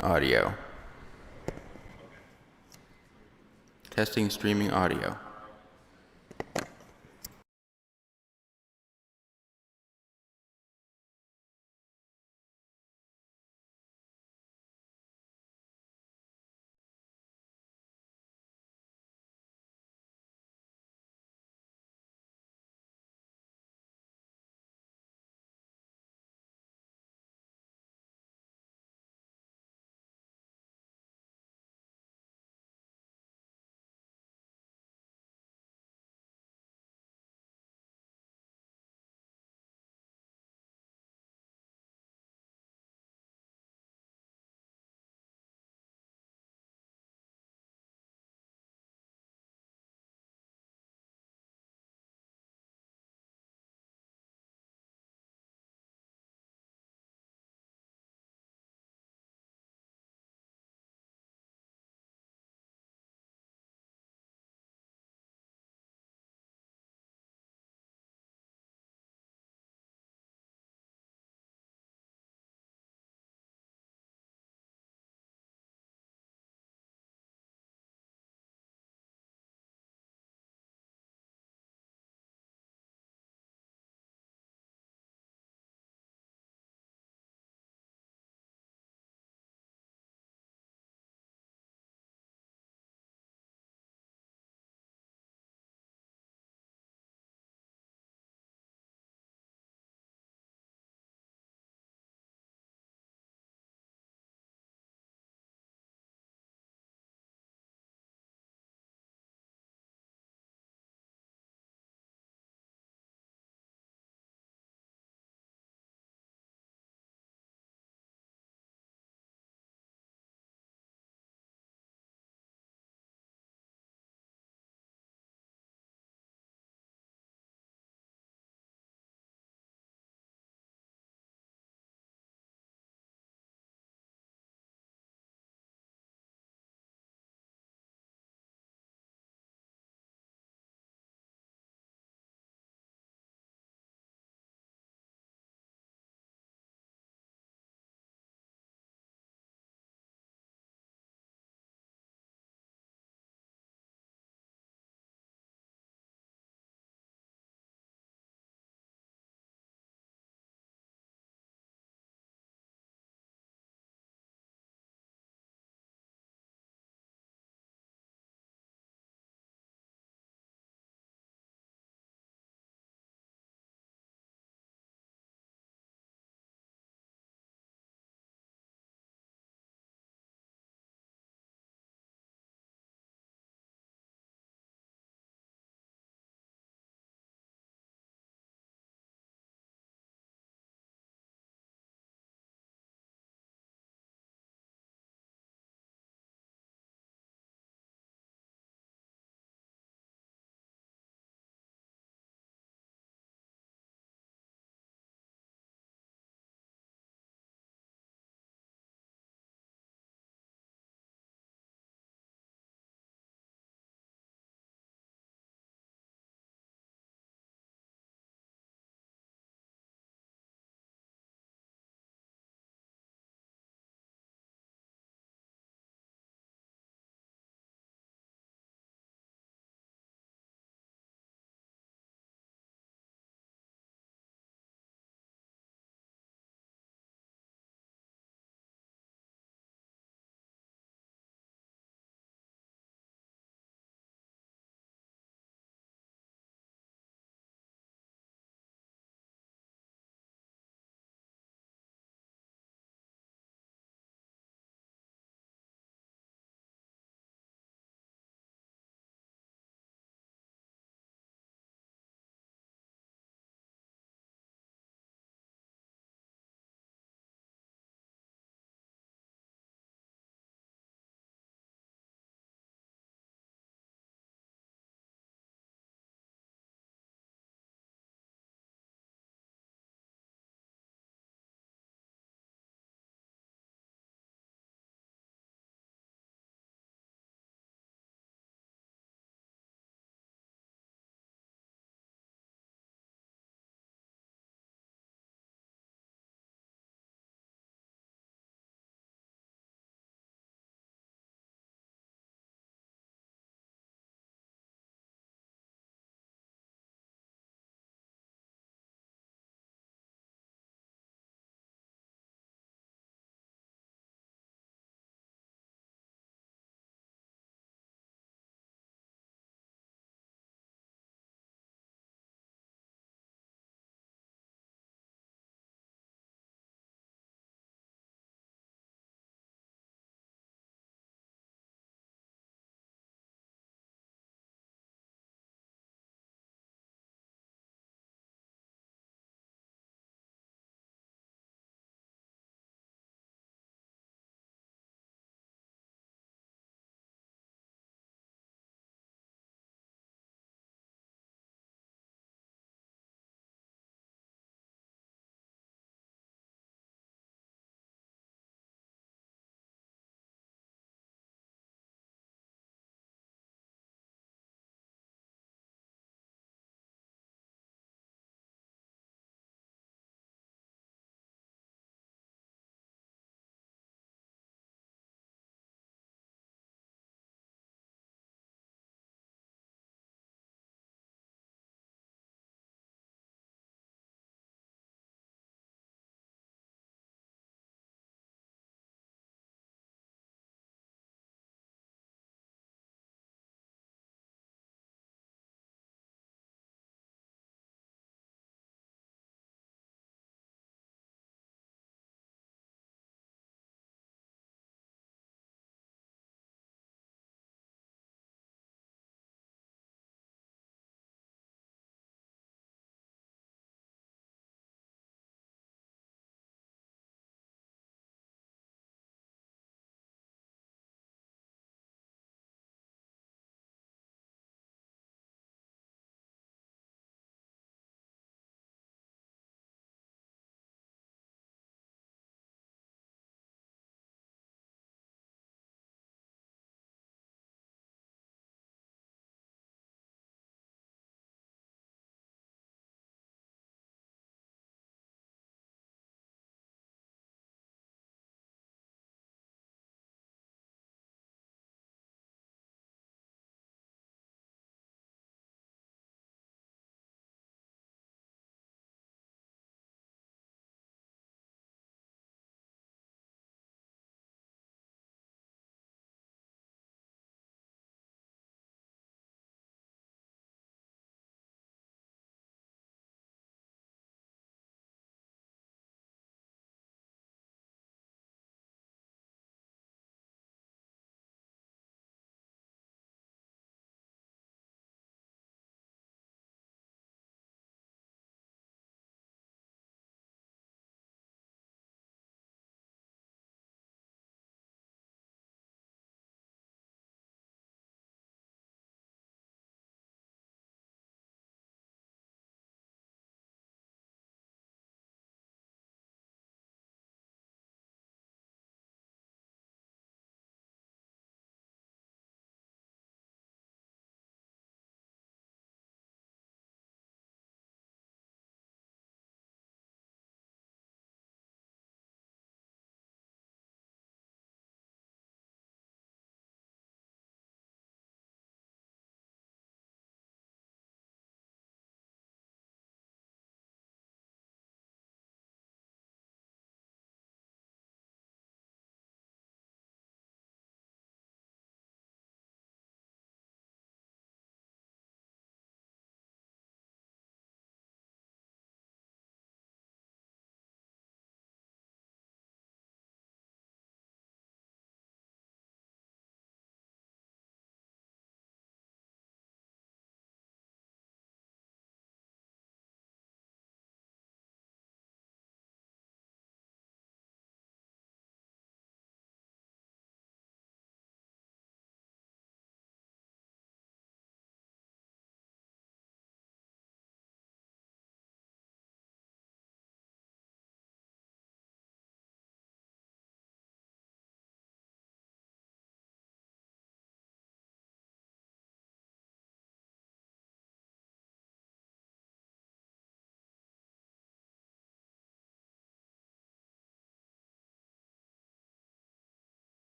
Audio. Testing streaming audio.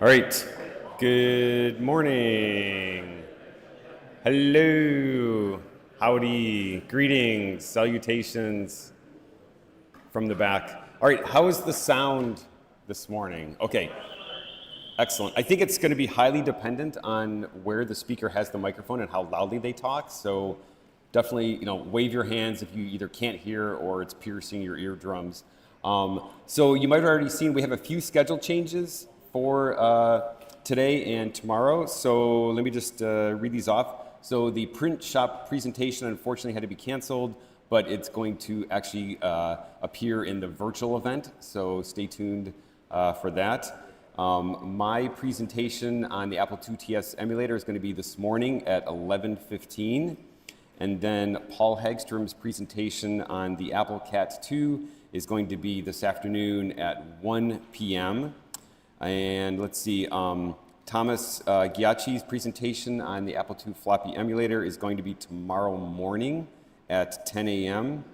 All right. Good morning. Hello. Howdy. Greetings. Salutations from the back. All right. How is the sound this morning? Okay. Excellent. I think it's going to be highly dependent on where the speaker has the microphone and how loudly they talk. So definitely, wave your hands if you either can't hear or it's piercing your eardrums. So you might have already seen we have a few schedule changes for today and tomorrow. So let me just read these off. So the print shop presentation unfortunately had to be canceled, but it's going to actually appear in the virtual event. So stay tuned for that. My presentation on the Apple IIts emulator is going to be this morning at 11:15. And then Paul Hagstrom's presentation on the Apple Cat 2 is going to be this afternoon at 1 p.m. And let's see, Thomas Ghiacci's presentation on the Apple II floppy emulator is going to be tomorrow morning at 10 a.m.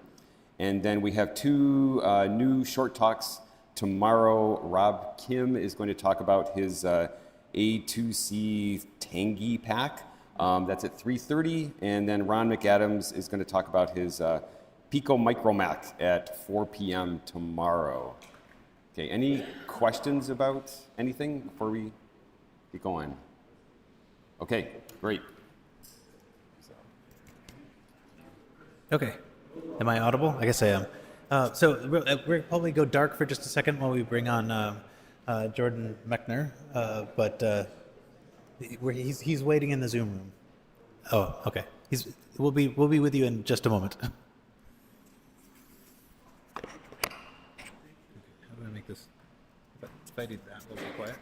And then we have two new short talks tomorrow. Rob Kim is going to talk about his A2C Tangy pack. That's at 3:30. And then Ron McAdams is going to talk about his Pico Micro Mac at 4 p.m. tomorrow. Okay, any questions about anything before we get going? Okay, great. Okay. Am I audible? I guess I am. So we'll probably go dark for just a second while we bring on Jordan Mechner, but he's waiting in the Zoom room. Oh, okay. We'll be with you in just a moment. How do I make this? If I do that, will it be quiet?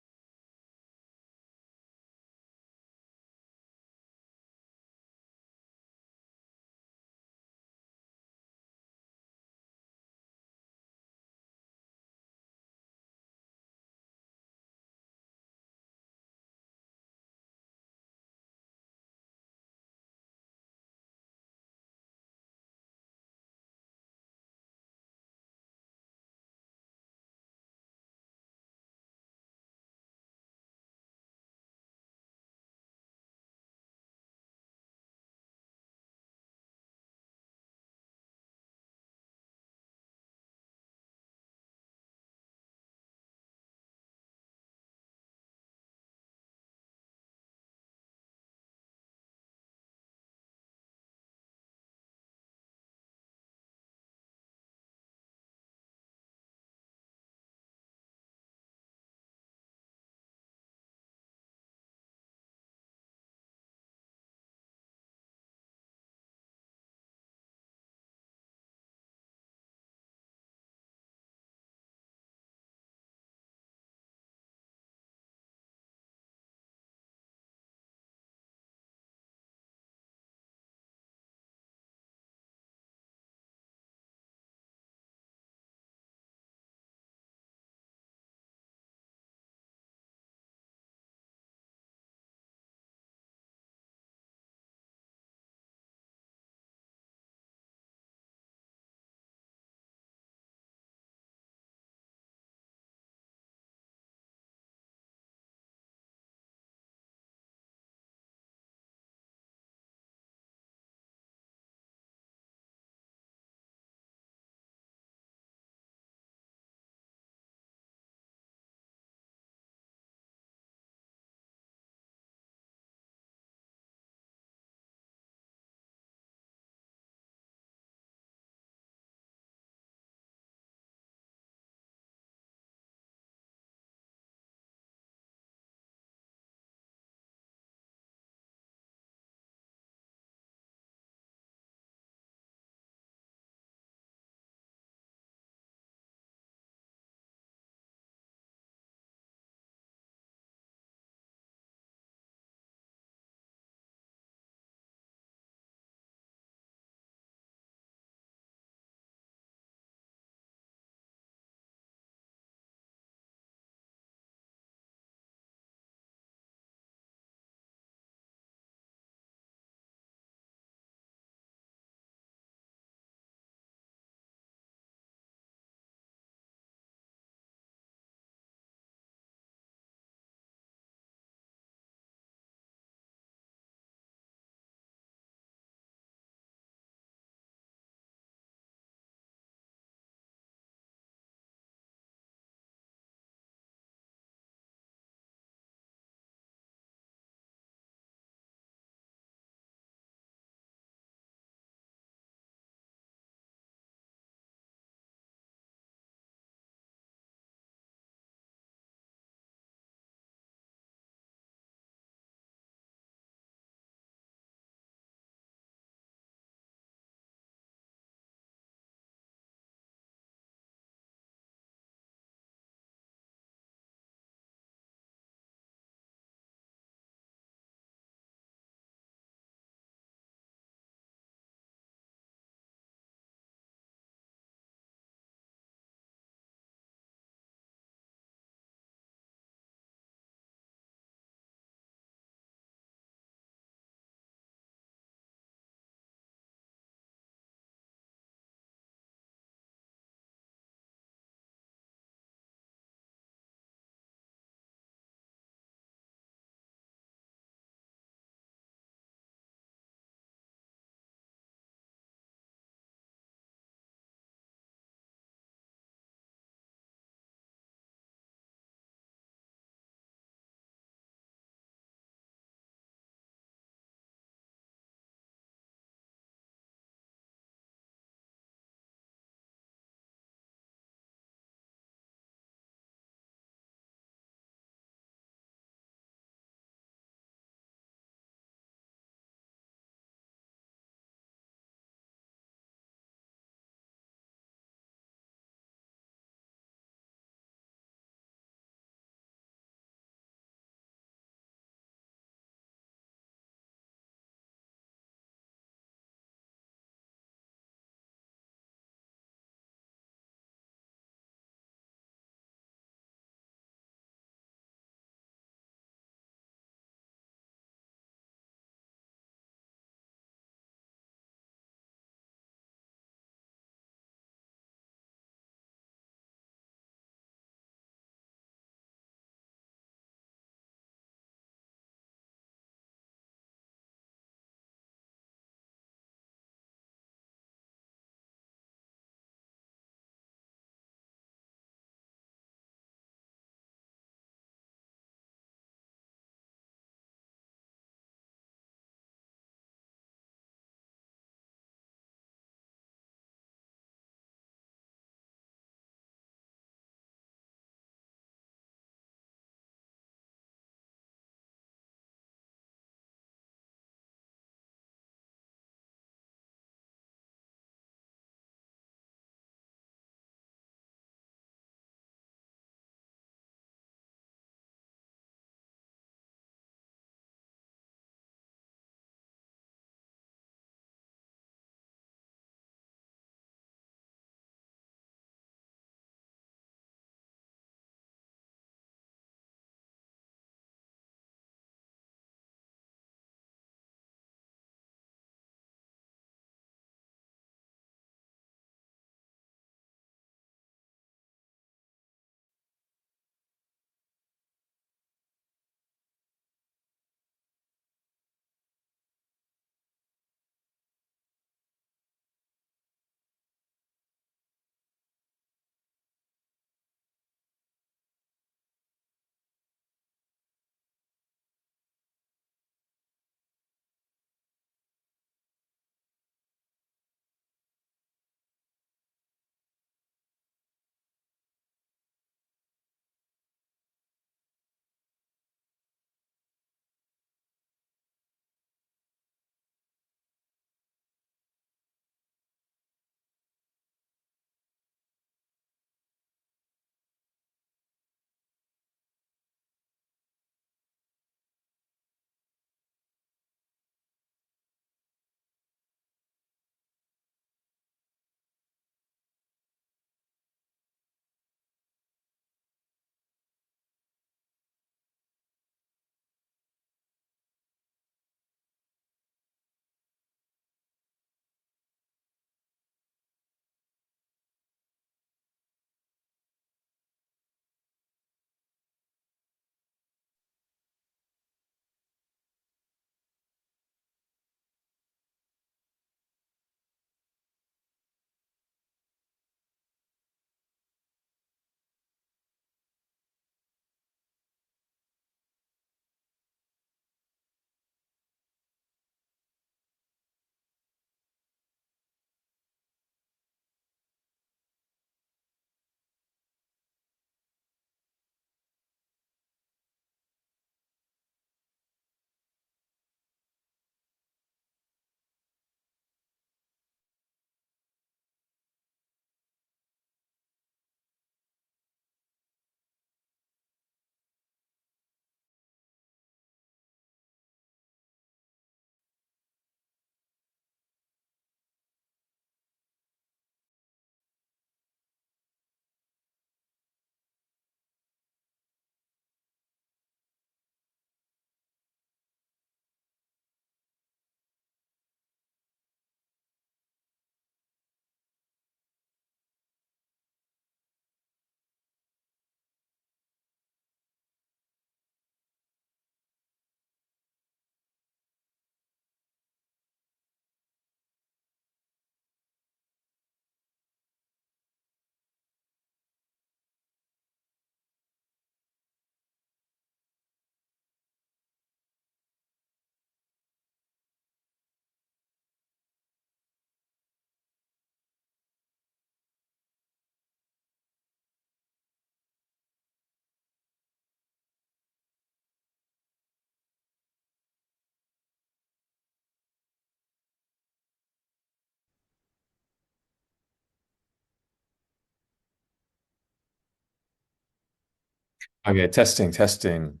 Okay, testing, testing.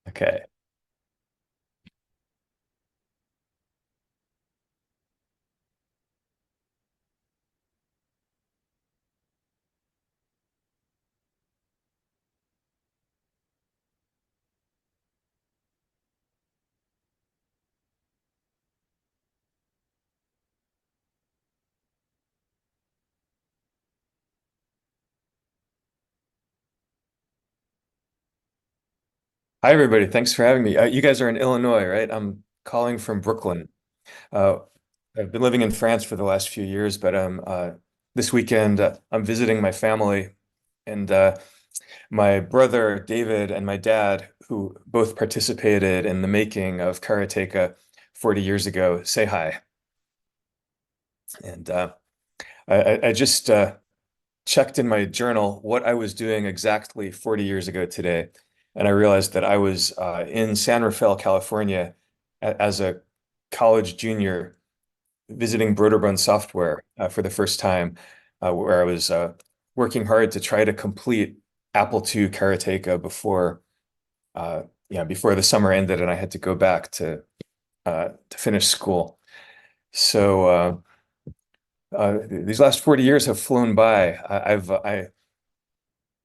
Okay. Hi, everybody. Thanks for having me. You guys are in Illinois, right? I'm calling from Brooklyn. Uh, I've been living in France for the last few years, but this weekend I'm visiting my family, and my brother David and my dad, who both participated in the making of karateka 40 years ago, say hi. And I just checked in my journal what I was doing exactly 40 years ago today. And I realized that I was in San Rafael, California, as a college junior visiting Broderbund Software for the first time, where I was working hard to try to complete Apple II Karateka before, before the summer ended and I had to go back to finish school. So these last 40 years have flown by.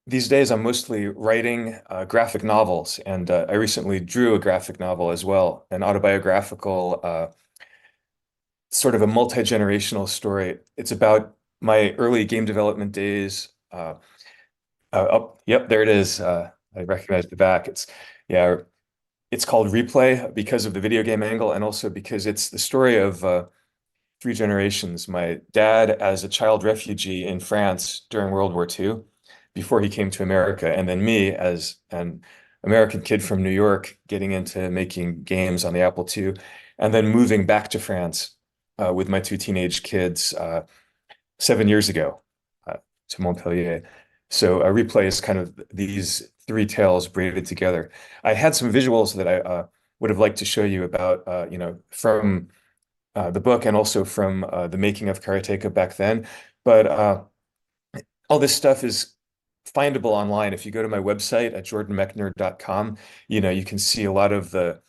These days, I'm mostly writing graphic novels, and I recently drew a graphic novel as well, an autobiographical, sort of a multi-generational story. It's about my early game development days. Oh, yep, there it is. I recognize the back. Yeah, it's called Replay because of the video game angle, and also because it's the story of three generations. My dad as a child refugee in France during World War II, before he came to America, and then me as an American kid from New York getting into making games on the Apple II, and then moving back to France with my two teenage kids 7 years ago to Montpellier. So a replay is kind of these three tales braided together. I had some visuals that I would have liked to show you about, from the book and also from the making of Karateka back then. But all this stuff is findable online. If you go to my website at jordanmechner.com, you can see a lot of the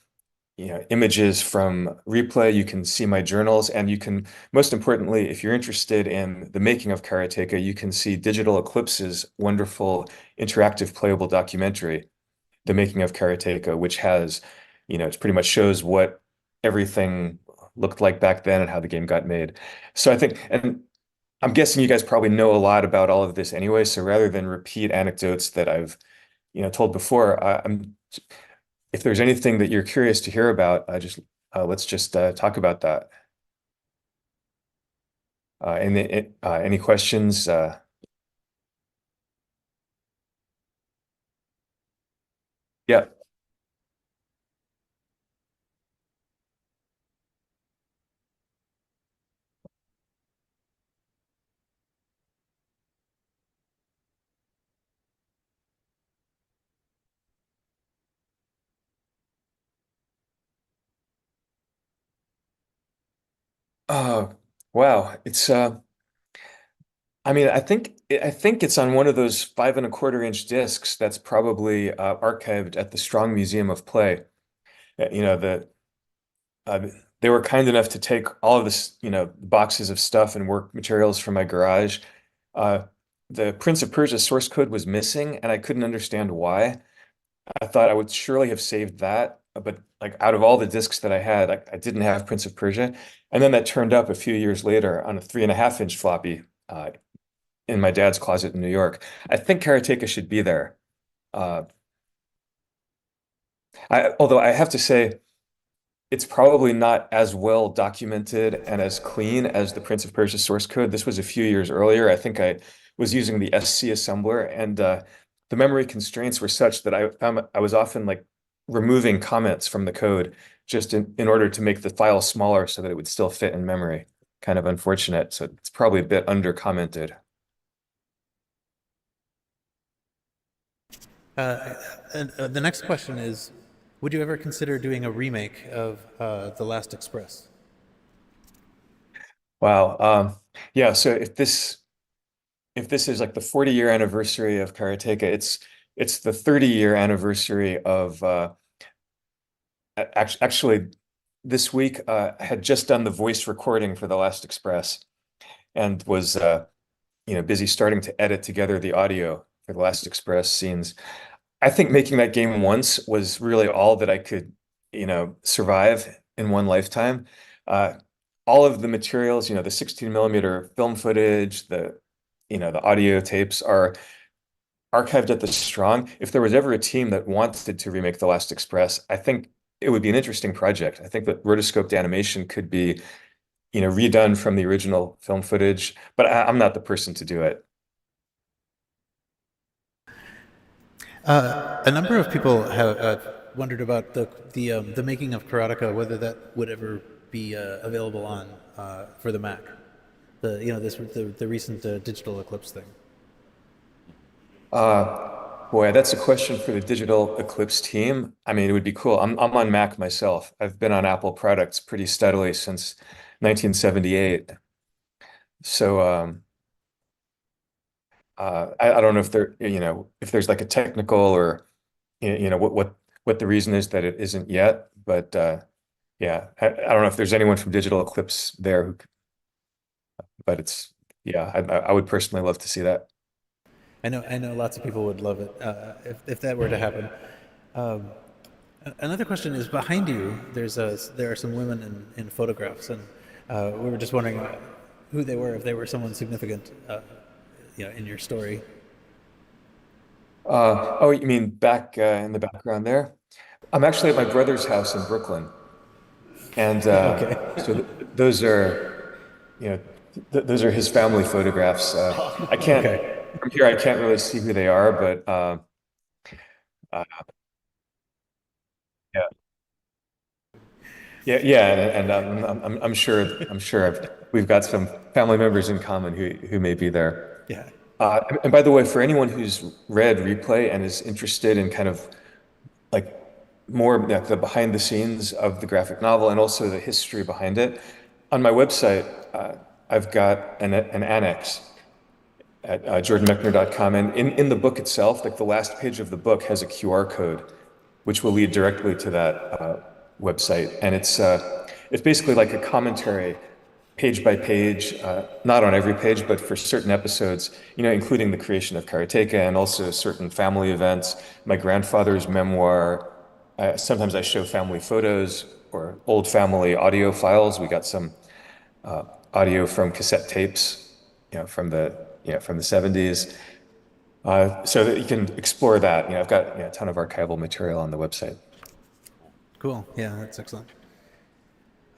images from Replay. You can see my journals, and you can, most importantly, if you're interested in the making of Karateka, you can see Digital Eclipse's wonderful interactive playable documentary, The Making of Karateka, which has, it pretty much shows what everything looked like back then and how the game got made. So I think, and I'm guessing you guys probably know a lot about all of this anyway. So rather than repeat anecdotes that I've, told before, if there's anything that you're curious to hear about, let's just talk about that. Any questions? Yeah. Oh, wow. I mean, I think it's on one of those 5 1/4 inch discs that's probably archived at the Strong Museum of Play. The uh, they were kind enough to take all of this, boxes of stuff and work materials from my garage. Uh, the Prince of Persia source code was missing, and I couldn't understand why. I thought I would surely have saved that, but like out of all the discs that I had, I didn't have Prince of Persia. And then that turned up a few years later on a 3.5 inch floppy in my dad's closet in New York. I think Karateka should be there. Uh, although I have to say, it's probably not as well documented and as clean as the Prince of Persia source code. This was a few years earlier. I think I was using the SC assembler, and the memory constraints were such that I found I was often like removing comments from the code just in order to make the file smaller so that it would still fit in memory. Kind of unfortunate. So it's probably a bit under commented. And the next question is, would you ever consider doing a remake of The Last Express? Wow. Yeah. So if this if this is like the 40-year anniversary of Karateka, it's the 30-year anniversary of actually this week I had just done the voice recording for The Last Express and was busy starting to edit together the audio for The Last Express scenes. I think making that game once was really all that I could, survive in one lifetime. Uh, all of the materials, the 16 millimeter film footage, the audio tapes are archived at the Strong. If there was ever a team that wanted to remake The Last Express, I think it would be an interesting project. I think that rotoscoped animation could be, redone from the original film footage, but I'm not the person to do it. A number of people have wondered about the making of Karateka, whether that would ever be available on for the Mac. The recent digital Eclipse thing. Boy, that's a question for the Digital Eclipse team. I mean, it would be cool. I'm on Mac myself. I've been on Apple products pretty steadily since 1978. So I don't know if if there's like a technical or what the reason is that it isn't yet, but yeah, I don't know if there's anyone from Digital Eclipse there but it's yeah, I would personally love to see that. I know lots of people would love it if that were to happen. Um, Another question is behind you. There are some women in photographs, and we were just wondering who they were, if they were someone significant, in your story. Oh, you mean back in the background there? I'm actually at my brother's house in Brooklyn, and Okay. so those are you know those are his family photographs. I can't Okay. from here I can't really see who they are, but uh, yeah, yeah, and I'm sure we've got some family members in common who may be there. Yeah. And by the way, for anyone who's read Replay and is interested in kind of like more like the behind the scenes of the graphic novel and also the history behind it, on my website, I've got an annex at jordanmechner.com. And in the book itself, like the last page of the book has a QR code, which will lead directly to that website. And it's basically like a commentary page by page, not on every page, but for certain episodes, including the creation of Karateka and also certain family events, my grandfather's memoir. Sometimes I show family photos or old family audio files. We got some audio from cassette tapes, from the 70s, so that you can explore that. I've got a ton of archival material on the website. Cool. Yeah, that's excellent.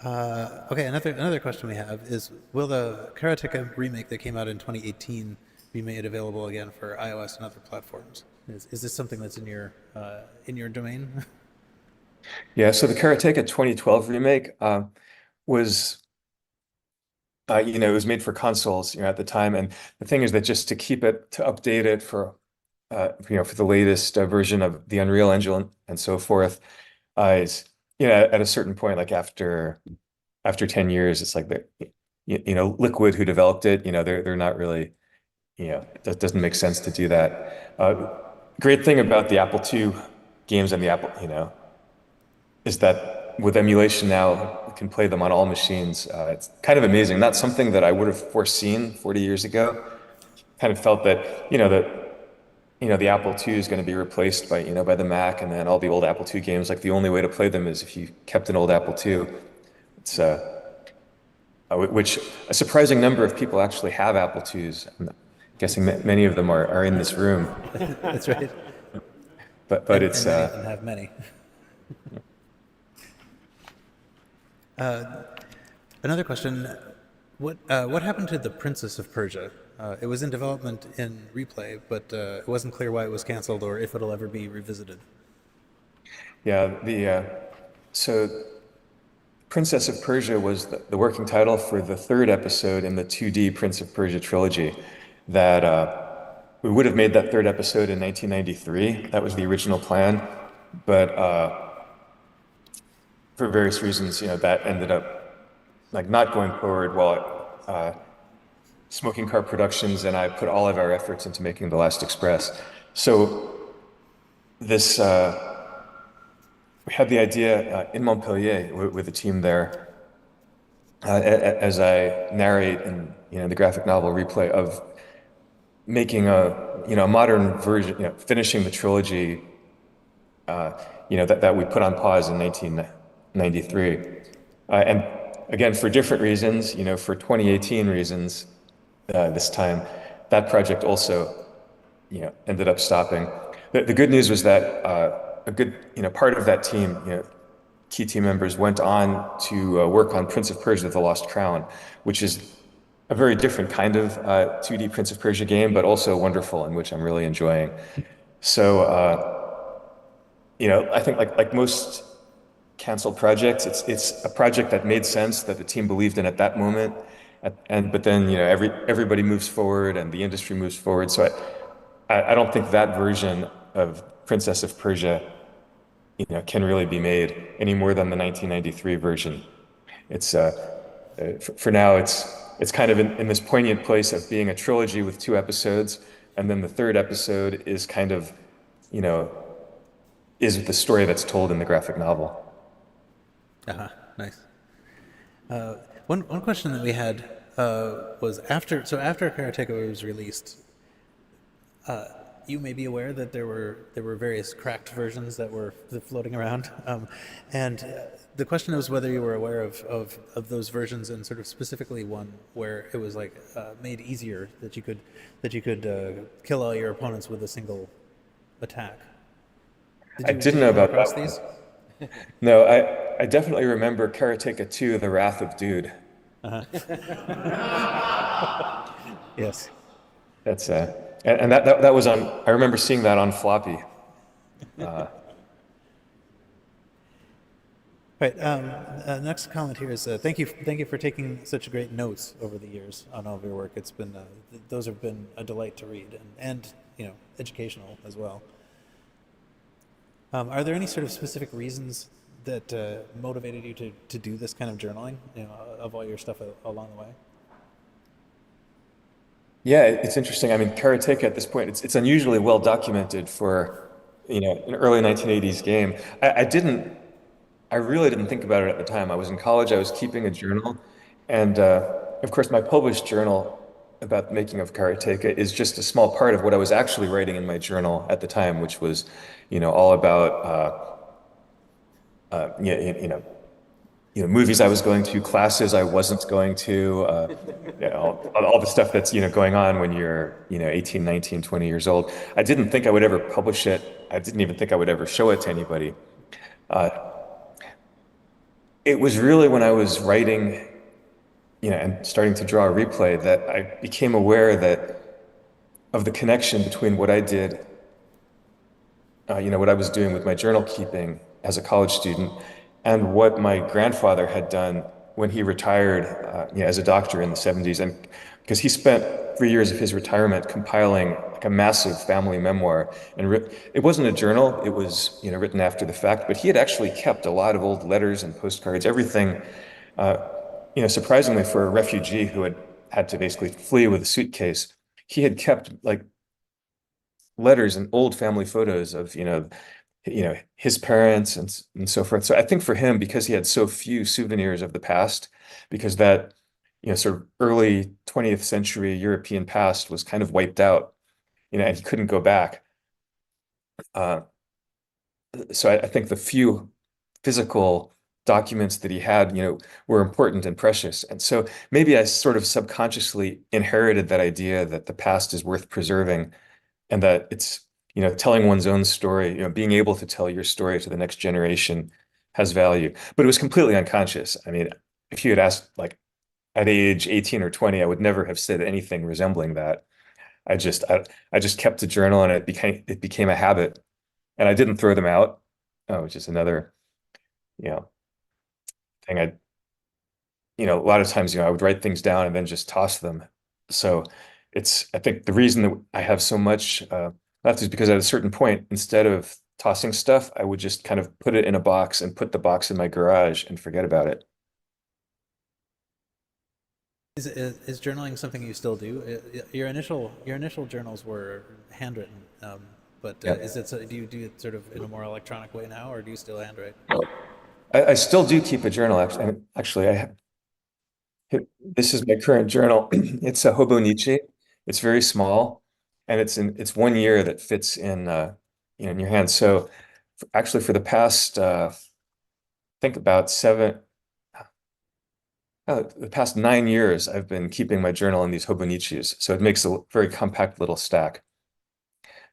Okay, another question we have is: will the Karateka remake that came out in 2018 be made available again for iOS and other platforms? Is this something that's in your domain? Yeah, so the Karateka 2012 remake was, it was made for consoles, at the time. And the thing is that just to update it for the latest version of the Unreal Engine and so forth, is, at a certain point, like after 10 years, it's like Liquid, who developed it, they're not really, it doesn't make sense to do that. Great thing about the Apple II games and the Apple, is that with emulation now, you can play them on all machines. It's kind of amazing. Not something that I would have foreseen 40 years ago. Kind of felt that, the Apple II is going to be replaced by the Mac, and then all the old Apple II games, like the only way to play them is if you kept an old Apple II. It's which a surprising number of people actually have Apple IIs. I'm guessing many of them are in this room. That's right. But And it's many of them have many. Another question: what happened to the Princess of Persia? It was in development in Replay, but it wasn't clear why it was canceled or if it'll ever be revisited. yeah, so Princess of Persia was the working title for the third episode in the 2D Prince of Persia trilogy. That we would have made that third episode in 1993. That was the original plan, but for various reasons, that ended up like not going forward. Well, Smoking Car Productions and I put all of our efforts into making The Last Express. So this we had the idea in Montpellier with the team there, as I narrate in the graphic novel replay of making a modern version, finishing the trilogy, that we put on pause in 1993, and again for different reasons, for 2018 reasons, this time that project also ended up stopping. The good news was that a good part of that team, key team members went on to work on Prince of Persia: The Lost Crown, which is a very different kind of 2D Prince of Persia game, but also wonderful and which I'm really enjoying. So, I think like most canceled projects, it's a project that made sense that the team believed in at that moment, but then everybody moves forward and the industry moves forward. So I don't think that version of Princess of Persia can really be made any more than the 1993 version. It's for now, it's kind of in this poignant place of being a trilogy with 2 episodes, and then the third episode is kind of, is the story that's told in the graphic novel. Nice. One question that we had was after Karateka was released, you may be aware that there were various cracked versions that were floating around, and the question was whether you were aware of those versions, and sort of specifically one where it was like made easier that you could kill all your opponents with a single attack. I didn't know about that. These? No, I definitely remember Karateka 2, The Wrath of Dude. Yes. That's and that was on. I remember seeing that on floppy. Right. Next comment here is thank you for taking such great notes over the years on all of your work. It's been those have been a delight to read and educational as well. Are there any sort of specific reasons that motivated you to do this kind of journaling, of all your stuff along the way? Yeah, it's interesting. I mean, Karateka at this point, it's unusually well documented for an early 1980s game. I really didn't think about it at the time. I was in college. I was keeping a journal, and of course, my published journal about the making of Karateka is just a small part of what I was actually writing in my journal at the time, which was, all about movies I was going to, classes I wasn't going to, all the stuff that's going on when you're 18, 19, 20 years old. I didn't think I would ever publish it. I didn't even think I would ever show it to anybody. It was really when I was writing, and starting to draw a replay that I became aware of the connection between what I did, what I was doing with my journal keeping as a college student, and what my grandfather had done when he retired, as a doctor in the 70s, and because he spent 3 years of his retirement compiling like a massive family memoir, and it wasn't a journal; it was written after the fact. But he had actually kept a lot of old letters and postcards, everything. Surprisingly for a refugee who had to basically flee with a suitcase, he had kept like letters and old family photos of his parents and so forth. So I think for him, because he had so few souvenirs of the past, because that sort of early 20th century European past was kind of wiped out, and he couldn't go back. So I think the few physical documents that he had, were important and precious. And so maybe I sort of subconsciously inherited that idea that the past is worth preserving, and that it's, telling one's own story, being able to tell your story to the next generation has value. But it was completely unconscious. I mean, if you had asked like at age 18 or 20, I would never have said anything resembling that. I just kept a journal, and it became a habit, and I didn't throw them out, which is another, thing. A lot of times, I would write things down and then just toss them. So I think the reason that I have so much left is because at a certain point, instead of tossing stuff, I would just kind of put it in a box and put the box in my garage and forget about it. Is journaling something you still do? Your initial journals were handwritten, but Yeah. do you do it sort of in a more electronic way now, or do you still handwrite? I still do keep a journal, actually. And actually, this is my current journal. It's a Hobonichi. It's very small, and it's 1 year that fits in your hand. So actually, for the past think about the past 9 years, I've been keeping my journal in these Hobonichis. So it makes a very compact little stack.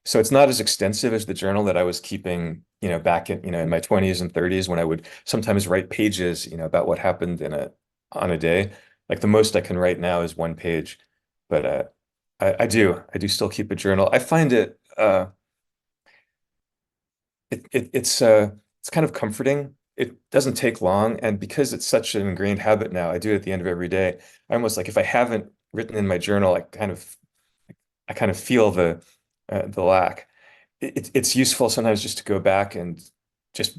So it's not as extensive as the journal that I was keeping, back in my 20s and 30s when I would sometimes write pages, about what happened on a day. Like the most I can write now is 1 page. But I do still keep a journal. I find it's kind of comforting. It doesn't take long, and because it's such an ingrained habit now, I do it at the end of every day. I almost like if I haven't written in my journal, I kind of feel the lack. It's useful sometimes just to go back and just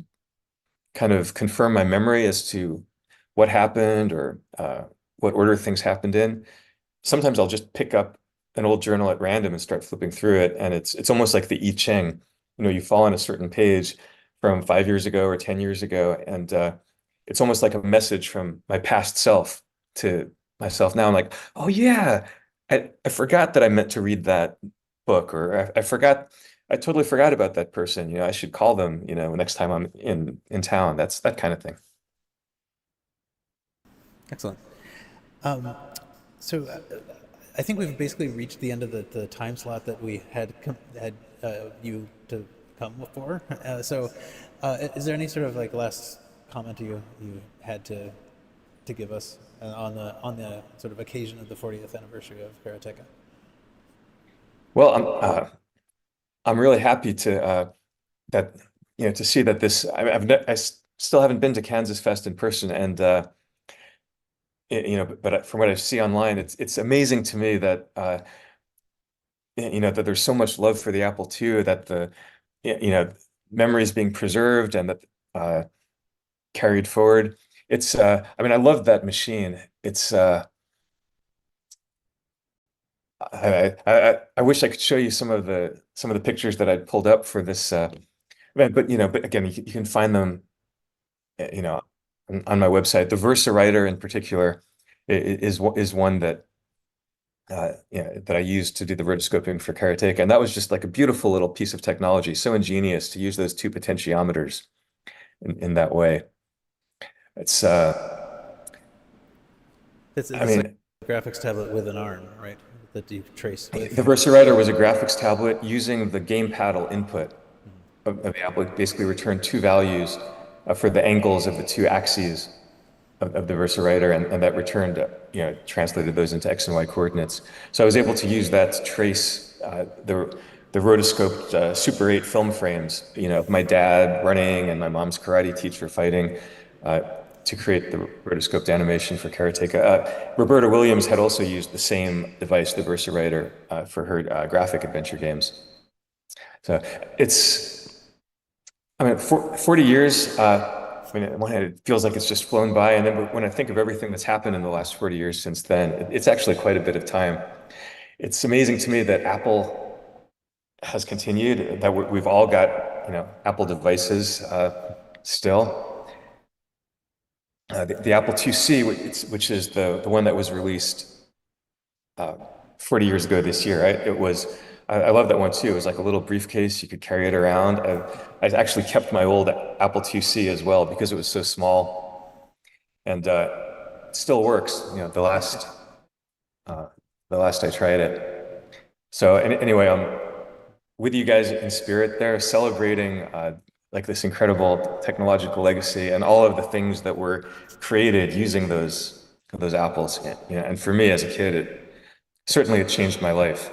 kind of confirm my memory as to what happened or what order things happened in. Sometimes I'll just pick up an old journal at random and start flipping through it, and it's almost like the I Ching. You fall on a certain page from 5 years ago or 10 years ago, and it's almost like a message from my past self to myself now. I'm like, oh yeah, I forgot that I meant to read that book, or I totally forgot about that person. I should call them, next time I'm in town. That's that kind of thing. Excellent. Um, so I think we've basically reached the end of the time slot that we had you to come for. Is there any sort of like last comment you had to give us on the sort of occasion of the 40th anniversary of Karateka? Well, I'm really happy that to see that this still haven't been to KansasFest in person, and but from what I see online, it's amazing to me that that there's so much love for the Apple II, that the you know memories being preserved and that carried forward. I mean, I love that machine. I wish I could show you some of the pictures that I'd pulled up for this event, but again, you can find them, on my website. The Versa writer in particular is one that I used to do the rotoscoping for Karateka, and that was just like a beautiful little piece of technology, so ingenious to use those two potentiometers in that way. It's I It's like mean, a graphics tablet with an arm, right? That you trace with. the Versa writer was a graphics tablet using the game paddle input of the Apple. It basically returned two values for the angles of the two axes of the Versa writer, and that returned, translated those into X and Y coordinates. So I was able to use that to trace the rotoscoped Super 8 film frames, of my dad running and my mom's karate teacher fighting, to create the rotoscoped animation for Karateka. Roberta Williams had also used the same device, the Versa writer, for her graphic adventure games. So I mean, 40 years, I mean, on one hand, it feels like it's just flown by. And then when I think of everything that's happened in the last 40 years since then, it's actually quite a bit of time. It's amazing to me that Apple has continued, that we've all got, Apple devices still. The Apple IIc, which is the one that was released 40 years ago this year, right? I love that one too. It was like a little briefcase. You could carry it around. I actually kept my old Apple IIc as well because it was so small, and it still works. The last I tried it. So anyway, I'm with you guys in spirit there, celebrating like this incredible technological legacy and all of the things that were created using those apples. And for me as a kid, it changed my life.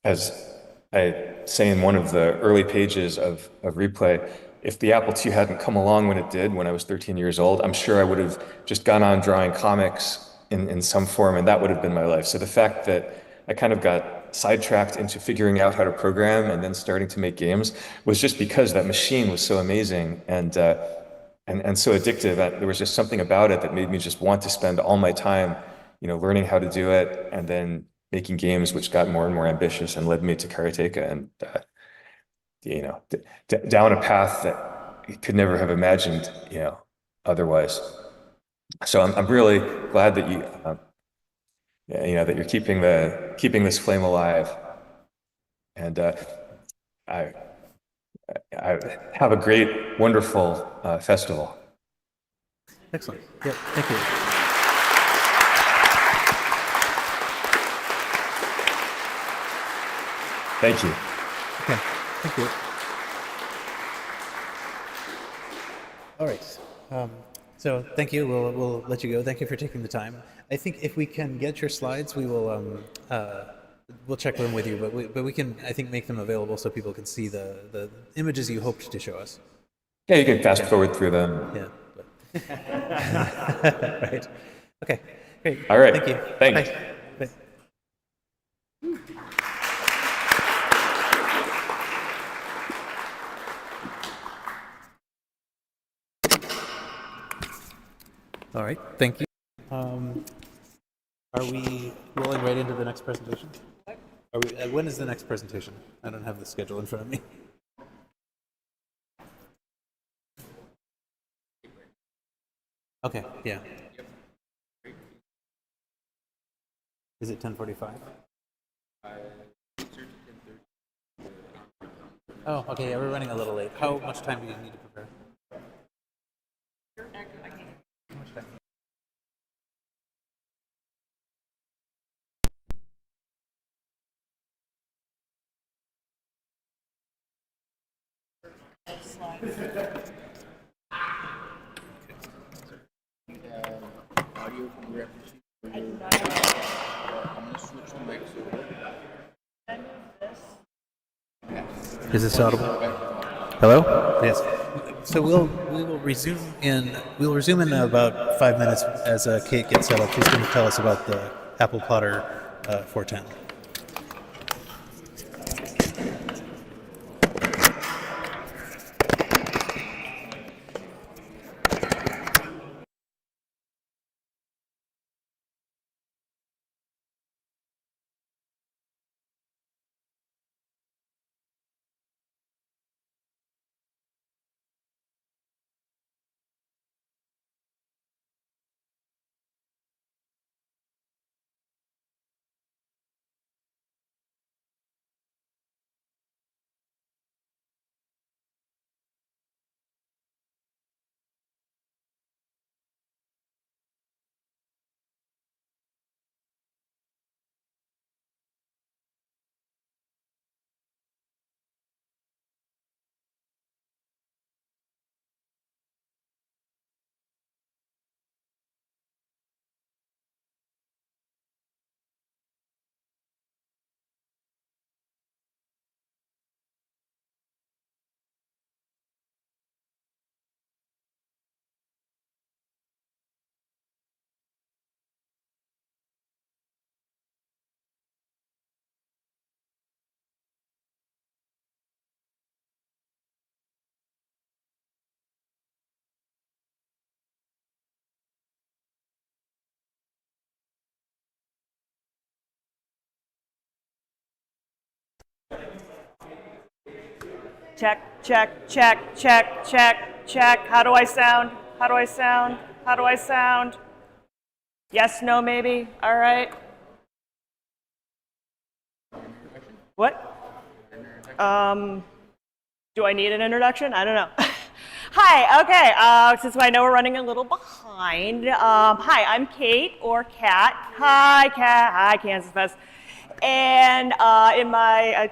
As I say in one of the early pages of Replay, if the Apple II hadn't come along when it did, when I was 13 years old, I'm sure I would have just gone on drawing comics in some form, and that would have been my life. So the fact that I kind of got sidetracked into figuring out how to program and then starting to make games was just because that machine was so amazing. And and so addictive. There was just something about it that made me just want to spend all my time, learning how to do it, and then making games, which got more and more ambitious and led me to Karateka, and down a path that you could never have imagined, otherwise. So I'm really glad that that you're keeping this flame alive, and I have a great, wonderful festival. Excellent. Yep. Thank you. Thank you. Okay. Thank you. All right. So thank you. We'll let you go. Thank you for taking the time. I think if we can get your slides, we will we'll check them with you. But we can, I think, make them available so people can see the images you hoped to show us. Yeah, you can fast forward through them. Yeah. Right. Okay. Great. All right. Thank you. Thanks. Bye. Bye. All right, thank you. Are we rolling right into the next presentation? Are we? When is the next presentation? I don't have the schedule in front of me. Okay, yeah. Is it 10:45? Oh, okay, yeah, we're running a little late. How much time do you need to prepare? How much time? Audio from your I'm gonna switch the mic Is this audible? Hello? Yes. So we will resume in about 5 minutes as Kate gets set up. She's going to tell us about the Apple Plotter 410. Check, check, check, check, check, check. How do I sound? How do I sound? How do I sound? Yes, no, maybe. All right. What? Do I need an introduction? I don't know. Hi, okay, since I know we're running a little behind. Hi, I'm Kate, or Kat. Hi, Kat. Hi, KansasFest. And in my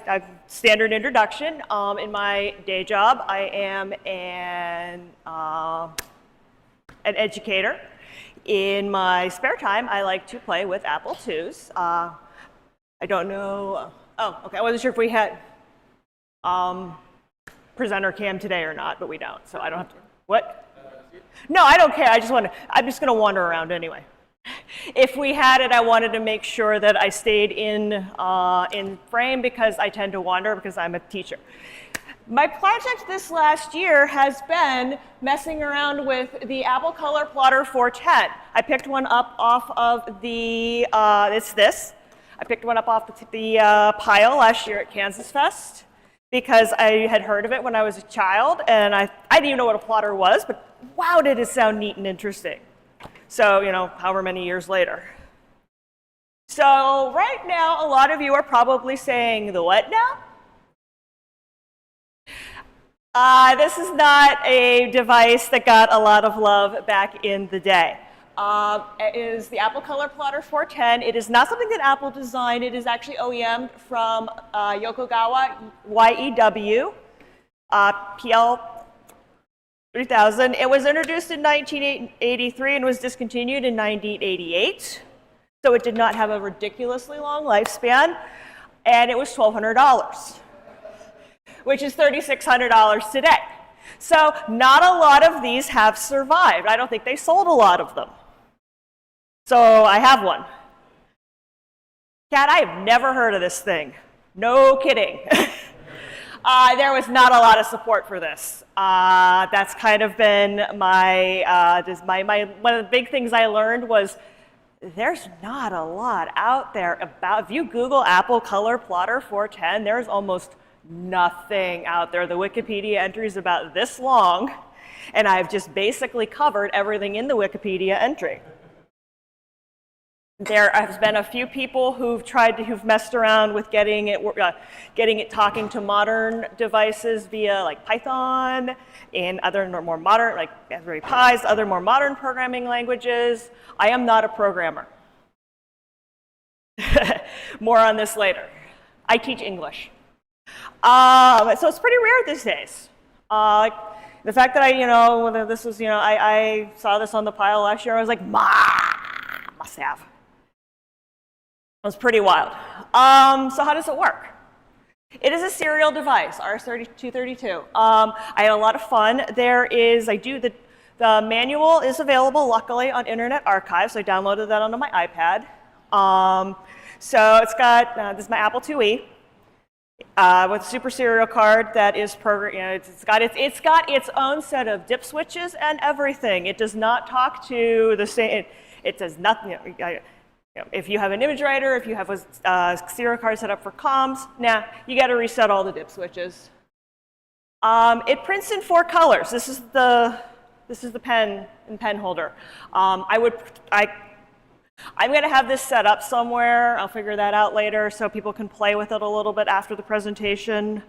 standard introduction, in my day job, I am an educator. In my spare time, I like to play with Apple IIs. I don't know. Oh, okay. I wasn't sure if we had presenter cam today or not, but we don't, so I don't have to. What? No, I don't care. I'm just going to wander around anyway. If we had it, I wanted to make sure that I stayed in frame because I tend to wander because I'm a teacher. My project this last year has been messing around with the Apple Color Plotter 410. I picked one up off of the, it's this. I picked one up off the pile last year at KansasFest because I had heard of it when I was a child, and I didn't even know what a plotter was, but wow, did it sound neat and interesting. So, you know, however many years later. So right now, a lot of you are probably saying, the what now? This is not a device that got a lot of love back in the day. It is the Apple Color Plotter 410. It is not something that Apple designed. It is actually OEM'd from Yokogawa YEW, PL 3000. It was introduced in 1983 and was discontinued in 1988. So it did not have a ridiculously long lifespan, and it was $1,200. Which is $3,600 today. So not a lot of these have survived. I don't think they sold a lot of them. So I have one. Kat, I have never heard of this thing. No kidding. There was not a lot of support for this. That's kind of been my, one of the big things I learned was there's not a lot out there about, if you Google Apple Color Plotter 410, there's almost nothing out there. The Wikipedia entry is about this long, and I've just basically covered everything in the Wikipedia entry. There has been a few people who've messed around with getting it talking to modern devices via like Python and other more modern, like Raspberry Pis, other more modern programming languages. I am not a programmer. More on this later. I teach English. So it's pretty rare these days. The fact that I saw this on the pile last year, I was like, must have. It was pretty wild. So how does it work? It is a serial device, RS-232. I had a lot of fun. The manual is available, luckily, on Internet Archive, so I downloaded that onto my iPad. So it's got, this is my Apple IIe. With a super serial card that is it's got its own set of dip switches and everything. It does not talk to the same. It does nothing. If you have an image writer, if you have a serial card set up for comms, you got to reset all the dip switches. It prints in 4 colors. This is the pen and pen holder. I'm going to have this set up somewhere. I'll figure that out later so people can play with it a little bit after the presentation.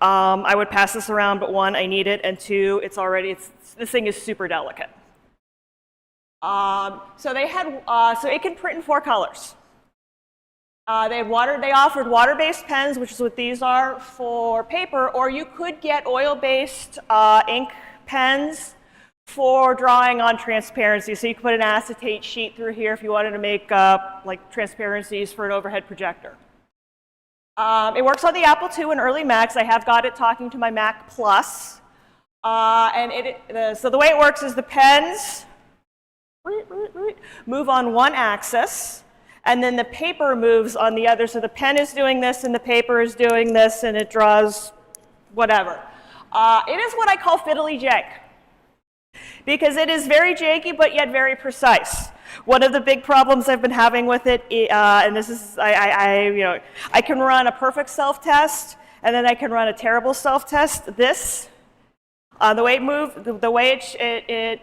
I would pass this around, but 1, I need it, and 2, this thing is super delicate. So it can print in 4 colors. They offered water-based pens, which is what these are, for paper, or you could get oil-based ink pens for drawing on transparency. So you can put an acetate sheet through here if you wanted to make like transparencies for an overhead projector. It works on the Apple II and early Macs. I have got it talking to my Mac Plus. So the way it works is the pens move on one axis, and then the paper moves on the other. So the pen is doing this, and the paper is doing this, and it draws whatever. It is what I call fiddly jank, because it is very janky, but yet very precise. One of the big problems I've been having with it, and this is, I can run a perfect self-test, and then I can run a terrible self-test. The way it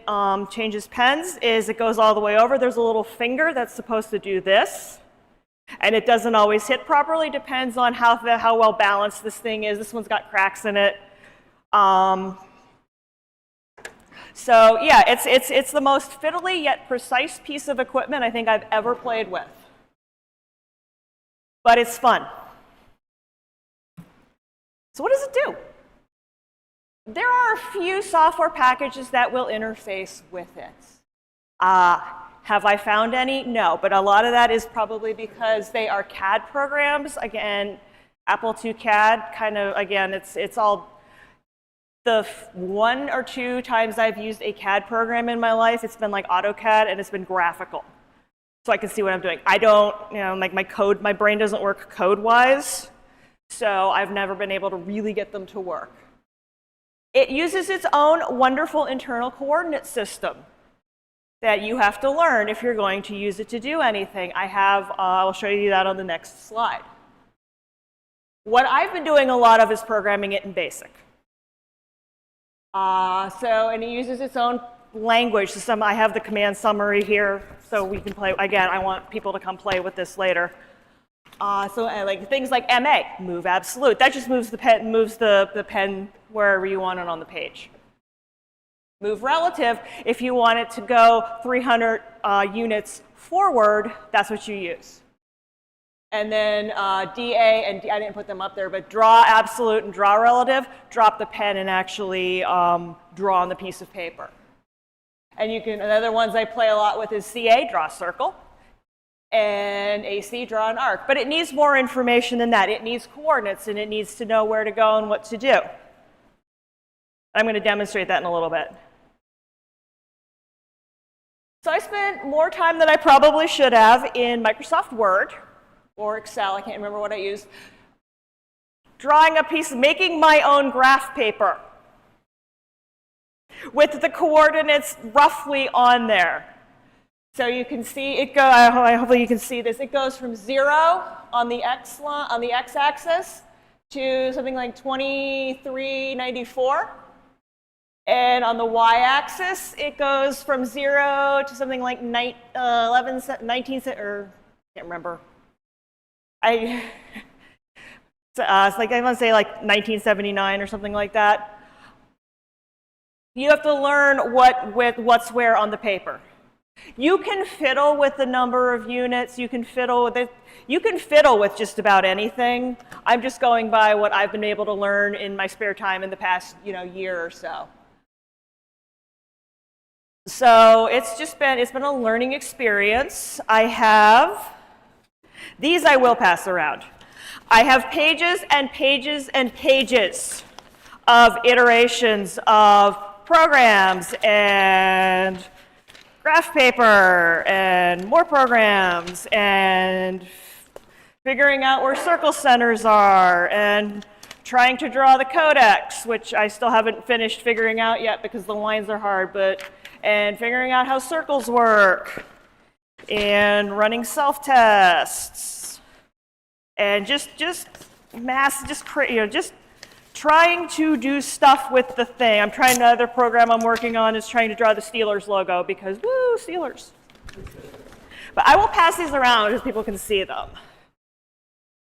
changes pens is it goes all the way over. There's a little finger that's supposed to do this, and it doesn't always hit properly. Depends on how well balanced this thing is. This one's got cracks in it. So yeah, it's the most fiddly yet precise piece of equipment I think I've ever played with. But it's fun. So what does it do? There are a few software packages that will interface with it. Have I found any? No, but a lot of that is probably because they are CAD programs. Again, Apple II CAD, kind of, again, it's all, the 1 or 2 times I've used a CAD program in my life, it's been like AutoCAD, and it's been graphical. So I can see what I'm doing. I don't, like my brain doesn't work code-wise, so I've never been able to really get them to work. It uses its own wonderful internal coordinate system that you have to learn if you're going to use it to do anything. I'll show you that on the next slide. What I've been doing a lot of is programming it in BASIC. And it uses its own language. So I have the command summary here, so we can play. Again, I want people to come play with this later. Like things like MA, move absolute. That just moves the pen wherever you want it on the page. Move relative, if you want it to go 300 units forward, that's what you use. And then DA and I didn't put them up there, but draw absolute and draw relative, drop the pen and actually draw on the piece of paper. And the other ones I play a lot with is CA, draw circle, and AC, draw an arc. But it needs more information than that. It needs coordinates, and it needs to know where to go and what to do. I'm going to demonstrate that in a little bit. So I spent more time than I probably should have in Microsoft Word or Excel, I can't remember what I used, drawing a piece, making my own graph paper with the coordinates roughly on there. So you can see it go, hopefully you can see this, it goes from 0 on the x-axis to something like 2394. And on the y-axis, it goes from 0 to something like 19, or I can't remember. It's like I want to say like 1979 or something like that. You have to learn what's where on the paper. You can fiddle with the number of units. You can fiddle with it. You can fiddle with just about anything. I'm just going by what I've been able to learn in my spare time in the past, year or so. So it's been a learning experience. These I will pass around. I have pages and pages and pages of iterations of programs and graph paper and more programs and figuring out where circle centers are and trying to draw the codex, which I still haven't finished figuring out yet because the lines are hard, and figuring out how circles work, and running self-tests, and just trying to do stuff with the thing. Another program I'm working on is trying to draw the Steelers logo because, woo, Steelers. But I will pass these around so people can see them.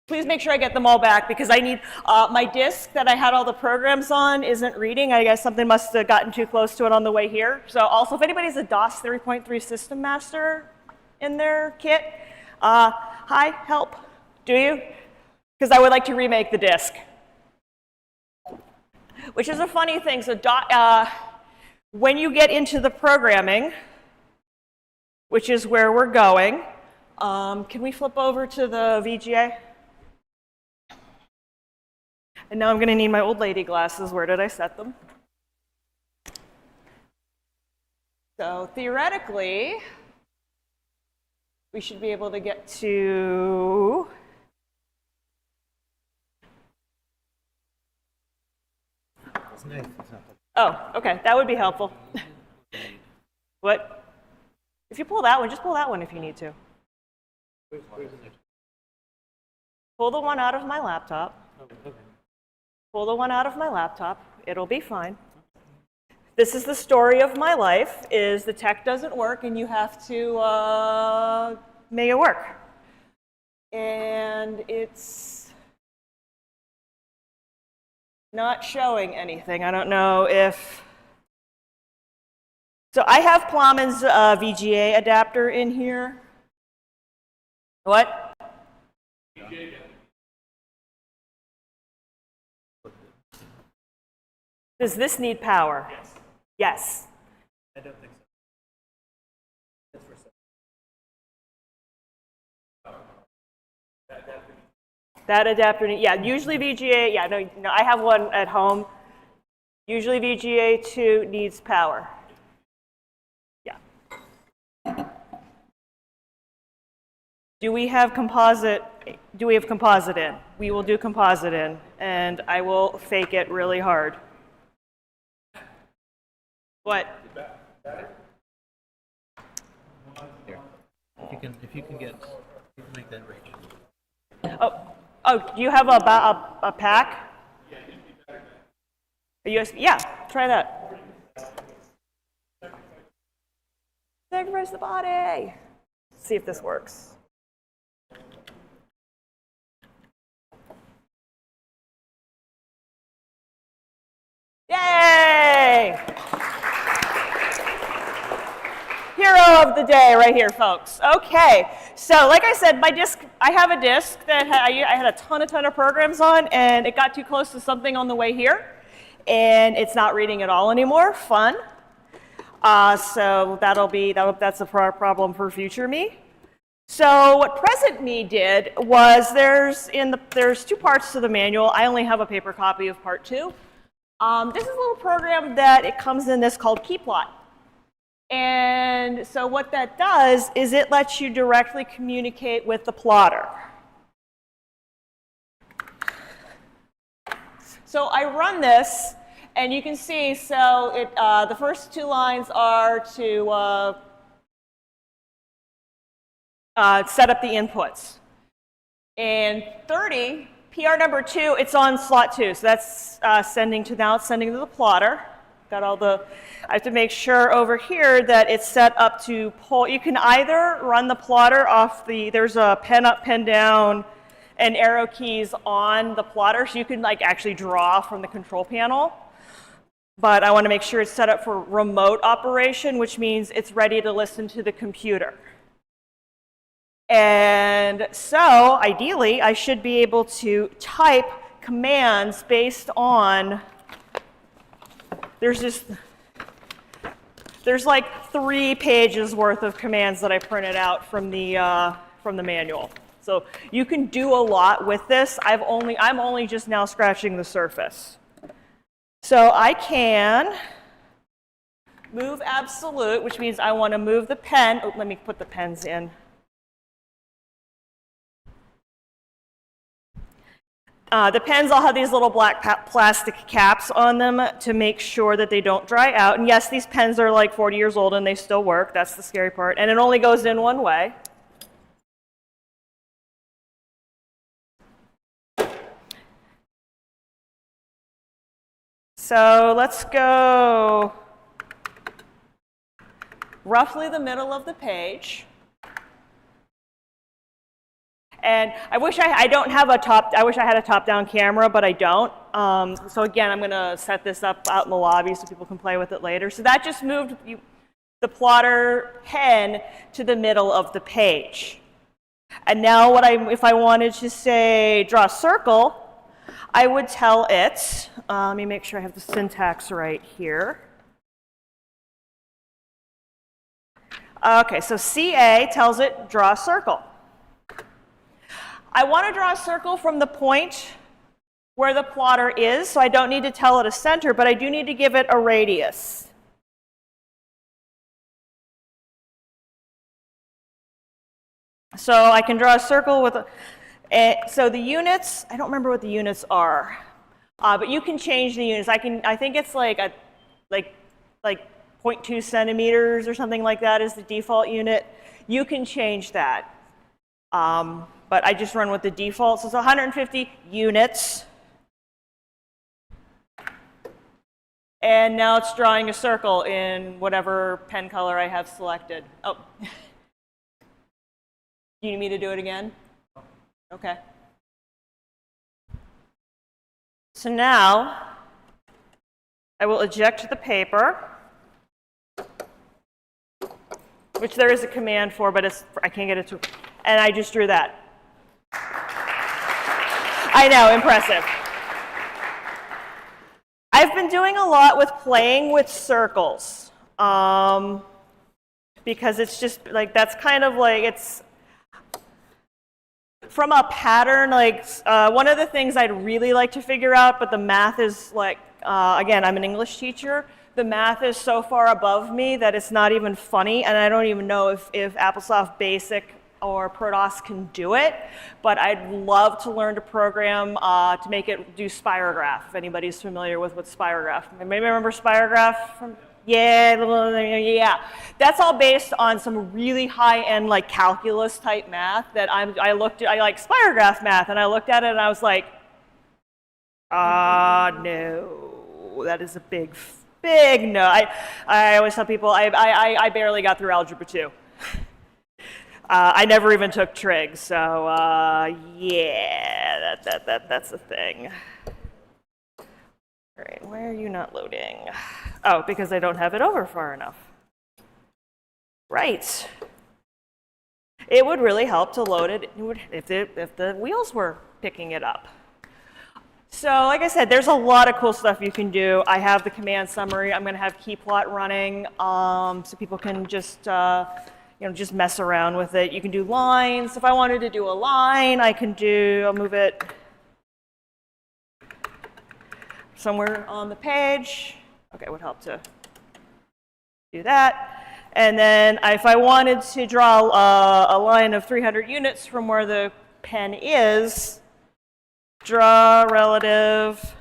Please make sure I get them all back because I need, my disk that I had all the programs on isn't reading. I guess something must have gotten too close to it on the way here. So also, if anybody's a DOS 3.3 System Master in their kit, hi, help, do you? Because I would like to remake the disk. Which is a funny thing. So when you get into the programming, which is where we're going, can we flip over to the VGA? And now I'm going to need my old lady glasses. Where did I set them? So theoretically, we should be able to get to oh, okay, that would be helpful. What? If you pull that one, just pull that one if you need to. Pull the one out of my laptop. Pull the one out of my laptop. It'll be fine. This is the story of my life, is the tech doesn't work and you have to make it work. And it's not showing anything. I don't know if... So I have Plowman's VGA adapter in here. What? Does this need power? Yes. Yes. I don't think so. That adapter, yeah, usually VGA, yeah, no, I have one at home. Usually VGA 2 needs power. Yeah. Do we have composite in? We will do composite in, and I will fake it really hard. What? If you can make that range. Oh, do you have a pack? A USB? Yeah, try that. Sacrifice the body. Let's see if this works. Yay! Hero of the day right here, folks. Okay, so like I said, my disc, I have a disc that I had a ton of programs on, and it got too close to something on the way here, and it's not reading at all anymore. Fun. So that's a problem for future me. So what present me did was there's 2 parts to the manual. I only have a paper copy of part 2. This is a little program that it comes in this called Keyplot. And so what that does is it lets you directly communicate with the plotter. So I run this, and you can see, so the first 2 lines are to set up the inputs. And 30, PR number 2, it's on slot 2. So that's sending to the plotter. Got all the, I have to make sure over here that it's set up to pull. You can either run the plotter off there's a pen up, pen down, and arrow keys on the plotter, so you can like actually draw from the control panel. But I want to make sure it's set up for remote operation, which means it's ready to listen to the computer. And so, ideally, I should be able to type commands based on, there's like 3 pages worth of commands that I printed out from the manual. So you can do a lot with this. I'm only just now scratching the surface. So I can move absolute, which means I want to move the pen. Oh, let me put the pens in. The pens all have these little black plastic caps on them to make sure that they don't dry out. And yes, these pens are like 40 years old and they still work. That's the scary part. And it only goes in one way. So let's go roughly the middle of the page. And I wish I had a top-down camera, but I don't. So again, I'm going to set this up out in the lobby so people can play with it later. So that just moved the plotter pen to the middle of the page. And now if I wanted to say draw a circle, I would tell it, let me make sure I have the syntax right here. Okay, so CA tells it draw a circle. I want to draw a circle from the point where the plotter is, so I don't need to tell it a center, but I do need to give it a radius. So I can draw a circle with so the units, I don't remember what the units are, but you can change the units. I think it's like 0.2 centimeters or something like that is the default unit. You can change that. But I just run with the default. So it's 150 units. And now it's drawing a circle in whatever pen color I have selected. Oh. You need me to do it again? Okay. So now I will eject the paper, which there is a command for, but I can't get it to, and I just drew that. I know, impressive. I've been doing a lot with playing with circles, because it's just like, that's kind of like, it's, from a pattern, like one of the things I'd really like to figure out, but the math is like, again, I'm an English teacher, the math is so far above me that it's not even funny, and I don't even know if Applesoft Basic or ProDOS can do it, but I'd love to learn to program to make it do spirograph, if anybody's familiar with what spirograph. Maybe remember spirograph from Yeah. That's all based on some really high-end like calculus type math that I like spirograph math, and I looked at it and I was like, no, that is a big no. I always tell people I barely got through algebra 2. I never even took trig, so yeah, that's the thing. All right, why are you not loading? Oh, because I don't have it over far enough. Right. It would really help to load it if the wheels were picking it up. So like I said, there's a lot of cool stuff you can do. I have the command summary. I'm going to have keyplot running so people can just just mess around with it. You can do lines. If I wanted to do a line, I'll move it somewhere on the page. Okay, it would help to do that. And then if I wanted to draw a line of 300 units from where the pen is, draw relative.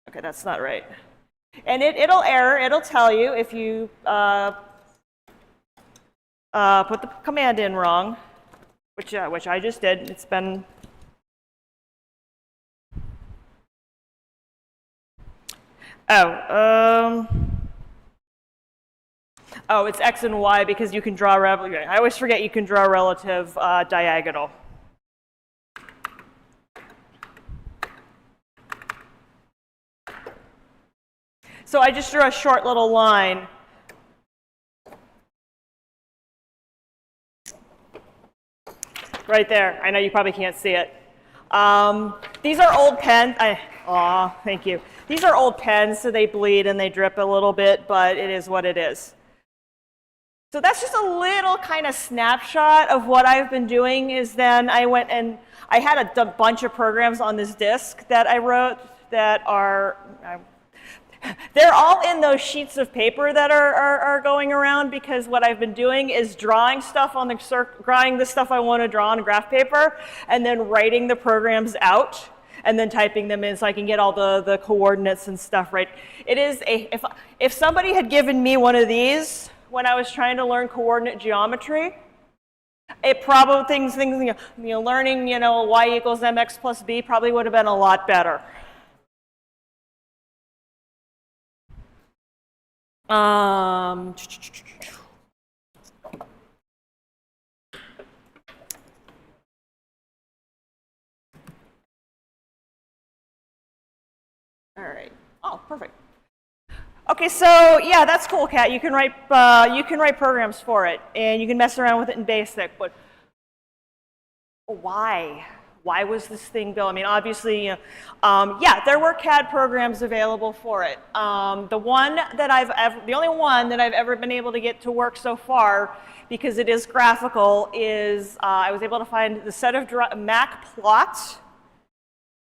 Okay, that's not right. And it'll error. It'll tell you if you put the command in wrong, which I just did. It's been oh, it's X and Y because you can draw relative. I always forget you can draw relative diagonal. So I just drew a short little line. Right there. I know you probably can't see it. These are old pens. Thank you. These are old pens, so they bleed and they drip a little bit, but it is what it is. So that's just a little kind of snapshot of what I've been doing. Is then I went and I had a bunch of programs on this disk that I wrote that are they're all in those sheets of paper that are going around, because what I've been doing is drawing stuff on drawing the stuff I want to draw on graph paper, and then writing the programs out, and then typing them in so I can get all the coordinates and stuff right. It is if somebody had given me one of these when I was trying to learn coordinate geometry, it probably learning y equals mx plus b probably would have been a lot better. All right. Oh, perfect. Okay, so yeah, that's cool, Kat. You can write programs for it, and you can mess around with it in BASIC. But why? Why was this thing built? I mean, obviously, yeah, there were CAD programs available for it. The only one that I've ever been able to get to work so far, because it is graphical, is I was able to find the set of MacPlot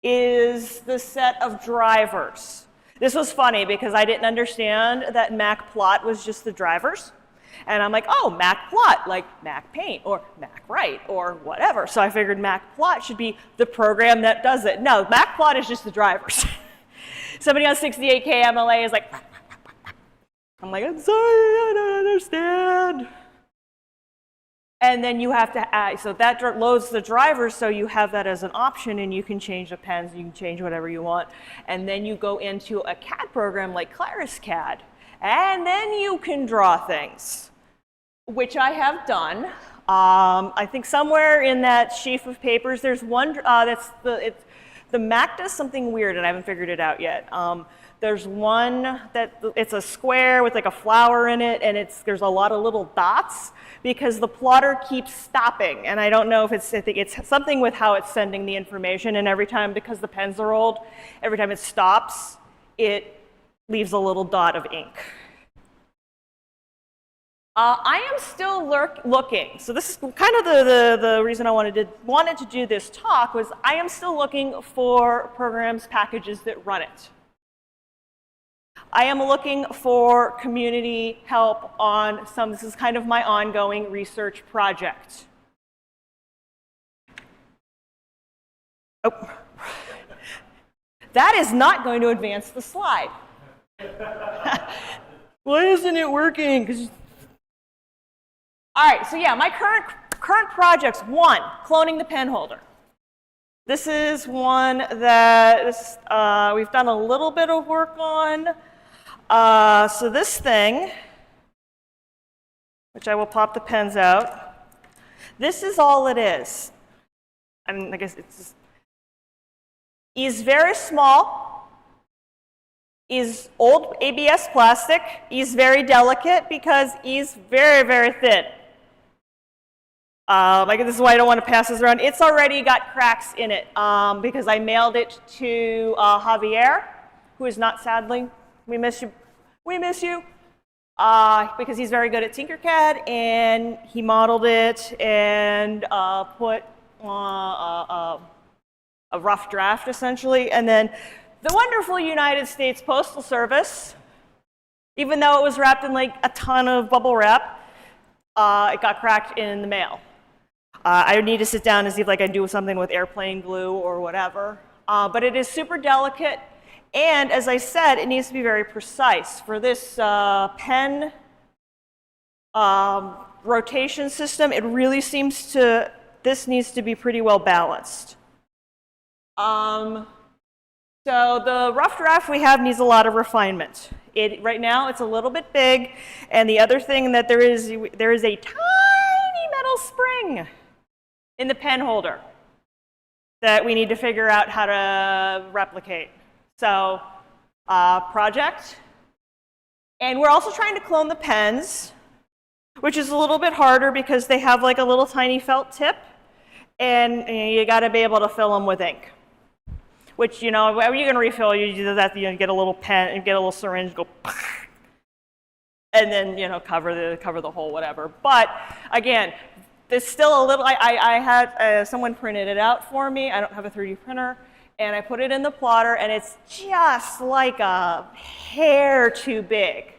is the set of drivers. This was funny because I didn't understand that MacPlot was just the drivers. And I'm like, oh, MacPlot, like MacPaint or MacWrite or whatever. So I figured MacPlot should be the program that does it. No, MacPlot is just the drivers. Somebody on 68K MLA is like, I'm like, I'm sorry, I don't understand. And then you have to add, so that loads the drivers, so you have that as an option, and you can change the pens, you can change whatever you want. And then you go into a CAD program like ClarisCAD, and then you can draw things, which I have done. I think somewhere in that sheaf of papers, there's one the Mac does something weird, and I haven't figured it out yet. There's one that it's a square with like a flower in it, and there's a lot of little dots because the plotter keeps stopping, and I don't know if I think it's something with how it's sending the information, and every time, because the pens are old, every time it stops, it leaves a little dot of ink. I am still looking. So this is kind of the reason I wanted to do this talk, was I am still looking for programs, packages that run it. I am looking for community help on this is kind of my ongoing research project. Oh. That is not going to advance the slide. Why isn't it working? All right, so yeah, my current projects. One, cloning the pen holder. This is one that we've done a little bit of work on. So this thing, which I will pop the pens out, this is all it is. And I guess is very small, is old ABS plastic, is very delicate because is very, very thin. Like this is why I don't want to pass this around. It's already got cracks in it because I mailed it to Javier, who is not sadly. We miss you. We miss you. Because he's very good at Tinkercad, and he modeled it and put a rough draft essentially. And then the wonderful United States Postal Service, even though it was wrapped in like a ton of bubble wrap, it got cracked in the mail. I need to sit down and see if I can do something with airplane glue or whatever. But it is super delicate, and as I said, it needs to be very precise. For this pen rotation system, it really seems to, this needs to be pretty well balanced. So the rough draft we have needs a lot of refinement. Right now it's a little bit big, and the other thing that there is a tiny metal spring in the pen holder that we need to figure out how to replicate. So, project. And we're also trying to clone the pens, which is a little bit harder because they have like a little tiny felt tip, and you got to be able to fill them with ink. Which, you know, when you're going to refill, you do that, you get a little pen and get a little syringe, go, and then, you know, cover the hole, whatever. But again, there's still a little, I had someone printed it out for me. I don't have a 3D printer. And I put it in the plotter, and it's just like a hair too big.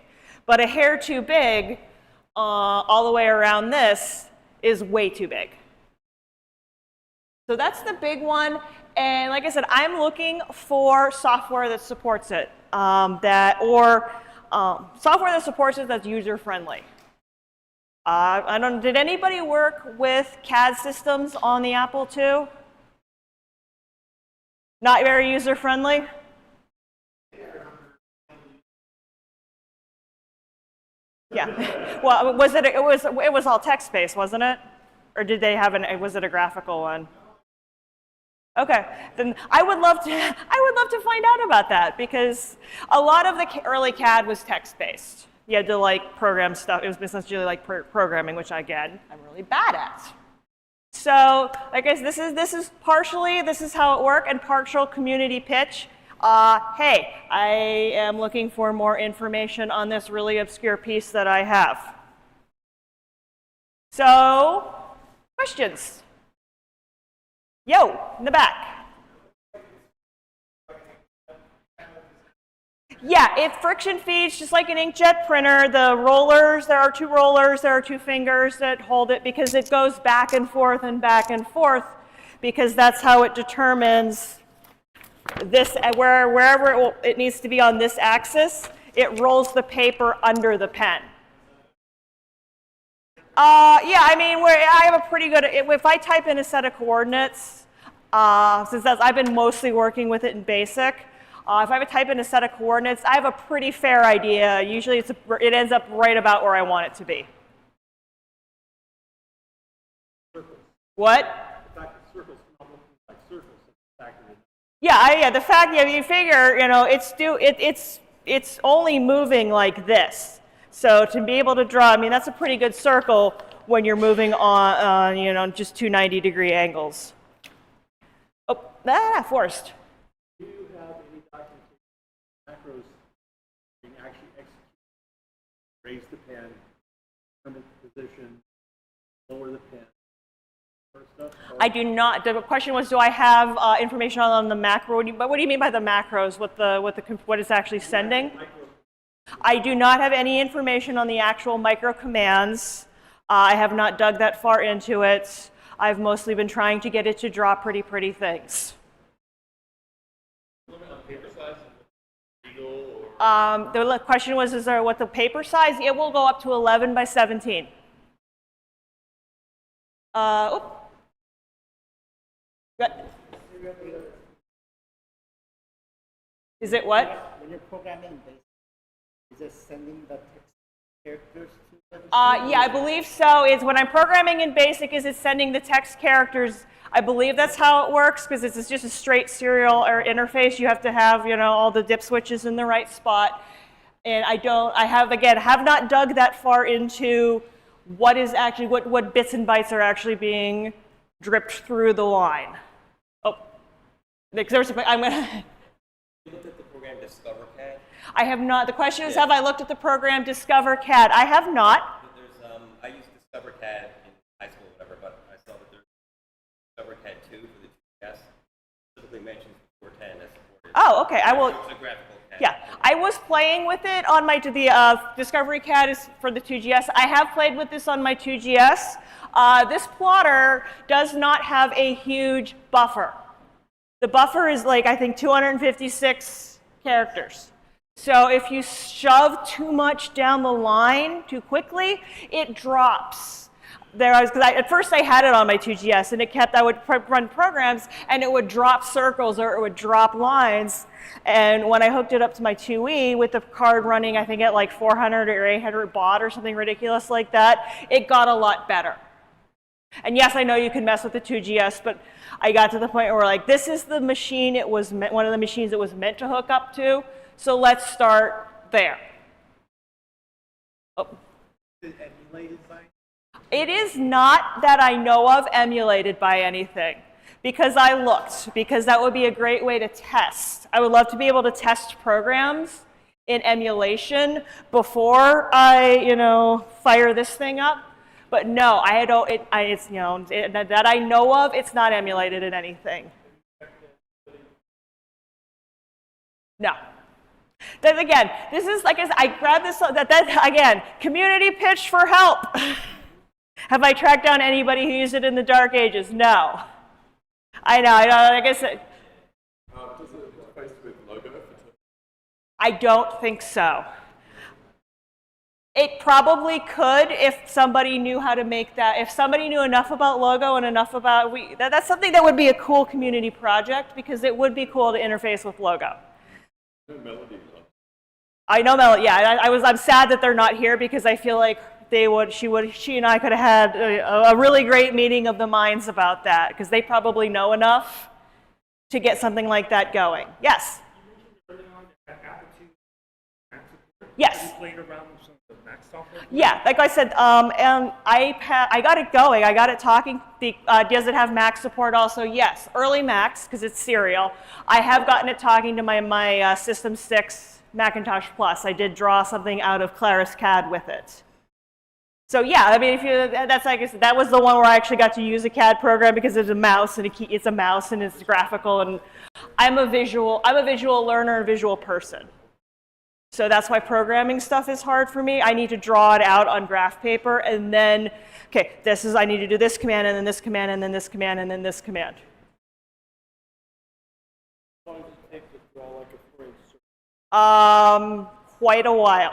But a hair too big, all the way around this, is way too big. So that's the big one. And like I said, I'm looking for software that supports it, software that supports it that's user-friendly. Did anybody work with CAD systems on the Apple II? Not very user-friendly? Yeah. Well, it was all text-based, wasn't it? Or did they have was it a graphical one? Okay, then I would love to find out about that, because a lot of the early CAD was text-based. You had to like program stuff. It was essentially like programming, which again, I'm really bad at. So, I guess this is partially, this is how it worked, and partial community pitch. Hey, I am looking for more information on this really obscure piece that I have. So, questions? Yo, in the back. Yeah, it friction feeds just like an inkjet printer. The rollers, there are two rollers, there are two fingers that hold it because it goes back and forth, because that's how it determines this, wherever it needs to be on this axis, it rolls the paper under the pen. Yeah, I mean, I have a pretty good, if I type in a set of coordinates, since I've been mostly working with it in BASIC, if I type in a set of coordinates, I have a pretty fair idea. Usually it ends up right about where I want it to be. Circles. What? The fact that circles come up looking like circles is factored in. Yeah, the fact, yeah, you figure, you know, it's only moving like this. So to be able to draw, I mean, that's a pretty good circle when you're moving on, you know, just two 90-degree angles. Oh, forced. Do you have any documentation macros being actually executed? Raise the pen, determine the position, lower the pen, sort of stuff? I do not. The question was, do I have information on the macro? What do you mean by the macros? What it's actually sending? I do not have any information on the actual micro commands. I have not dug that far into it. I've mostly been trying to get it to draw pretty things. Limit on paper size, legal or The question was, is there what the paper size? It will go up to 11 by 17. Oop. Good. Is it what? When you're programming basic, is it sending the text characters to the Yeah, I believe so. Is when I'm programming in BASIC, is it sending the text characters? I believe that's how it works because it's just a straight serial or interface. You have to have, you know, all the dip switches in the right spot. And I have not dug that far into what is actually, what bits and bytes are actually being dripped through the line. Oh, there's I'm gonna. You looked at the program DiscoverCAD? I have not. The question is, have I looked at the program DiscoverCAD? I have not. But there's, I used DiscoverCAD in high school or whatever, but I saw that there's DiscoverCAD 2 for the TS. Specifically mentions 410 as supported. Oh, okay. I will. It's a graphical CAD. Yeah, I was playing with it on my Discovery CAD is for the 2GS. I have played with this on my 2GS. This plotter does not have a huge buffer. The buffer is like, I think, 256 characters. So if you shove too much down the line too quickly, it drops. At first I had it on my 2GS and I would run programs and it would drop circles or it would drop lines. And when I hooked it up to my 2E with the card running, I think at like 400 or 800 baud or something ridiculous like that, it got a lot better. And yes, I know you can mess with the 2GS, but I got to the point where like, this is the machine it was one of the machines it was meant to hook up to. So let's start there. Oh. Is it emulated by? It is not that I know of emulated by anything, because I looked, because that would be a great way to test. I would love to be able to test programs in emulation before I, fire this thing up. But no, that I know of, it's not emulated in anything. No. Then again, this is like I grabbed this. Again, community pitch for help. Have I tracked down anybody who used it in the dark ages? No. I know. Like I said. Does it interface with logo? I don't think so. It probably could if somebody knew how to make that. If somebody knew enough about logo and enough about that's something that would be a cool community project because it would be cool to interface with logo. No melody. I know Melody. Yeah, I'm sad that they're not here because I feel like she and I could have had a really great meeting of the minds about that because they probably know enough to get something like that going. Yes. Yes. Played around with some of the Mac software? Yeah, like I said, and I got it going. I got it talking. Does it have Mac support also? Yes. Early Macs, because it's serial. I have gotten it talking to my System 6 Macintosh Plus. I did draw something out of Claris CAD with it. So yeah, I mean, that's like I said, that was the one where I actually got to use a CAD program because it's a mouse and it's a mouse and it's graphical. And I'm a visual learner and visual person. So that's why programming stuff is hard for me. I need to draw it out on graph paper and then, okay, I need to do this command and then this command and then this command and then this command. How long does it take to draw like a 4-inch circle? Quite a while.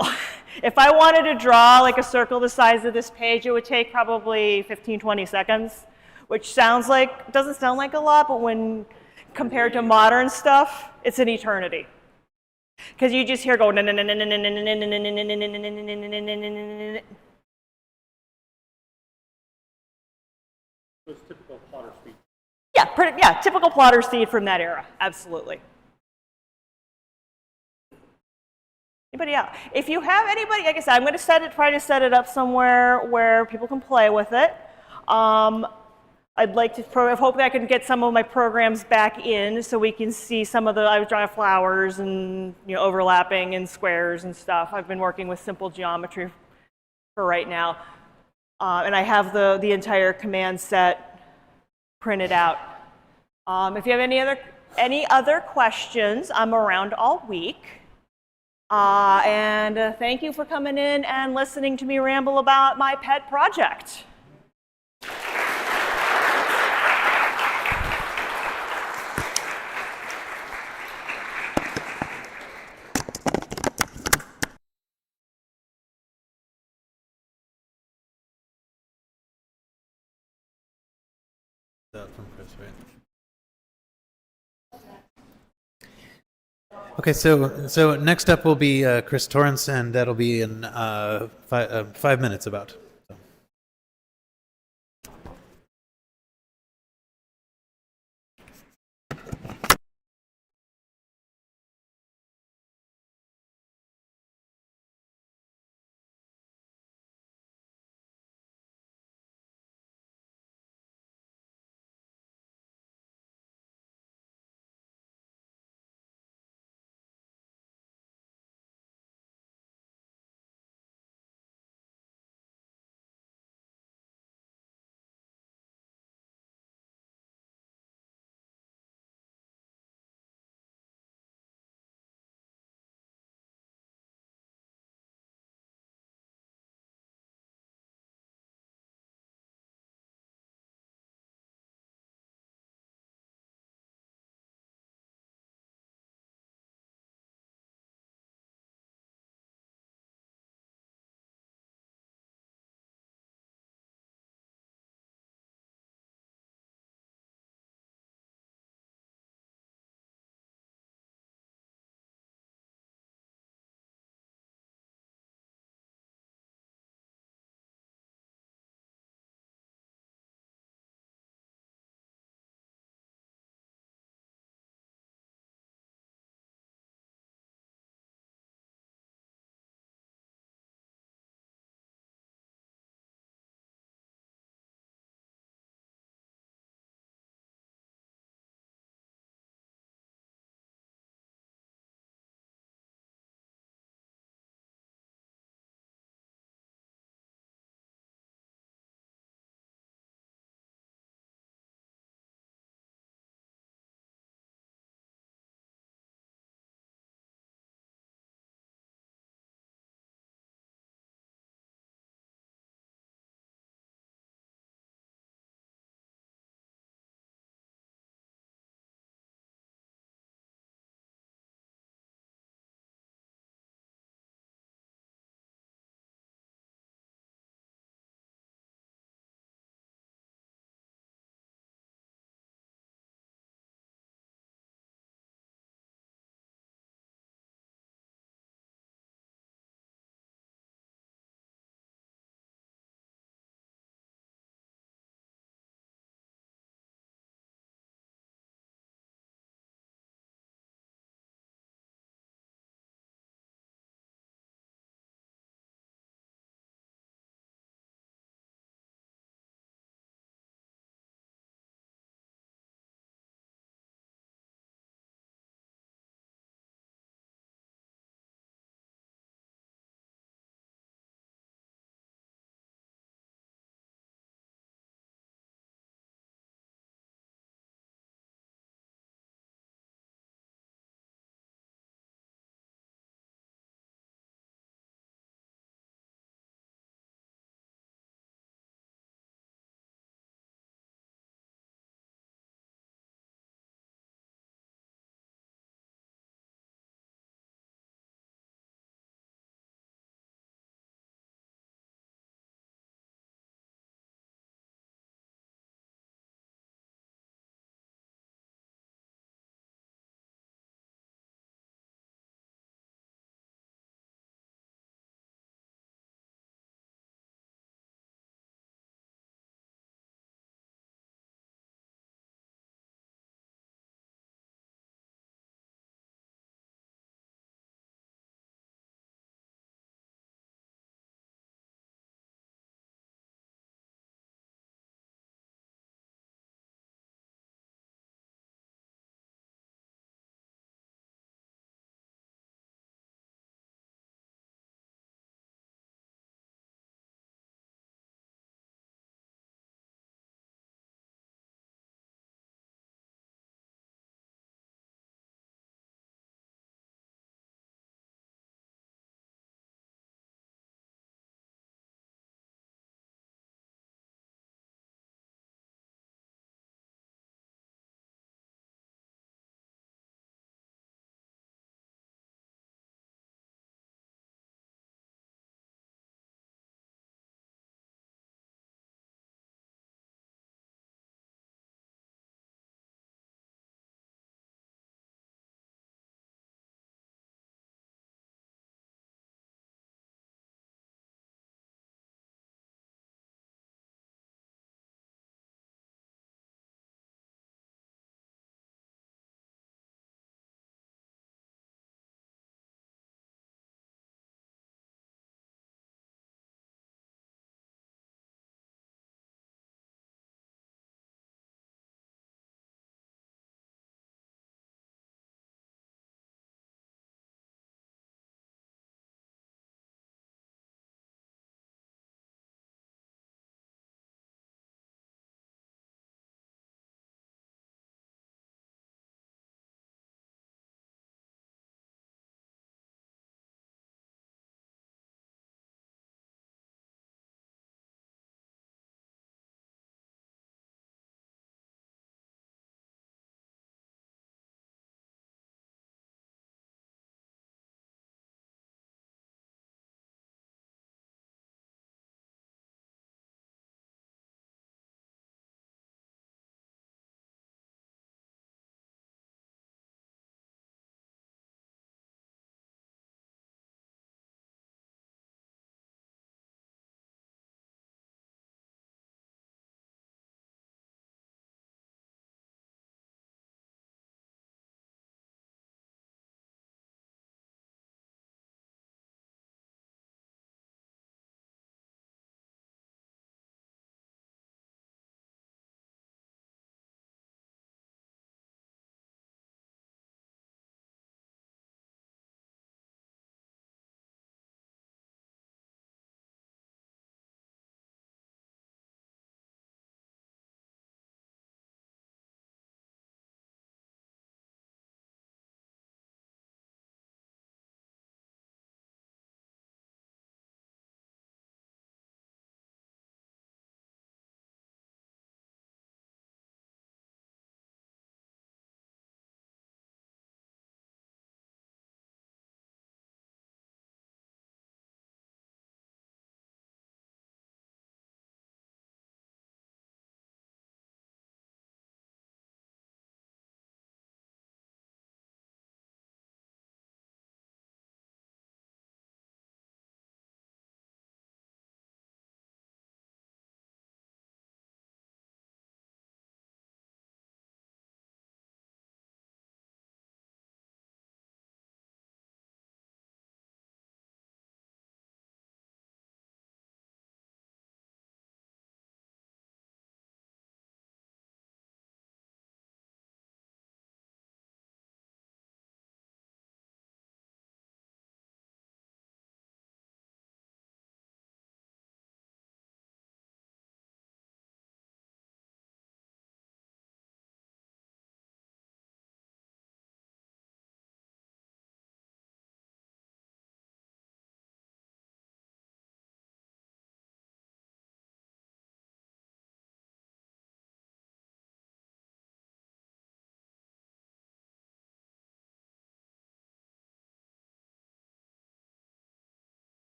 If I wanted to draw like a circle the size of this page, it would take probably 15, 20 seconds, which doesn't sound like a lot, but when compared to modern stuff, it's an eternity. Because you just hear go so it's typical plotter speed. Yeah, typical plotter speed from that era, absolutely. Anybody else? If you have anybody, like I said, I'm going to try to set it up somewhere where people can play with it. I'd like to hope that I can get some of my programs back in so we can see some of I was drawing flowers and overlapping and squares and stuff. I've been working with simple geometry for right now. And I have the entire command set printed out. If you have any other questions, I'm around all week. And thank you for coming in and listening to me ramble about my pet project. from Chris, right? Okay, so next up will be Chris Torrance, and that'll be in 5 minutes about.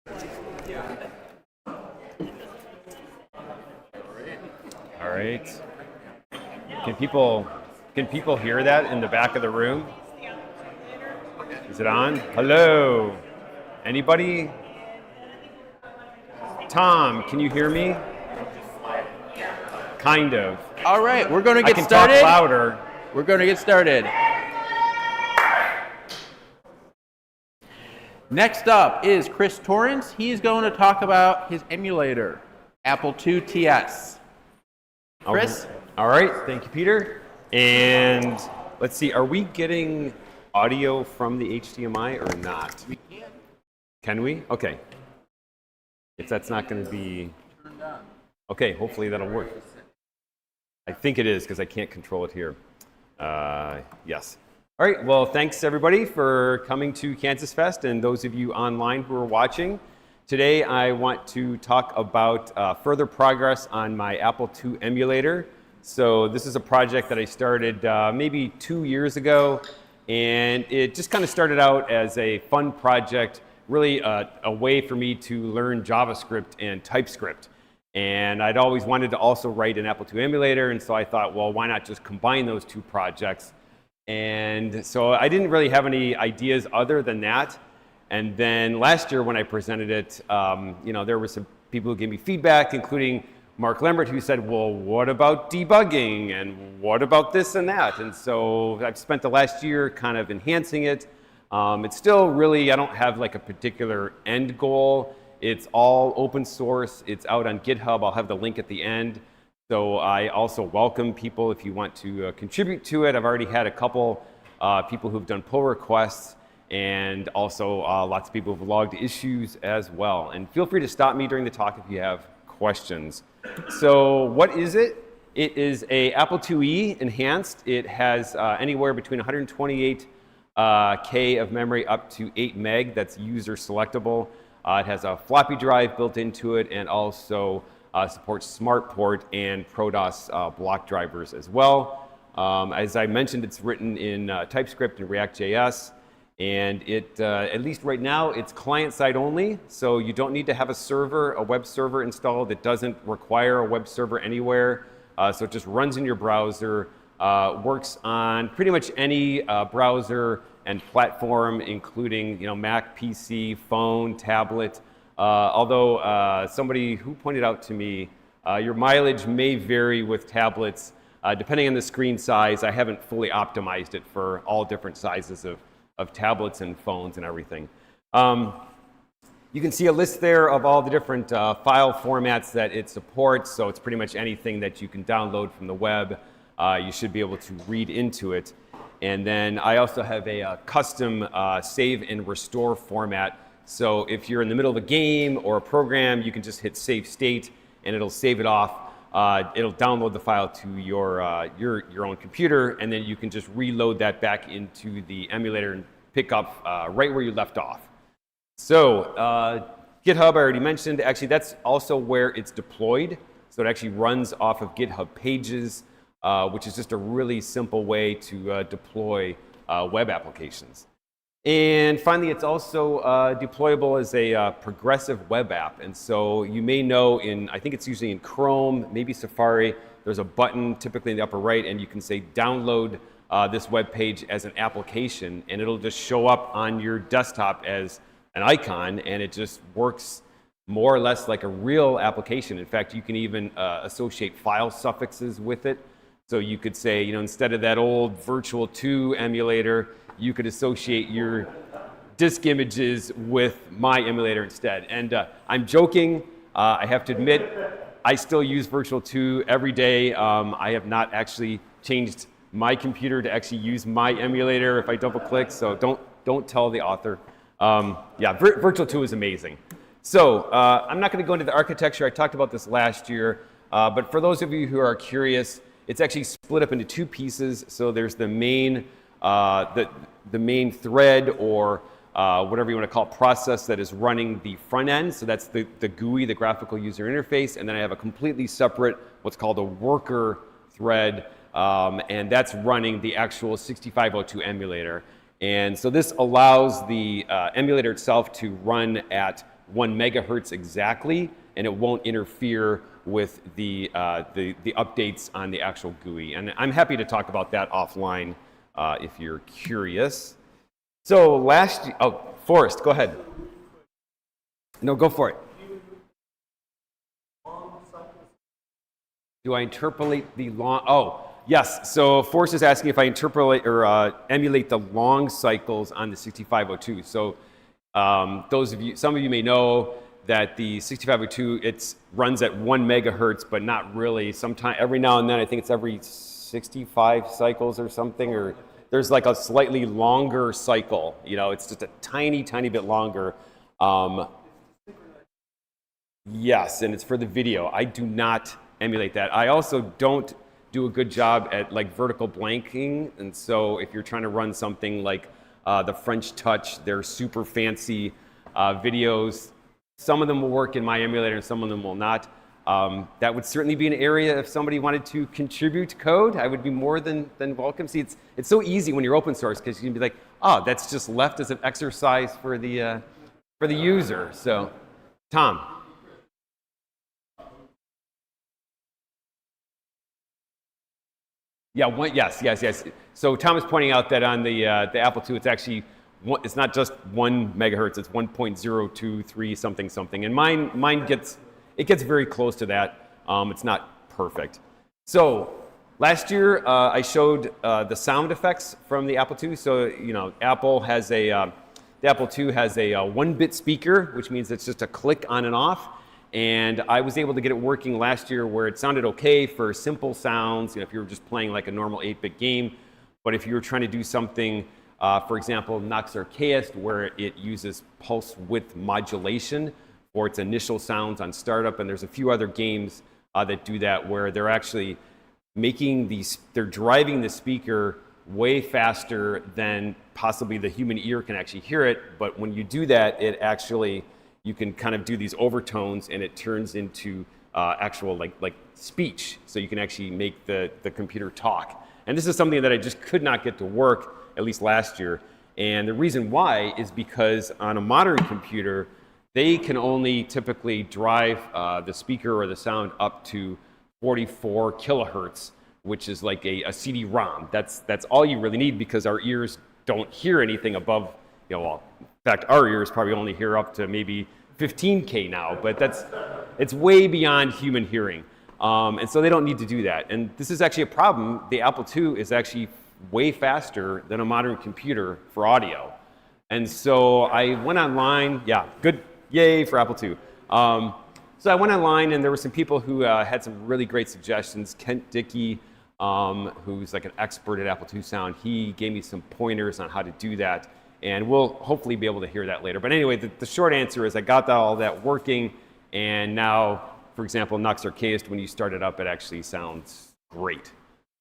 All right. Can people hear that in the back of the room? Is it on? Hello. Anybody? Tom, can you hear me? Kind of. All right, we're going to I get can started. talk louder. We're going to get started. Next up is Chris Torrance. He's going to talk about his emulator, Apple II TS. Chris? All right, thank you, Peter. And let's see, are we getting audio from the HDMI or not? We can. Can we? Okay. If that's not going to be Turned on. okay, hopefully that'll work. I think it is because I can't control it here. Yes. All right. Well, thanks everybody for coming to KansasFest, and those of you online who are watching. Today, I want to talk about further progress on my Apple II emulator. So this is a project that I started maybe 2 years ago, and it just kind of started out as a fun project, really a way for me to learn JavaScript and TypeScript. And I'd always wanted to also write an Apple II emulator, and so I thought, well, why not just combine those two projects? And so I didn't really have any ideas other than that. And then last year when I presented it, there were some people who gave me feedback, including Mark Lambert, who said, well, what about debugging? And what about this and that? And so I've spent the last year kind of enhancing it. It's still really, I don't have like a particular end goal. It's all open source. It's out on GitHub. I'll have the link at the end. So I also welcome people if you want to contribute to it. I've already had a couple people who've done pull requests, and also lots of people who've logged issues as well. And feel free to stop me during the talk if you have questions. So what is it? It is a Apple IIe enhanced. It has anywhere between 128K of memory up to 8 meg. That's user selectable. It has a floppy drive built into it, and also supports SmartPort and ProDOS block drivers as well. As I mentioned, it's written in TypeScript and React.js, and it, at least right now, it's client-side only, so you don't need to have a web server installed. It doesn't require a web server anywhere, so it just runs in your browser, works on pretty much any browser and platform, including Mac, PC, phone, tablet. Although somebody who pointed out to me, your mileage may vary with tablets depending on the screen size. I haven't fully optimized it for all different sizes of tablets and phones and everything. You can see a list there of all the different file formats that it supports. So it's pretty much anything that you can download from the web. You should be able to read into it. And then I also have a custom save and restore format. So if you're in the middle of a game or a program, you can just hit save state and it'll save it off. It'll download the file to your own computer, and then you can just reload that back into the emulator and pick up right where you left off. So GitHub, I already mentioned. Actually, that's also where it's deployed. So it actually runs off of GitHub Pages, which is just a really simple way to deploy web applications. And finally, it's also deployable as a progressive web app. And so you may know I think it's usually in Chrome, maybe Safari, there's a button typically in the upper right, and you can say download this web page as an application, and it'll just show up on your desktop as an icon, and it just works more or less like a real application. In fact, you can even associate file suffixes with it. So you could say, instead of that old Virtual 2 emulator, you could associate your disk images with my emulator instead. And I'm joking. I have to admit, I still use Virtual 2 every day. I have not actually changed my computer to actually use my emulator if I double click, so don't tell the author. Virtual 2 is amazing. So I'm not going to go into the architecture. I talked about this last year, but for those of you who are curious, it's actually split up into two pieces. So there's the main thread, or whatever you want to call it, process that is running the front end. So that's the GUI, the graphical user interface. And then I have a completely separate, what's called a worker thread, and that's running the actual 6502 emulator. And so this allows the emulator itself to run at 1 megahertz exactly, and it won't interfere with the updates on the actual GUI. And I'm happy to talk about that offline if you're curious. So Forrest, go ahead. No, go for it. Do I interpolate the long? Oh, yes. So Forrest is asking if I interpolate or emulate the long cycles on the 6502. So some of you may know that the 6502 it runs at 1 megahertz, but not really. Sometime every now and then, I think it's every 65 cycles or something, or there's like a slightly longer cycle. You know, it's just a tiny bit longer. Yes, and it's for the video. I do not emulate that. I also don't do a good job at like vertical blanking, and so if you're trying to run something like the French Touch, they're super fancy videos. Some of them will work in my emulator and some of them will not. That would certainly be an area if somebody wanted to contribute code. I would be more than welcome. See, it's so easy when you're open source because you can be like, oh, that's just left as an exercise for the user. So, Tom. Yeah, yes. So Tom is pointing out that on the Apple II, it's not just 1 megahertz, it's 1.023 something. And mine gets very close to that. It's not perfect. So last year I showed the sound effects from the Apple II. So you know, the Apple II has a 1-bit speaker, which means it's just a click on and off. And I was able to get it working last year where it sounded okay for simple sounds, you know, if you were just playing like a normal 8-bit game. But if you were trying to do something, for example, Nox Archaeist, where it uses pulse width modulation for its initial sounds on startup, and there's a few other games that do that where they're actually they're driving the speaker way faster than possibly the human ear can actually hear it. But when you do that, you can kind of do these overtones and it turns into actual like speech. So you can actually make the computer talk. And this is something that I just could not get to work, at least last year. And the reason why is because on a modern computer, they can only typically drive the speaker or the sound up to 44 kilohertz, which is like a CD-ROM. That's all you really need because our ears don't hear anything above, well, in fact, our ears probably only hear up to maybe 15K now, but it's way beyond human hearing. And so they don't need to do that. And this is actually a problem. The Apple II is actually way faster than a modern computer for audio. And so I went online, good, yay for Apple II. So I went online and there were some people who had some really great suggestions. Kent Dickey, who's like an expert at Apple II sound, he gave me some pointers on how to do that. And we'll hopefully be able to hear that later. But anyway, the short answer is I got all that working, and now, for example, Nox Archaeist, when you start it up, it actually sounds great.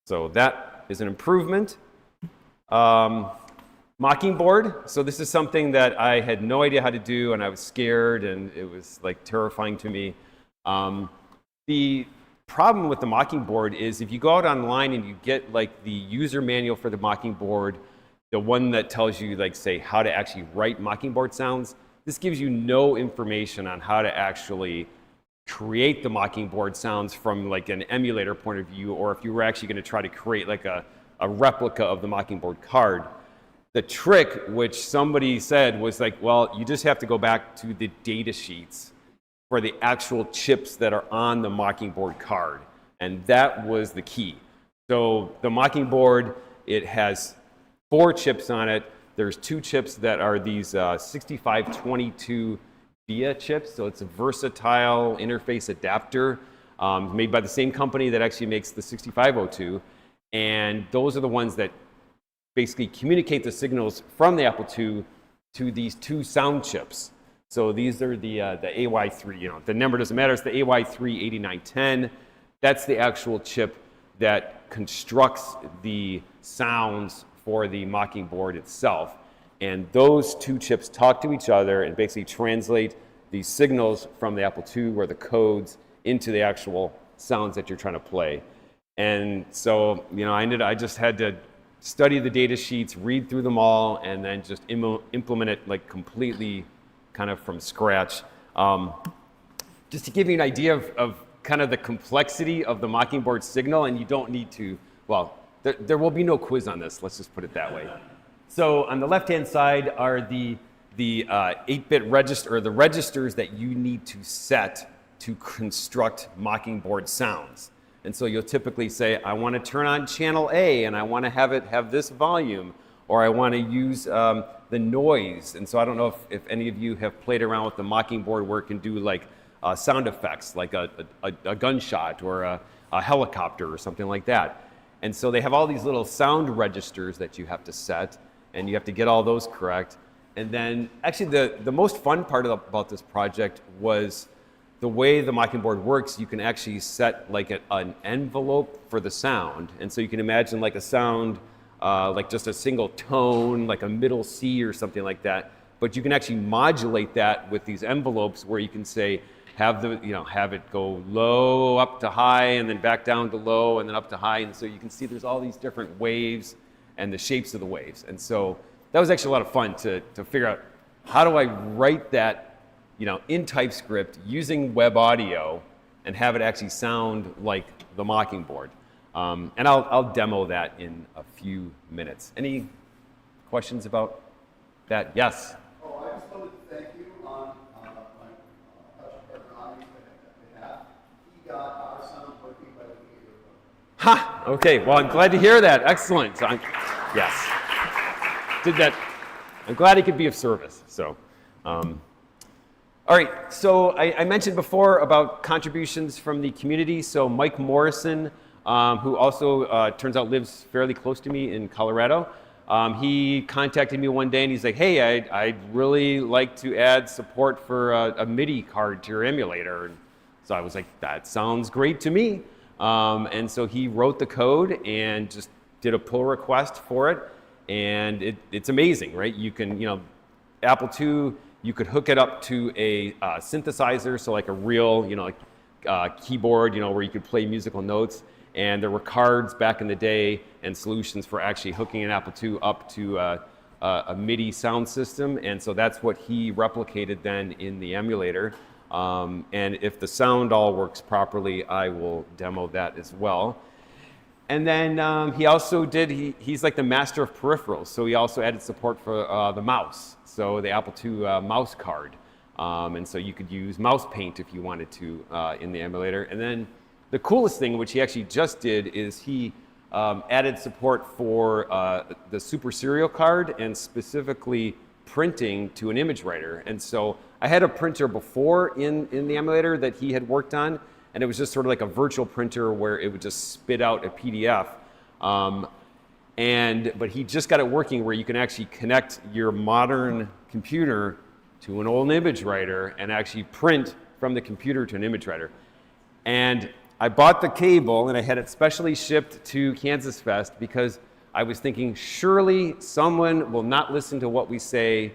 So that is an improvement. Mockingbird. So this is something that I had no idea how to do, and I was scared, and it was like terrifying to me. The problem with the Mockingbird is if you go out online and you get like the user manual for the Mockingbird, the one that tells you, like, say, how to actually write Mockingbird sounds, this gives you no information on how to actually create the Mockingbird sounds from like an emulator point of view, or if you were actually going to try to create like a replica of the Mockingbird card. The trick, which somebody said, was like, well, you just have to go back to the data sheets for the actual chips that are on the Mockingbird card. And that was the key. So the Mockingbird, it has 4 chips on it. There's 2 chips that are these 6522 VIA chips. So it's a versatile interface adapter made by the same company that actually makes the 6502. And those are the ones that basically communicate the signals from the Apple II to these 2 sound chips. So these are the AY3, the number doesn't matter, it's the AY3-8910. That's the actual chip that constructs the sounds for the Mockingbird itself. And those 2 chips talk to each other and basically translate the signals from the Apple II or the codes into the actual sounds that you're trying to play. And so, I just had to study the data sheets, read through them all, and then just implement it like completely kind of from scratch. Just to give you an idea of kind of the complexity of the Mockingboard signal, and you don't need to, well, there will be no quiz on this, let's just put it that way. So on the left-hand side are the 8-bit register, or the registers that you need to set to construct Mockingboard sounds. And so you'll typically say, I want to turn on channel A, and I want to have it have this volume, or I want to use the noise. And so I don't know if any of you have played around with the Mockingboard where it can do like sound effects, like a gunshot or a helicopter or something like that. And so they have all these little sound registers that you have to set, and you have to get all those correct. And then actually the most fun part about this project was the way the Mockingboard works. You can actually set like an envelope for the sound. And so you can imagine like a sound, like just a single tone, like a middle C or something like that. But you can actually modulate that with these envelopes where you can say, have it go low up to high, and then back down to low, and then up to high. And so you can see there's all these different waves and the shapes of the waves. And so that was actually a lot of fun to figure out, how do I write that, in TypeScript using web audio and have it actually sound like the Mockingboard. And I'll demo that in a few minutes. Any questions about that? Yes? Oh, I just wanted to thank you on my partner Ami's behalf. He got our sound working by looking at your phone. Ha! Okay, well, I'm glad to hear that. Excellent. So yes. Did that. I'm glad it could be of service. So, all right. So I mentioned before about contributions from the community. So Mike Morrison, who also turns out lives fairly close to me in Colorado, he contacted me one day and he's like, hey, I'd really like to add support for a MIDI card to your emulator. And so I was like, that sounds great to me. And so he wrote the code and just did a pull request for it. And it's amazing, right? You can, Apple II, you could hook it up to a synthesizer, so like a real, keyboard, where you could play musical notes. And there were cards back in the day and solutions for actually hooking an Apple II up to a MIDI sound system. And so that's what he replicated then in the emulator. And if the sound all works properly, I will demo that as well. And then he also he's like the master of peripherals. So he also added support for the mouse. So the Apple II mouse card. And so you could use mouse paint if you wanted to in the emulator. And then the coolest thing, which he actually just did, is he added support for the Super Serial card and specifically printing to an image writer. And so I had a printer before in the emulator that he had worked on, and it was just sort of like a virtual printer where it would just spit out a PDF. But he just got it working where you can actually connect your modern computer to an old image writer and actually print from the computer to an image writer. And I bought the cable and I had it specially shipped to KansasFest because I was thinking, surely someone will not listen to what we say.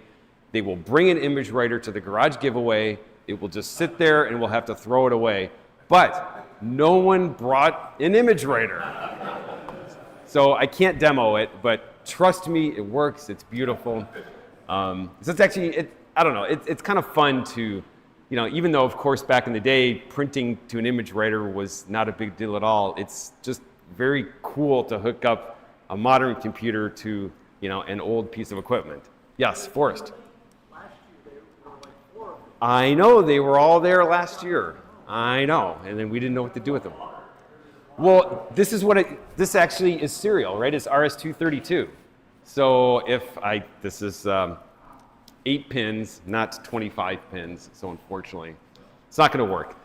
They will bring an image writer to the garage giveaway. It will just sit there and we'll have to throw it away. But no one brought an image writer. So I can't demo it, but trust me, it works. It's beautiful. So it's actually, I don't know, it's kind of fun to, even though, of course, back in the day, printing to an image writer was not a big deal at all, it's just very cool to hook up a modern computer to, an old piece of equipment. Yes, Forrest. Last year, there were like 4 of them. I know, they were all there last year. I know, and then we didn't know what to do with them. Well, this actually is serial, right? It's RS-232. So this is 8 pins, not 25 pins, so unfortunately, it's not gonna work.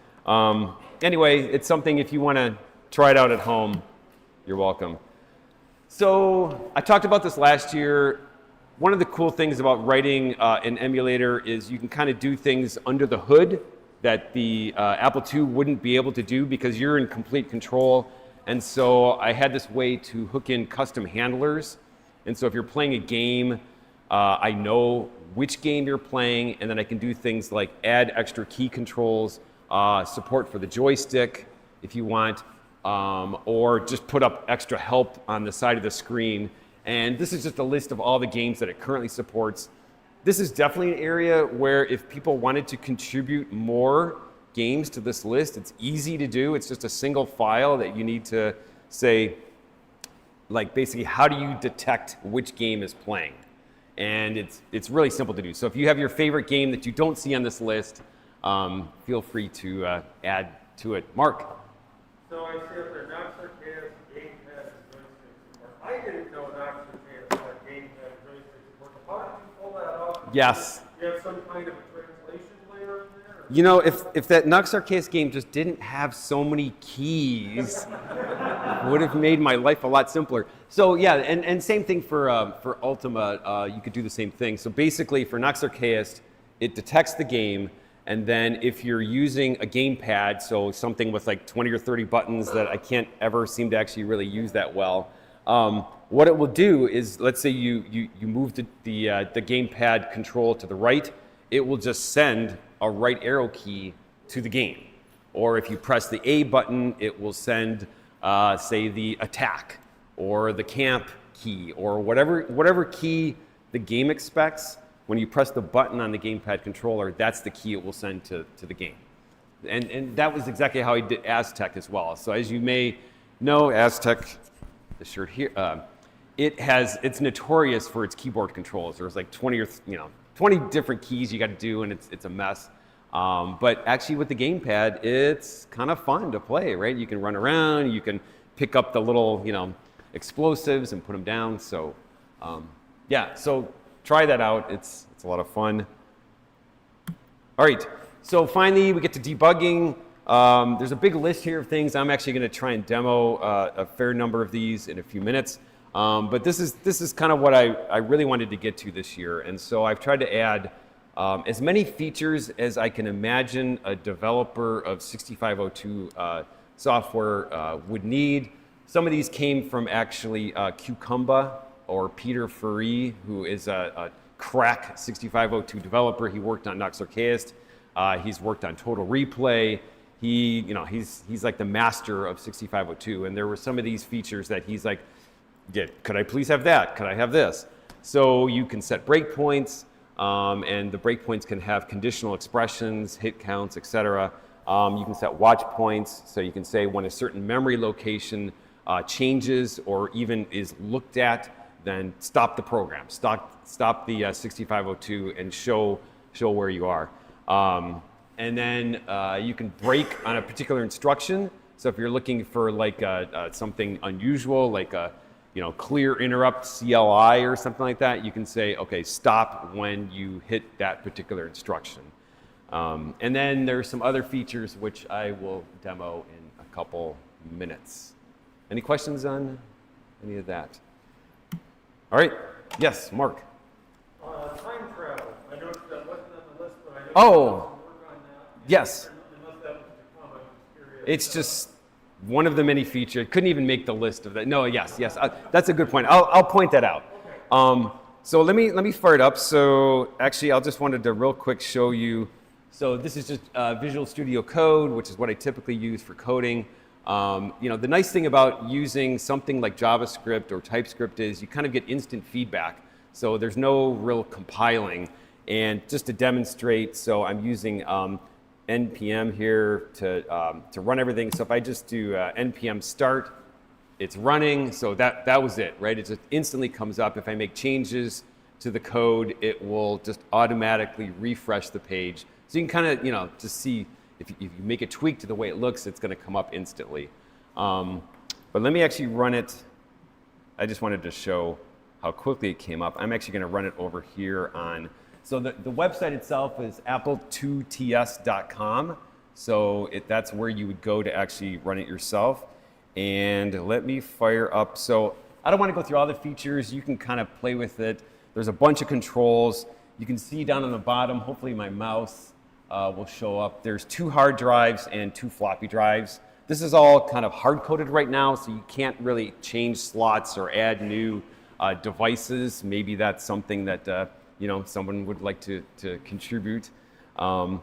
Anyway, it's something if you wanna try it out at home, you're welcome. So I talked about this last year. One of the cool things about writing an emulator is you can kind of do things under the hood that the Apple II wouldn't be able to do because you're in complete control. And so I had this way to hook in custom handlers. And so if you're playing a game, I know which game you're playing, and then I can do things like add extra key controls, support for the joystick if you want, or just put up extra help on the side of the screen. And this is just a list of all the games that it currently supports. this is definitely an area where if people wanted to contribute more games to this list, it's easy to do. It's just a single file that you need to say, like basically, how do you detect which game is playing? And it's really simple to do. So if you have your favorite game that you don't see on this list, feel free to add to it. Mark? So I see up there, Knoxer KS gamepad and joysticks work. I didn't know Knoxer KS had gamepad and joysticks work. How did you pull that off? Yes. You have some kind of a translation layer in there? You know, if that Nux Arceus game just didn't have so many keys, would have made my life a lot simpler. So yeah, and same thing for Ultima, you could do the same thing. So basically for Nux Arceus, it detects the game, and then if you're using a gamepad, so something with like 20 or 30 buttons that I can't ever seem to actually really use that well, what it will do is, let's say you move the gamepad control to the right, it will just send a right arrow key to the game. Or if you press the A button, it will send, say, the attack or the camp key or whatever key the game expects. When you press the button on the gamepad controller, that's the key it will send to the game. And that was exactly how I did Aztec as well. So as you may know, Aztec, the shirt here, it's notorious for its keyboard controls. There's like 20 different keys you got to do, and it's a mess. But actually with the gamepad, it's kind of fun to play, right? You can run around, you can pick up the little, explosives and put them down. So yeah, so try that out. It's a lot of fun. All right, so finally we get to debugging. There's a big list here of things. I'm actually going to try and demo a fair number of these in a few minutes. But this is kind of what I really wanted to get to this year. And so I've tried to add as many features as I can imagine a developer of 6502 software would need. Some of these came from actually Cucumba or Peter Furry, who is a crack 6502 developer. He worked on Nux Arceus. He's worked on Total Replay. He's like the master of 6502. And there were some of these features that he's like, yeah, could I please have that? Could I have this? So you can set breakpoints, and the breakpoints can have conditional expressions, hit counts, etc. You can set watch points, so you can say when a certain memory location changes or even is looked at, then stop the program, stop the 6502 and show where you are. And then you can break on a particular instruction. So if you're looking for like something unusual, like a clear interrupt CLI or something like that, you can say, okay, stop when you hit that particular instruction. And then there's some other features which I will demo in a couple minutes. Any questions on any of that? All right, yes, Mark. Time travel. I noticed that wasn't on the list, but I know Oh, you also work on that. yes. Unless that was to come, I was curious. It's just one of the many features. Couldn't even make the list of that. No, yes. That's a good point. I'll point that out. So let me fire it up. So actually, I just wanted to real quick show you. So this is just Visual Studio Code, which is what I typically use for coding. The nice thing about using something like JavaScript or TypeScript is you kind of get instant feedback. So there's no real compiling. And just to demonstrate, so I'm using npm here to run everything. So if I just do npm start, it's running. So that was it, right? It just instantly comes up. If I make changes to the code, it will just automatically refresh the page. So you can kind of, just see if you make a tweak to the way it looks, it's going to come up instantly. But let me actually run it. I just wanted to show how quickly it came up. I'm actually going to run it over here on. So the website itself is apple2ts.com. So that's where you would go to actually run it yourself. And let me fire up. So I don't want to go through all the features. You can kind of play with it. There's a bunch of controls. You can see down on the bottom, hopefully my mouse will show up. There's 2 hard drives and 2 floppy drives. This is all kind of hard-coded right now, so you can't really change slots or add new devices. Maybe that's something that someone would like to contribute. And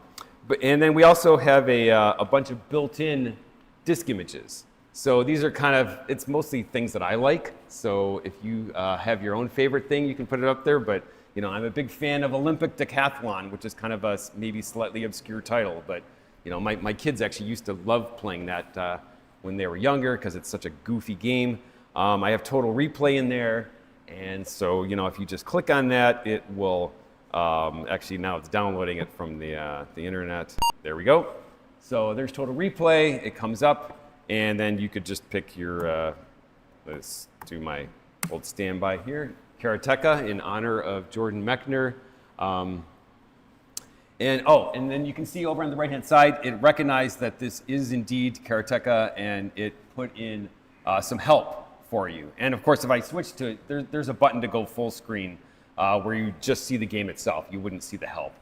then we also have a bunch of built-in disk images. So these are it's mostly things that I like. So if you have your own favorite thing, you can put it up there. But I'm a big fan of Olympic decathlon, which is kind of a maybe slightly obscure title, but my kids actually used to love playing that when they were younger because it's such a goofy game. I have Total Replay in there, and so if you just click on that, it will actually now it's downloading it from the internet. There we go. So there's Total Replay. It comes up, and then you could just pick your. Let's do my old standby here. Karateka in honor of Jordan Mechner. And then you can see over on the right-hand side, it recognized that this is indeed Karateka, and it put in some help for you. And of course, if I switch to it, there's a button to go full screen where you just see the game itself. You wouldn't see the help.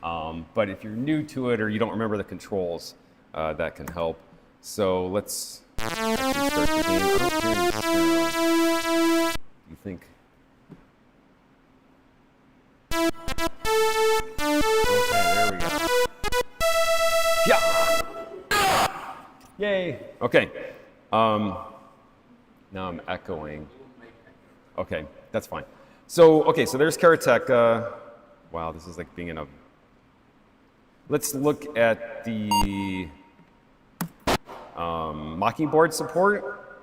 But if you're new to it or you don't remember the controls, that can help. So let's actually start the game. You think? Okay, there we go. Yeah! Yay! Okay. Now I'm echoing. Okay, that's fine. So there's Karateka. Wow, this is like being in a... Let's look at the Mockingbird support.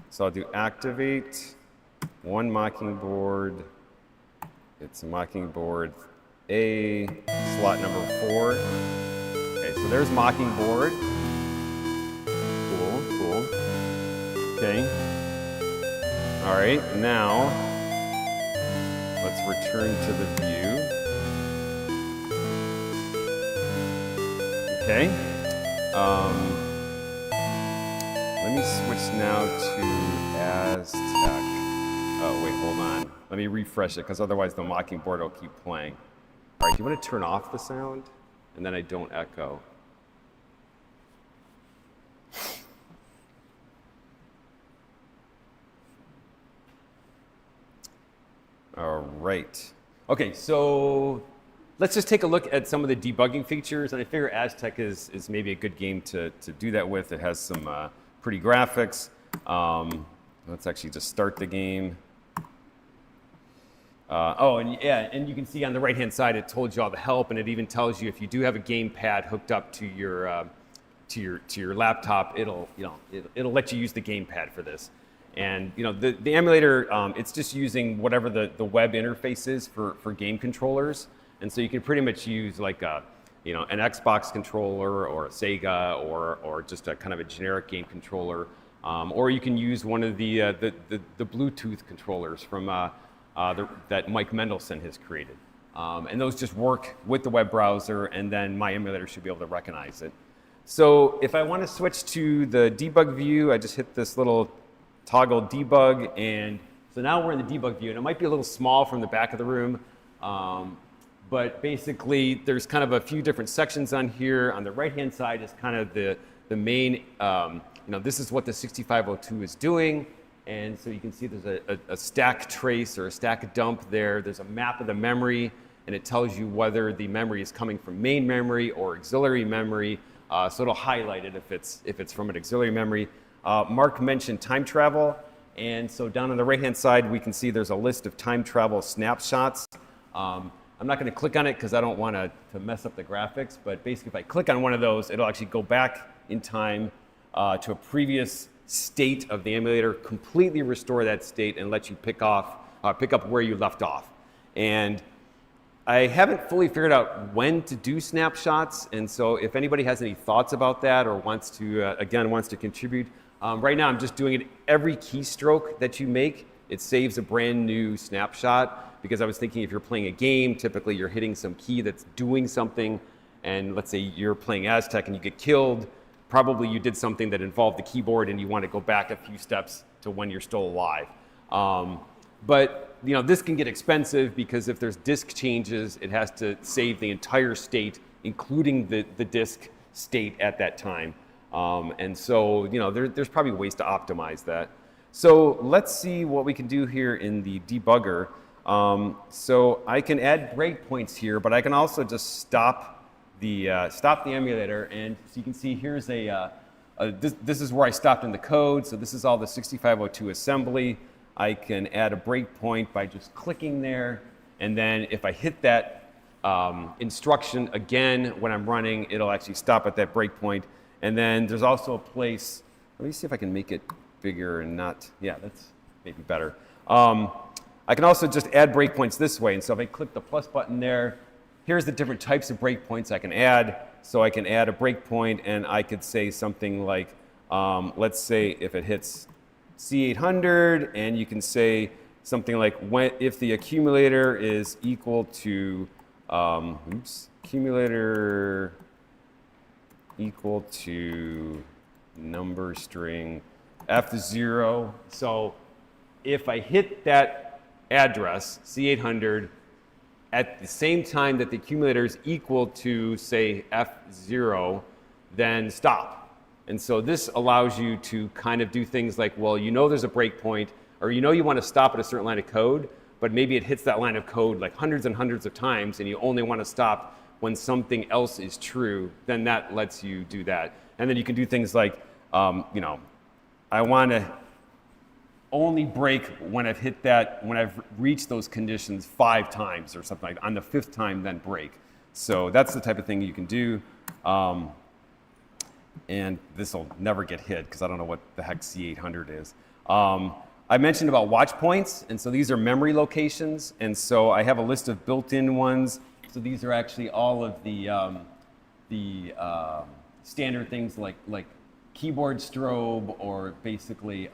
So I'll do activate, one Mockingbird. It's Mockingbird A, slot number 4. Okay, so there's Mockingbird. Cool. Okay. All right, now let's return to the view. Okay. Let me switch now to Aztec. Oh, wait, hold on. Let me refresh it, because otherwise the Mockingbird will keep playing. All right, do you want to turn off the sound? And then I don't echo. All right. Okay, so let's just take a look at some of the debugging features. And I figure Aztec is maybe a good game to do that with. It has some pretty graphics. Let's actually just start the game. And you can see on the right-hand side, it told you all the help, and it even tells you if you do have a gamepad hooked up to your laptop, it'll let you use the gamepad for this. And the emulator, it's just using whatever the web interface is for game controllers, and so you can pretty much use like an Xbox controller or a Sega or just a kind of a generic game controller, or you can use one of the Bluetooth controllers from that Mike Mendelson has created. And those just work with the web browser, and then my emulator should be able to recognize it. So if I want to switch to the debug view, I just hit this little toggle debug, and so now we're in the debug view, and it might be a little small from the back of the room, but basically there's kind of a few different sections on here. On the right-hand side is kind of the main, this is what the 6502 is doing. And so you can see there's a stack trace or a stack dump there. There's a map of the memory, and it tells you whether the memory is coming from main memory or auxiliary memory. So it'll highlight it if it's from an auxiliary memory. Mark mentioned time travel, and so down on the right-hand side we can see there's a list of time travel snapshots. I'm not going to click on it because I don't want to mess up the graphics, but basically if I click on one of those, it'll actually go back in time to a previous state of the emulator, completely restore that state, and let you pick up where you left off. And I haven't fully figured out when to do snapshots, and so if anybody has any thoughts about that or wants to contribute, right now I'm just doing it every keystroke that you make, it saves a brand new snapshot, because I was thinking if you're playing a game, typically you're hitting some key that's doing something, and let's say you're playing Aztec and you get killed, probably you did something that involved the keyboard and you want to go back a few steps to when you're still alive. But this can get expensive because if there's disk changes, it has to save the entire state, including the disk state at that time. And so there's probably ways to optimize that. So let's see what we can do here in the debugger. So I can add breakpoints here, but I can also just stop the emulator, and so you can see here's this is where I stopped in the code. So this is all the 6502 assembly. I can add a breakpoint by just clicking there, And then if I hit that instruction again when I'm running, it'll actually stop at that breakpoint. And then there's also a place, let me see if I can make it bigger and not, yeah, that's maybe better. I can also just add breakpoints this way. And so if I click the plus button there, here's the different types of breakpoints I can add. So I can add a breakpoint and I could say something like, let's say if it hits C800, and you can say something like if the accumulator is equal to, accumulator equal to number string F0. So if I hit that address, C800, at the same time that the accumulator is equal to, say, F0, then stop. And so this allows you to kind of do things like, well, you know there's a breakpoint, or you know you want to stop at a certain line of code, but maybe it hits that line of code like hundreds and hundreds of times, and you only want to stop when something else is true, then that lets you do that. And then you can do things like, you know, I want to only break when I've hit that, when I've reached those conditions 5 times or something like that. On the 5th time, then break. So that's the type of thing you can do. And this will never get hit because I don't know what the heck C800 is. I mentioned about watch points, and so these are memory locations. And so I have a list of built-in ones. So these are actually all of the standard things like keyboard strobe, or basically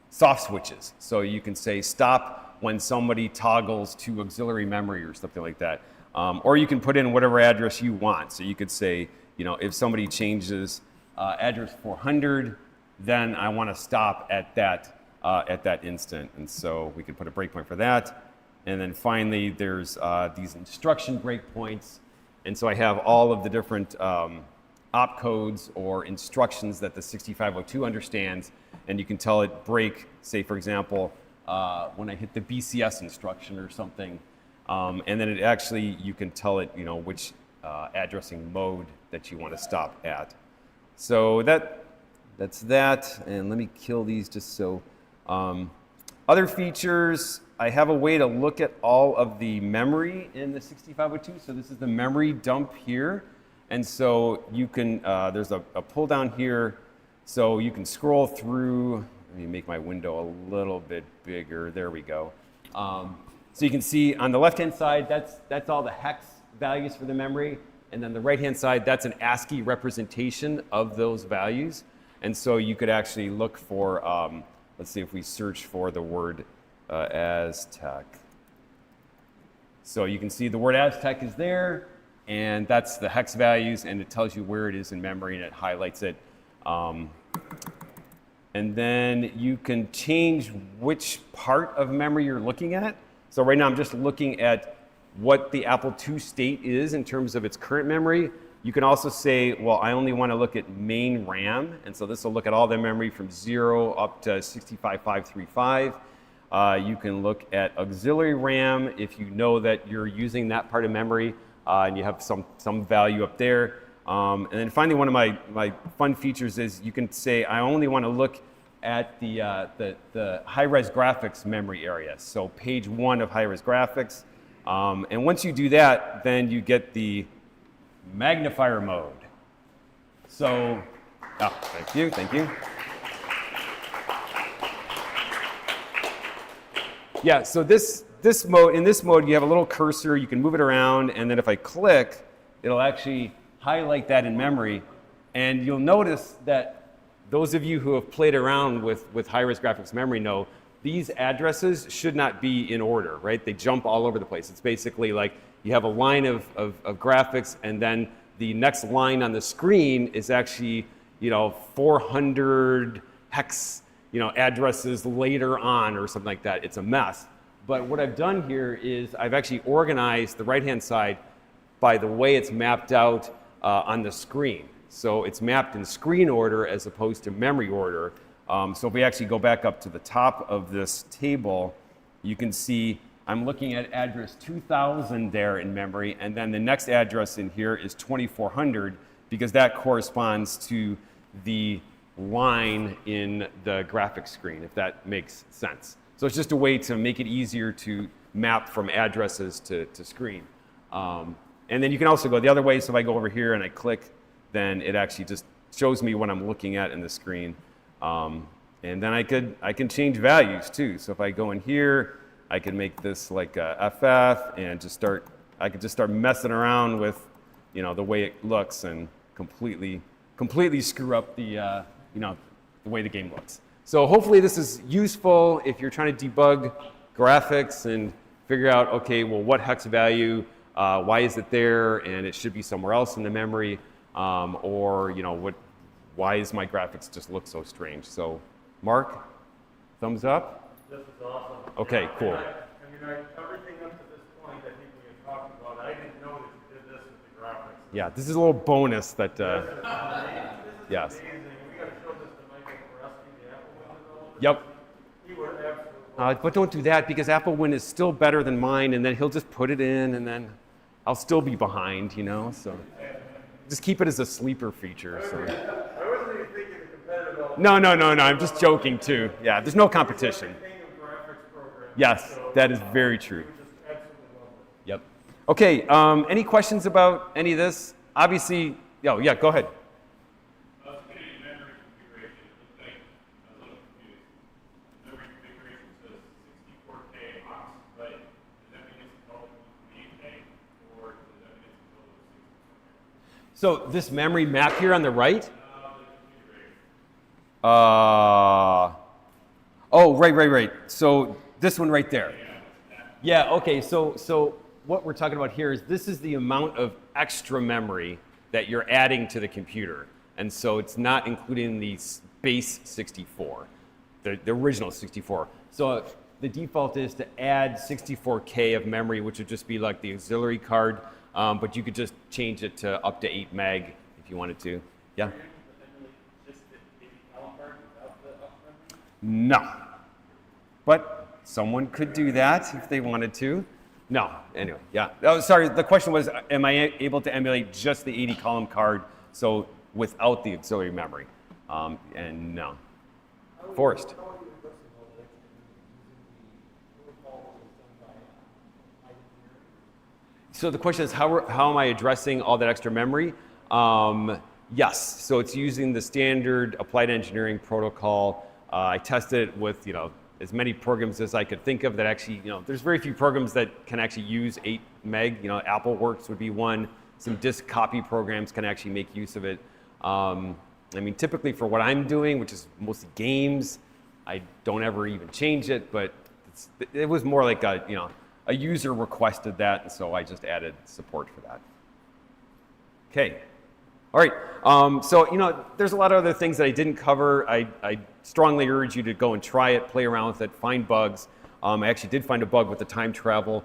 soft switches. So you can say stop when somebody toggles to auxiliary memory or something like that. Or you can put in whatever address you want. So you could say, you know, if somebody changes address 400, then I want to stop at that instant. And so we can put a breakpoint for that. And then finally, there's these instruction breakpoints. And so I have all of the different opcodes or instructions that the 6502 understands. And you can tell it break, say, for example, when I hit the BCS instruction or something. And then it actually, you can tell it, you know, which addressing mode that you want to stop at. So that's that. And let me kill these just so. Other features, I have a way to look at all of the memory in the 6502. So this is the memory dump here. And so you can, there's a pull down here. So you can scroll through. Let me make my window a little bit bigger. There we go. So you can see on the left-hand side, that's all the hex values for the memory. And then the right-hand side, that's an ASCII representation of those values. And so you could actually look for, let's see if we search for the word Aztec. So you can see the word Aztec is there, and that's the hex values, and it tells you where it is in memory, and it highlights it. And then you can change which part of memory you're looking at. So right now I'm just looking at what the Apple II state is in terms of its current memory. You can also say, well, I only want to look at main RAM. And so this will look at all the memory from 0 up to 65535. You can look at auxiliary RAM if you know that you're using that part of memory and you have some value up there. And then finally, one of my fun features is you can say, I only want to look at the high-res graphics memory area. So page 1 of high-res graphics. And once you do that, then you get the magnifier mode. So, thank you. Yeah, so in this mode, you have a little cursor, you can move it around, and then if I click, it'll actually highlight that in memory. And you'll notice that those of you who have played around with high-res graphics memory know these addresses should not be in order, right? They jump all over the place. It's basically like you have a line of graphics, and then the next line on the screen is actually, 400 hex, addresses later on or something like that. It's a mess. But what I've done here is I've actually organized the right-hand side by the way it's mapped out on the screen. So it's mapped in screen order as opposed to memory order. So if we actually go back up to the top of this table, you can see I'm looking at address 2000 there in memory, and then the next address in here is 2400 because that corresponds to the line in the graphics screen, if that makes sense. So it's just a way to make it easier to map from addresses to screen. And then you can also go the other way. So if I go over here and I click, then it actually just shows me what I'm looking at in the screen. And then I can change values too. So if I go in here, I can make this like a FF and I could just start messing around with, the way it looks and completely screw up the way the game looks. So hopefully this is useful if you're trying to debug graphics and figure out, okay, well, what hex value, why is it there, and it should be somewhere else in the memory, or why is my graphics just look so strange? So, Mark, thumbs up. This is awesome. Okay, cool. Everything up to this point, I think we had talked about. I didn't know that you did this with the graphics. Yeah, this is a little bonus that. This Yes. is amazing. We got to show this to Michael Koreski, the Apple developer. Yep. He would absolutely. But don't do that because Applewin is still better than mine, and then he'll just put it in, and then I'll still be behind, So just keep it as a sleeper feature. So. I wasn't even thinking of competitive. No. I'm just joking too. Yeah, there's no competition. Yes, that is very true. Yep. Okay. Any questions about any of this? Obviously. Oh, yeah. Go ahead. So this memory map here on the right? Oh, right. So this one right there. Yeah, okay, so what we're talking about here is this is the amount of extra memory that you're adding to the computer. And so it's not including the base 64, the original 64. So the default is to add 64K of memory, which would just be like the auxiliary card. But you could just change it to up to 8 meg if you wanted to. Yeah? No. But someone could do that if they wanted to. No. Anyway, yeah. Oh, sorry. The question was, am I able to emulate just the 80 column card, so without the auxiliary memory? And no. Forrest. So the question is, how am I addressing all that extra memory? Yes, so it's using the standard applied engineering protocol. I tested it with as many programs as I could think of that actually, there's very few programs that can actually use 8 meg. AppleWorks would be one. Some disk copy programs can actually make use of it. Typically for what I'm doing, which is mostly games, I don't ever even change it, but it was more like a user requested that, and so I just added support for that. Okay. All right. So, there's a lot of other things that I didn't cover. I strongly urge you to go and try it, play around with it, find bugs. I actually did find a bug with the time travel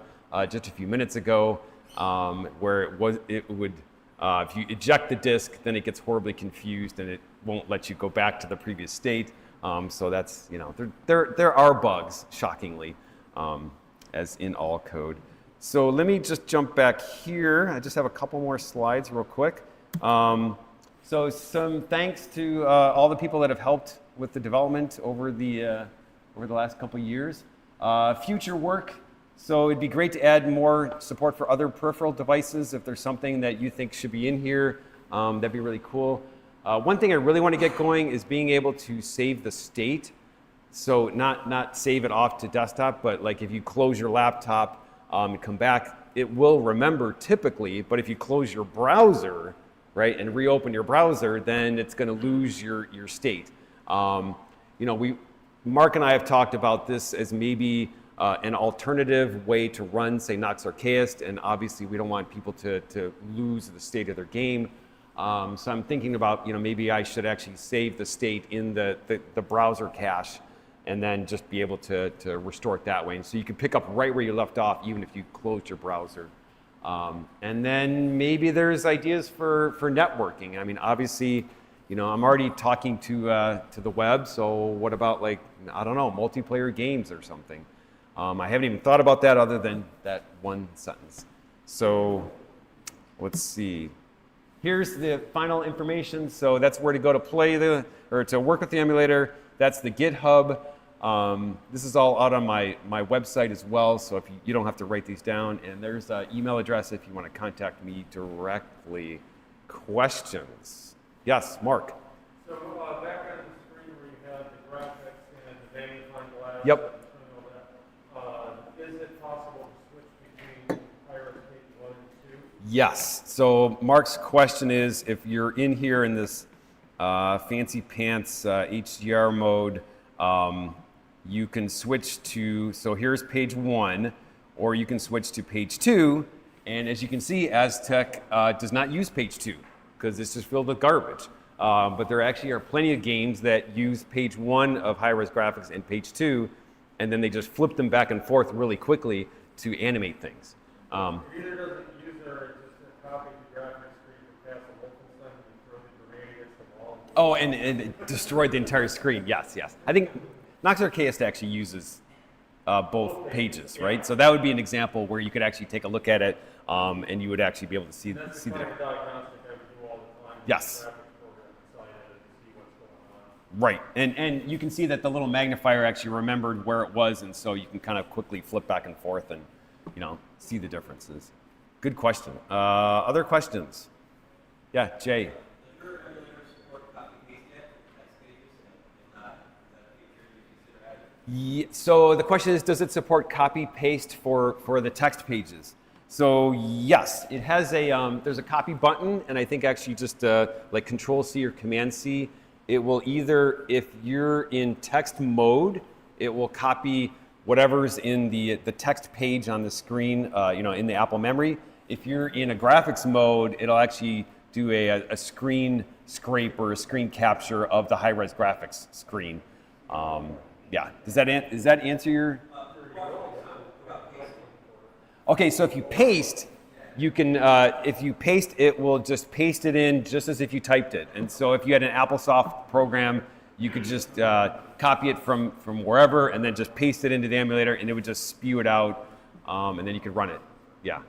just a few minutes ago, where it would, if you eject the disk, then it gets horribly confused and it won't let you go back to the previous state. So that's, there are bugs, shockingly. As in all code. So let me just jump back here. I just have a couple more slides real quick. So some thanks to all the people that have helped with the development over the last couple of years. Future work. So it'd be great to add more support for other peripheral devices. If there's something that you think should be in here, that'd be really cool. One thing I really want to get going is being able to save the state. So not save it off to desktop, but like if you close your laptop and come back, it will remember typically, but if you close your browser, right, and reopen your browser, then it's going to lose your state. Mark and I have talked about this as maybe an alternative way to run, say, Nox Archaist, and obviously we don't want people to lose the state of their game. So I'm thinking about, maybe I should actually save the state in the browser cache and then just be able to restore it that way. And so you can pick up right where you left off, even if you closed your browser. And then maybe there's ideas for networking. Obviously, I'm already talking to the web, so what about multiplayer games or something? I haven't even thought about that other than that one sentence. So let's see. Here's the final information. So that's where to go to play to work with the emulator. That's the GitHub. This is all out on my website as well, so if you don't have to write these down. And there's an email address if you want to contact me directly. Questions? Yes, Mark. So back on the screen where you have the graphics and the magnifying glass. Yep. And all that, is it possible to switch between Iris page 1 and 2? Yes. So Mark's question is, if you're in here in this fancy pants HDR mode, you can switch to, so here's page 1, or you can switch to page 2. And as you can see, Aztec does not use page 2 because it's just filled with garbage. But there actually are plenty of games that use page 1 of high-res graphics and page 2, and then they just flip them back and forth really quickly to animate things. Either doesn't use or just copy the graphics screen to pass the Wolfenstein and throw the grenade against the wall. Oh, and it destroyed the entire screen. Yes, yes. I think Nox Archaist actually uses both pages, right? So that would be an example where you could actually take a look at it, and you would actually be able to see the difference. Diagnostic I would do all the time. Yes. Graphics program inside it and see what's going on. Right, and you can see that the little magnifier actually remembered where it was, and so you can kind of quickly flip back and forth and, see the differences. Good question. Other questions? Yeah, Jay. So the question is, does it support copy paste for the text pages? So yes, it has a there's a copy button, and I think actually just like Control C or Command C, it will either, if you're in text mode, it will copy whatever's in the text page on the screen, in the Apple memory. If you're in a graphics mode, it'll actually do a screen scrape or a screen capture of the high-res graphics screen. Yeah, does that answer your? Okay, so if you paste, you can, if you paste, it will just paste it in just as if you typed it. And so if you had an AppleSoft program, you could just copy it from wherever and then just paste it into the emulator, and it would just spew it out, and then you could run it. Yeah.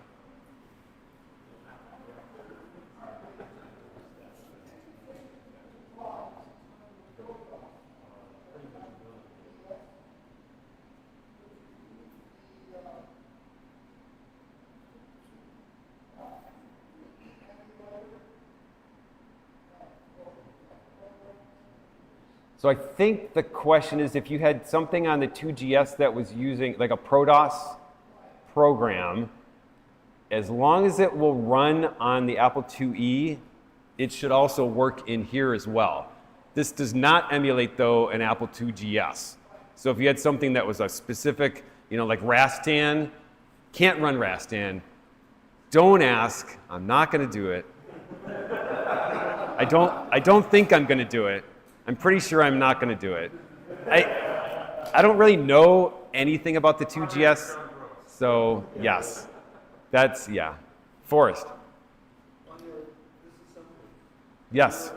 So I think the question is, if you had something on the 2GS that was using like a ProDOS program, as long as it will run on the Apple IIe, it should also work in here as well. This does not emulate, though, an Apple 2GS. So if you had something that was a specific, like Rastan, can't run Rastan. Don't ask. I'm not going to do it. I don't think I'm going to do it. I'm pretty sure I'm not going to do it. I don't really know anything about the 2GS, so yes. That's, yeah. Forrest. Yes.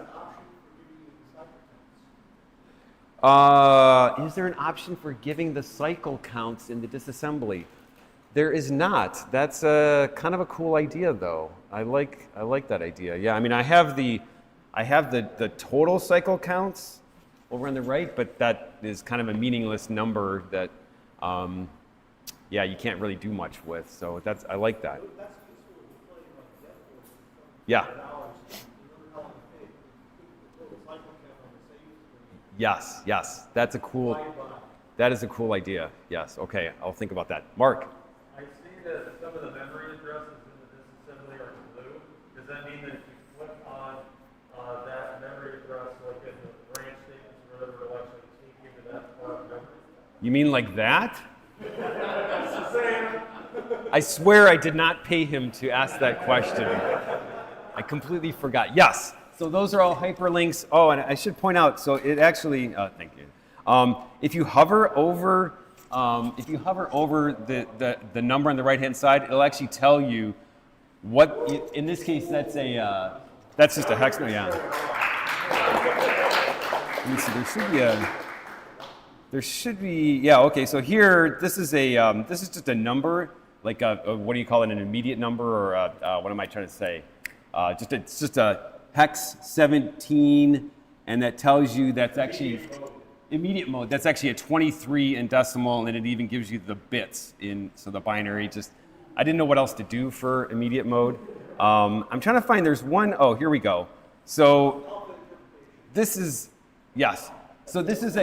Is there an option for giving the cycle counts in the disassembly? There is not. That's kind of a cool idea, though. I like that idea. Yeah, I mean, I have the total cycle counts over on the right, but that is kind of a meaningless number that, you can't really do much with. So I like that. Yeah. Yes, yes, that is a cool idea. Yes, okay, I'll think about that. Mark. I see that some of the memory addresses in the disassembly are blue. Does that mean that if you click on that memory address, like in the branch statements or whatever, it'll actually take you to that part of memory? You mean like that? I swear I did not pay him to ask that question. I completely forgot. Yes, so those are all hyperlinks. Oh, and I should point out, so it actually, thank you. If you hover over the number on the right-hand side, it'll actually tell you what, in this case, that's just a hex, yeah. Let me see, there should be, yeah, okay, so here, this is just a number, like what do you call it, an immediate number, or what am I trying to say? It's just a hex 17, and that tells you that's actually, immediate mode, that's actually a 23 in decimal, and it even gives you the bits in, so the binary. Just, I didn't know what else to do for immediate mode. I'm trying to find, there's one, oh, here we go. So this is, yes. So this is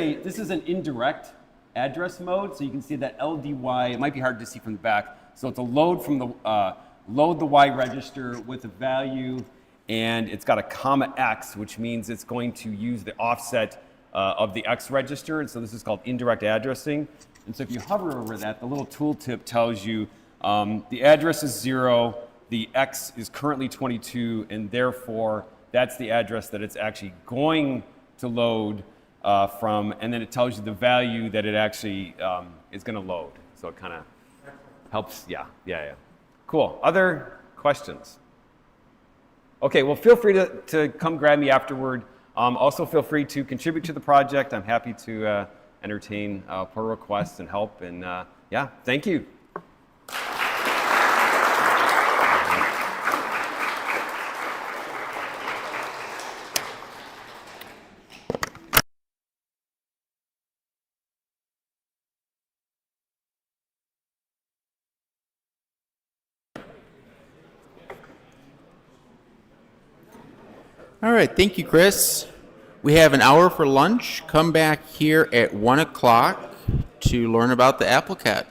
an indirect address mode. So you can see that LDY, it might be hard to see from the back. So it's a load from the, load the Y register with a value, and it's got a comma X, which means it's going to use the offset of the X register. And so this is called indirect addressing. And so if you hover over that, the little tooltip tells you the address is 0, the X is currently 22, and therefore that's the address that it's actually going to load from, and then it tells you the value that it actually is going to load. So it kind of helps, yeah. Cool. Other questions? Okay, well, feel free to come grab me afterward. Also, feel free to contribute to the project. I'm happy to entertain pull requests and help. And yeah, thank you. All right, thank you, Chris. We have an hour for lunch. Come back here at 1 o'clock to learn about the Apple Cat.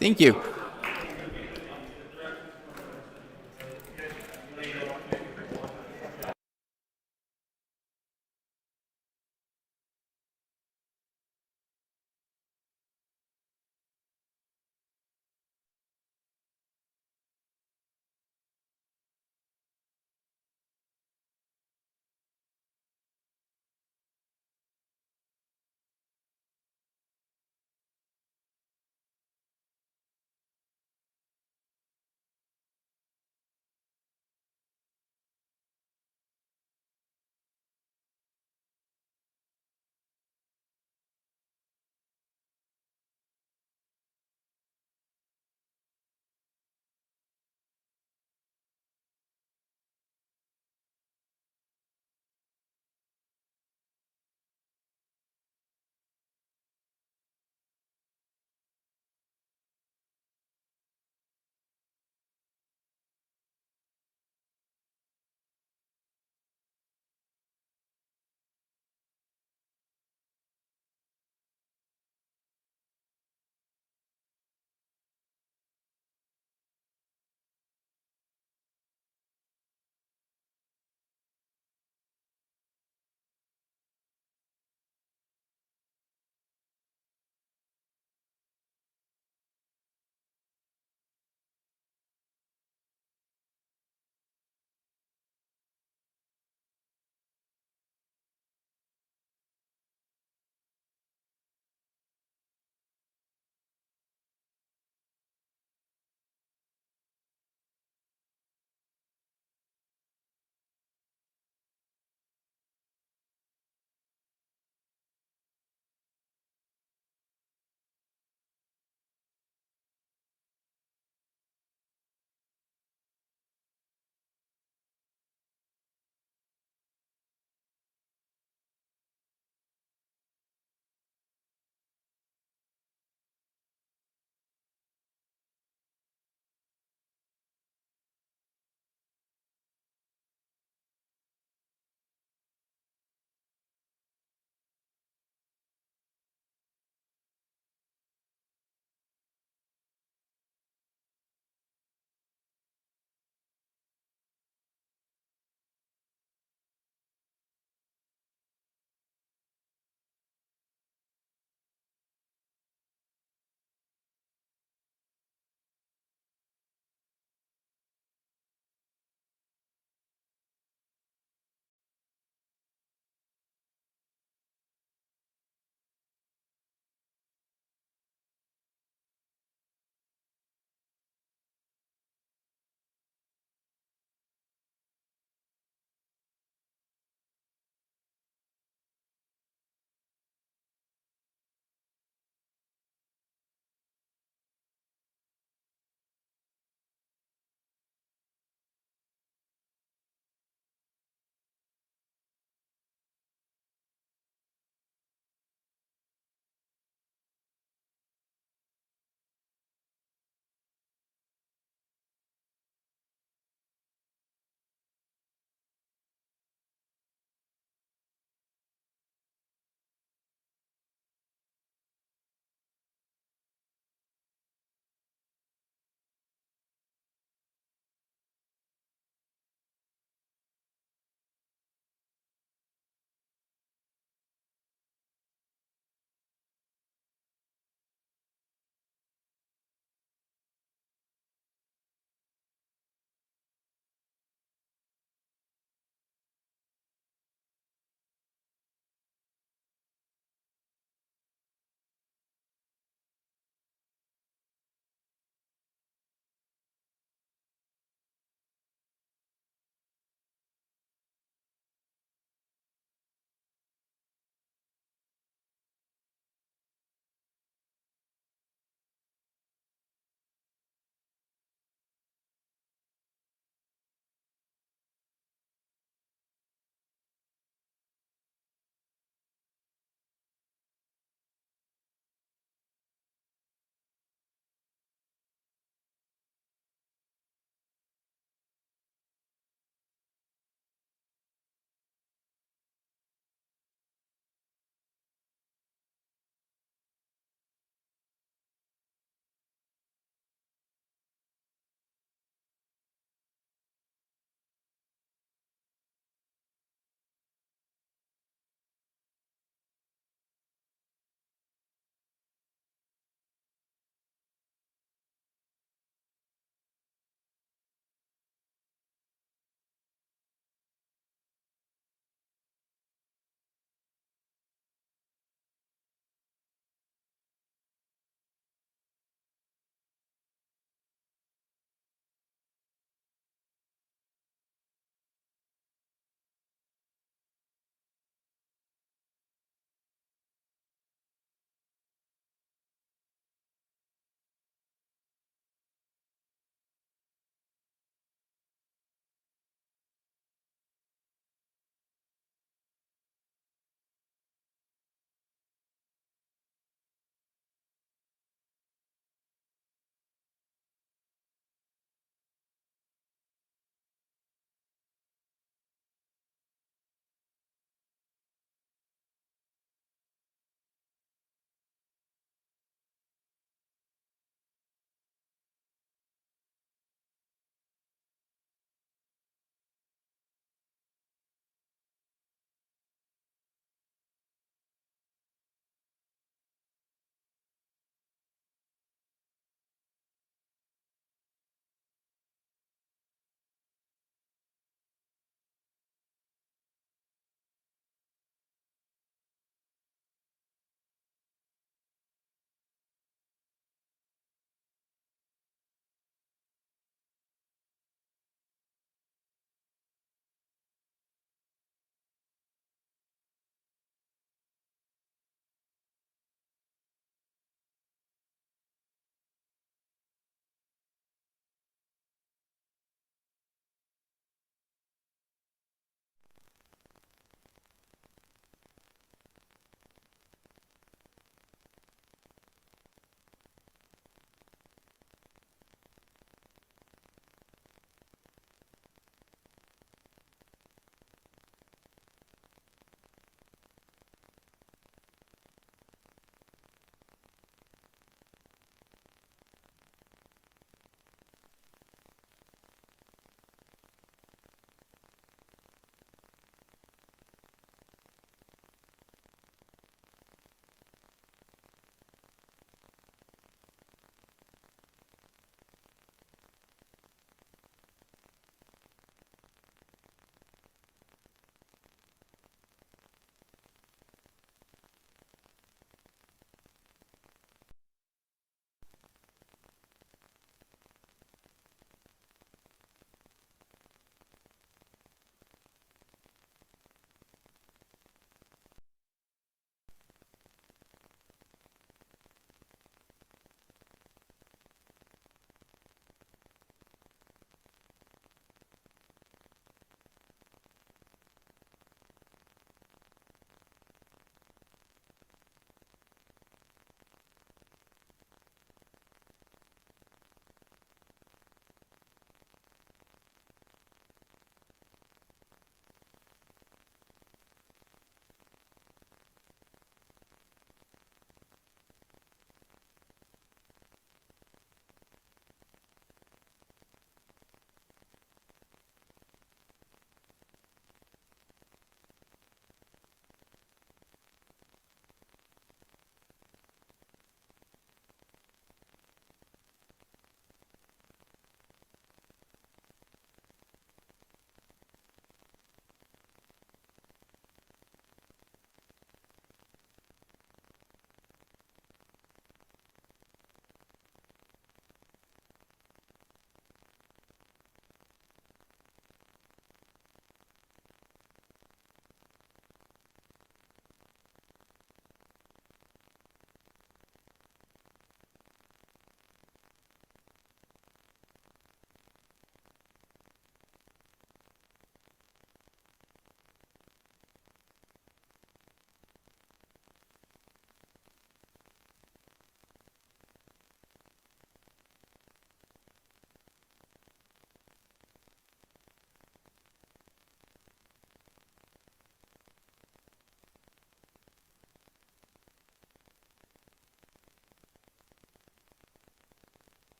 Thank you.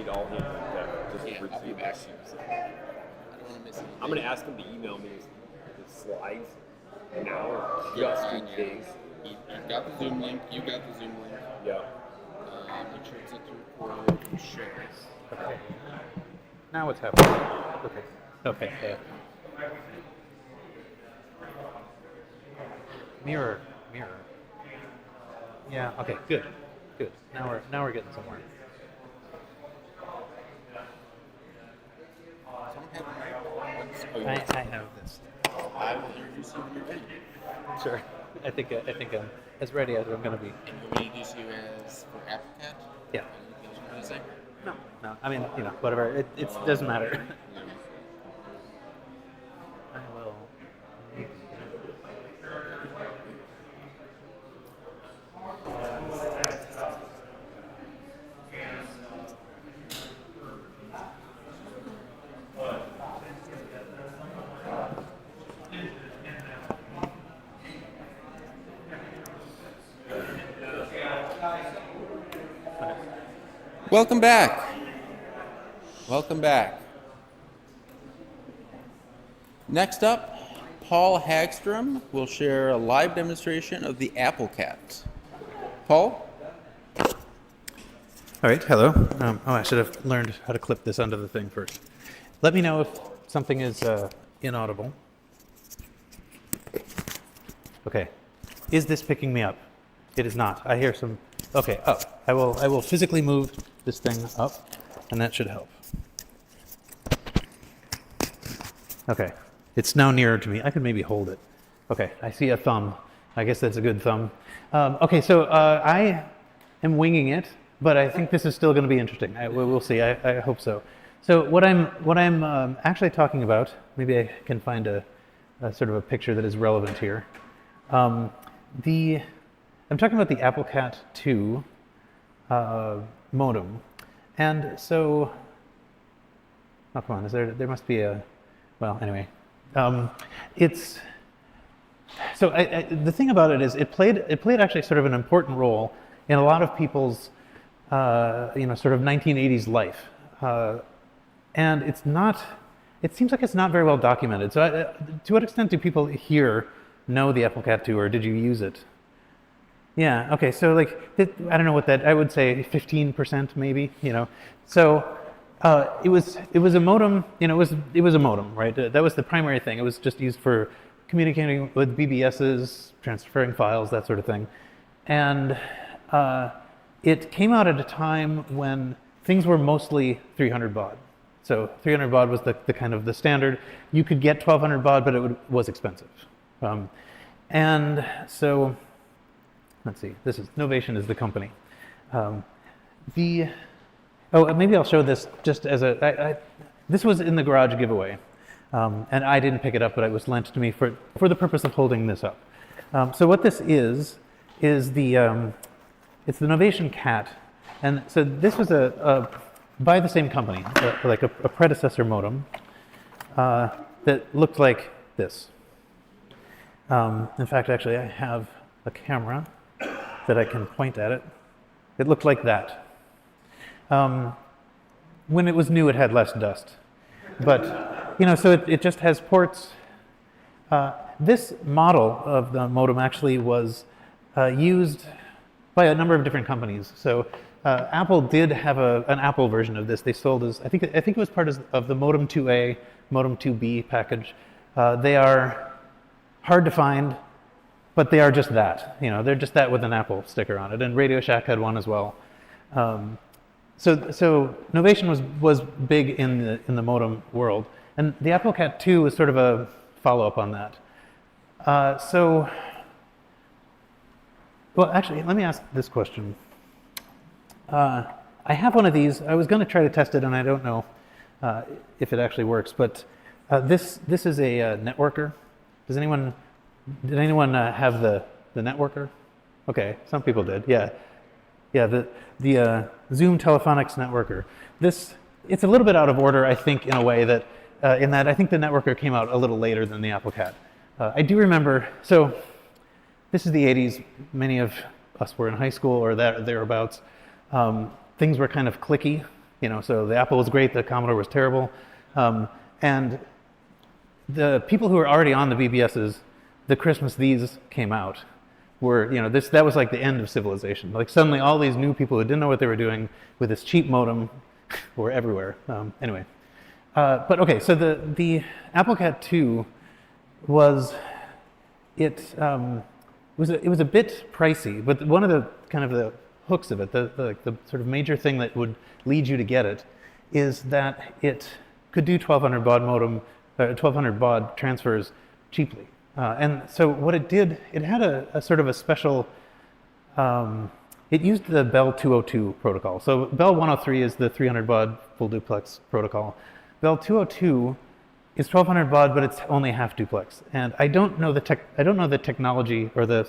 need all hands on deck. Just Yeah, I'll be receive back this. soon. I don't want to miss anything. I'm gonna ask him to email me the slides now, Yeah, just fine, in yeah. case. You've got the Zoom link. You got the Zoom link. Yeah. Make sure it's set to record and share. Okay. Now what's happening? Okay. Okay. Yeah. Mirror. Yeah. Okay. Good. Now we're getting somewhere. Someone have a mic? Oh, you I got have this. I will introduce you when you're ready. Sure. I think I'm as ready as I'm going to be. And you want me to introduce you as for AppleCat? Yeah. Anything else you want to say? No. I mean, whatever. It doesn't matter. No. I will. Welcome back. Welcome back. Next up, Paul Hagstrom will share a live demonstration of the AppleCat. Paul? All right. Hello. I should have learned how to clip this onto the thing first. Let me know if something is inaudible. Okay. Is this picking me up? It is not. I hear some. Okay. Up. I will physically move this thing up, and that should help. Okay. It's now nearer to me. I could maybe hold it. Okay. I see a thumb. I guess that's a good thumb. Okay. So I am winging it, but I think this is still going to be interesting. We'll see. I hope so. So what I'm actually talking about, maybe I can find a sort of a picture that is relevant here. I'm talking about the AppleCat 2 modem, and so oh come on, there must be a well anyway. It's so the thing about it is it played actually sort of an important role in a lot of people's sort of 1980s life, and it seems like it's not very well documented. So to what extent do people here know the AppleCat 2, or did you use it? Yeah. Okay. So like, I don't know what that. I would say 15% maybe. So it was a modem. It was a modem, right? That was the primary thing. It was just used for communicating with BBSs, transferring files, that sort of thing. And it came out at a time when things were mostly 300 baud. So 300 baud was the kind of the standard. You could get 1200 baud, but it was expensive. And so. Let's see. This is Novation is the company. Maybe I'll show this just as this was in the garage giveaway, and I didn't pick it up, but it was lent to me for the purpose of holding this up. So what this is the it's the Novation Cat, and so this was by the same company, like a predecessor modem that looked like this. In fact, actually, I have a camera that I can point at it. It looked like that. When it was new, it had less dust. But, so it just has ports. This model of the modem actually was used by a number of different companies. So Apple did have an Apple version of this. They sold as, I think it was part of the Modem 2A, Modem 2B package. They are hard to find, but they are just that. They're just that with an Apple sticker on it. And Radio Shack had one as well. So Novation was big in the modem world, and the AppleCat 2 is sort of a follow-up on that. Well, actually, let me ask this question. I have one of these. I was going to try to test it, and I don't know if it actually works. But this is a networker. Did anyone have the networker? Okay, some people did. Yeah. The Zoom Telephonics networker. It's a little bit out of order, I think, in a way that I think the networker came out a little later than the AppleCat. I do remember. So this is the 80s. Many of us were in high school or thereabouts. Things were kind of clicky. So the Apple was great, the Commodore was terrible. And the people who were already on the BBSs, the Christmas these came out, were, that was like the end of civilization. Like suddenly all these new people who didn't know what they were doing with this cheap modem were everywhere. Anyway. But okay, so the AppleCat 2 was, it was a bit pricey, but one of the kind of the hooks of it, the sort of major thing that would lead you to get it, is that it could do 1200 baud modem, 1200 baud transfers cheaply. And so what it did, it had a sort of a special, it used the Bell 202 protocol. So Bell 103 is the 300 baud full duplex protocol. Bell 202 is 1200 baud, but it's only half duplex. And I don't know the technology or the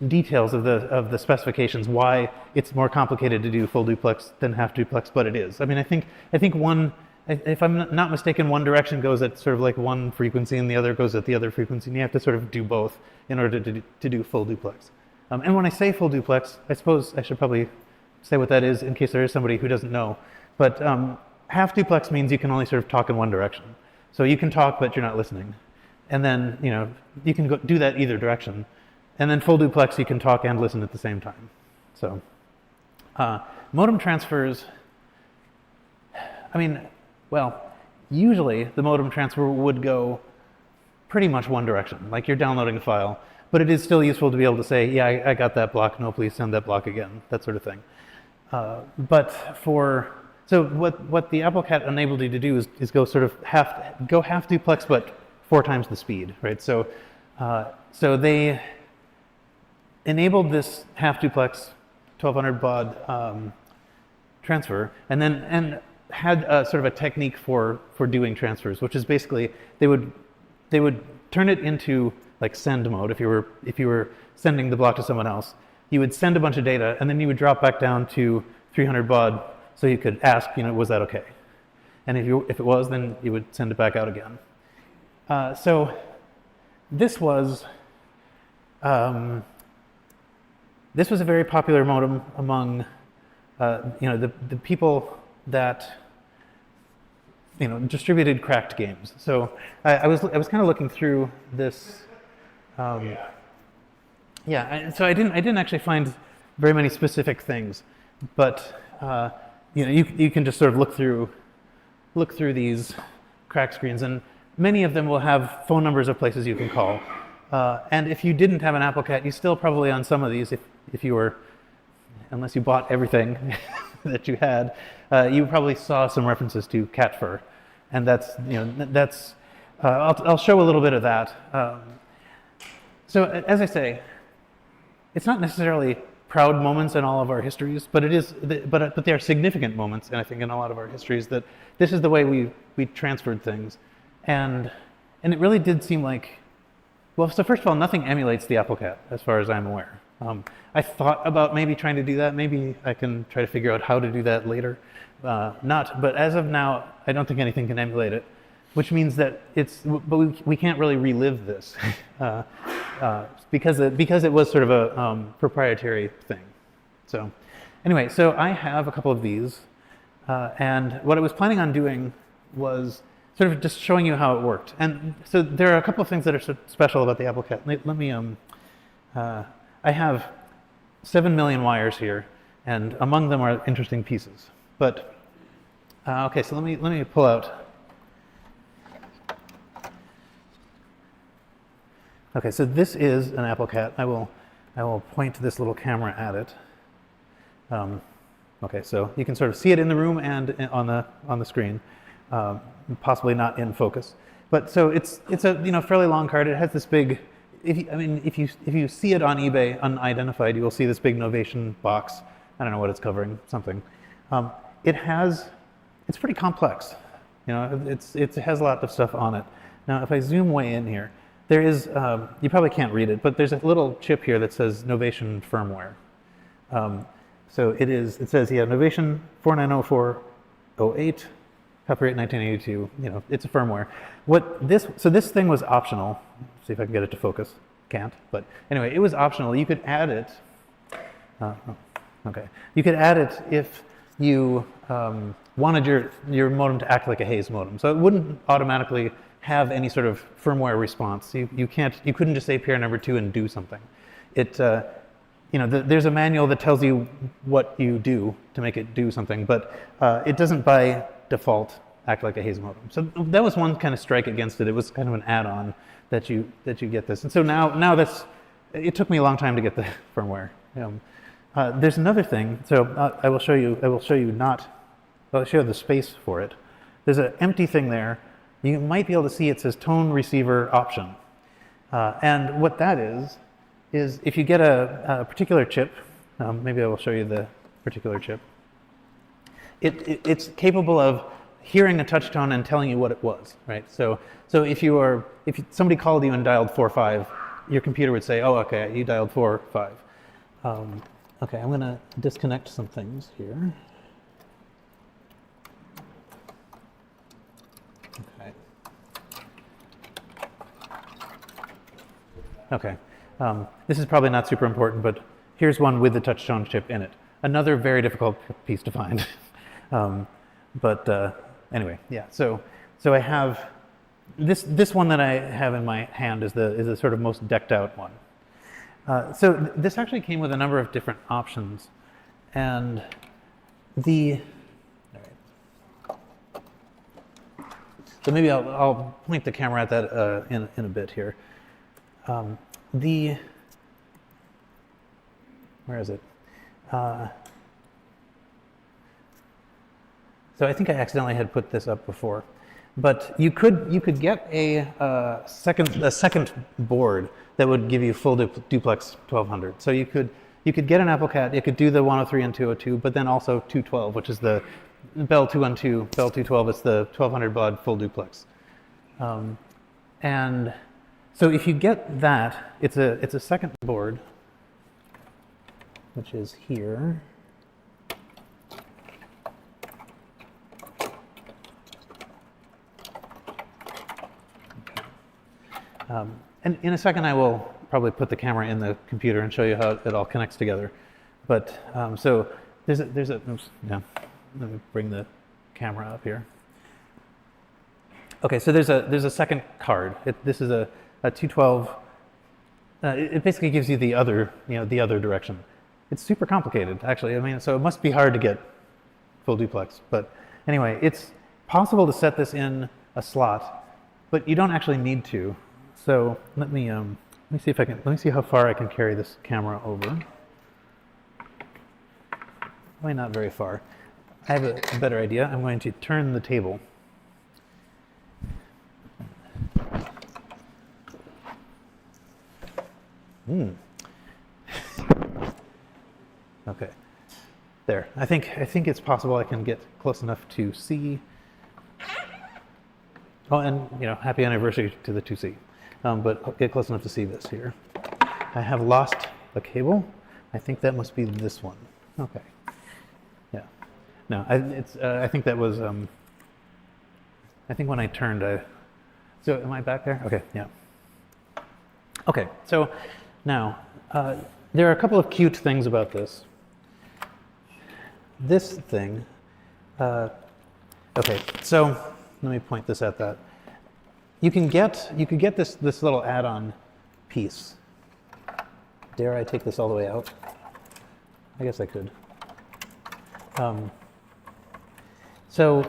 details of the specifications why it's more complicated to do full duplex than half duplex, but it is. I mean, I think one, if I'm not mistaken, one direction goes at sort of like one frequency and the other goes at the other frequency, and you have to sort of do both in order to do full duplex. And when I say full duplex, I suppose I should probably say what that is in case there is somebody who doesn't know. But half duplex means you can only sort of talk in one direction. So you can talk, but you're not listening. And then, you can do that either direction. And then full duplex, you can talk and listen at the same time. So modem transfers, I mean, well, usually the modem transfer would go pretty much one direction, like you're downloading a file, but it is still useful to be able to say, yeah, I got that block, no, please send that block again, that sort of thing. So what the AppleCat enabled you to do is go sort of half duplex, but 4 times the speed, right? So they enabled this half duplex 1200 baud transfer, and had sort of a technique for doing transfers, which is basically they would turn it into like send mode. If you were sending the block to someone else, you would send a bunch of data, and then you would drop back down to 300 baud, so you could ask, was that okay? And if it was, then you would send it back out again. So this was a very popular modem among the people that distributed cracked games. So I was kind of looking through this. So I didn't actually find very many specific things, but you can just sort of look through these crack screens, and many of them will have phone numbers of places you can call. And if you didn't have an AppleCat, you still probably on some of these, if you were, unless you bought everything that you had, you probably saw some references to cat fur, and that's I'll show a little bit of that. So as I say, it's not necessarily proud moments in all of our histories, but but they are significant moments, and I think in a lot of our histories, that this is the way we transferred things, and it really did seem like, well, so first of all, nothing emulates the AppleCat as far as I'm aware. I thought about maybe trying to do that. Maybe I can try to figure out how to do that later. But as of now, I don't think anything can emulate it, which means that but we can't really relive this because it was sort of a proprietary thing. So anyway, so I have a couple of these, and what I was planning on doing was sort of just showing you how it worked. And so there are a couple of things that are special about the AppleCat. Let me, I have 7 million wires here, and among them are interesting pieces. But okay, so let me pull out. Okay, so this is an AppleCat. I will point this little camera at it. Okay, so you can sort of see it in the room and on the screen, possibly not in focus. But so it's a fairly long card. It has this big. If you see it on eBay unidentified, you will see this big Novation box. I don't know what it's covering, something. It's pretty complex. It has a lot of stuff on it. Now, if I zoom way in here, there is, you probably can't read it, but there's a little chip here that says Novation firmware. So it says, Novation 490408, copyright 1982, it's a firmware. So this thing was optional. See if I can get it to focus. Can't, but anyway, it was optional. You could add it. Okay. You could add it if you wanted your modem to act like a Hayes modem. So it wouldn't automatically have any sort of firmware response. You couldn't just say pair number 2 and do something. It, there's a manual that tells you what you do to make it do something, but it doesn't by default act like a Hayes modem. So that was one kind of strike against it. It was kind of an add-on that you get this. And so now it took me a long time to get the firmware. There's another thing. So I will show you I'll show you the space for it. There's an empty thing there. You might be able to see it says tone receiver option. And what that is if you get a particular chip, maybe I will show you the particular chip. It's capable of hearing a touch tone and telling you what it was, right? So if somebody called you and dialed 45, your computer would say, oh, okay, you dialed 45. Okay, I'm gonna disconnect some things here. Okay, this is probably not super important, but here's one with the touch tone chip in it. Another very difficult piece to find. Anyway, yeah. So I have this one that I have in my hand is the sort of most decked out one. So this actually came with a number of different options, and so maybe I'll point the camera at that in a bit here. Where is it? So I think I accidentally had put this up before, but you could get a second board that would give you full duplex 1200. So you could get an AppleCat. It could do the 103 and 202, but then also 212, which is the Bell 212. Bell 212 is the 1200 baud full duplex. And so if you get that, it's a second board, which is here. And in a second, I will probably put the camera in the computer and show you how it all connects together. But so there's a oops, yeah. Let me bring the camera up here. Okay, so there's a second card. This is a 212. It basically gives you the other direction. It's super complicated, actually. I mean, so it must be hard to get full duplex. But anyway, it's possible to set this in a slot, but you don't actually need to. So let me see how far I can carry this camera over. Probably not very far. I have a better idea. I'm going to turn the table. Okay. There. I think it's possible I can get close enough to see. Oh, and happy anniversary to the 2C. But I'll get close enough to see this here. I have lost a cable. I think that must be this one. Okay. Yeah. No, I think that was. I think when I turned, so am I back there? Okay. Yeah. Okay. So now there are a couple of cute things about this. This thing. Okay. So let me point this at that. You could get this little add-on piece. Dare I take this all the way out? I guess I could. So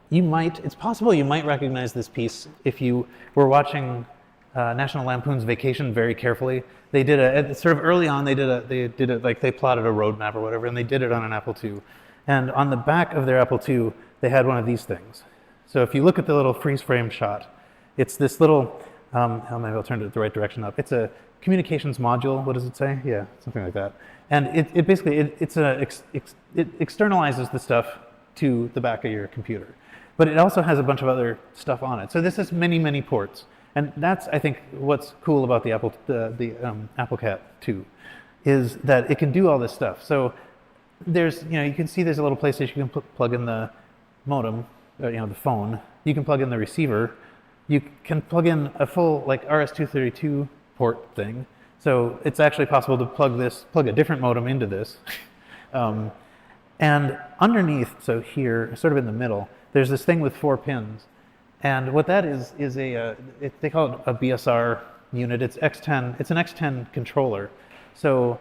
it's possible you might recognize this piece if you were watching National Lampoon's Vacation very carefully. They did sort of early on. They plotted a roadmap or whatever, and they did it on an Apple II. And on the back of their Apple II, they had one of these things. So if you look at the little freeze frame shot, it's this little, maybe I'll turn it the right direction up. It's a communications module. What does it say? Yeah, something like that. And it basically, it externalizes the stuff to the back of your computer. But it also has a bunch of other stuff on it. So this has many, many ports. And that's, I think, what's cool about the AppleCat 2, is that it can do all this stuff. So there's, you can see there's a little place that you can plug in the modem, or, the phone. You can plug in the receiver. You can plug in a full RS-232 port thing. So it's actually possible to plug a different modem into this. And underneath, so here, sort of in the middle, there's this thing with 4 pins. And what that is they call it a BSR unit. It's X10. It's an X10 controller. So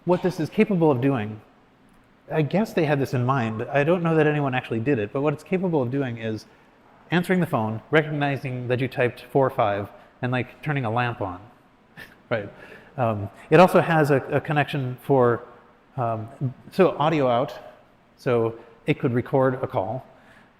what this is capable of doing, I guess they had this in mind. I don't know that anyone actually did it, but what it's capable of doing is answering the phone, recognizing that you typed 4 or 5, and like turning a lamp on, right? It also has a connection for so audio out, so it could record a call,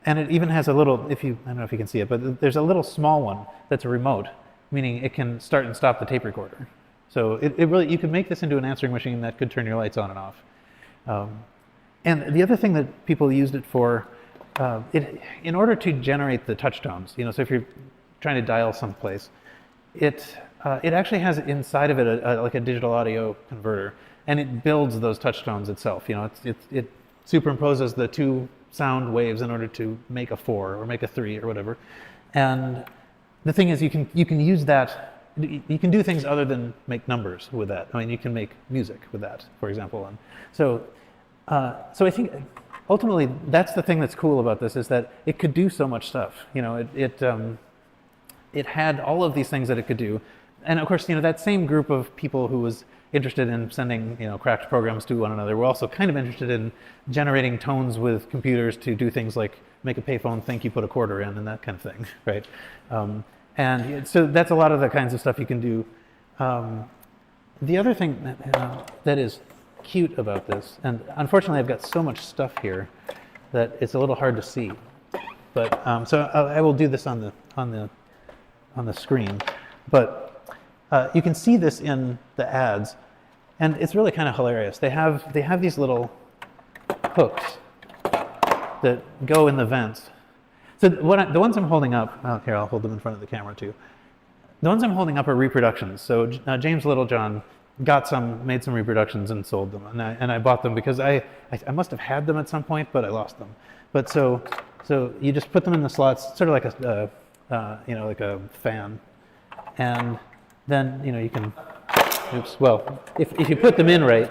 and it even has a little. I don't know if you can see it, but there's a little small one that's a remote, meaning it can start and stop the tape recorder. So it really, you could make this into an answering machine that could turn your lights on and off. And the other thing that people used it for, in order to generate the touch tones, so if you're trying to dial someplace, it actually has inside of it like a digital audio converter, and it builds those touch tones itself. It superimposes the 2 sound waves in order to make a 4 or make a 3 or whatever. And the thing is, you can use that. You can do things other than make numbers with that. I mean, you can make music with that, for example. And so I think ultimately that's the thing that's cool about this, is that it could do so much stuff. It had all of these things that it could do. And of course, that same group of people who was interested in sending, cracked programs to one another were also kind of interested in generating tones with computers to do things like make a payphone think you put a quarter in and that kind of thing, right? And so that's a lot of the kinds of stuff you can do. The other thing that is cute about this, and unfortunately I've got so much stuff here that it's a little hard to see, but so I will do this on the screen. But you can see this in the ads, and it's really kind of hilarious. They have these little hooks that go in the vents. So the ones I'm holding up, here, I'll hold them in front of the camera too. The ones I'm holding up are reproductions. So James Littlejohn made some reproductions and sold them, and I bought them because I must have had them at some point, but I lost them. But so you just put them in the slots, sort of like like a fan, and then you can. Oops. Well, if you put them in right,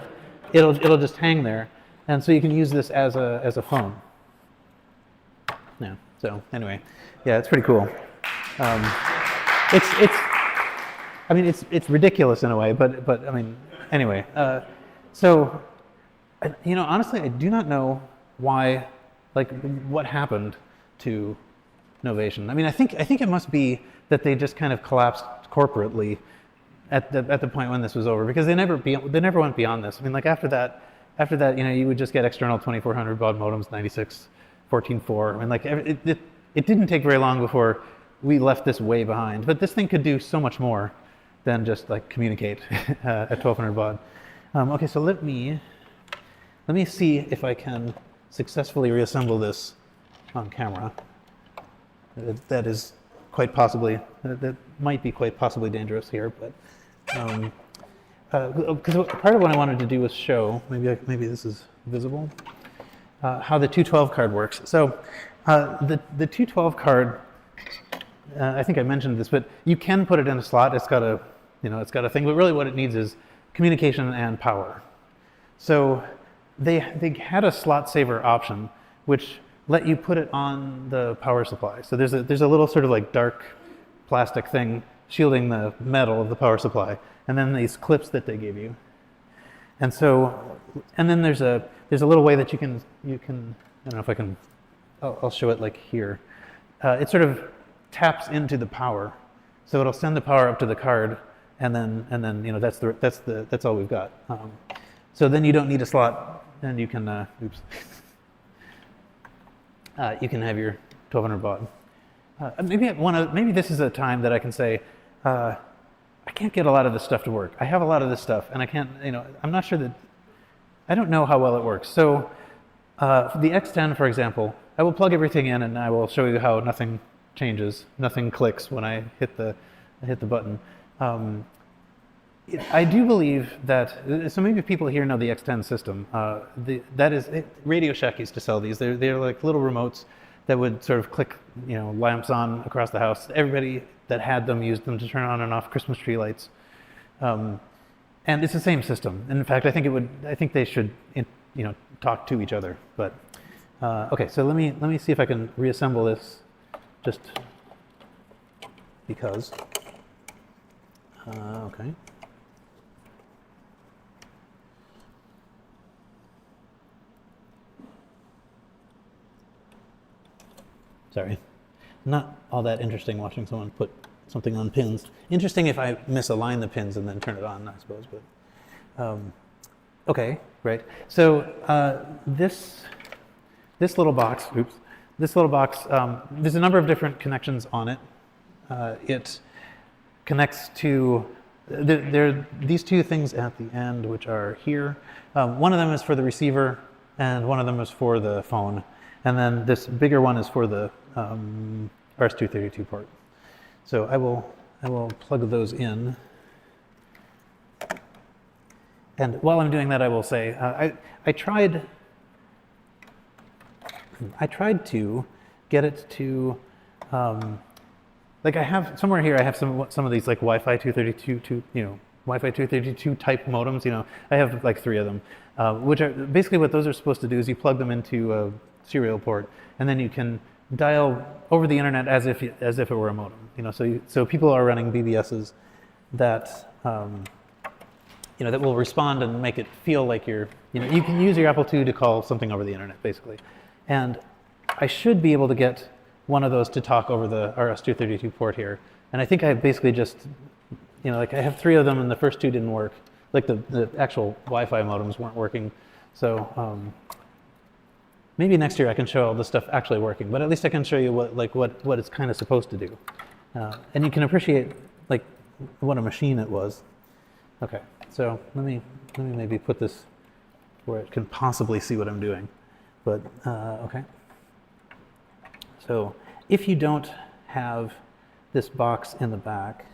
it'll just hang there, and so you can use this as a phone. Yeah. So anyway, yeah, it's pretty cool. It's ridiculous in a way, but I mean, anyway. So, honestly, I do not know why, what happened to Novation. I mean, I think it must be that they just kind of collapsed corporately at the point when this was over, because they never went beyond this. I mean, after that, you would just get external 2400 baud modems, 96. 14.4. I mean, it didn't take very long before we left this way behind. But this thing could do so much more than just communicate at 1200 baud. Okay, so let me see if I can successfully reassemble this on camera. That is quite possibly, that might be quite possibly dangerous here, but because part of what I wanted to do was show, maybe this is visible, how the 212 card works. So the 212 card, I think I mentioned this, but you can put it in a slot. It's got a thing, but really what it needs is communication and power. So they had a slot saver option, which let you put it on the power supply. So there's a little sort of dark plastic thing shielding the metal of the power supply, and then these clips that they gave you. And then there's a little way that you can I don't know if I can, I'll show it here. It sort of taps into the power, so it'll send the power up to the card, and then that's all we've got. So then you don't need a slot, and you can you can have your 1200 baud. Maybe this is a time that I can say, I can't get a lot of this stuff to work. I have a lot of this stuff, and I can't, I'm not sure that, I don't know how well it works. So for the X10, for example, I will plug everything in, and I will show you how nothing changes, nothing clicks when I hit the button. I do believe that, so maybe people here know the X10 system. Radio Shack used to sell these. They're like little remotes that would sort of click, lamps on across the house. Everybody that had them used them to turn on and off Christmas tree lights. And it's the same system. And in fact, I think they should talk to each other. But okay, so let me see if I can reassemble this, just because. Okay. Sorry. Not all that interesting watching someone put something on pins. Interesting if I misalign the pins and then turn it on, I suppose. But okay, great. So this little box, this little box, there's a number of different connections on it. It connects to, there are these two things at the end, which are here. One of them is for the receiver, and one of them is for the phone. And then this bigger one is for the RS-232 port. So I will plug those in. And while I'm doing that, I will say, I tried to get it to, like I have somewhere here, I have some of these like Wi-Fi 232, Wi-Fi 232 type modems. I have like 3 of them, which are basically what those are supposed to do is you plug them into a serial port, and then you can dial over the internet as if it were a modem. So people are running BBSs that that will respond and make it feel like you can use your Apple II to call something over the internet, basically. And I should be able to get one of those to talk over the RS-232 port here. And I think I basically just, like I have 3 of them and the first 2 didn't work. Like the actual Wi-Fi modems weren't working. So maybe next year I can show all this stuff actually working, but at least I can show you what it's kind of supposed to do. And you can appreciate like what a machine it was. Okay, so let me maybe put this where it can possibly see what I'm doing. But okay. So if you don't have this box in the back,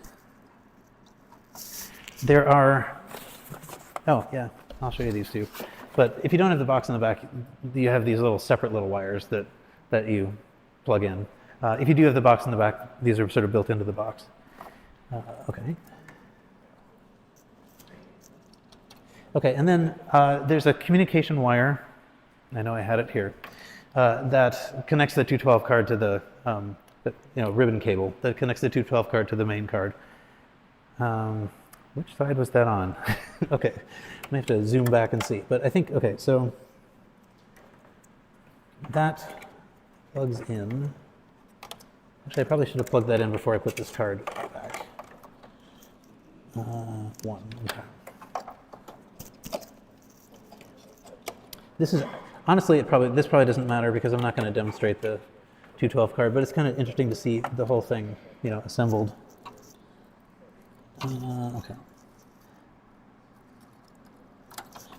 there are, oh yeah, I'll show you these 2. But if you don't have the box in the back, you have these separate little wires that you plug in. If you do have the box in the back, these are sort of built into the box. Okay. Okay, and then there's a communication wire. I know I had it here. That connects the 212 card to the ribbon cable that connects the 212 card to the main card. Which side was that on? Okay, I'm gonna have to zoom back and see. But I think, okay, so that plugs in. Actually, I probably should have plugged that in before I put this card back. One. Okay. This is honestly, this probably doesn't matter because I'm not going to demonstrate the 212 card, but it's kind of interesting to see the whole thing, assembled. Okay.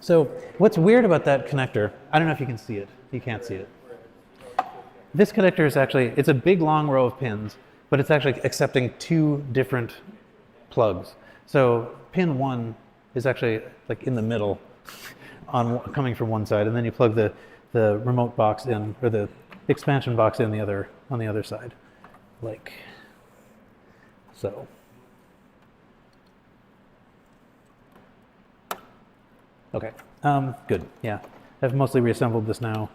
So what's weird about that connector? I don't know if you can see it. You can't see it. This connector is actually, it's a big long row of pins, but it's actually accepting 2 different plugs. So pin 1 is actually like in the middle, coming from one side, and then you plug the remote box in, or the expansion box in on the other side, like so. Okay, good. Yeah, I've mostly reassembled this now.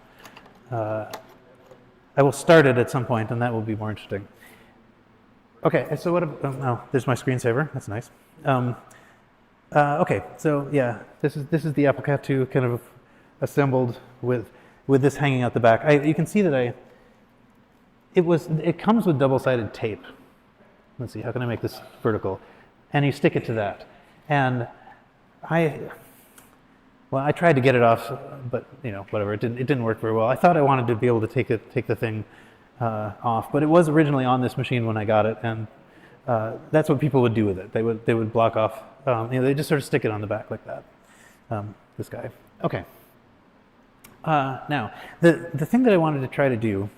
I will start it at some point, and that will be more interesting. Okay, so what? Oh, there's my screensaver. That's nice. Okay, so yeah, this is the AppleCat 2 kind of assembled with this hanging out the back. You can see that it comes with double-sided tape. Let's see, how can I make this vertical? And you stick it to that. And I tried to get it off, but whatever. It didn't work very well. I thought I wanted to be able to take the thing off, but it was originally on this machine when I got it, and that's what people would do with it. They would block off. They just sort of stick it on the back like that. This guy. Okay. Now the thing that I wanted to try to do.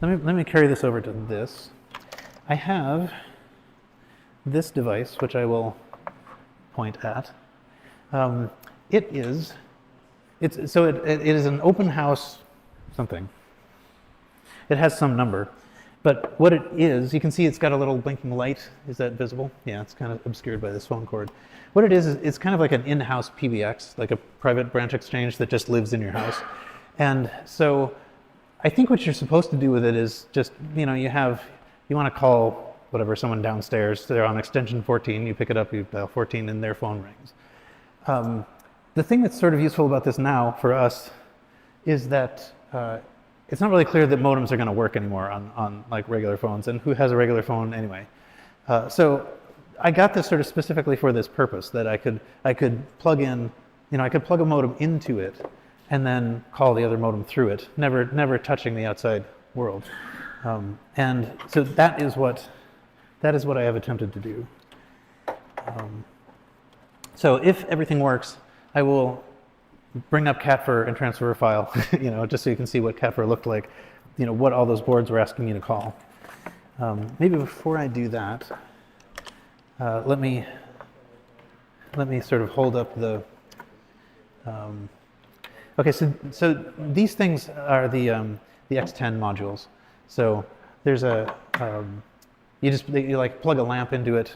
Let me carry this over to this. I have this device, which I will point at. It is an open house something. It has some number, But what it is, you can see it's got a little blinking light. Is that visible? Yeah, it's kind of obscured by this phone cord. What it is it's kind of like an in-house PBX, like a private branch exchange that just lives in your house. And so I think what you're supposed to do with it is just, you want to call whatever, someone downstairs, they're on extension 14, you pick it up, you dial 14, and their phone rings. The thing that's sort of useful about this now for us is that it's not really clear that modems are going to work anymore on like regular phones, and who has a regular phone anyway. So I got this sort of specifically for this purpose, that I could plug in, I could plug a modem into it and then call the other modem through it, never touching the outside world. And so that is what I have attempted to do. So if everything works, I will bring up CatFur and transfer a file, just so you can see what CatFur looked like, what all those boards were asking me to call. Maybe before I do that, let me sort of hold up the. Okay, so these things are the X10 modules. So there's you like plug a lamp into it,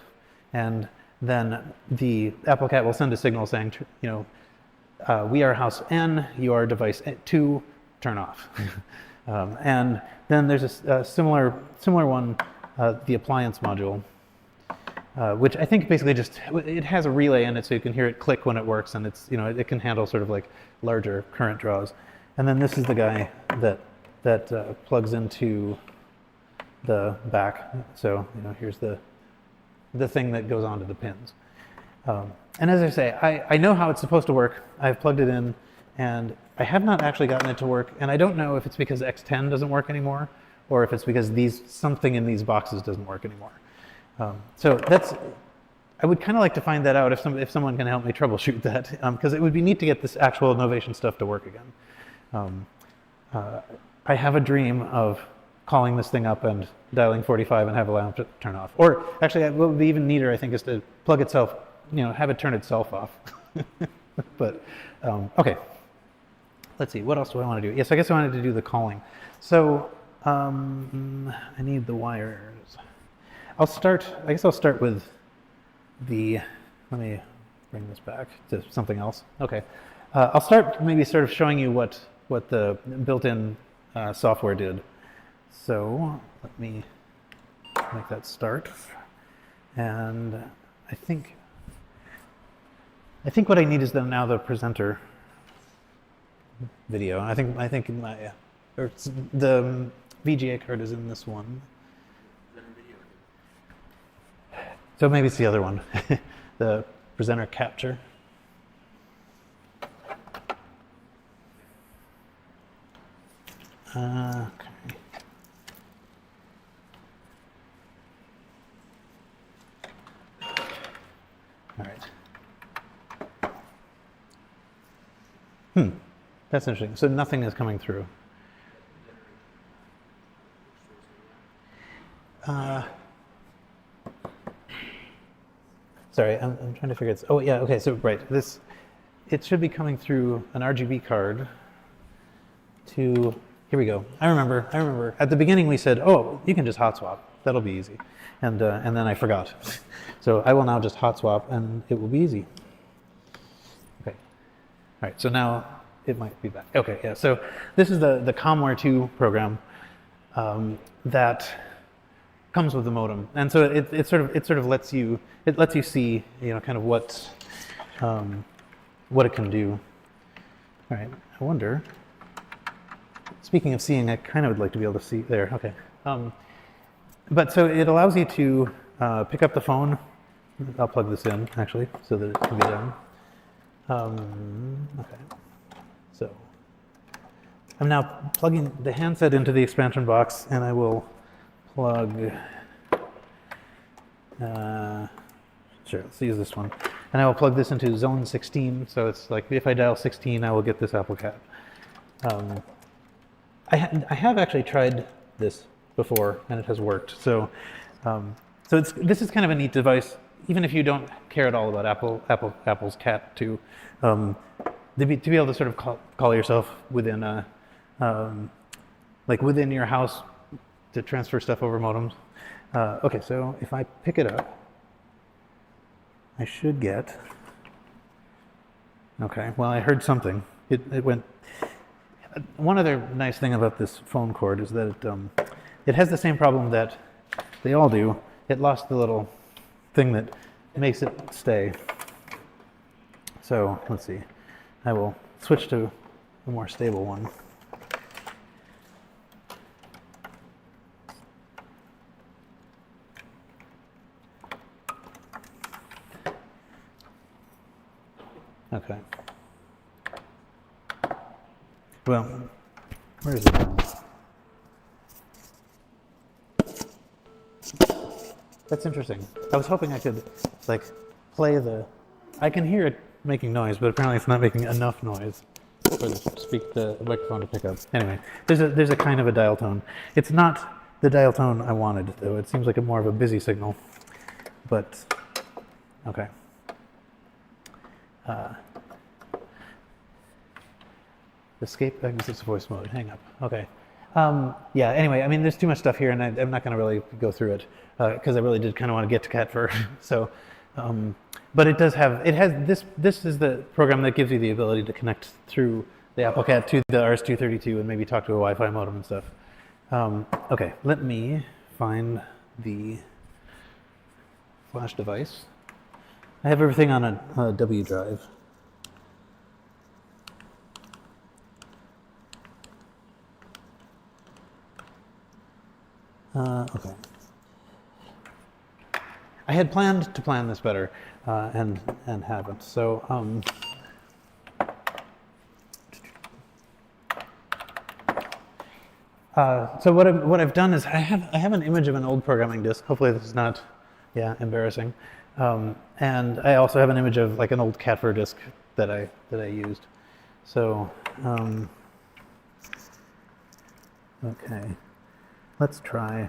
and then the AppleCat will send a signal saying, we are house N, you are device 2, turn off. And then there's a similar one, the appliance module, which I think basically it has a relay in it so you can hear it click when it works, and it's, it can handle sort of like larger current draws. And then this is the guy that plugs into the back. So, here's the thing that goes onto the pins. And as I say, I know how it's supposed to work. I've plugged it in, and I have not actually gotten it to work. And I don't know if it's because X10 doesn't work anymore, or if it's because something in these boxes doesn't work anymore. So I would kind of like to find that out if someone can help me troubleshoot that, because it would be neat to get this actual Novation stuff to work again. I have a dream of calling this thing up and dialing 45 and have a lamp to turn off. Or actually, what would be even neater, I think, is to plug itself, have it turn itself off. But, okay. Let's see, what else do I want to do? Yes, I guess I wanted to do the calling. So, I need the wires. I guess I'll start with let me bring this back to something else. Okay. I'll start maybe sort of showing you what the built-in software did. So let me make that start. And I think what I need is now the presenter video. I think the VGA card is in this one. So maybe it's the other one, the presenter capture. Okay. All right. That's interesting. So nothing is coming through. Sorry, I'm trying to figure it. Oh yeah, okay. So right, it should be coming through an RGB card. Here we go. I remember. At the beginning we said, oh, you can just hot swap. That'll be easy, and then I forgot. So I will now just hot swap, and it will be easy. Okay. All right. So now it might be back. Okay. Yeah. So this is the ComWare 2 program that comes with the modem, and so it sort of lets you see kind of what it can do. All right. I wonder. Speaking of seeing, I kind of would like to be able to see there. Okay. But so it allows you to pick up the phone. I'll plug this in actually so that it can be done. Okay. So I'm now plugging the handset into the expansion box, and I will plug. Sure, let's use this one, and I will plug this into zone 16. So it's like if I dial 16, I will get this AppleCat. I have actually tried this before, and it has worked. So, this is kind of a neat device, even if you don't care at all about Apple's Cat 2. To be able to sort of call yourself within within your house to transfer stuff over modems. Okay, so if I pick it up, I should get, okay, well, I heard something. It went, one other nice thing about this phone cord is that it has the same problem that they all do. It lost the little thing that makes it stay. So let's see, I will switch to a more stable one. Okay. Well, where is it now? That's interesting. I was hoping I could, like, play the... I can hear it making noise, but apparently it's not making enough noise for the microphone to pick up. Anyway, there's a kind of a dial tone. It's not the dial tone I wanted, though. It seems like more of a busy signal. But, okay. Escape exits voice mode. Hang up. Okay. Yeah. Anyway, I mean, there's too much stuff here, and I'm not going to really go through it because I really did kind of want to get to cat fur. So, but it does have. It has this. This is the program that gives you the ability to connect through the AppleCat to the RS-232 and maybe talk to a Wi-Fi modem and stuff. Okay. Let me find the flash device. I have everything on a W drive. Okay. I had planned to plan this better, and haven't. So, so what I've done is I have an image of an old programming disk. Hopefully this is not, yeah, embarrassing. And I also have an image of like an old cat fur disk that I used. So, okay. Let's try.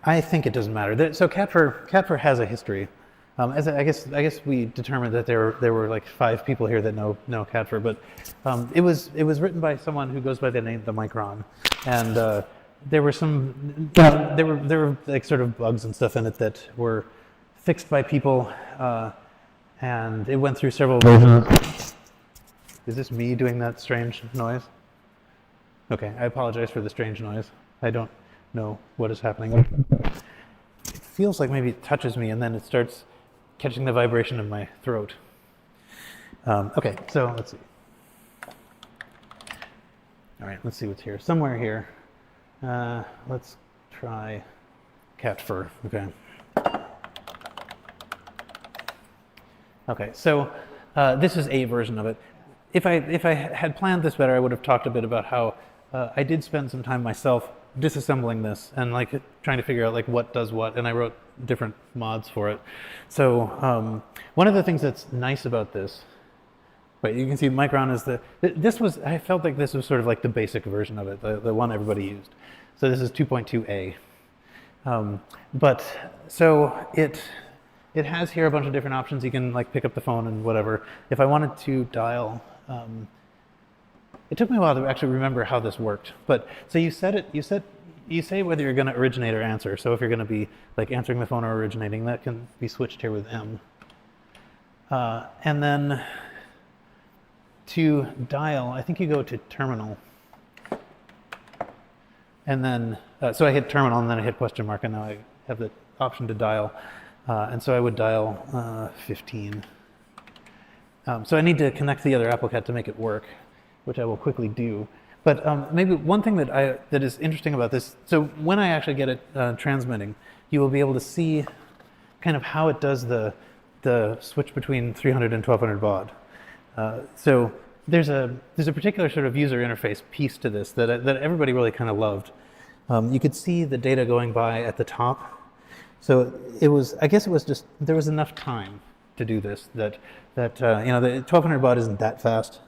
I think it doesn't matter. So cat fur has a history. As I guess we determined that there were like 5 people here that know cat fur, but it was written by someone who goes by the name the Micron, and there were some there were like sort of bugs and stuff in it that were fixed by people, and it went through several versions. Is this me doing that strange noise? Okay, I apologize for the strange noise. I don't know what is happening. It feels like maybe it touches me and then it starts catching the vibration in my throat. Okay, so let's see. All right, let's see what's here. Somewhere here. Let's try cat fur. Okay. Okay, so this is a version of it. If I had planned this better, I would have talked a bit about how I did spend some time myself disassembling this and like trying to figure out like what does what, and I wrote different mods for it. So one of the things that's nice about this, right, you can see Micron is I felt like this was sort of like the basic version of it, the one everybody used. So this is 2.2a. But so it has here a bunch of different options. You can like pick up the phone and whatever. If I wanted to dial, it took me a while to actually remember how this worked. But so you say whether you're going to originate or answer. So if you're going to be like answering the phone or originating, that can be switched here with M. And then to dial, I think you go to terminal. And then, so I hit terminal and then I hit question mark, and now I have the option to dial. And so I would dial 15. So I need to connect the other AppleCat to make it work, which I will quickly do. But maybe one thing that is interesting about this, so when I actually get it transmitting, you will be able to see kind of how it does the switch between 300 and 1200 baud. So there's a particular sort of user interface piece to this that everybody really kind of loved. You could see the data going by at the top. So I guess it was just, there was enough time to do this that the 1200 baud isn't that fast.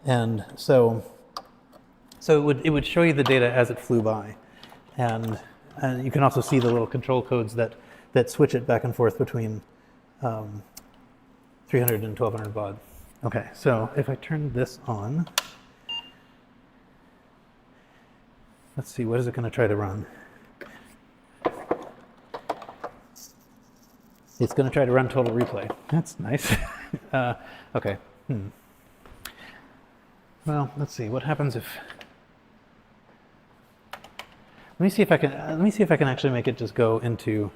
And so it would show you the data as it flew by. And you can also see the little control codes that switch it back and forth between 300 and 1200 baud. Okay, so if I turn this on, let's see, what is it going to try to run? It's going to try to run Total Replay. That's nice. Okay. Well, let's see. What happens if? Let me see if I can. Let me see if I can actually make it just go into.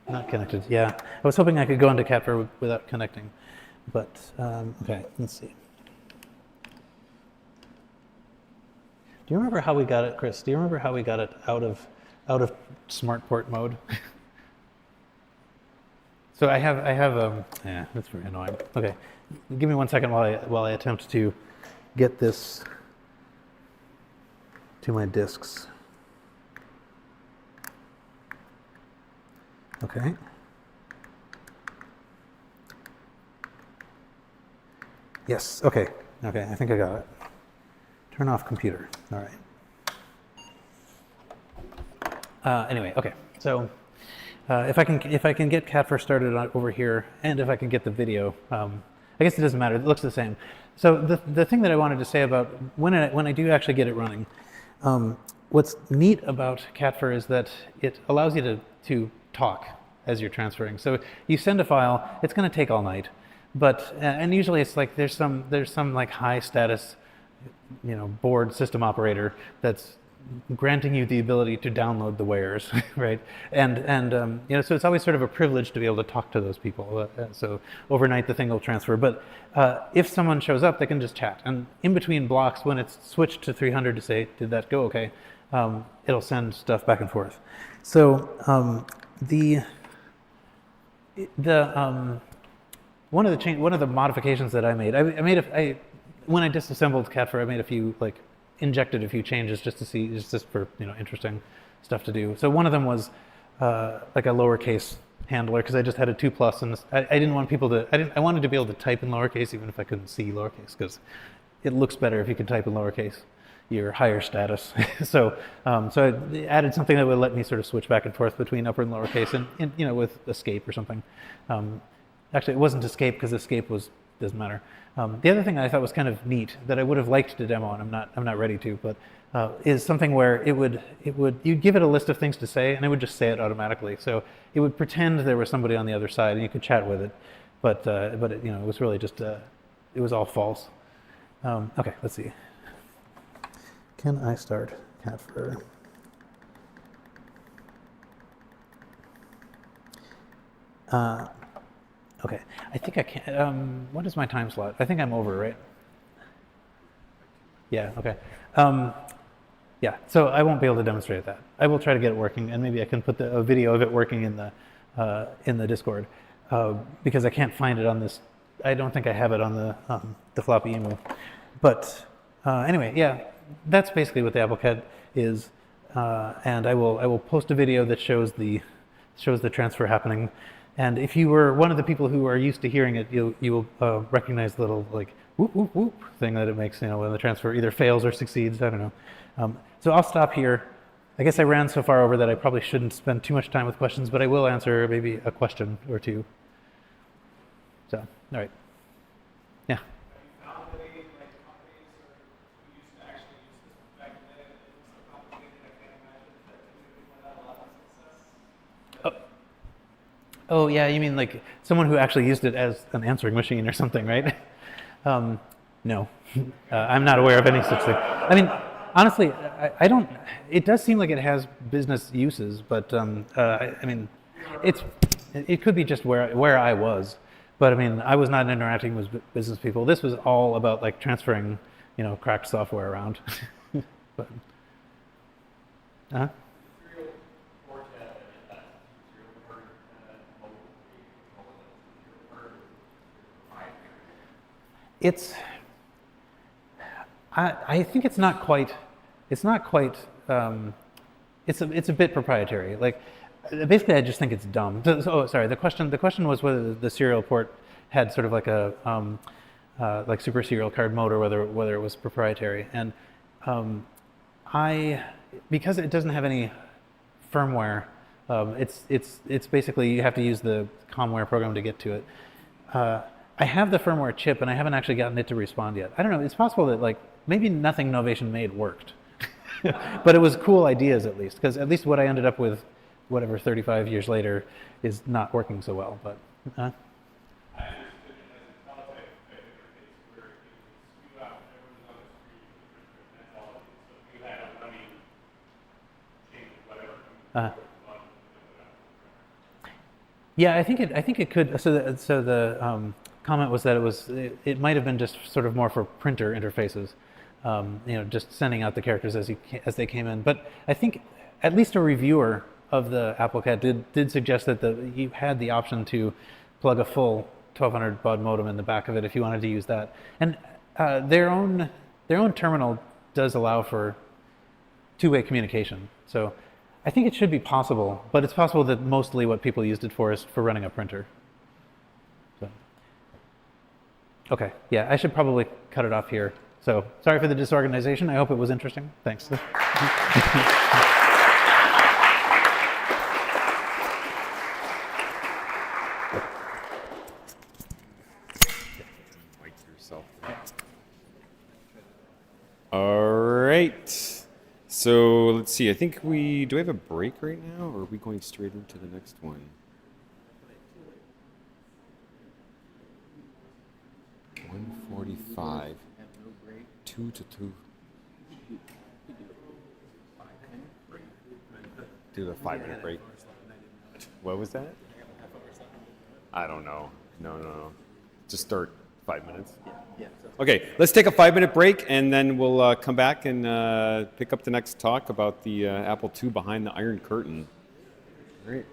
Not connected. Yeah, I was hoping I could go into Catfer without connecting, but okay. Let's see. Do you remember how we got it, Chris? Do you remember how we got it out of smart port mode? So I have yeah, that's very annoying. Okay, give me 1 second while I attempt to get this to my disks. Okay. Yes. Okay. Okay. I think I got it. Turn off computer. All right. Anyway. Okay. So. If I can get Catfer started over here, and if I can get the video, I guess it doesn't matter. It looks the same. So the thing that I wanted to say about when I do actually get it running, what's neat about Catfer is that it allows you to talk as you're transferring. So you send a file, it's going to take all night, but and usually it's like there's some like high status, board system operator that's granting you the ability to download the wares, right? And so it's always sort of a privilege to be able to talk to those people. So overnight the thing will transfer. But if someone shows up, they can just chat. And in between blocks, when it's switched to 300 to say, did that go okay? It'll send stuff back and forth. So one of the modifications that I made, when I disassembled Catfer, I made a few injected a few changes just to see, just for interesting stuff to do. So one of them was like a lowercase handler, because I just had a 2+, and I didn't want people to. I wanted to be able to type in lowercase even if I couldn't see lowercase, because it looks better if you can type in lowercase. You're higher status. So I added something that would let me sort of switch back and forth between upper and lowercase, and with escape or something. Actually, it wasn't escape, because escape doesn't matter. The other thing I thought was kind of neat that I would have liked to demo, and I'm not ready to, but is something where you'd give it a list of things to say, and it would just say it automatically. So it would pretend there was somebody on the other side, and you could chat with it, but it was really just it was all false. Okay, let's see. Can I start Catfer? Okay, I think I can. What is my time slot? I think I'm over, right? Yeah. Okay. Yeah. So I won't be able to demonstrate that. I will try to get it working, and maybe I can put a video of it working in the Discord, because I can't find it on this. I don't think I have it on the floppy emu. But anyway, yeah, that's basically what the AppleCat is, and I will post a video that shows the transfer happening. And if you were one of the people who are used to hearing it, you will recognize the little whoop whoop whoop thing that it makes, when the transfer either fails or succeeds. I don't know. So I'll stop here. I guess I ran so far over that I probably shouldn't spend too much time with questions, but I will answer maybe a question or two. So, all right. Yeah. Oh yeah, you mean like someone who actually used it as an answering machine or something, right? No, I'm not aware of any such thing. I mean, honestly, I don't. It does seem like it has business uses, but I mean, it could be just where I was. But I mean, I was not interacting with business people. This was all about transferring, cracked software around. But, I think it's not quite, it's a bit proprietary. Basically I just think it's dumb. Oh, sorry, the question was whether the serial port had sort of like a, super serial card mode, or whether it was proprietary. And because it doesn't have any firmware, it's basically, you have to use the ComWare program to get to it. I have the firmware chip, and I haven't actually gotten it to respond yet. I don't know. It's possible that like maybe nothing Novation made worked, but it was cool ideas at least. Because at least what I ended up with, whatever 35 years later, is not working so well. But yeah, I think it could. So the comment was that it might have been just sort of more for printer interfaces, just sending out the characters as they came in. But I think at least a reviewer of the AppleCat did suggest that you had the option to plug a full 1200 baud modem in the back of it if you wanted to use that. And their own terminal does allow for two-way communication. So I think it should be possible, but it's possible that mostly what people used it for is for running a printer. So, okay, yeah, I should probably cut it off here. So sorry for the disorganization. I hope it was interesting. Thanks. All right. So let's see. I think do we have a break right now, or are we going straight into the next one? 1:45. 2 to 2. Do the 5-minute break. What was that? I don't know. No. Just start 5 minutes. Okay, let's take a 5-minute break, and then we'll come back and pick up the next talk about the Apple II behind the Iron Curtain. Great.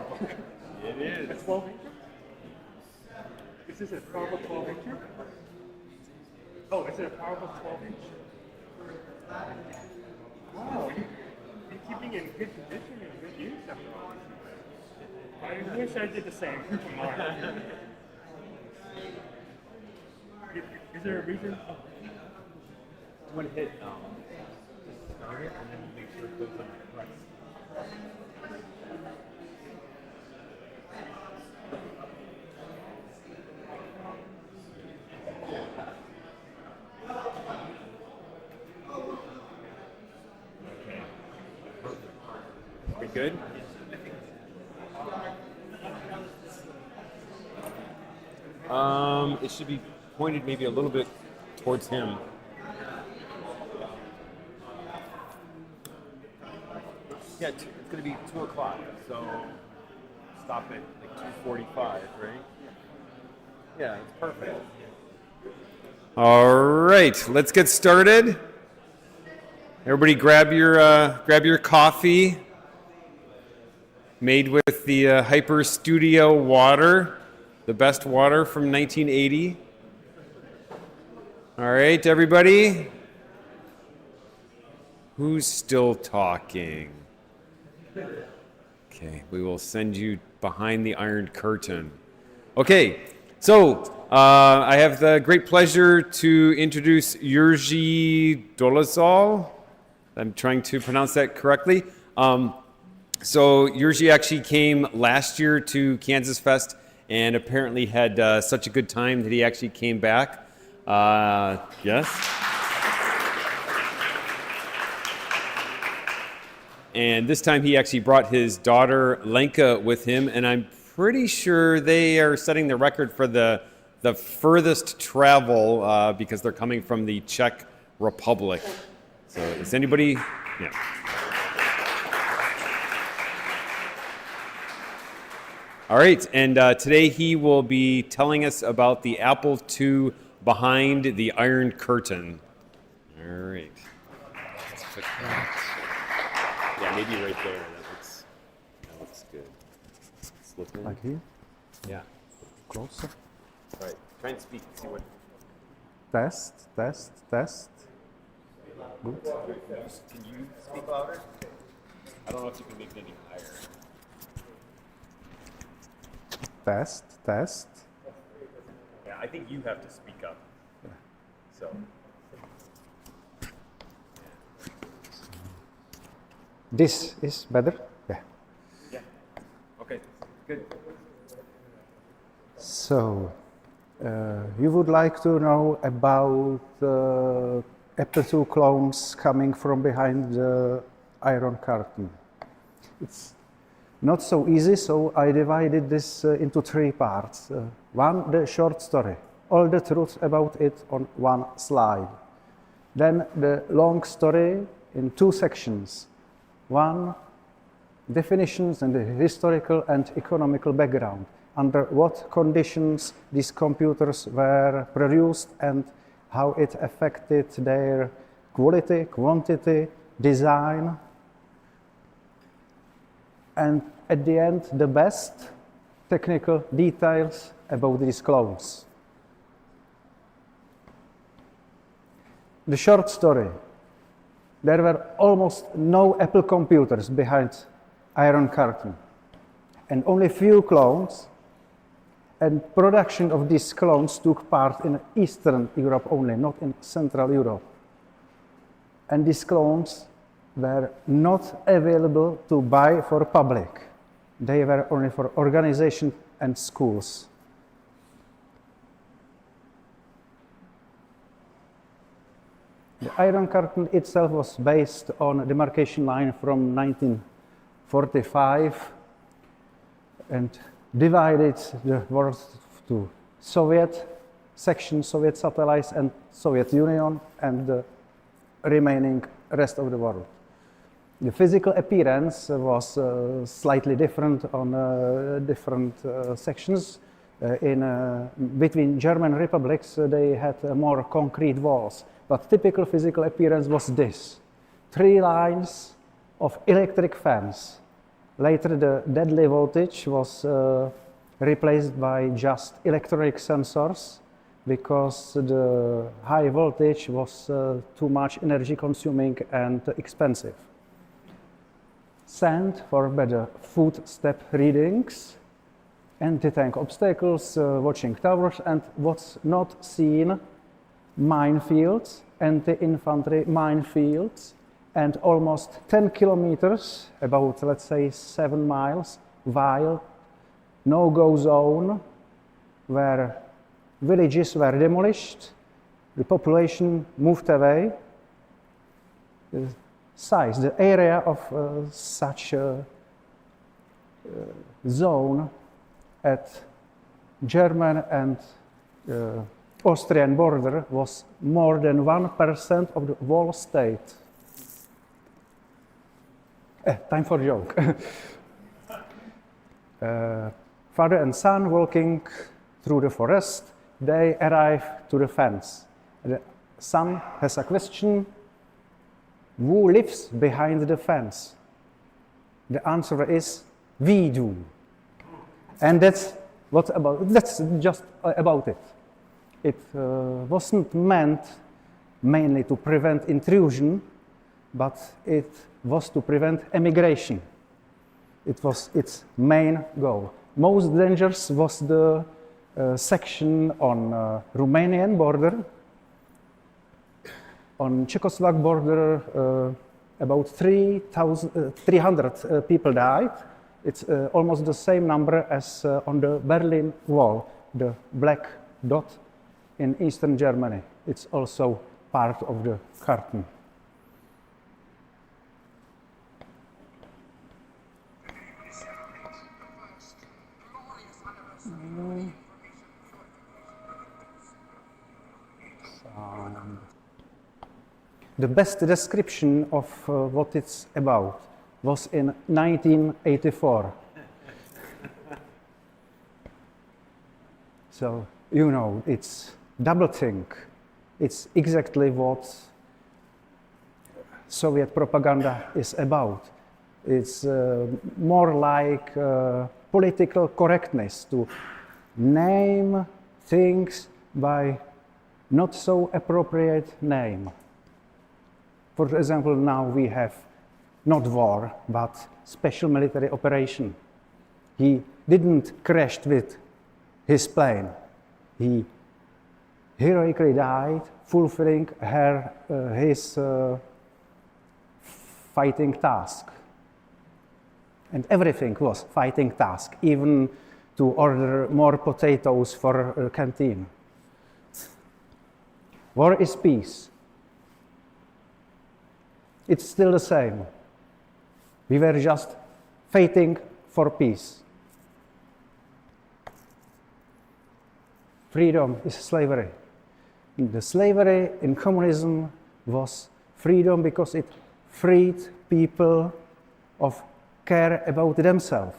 powerful. It is. A 12 incher? Is this a powerful 12 incher? Oh, is it a powerful 12 inch? Wow, you're keeping it in good condition and good use after all these years. I wish I did the same tomorrow. Is there a reason? I'm going to hit just start it and then make sure it goes on the press. Okay. Good? It should be pointed maybe a little bit towards him. Yeah, it's going to be 2 o'clock, so stop at like 2:45, right? Yeah, it's perfect. All right, let's get started. Everybody grab your coffee made with the Hyper Studio water, the best water from 1980. All right, everybody. Who's still talking? Okay, we will send you behind the Iron Curtain. Okay, so I have the great pleasure to introduce Jerzy Dolezal. I'm trying to pronounce that correctly. So Jerzy actually came last year to KansasFest and apparently had such a good time that he actually came back. Yes? And this time he actually brought his daughter Lenka with him, and I'm pretty sure they are setting the record for the furthest travel because they're coming from the Czech Republic. So is anybody? Yeah. All right, and today he will be telling us about the Apple II behind the Iron Curtain. All right. Let's put that. Yeah, maybe right there. That looks good. Slip in. Like here? Yeah. Closer. All right. Try and speak. See what. Test. Good. Can you speak louder? I don't know if you can make it any higher. Test. Yeah, I think you have to speak up. So. This is better? Yeah. Yeah. Okay. Good. So, you would like to know about Apple II clones coming from behind the Iron Curtain. It's not so easy, so I divided this into 3 parts. One, the short story, all the truth about it on one slide. Then the long story in 2 sections. One, definitions and the historical and economical background, under what conditions these computers were produced and how it affected their quality, quantity, design, and at the end, the best technical details about these clones. The short story. There were almost no Apple computers behind Iron Curtain, and only few clones, and production of these clones took part in Eastern Europe only, not in Central Europe. And these clones were not available to buy for public. They were only for organization and schools. The Iron Curtain itself was based on a demarcation line from 1945 and divided the world to Soviet section, Soviet satellites, and Soviet Union, and the remaining rest of the world. The physical appearance was slightly different on different sections. Between German republics, they had more concrete walls. But typical physical appearance was this: 3 lines of electric fans Later, the deadly voltage was replaced by just electronic sensors because the high voltage was too much energy consuming and expensive. Sand for better footstep readings, anti-tank obstacles, watching towers, and what's not seen, minefields, anti-infantry minefields, and almost 10 kilometers, about let's say 7 miles, wild no-go zone where villages were demolished, the population moved away. The size, the area of such a zone at German and Austrian border was more than 1% of the whole state. Time for a joke. Father and son walking through the forest, they arrive to the fence. The son has a question: who lives behind the fence? The answer is, we do. And that's just about it. It wasn't meant mainly to prevent intrusion, but it was to prevent emigration. It was its main goal. Most dangerous was the section on Romanian border. On Czechoslovak border, about 300 people died. It's almost the same number as on the Berlin Wall, the black dot in Eastern Germany. It's also part of the cartoon. The best description of what it's about was in 1984. So, you know, it's doublethink. It's exactly what Soviet propaganda is about. It's more like political correctness to name things by not so appropriate name. For example, now we have not war, but special military operation. He didn't crash with his plane. He heroically died, fulfilling his fighting task. And everything was fighting task, even to order more potatoes for a canteen. War is peace. It's still the same. We were just fighting for peace. Freedom is slavery. The slavery in communism was freedom because it freed people of care about themselves.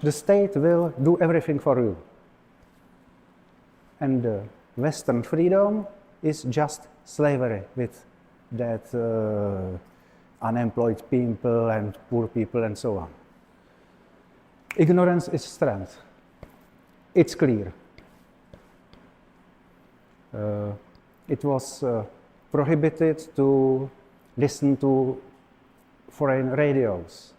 The state will do everything for you. And Western freedom is just slavery with that unemployed people and poor people and so on. Ignorance is strength. It's clear. It was prohibited to listen to foreign radios.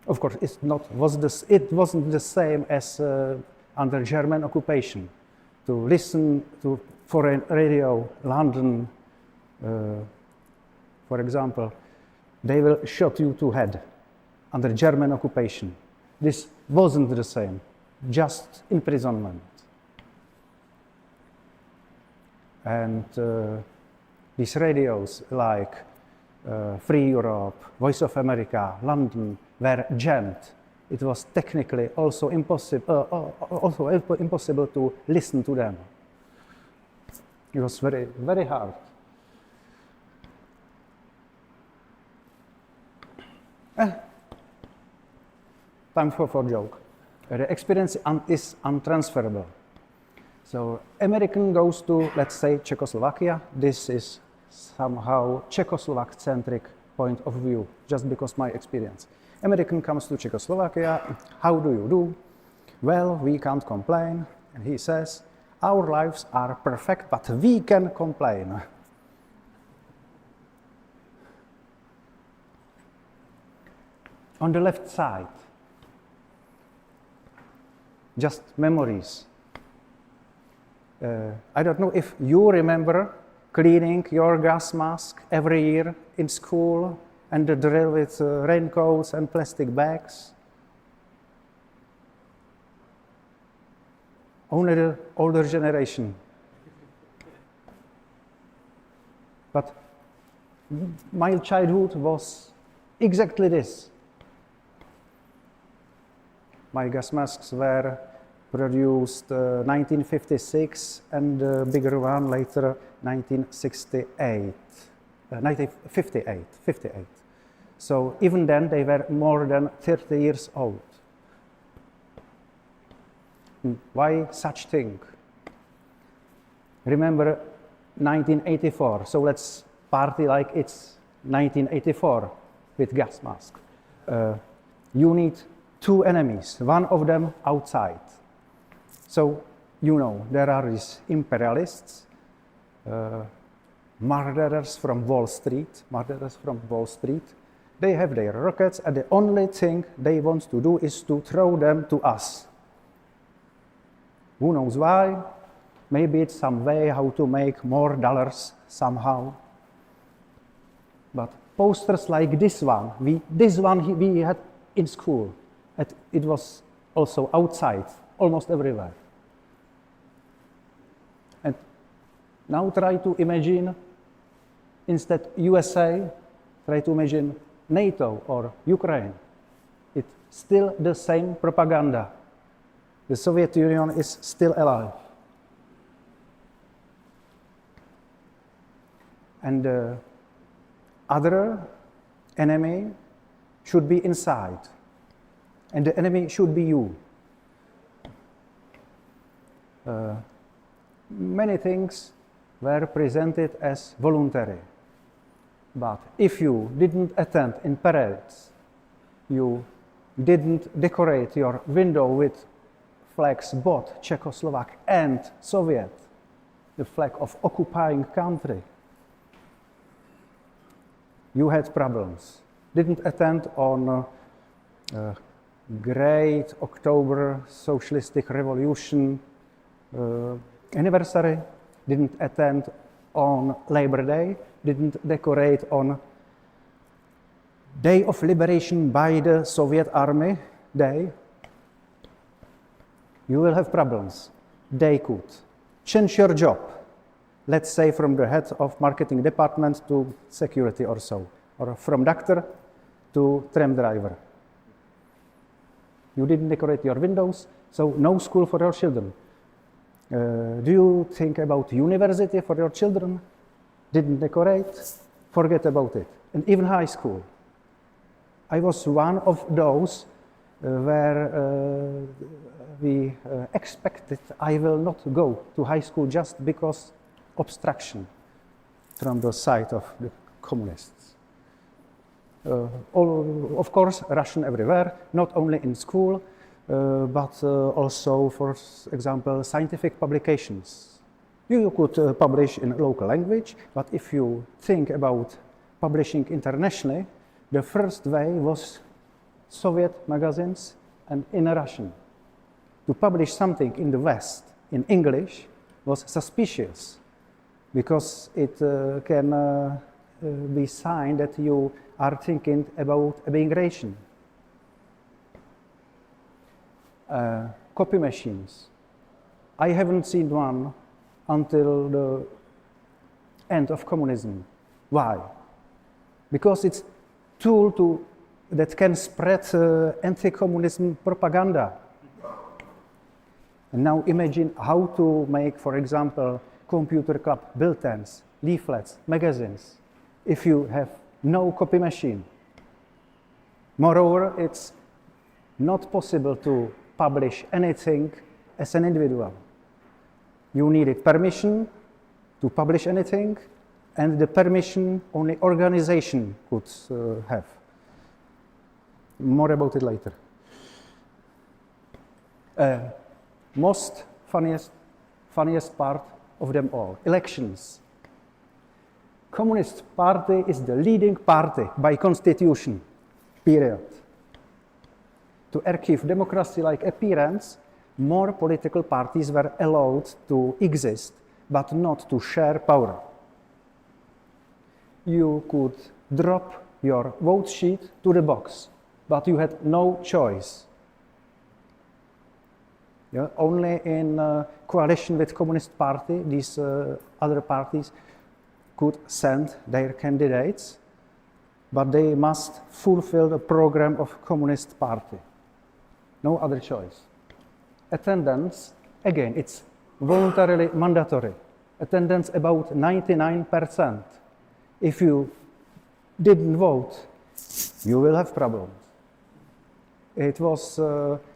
Of course, it wasn't the same as under German occupation. To listen to foreign radio, London, for example, they will shoot you to head under German occupation. This wasn't the same, just imprisonment. And these radios like Free Europe, Voice of America, London were jammed. It was technically also impossible to listen to them. It was very, very hard. Time for a joke. The experience is untransferable. So American goes to, let's say, Czechoslovakia. This is somehow Czechoslovak-centric point of view, just because my experience. American comes to Czechoslovakia, how do you do? Well, we can't complain. And he says, our lives are perfect, but we can complain. On the left side, just memories. I don't know if you remember cleaning your gas mask every year in school and the drill with raincoats and plastic bags. Only the older generation. But my childhood was exactly this. My gas masks were produced 1956 and the bigger one later 1968. 1958. So even then they were more than 30 years old. Why such thing? Remember 1984, so let's party like it's 1984 with gas mask. You need two enemies, one of them outside. So, you know, there are these imperialists, murderers from Wall Street. They have their rockets, and the only thing they want to do is to throw them to us. Who knows why? Maybe it's some way how to make more dollars somehow. But posters like this one we had in school. It was also outside, almost everywhere. And now try to imagine, instead USA, try to imagine NATO or Ukraine. It's still the same propaganda. The Soviet Union is still alive. And the other enemy should be inside. And the enemy should be you. Many things were presented as voluntary. But if you didn't attend in parades, you didn't decorate your window with flags, both Czechoslovak and Soviet, the flag of occupying country, you had problems. Didn't attend on Great October Socialistic Revolution anniversary, didn't attend on Labor Day, didn't decorate on Day of Liberation by the Soviet Army Day, you will have problems. They could change your job, let's say from the head of marketing department to security or so, or from doctor to tram driver. You didn't decorate your windows, so no school for your children. Do you think about university for your children? Didn't decorate? Forget about it. And even high school. I was one of those where we expected I will not go to high school just because obstruction from the side of the communists. Of course, Russian everywhere, not only in school, but also, for example, scientific publications. You could publish in local language, but if you think about publishing internationally, the first way was Soviet magazines and in Russian. To publish something in the West in English was suspicious because it can be sign that you are thinking about immigration. Copy machines. I haven't seen one until the end of communism. Why? Because it's tool that can spread anti-communism propaganda. And now imagine how to make, for example, computer club bulletins, leaflets, magazines, if you have no copy machine. Moreover, it's not possible to publish anything as an individual. You needed permission to publish anything, and the permission only organization could have. More about it later. Most funniest part of them all, elections. Communist Party is the leading party by constitution, period. To achieve democracy-like appearance, more political parties were allowed to exist, but not to share power. You could drop your vote sheet to the box, but you had no choice. Yeah, only in coalition with Communist Party, these other parties could send their candidates, but they must fulfill the program of Communist Party. No other choice. Attendance, again, it's voluntarily mandatory. Attendance about 99%. If you didn't vote, you will have problems. It was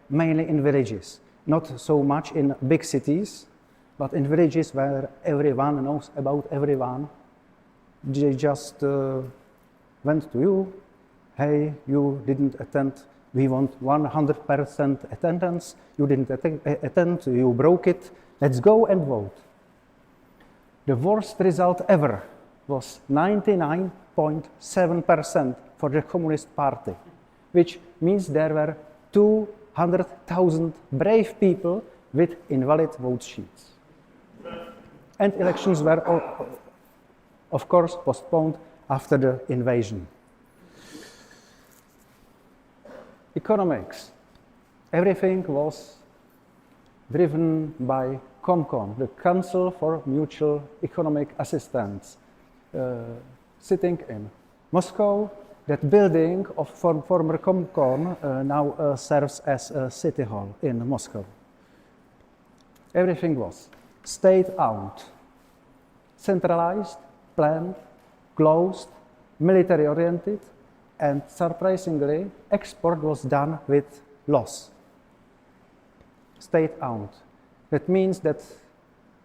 mainly in villages, not so much in big cities, but in villages where everyone knows about everyone. They just went to you, hey, you didn't attend, we want 100% attendance, you didn't attend, you broke it, let's go and vote. The worst result ever was 99.7% for the Communist Party, which means there were 200,000 brave people with invalid vote sheets. And elections were, of course, postponed after the invasion. Economics. Everything was driven by COMCON, the Council for Mutual Economic Assistance, sitting in Moscow. That building of former COMCON now serves as a city hall in Moscow. Everything was state-owned, centralized, planned, closed, military-oriented, and surprisingly, export was done with loss. State-owned. That means that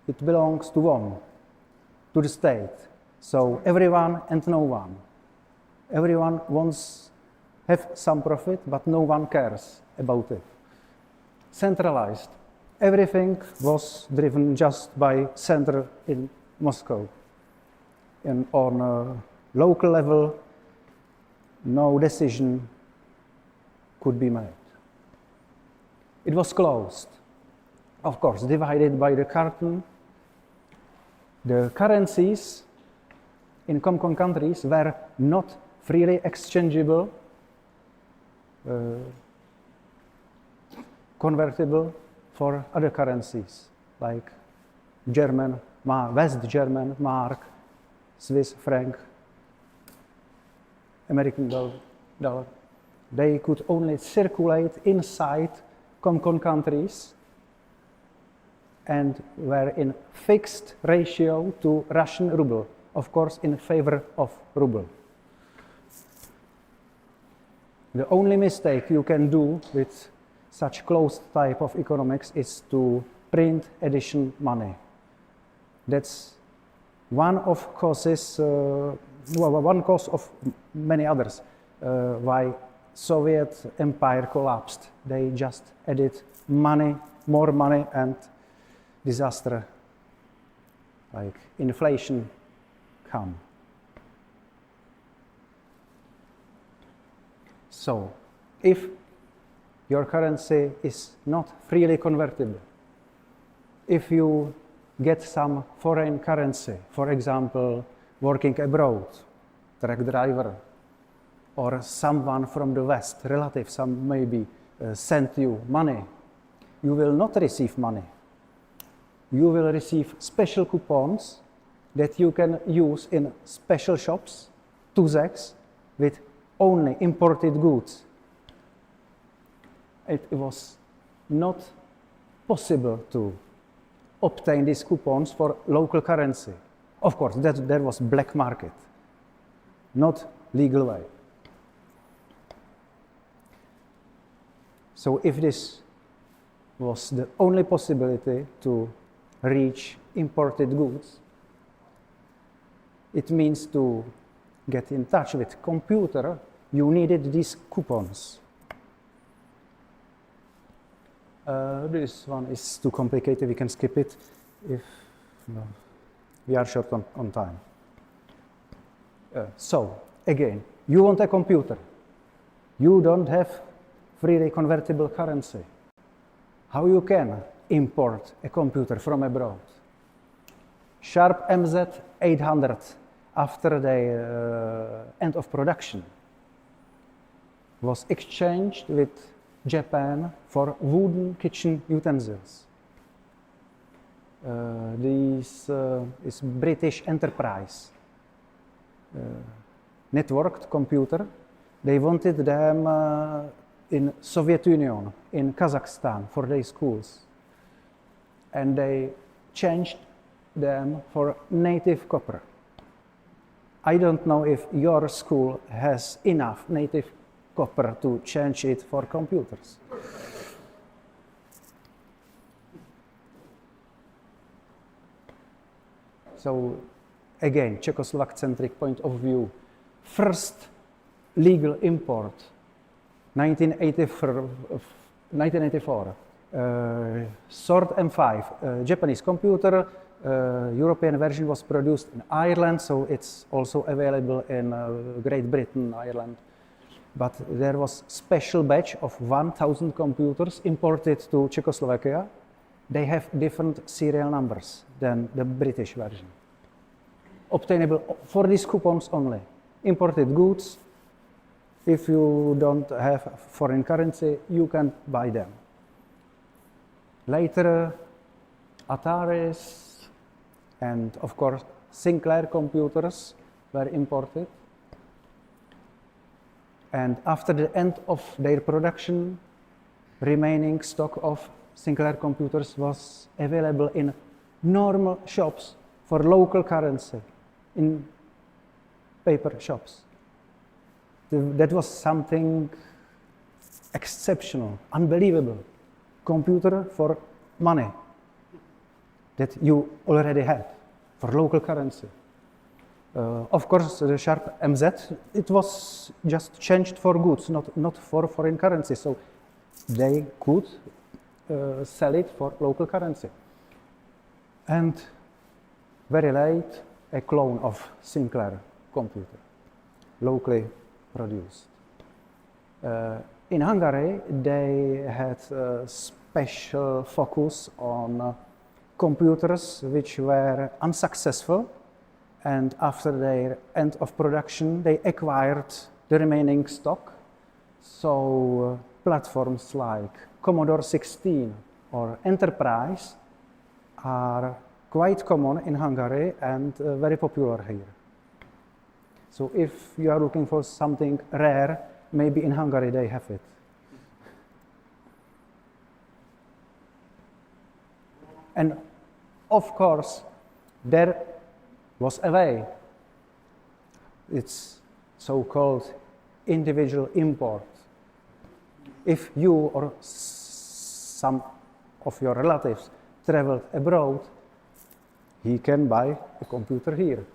it belongs to one, to the state. So everyone and no one. Everyone wants have some profit, but no one cares about it. Centralized. Everything was driven just by center in Moscow. And on a local level, no decision could be made. It was closed, of course, divided by the curtain. The currencies in COMCON countries were not freely exchangeable, convertible for other currencies, like German, West German mark, Swiss franc, American dollar. They could only circulate inside COMCON countries and were in fixed ratio to Russian ruble, of course in favor of ruble. The only mistake you can do with such closed type of economics is to print edition money. That's one of causes, one cause of many others why Soviet Empire collapsed. They just added money, more money, and disaster like inflation come. So, if your currency is not freely convertible, if you get some foreign currency, for example, working abroad, truck driver, or someone from the West, relative, some maybe, sent you money, you will not receive money. You will receive special coupons that you can use in special shops, Tuzeks, with only imported goods. It was not possible to obtain these coupons for local currency. Of course, there was black market, not legal way. So if this was the only possibility to reach imported goods, it means to get in touch with computer, you needed these coupons. This one is too complicated, we can skip it if no, we are short on time. So, again, you want a computer. You don't have freely convertible currency. How you can import a computer from abroad? Sharp MZ 800 after the end of production was exchanged with Japan for wooden kitchen utensils. This is British enterprise networked computer. They wanted them in Soviet Union, in Kazakhstan for their schools. And they changed them for native copper. I don't know if your school has enough native copper to change it for computers. So again, Czechoslovak-centric point of view. First legal import, 1984. Sword M5, Japanese computer. European version was produced in Ireland, so it's also available in Great Britain, Ireland. But there was special batch of 1,000 computers imported to Czechoslovakia. They have different serial numbers than the British version. Obtainable for these coupons only. Imported goods. If you don't have foreign currency, you can buy them. Later, Ataris and of course Sinclair computers were imported. And after the end of their production, remaining stock of Sinclair computers was available in normal shops for local currency, in paper shops. That was something exceptional, unbelievable. Computer for money that you already had for local currency. Of course, the Sharp MZ, it was just changed for goods, not for foreign currency, so they could sell it for local currency. And very late, a clone of Sinclair computer, locally produced. In Hungary, they had a special focus on computers which were unsuccessful, and after their end of production, they acquired the remaining stock. So platforms like Commodore 16 or Enterprise are quite common in Hungary and very popular here. So if you are looking for something rare, maybe in Hungary they have it. And of course, there was a way. It's so-called individual import. If you or some of your relatives traveled abroad, he can buy a computer here.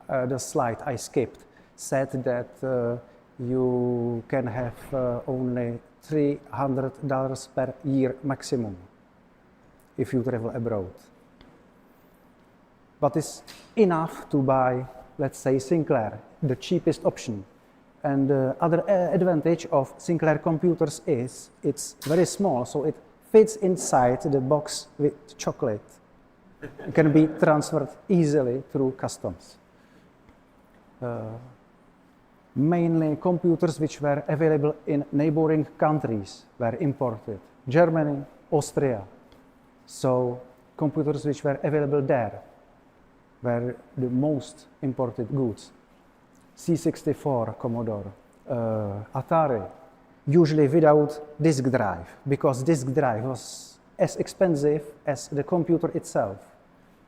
The slide I skipped said that you can have only $300 per year maximum if you travel abroad. But it's enough to buy, let's say, Sinclair, the cheapest option. And the other advantage of Sinclair computers is it's very small, so it fits inside the box with chocolate. It can be transferred easily through customs. Mainly computers which were available in neighboring countries were imported. Germany, Austria. So computers which were available there were the most imported goods. C64 Commodore, Atari, usually without disk drive, because disk drive was as expensive as the computer itself.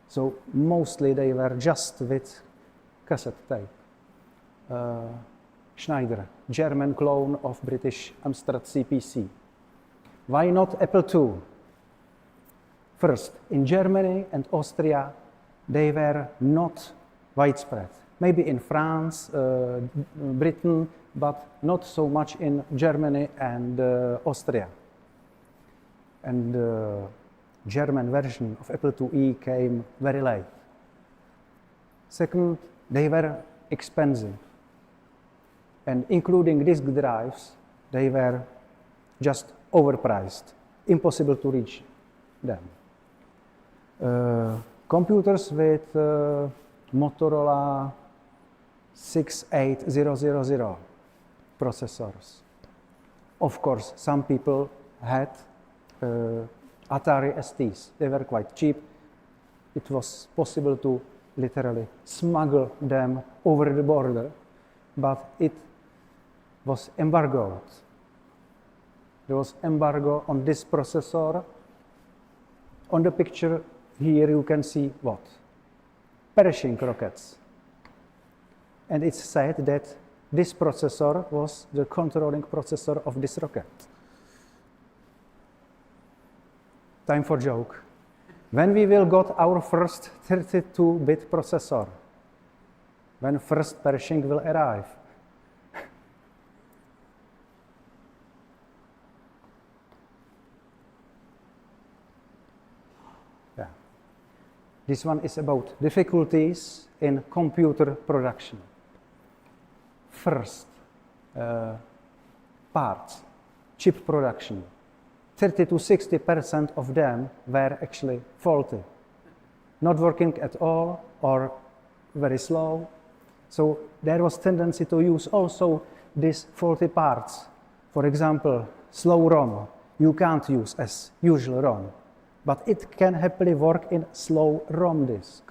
So mostly they were just with cassette tape. Schneider, German clone of British Amstrad CPC. Why not Apple II? First, in Germany and Austria, they were not widespread. maybe in France, Britain, but not so much in Germany and Austria. And the German version of Apple IIe came very late. Second, they were expensive. And including disk drives, they were just overpriced, impossible to reach them. Computers with Motorola 68000 processors. Of course, some people had Atari STs. They were quite cheap. It was possible to literally smuggle them over the border, but it was embargoed. There was embargo on this processor. On the picture here you can see what? Pershing rockets. And it's said that this processor was the controlling processor of this rocket. Time for joke. When we will got our first 32-bit processor? When first Pershing will arrive? Yeah. This one is about difficulties in computer production. First, parts, chip production. 30 to 60% of them were actually faulty, not working at all or very slow. So there was tendency to use also these faulty parts. For example, slow ROM, you can't use as usual ROM, but it can happily work in slow ROM disk.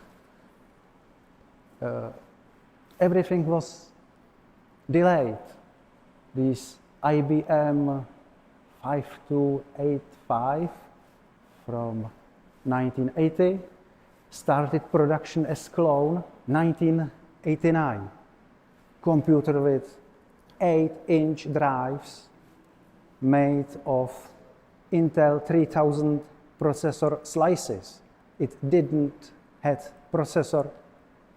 Everything was delayed. These IBM 5285 from 1980 started production as clone 1989. Computer with 8-inch drives made of Intel 3000 processor slices. It didn't have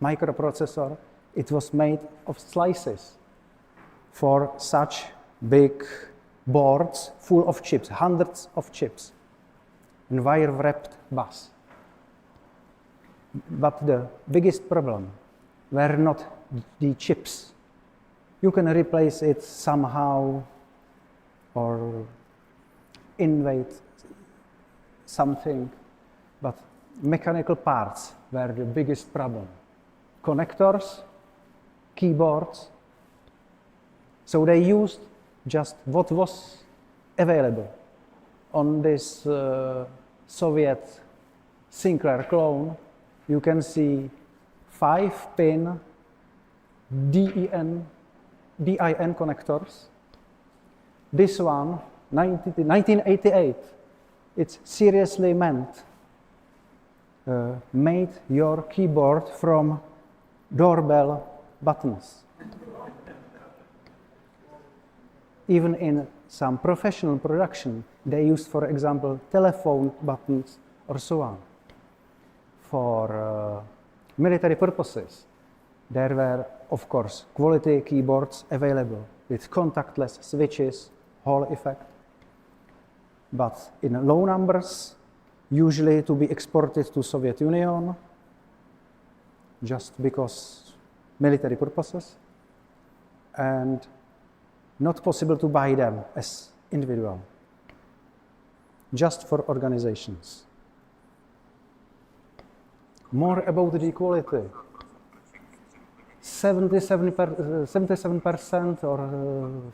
microprocessor. It was made of slices for such big boards full of chips, hundreds of chips, and wire-wrapped bus. But the biggest problem were not the chips. You can replace it somehow or invent something, but mechanical parts were the biggest problem. Connectors, keyboards. So they used just what was available on this Soviet Sinclair clone. You can see 5-pin DIN connectors. This one, 1988, it's seriously meant made your keyboard from doorbell buttons. Even in some professional production, they used, for example, telephone buttons or so on. For military purposes, there were, of course, quality keyboards available with contactless switches, Hall effect. But in low numbers, usually to be exported to Soviet Union, just because military purposes, and not possible to buy them as individual, just for organizations. More about the quality. 77% or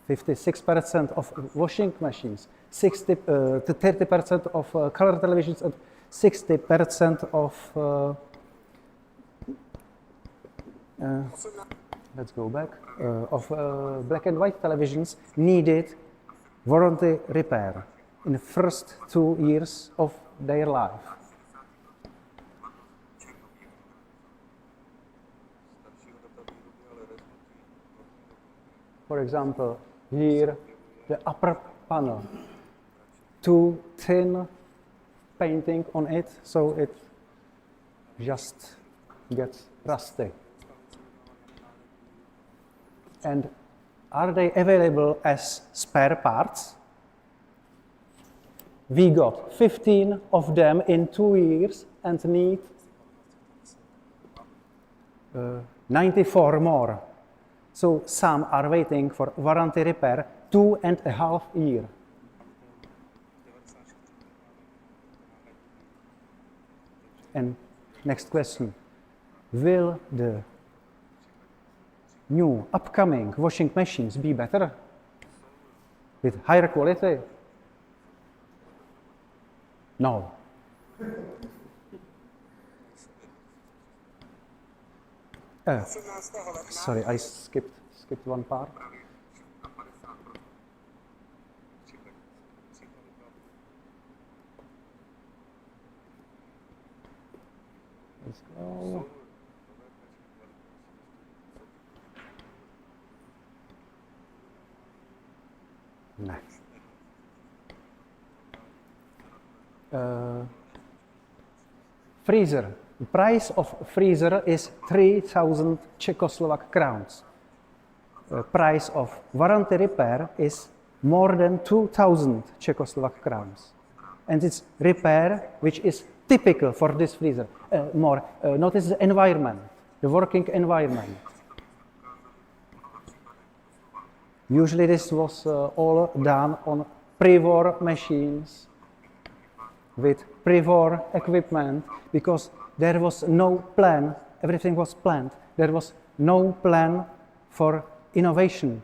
56% of washing machines, 30% of color televisions, and 60% of let's go back, of black and white televisions needed warranty repair in the first 2 years of their life. For example, here, the upper panel, too thin painting on it, so it just gets rusty. And are they available as spare parts? We got 15 of them in 2 years and need 94 more. So some are waiting for warranty repair 2.5 years. And next question, will the new upcoming washing machines be better with higher quality? No. Sorry, I skipped one part. Let's go. Next. Freezer. The price of freezer is 3,000 Czechoslovak crowns. The price of warranty repair is more than 2,000 Czechoslovak crowns. And it's repair which is typical for this freezer. Notice the environment, the working environment. Usually this was all done on pre-war machines with pre-war equipment because there was no plan, everything was planned. There was no plan for innovation,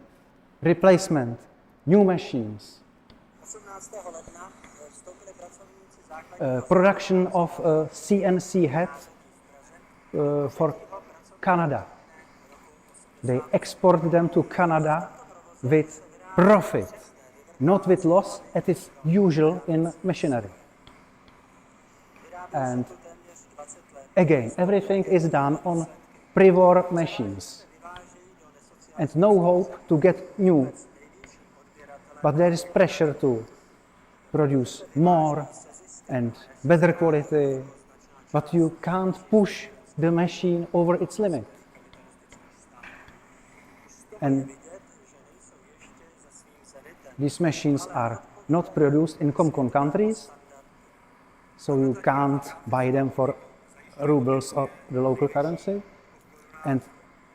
replacement, new machines. Production of CNC heads for Canada. They export them to Canada with profit, not with loss, as is usual in machinery. And again, everything is done on pre-war machines. And no hope to get new. But there is pressure to produce more and better quality, but you can't push the machine over its limit. And these machines are not produced in ComCon countries, so you can't buy them for rubles or the local currency, and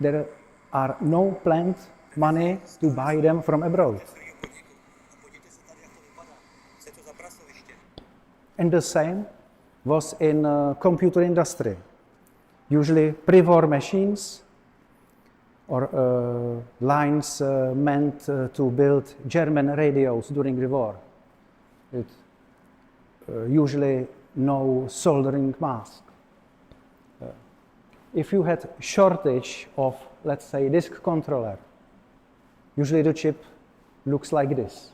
there are no planned money to buy them from abroad. And the same was in computer industry. Usually pre-war machines or lines meant to build German radios during the war. With usually no soldering mask. If you had shortage of, let's say, disk controller, usually the chip looks like this.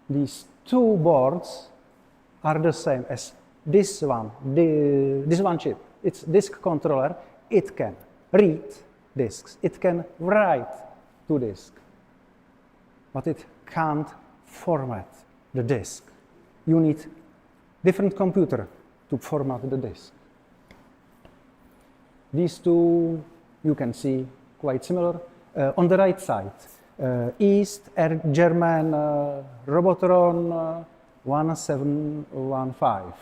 These two boards are the same as this one, this one chip. It's disk controller. It can read disks. It can write to disk. But it can't format the disk. You need different computer to format the disk. These two, you can see, quite similar. On the right side, East Air German Robotron 1715.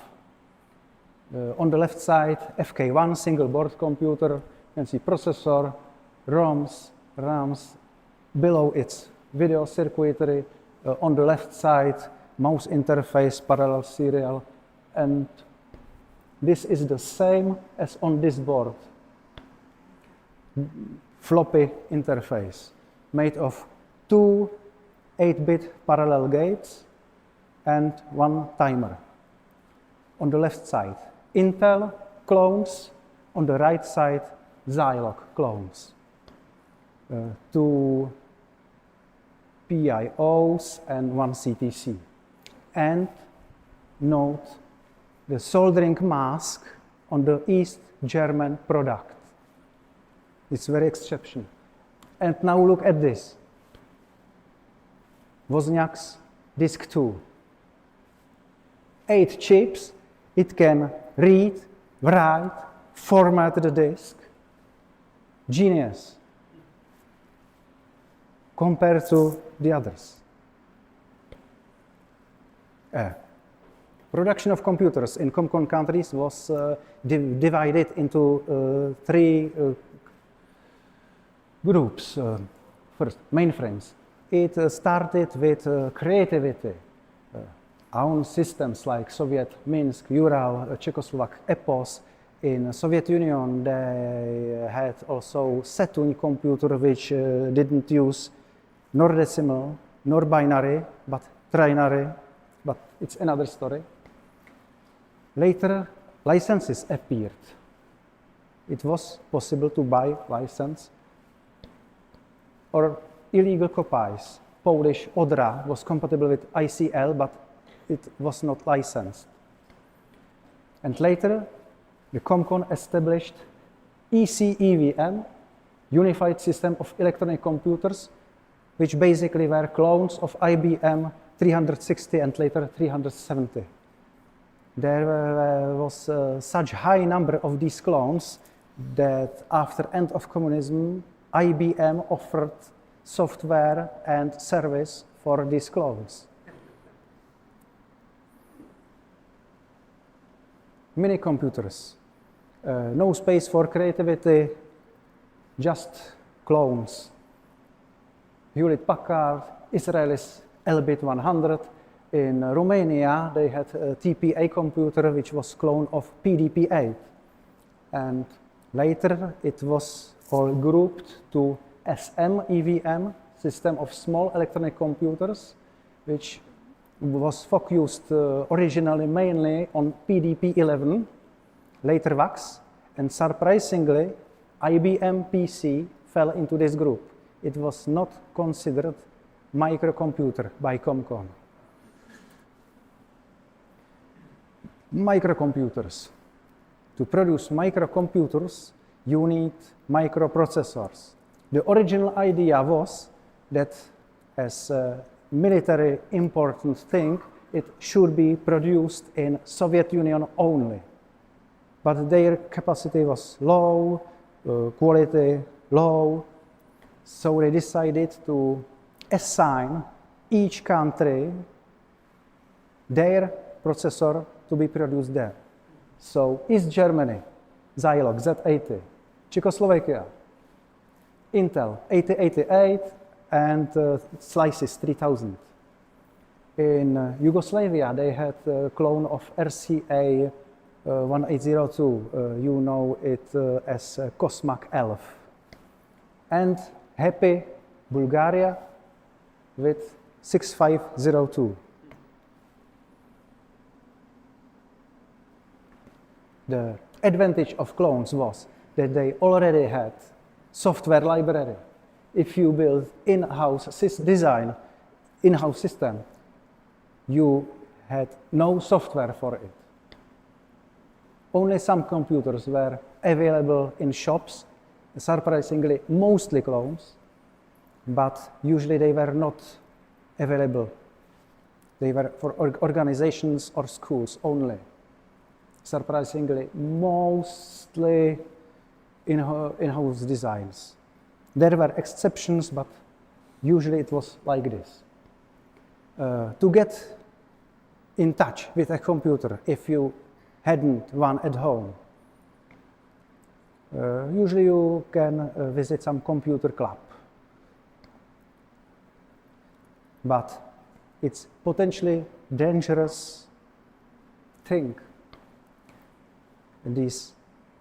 On the left side, FK1 single board computer. You can see processor, ROMs, RAMs. Below its video circuitry. On the left side, mouse interface, parallel serial. And this is the same as on this board. Floppy interface made of two 8-bit parallel gates and one timer. On the left side, Intel clones. On the right side, Zilog clones. Two PIOs and one CTC. And note the soldering mask on the East German product. It's very exceptional. And now look at this. Wozniak's Disk 2. 8 chips. It can read, write, format the disk. Genius. compared to the others. Production of computers in ComCon countries was divided into three groups. First, mainframes. It started with creativity. Own systems like Soviet Minsk, Ural, Czechoslovak EPOS. In Soviet Union, they had also Saturn computer, which didn't use nor decimal, nor binary, but trinary. But it's another story. Later, licenses appeared. It was possible to buy license or illegal copies. Polish Odra was compatible with ICL, but it was not licensed. And later, the ComCon established ECEVM, Unified System of Electronic Computers, which basically were clones of IBM 360 and later 370. There was such high number of these clones that after end of communism, IBM offered software and service for these clones. Mini computers, no space for creativity, just clones. Hewlett-Packard, Israelis Elbit 100. In Romania, they had a TPA computer, which was clone of PDP-8. And later, it was all grouped to SM-EVM, System of Small Electronic Computers, which was focused originally mainly on PDP-11, later VAX, and surprisingly, IBM PC fell into this group. It was not considered microcomputer by ComCon. Microcomputers. To produce microcomputers, you need microprocessors. The original idea was that as a military important thing, it should be produced in Soviet Union only. But their capacity was low, quality low, so they decided to assign each country their processor to be produced there. So East Germany, Zilog Z80, Czechoslovakia, Intel 8088 and Slices 3000. In Yugoslavia, they had a clone of RCA 1802. You know it as Cosmac 11. And happy Bulgaria with 6502. The advantage of clones was that they already had software library. If you build in-house design, in-house system, you had no software for it. Only some computers were available in shops, surprisingly mostly clones, but usually they were not available. They were for organizations or schools only. Surprisingly, mostly in-house designs. There were exceptions, but usually it was like this. To get in touch with a computer, if you hadn't one at home, usually you can visit some computer club. But it's potentially dangerous thing. These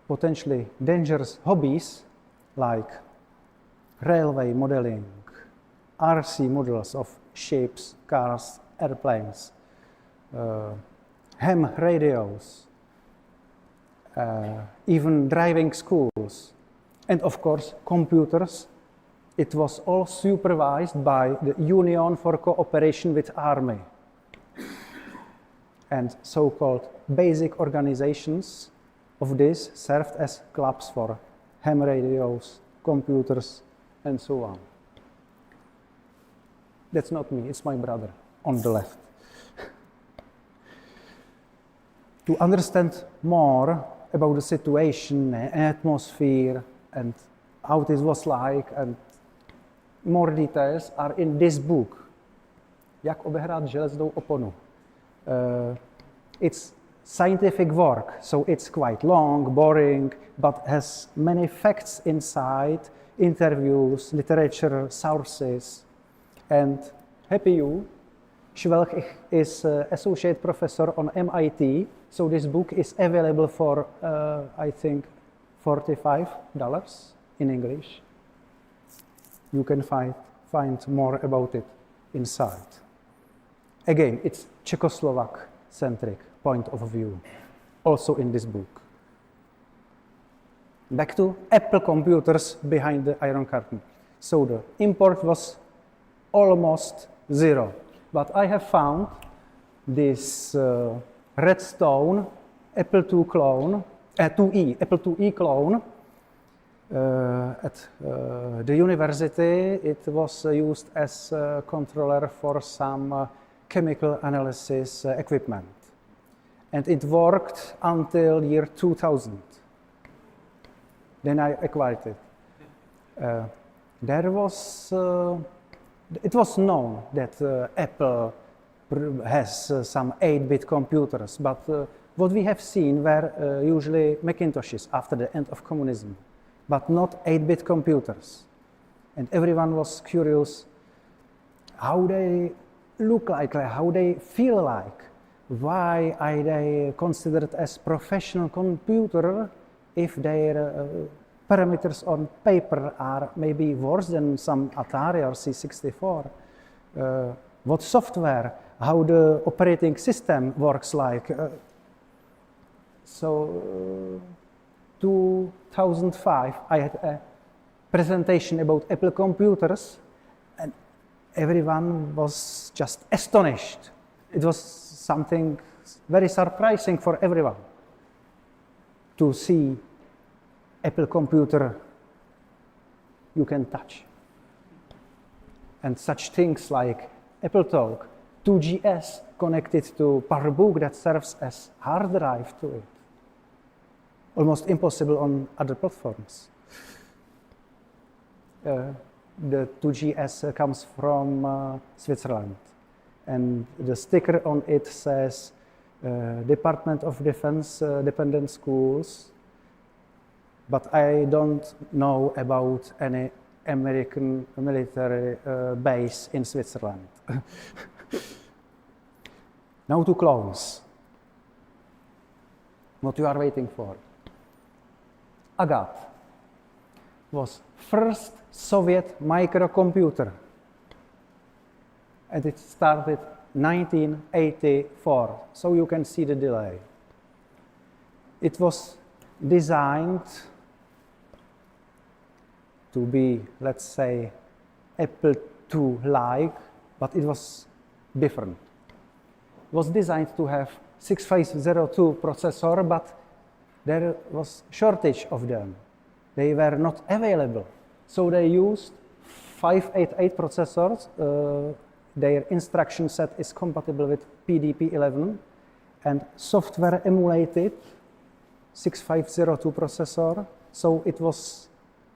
potentially dangerous hobbies like railway modeling, RC models of ships, cars, airplanes, ham radios, even driving schools, and of course computers. It was all supervised by the Union for Cooperation with Army and so-called basic organizations of this served as clubs for ham radios, computers, and so on. That's not me, it's my brother on the left. To understand more about the situation, atmosphere, and how this was like, and more details are in this book. Jak obehrát železnou oponu. It's scientific work, so it's quite long, boring, but has many facts inside, interviews, literature, sources. And happy you, Schwelch is associate professor on MIT, so this book is available for, I think, $45 in English. You can find more about it inside. Again, it's Czechoslovak-centric point of view, also in this book. Back to Apple computers behind the Iron Curtain. So the import was almost zero, but I have found this redstone Apple II clone, Apple IIe clone at the university. It was used as a controller for some chemical analysis equipment. And it worked until year 2000. Then I acquired it. It was known that Apple has some 8-bit computers, but what we have seen were usually Macintoshes after the end of communism, but not 8-bit computers. And everyone was curious how they look like, how they feel like. Why are they considered as professional computer if their parameters on paper are maybe worse than some Atari or C64? What software, how the operating system works like. So 2005, I had a presentation about Apple computers, and everyone was just astonished. It was something very surprising for everyone to see Apple computer you can touch. And such things like AppleTalk, 2GS connected to PowerBook that serves as hard drive to it. Almost impossible on other platforms. The 2GS comes from Switzerland. And the sticker on it says Department of Defense dependent schools, but I don't know about any American military base in Switzerland. Now to clones. What you are waiting for. Agat was first Soviet microcomputer. And it started 1984, so you can see the delay. It was designed to be, let's say, Apple II-like, but it was different. It was designed to have 6502 processor, but there was shortage of them. They were not available, so they used 588 processors. Their instruction set is compatible with PDP-11, and software emulated 6502 processor, so it was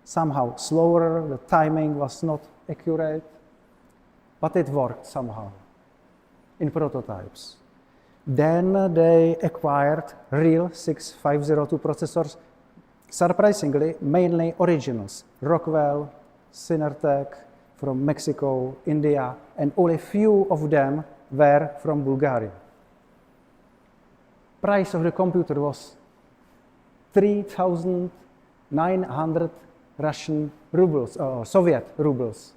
somehow slower, the timing was not accurate, but it worked somehow in prototypes. Then they acquired real 6502 processors, surprisingly, mainly originals, Rockwell, Synertec, from Mexico, India, and only few of them were from Bulgaria. Price of the computer was 3,900 Russian rubles, or Soviet rubles,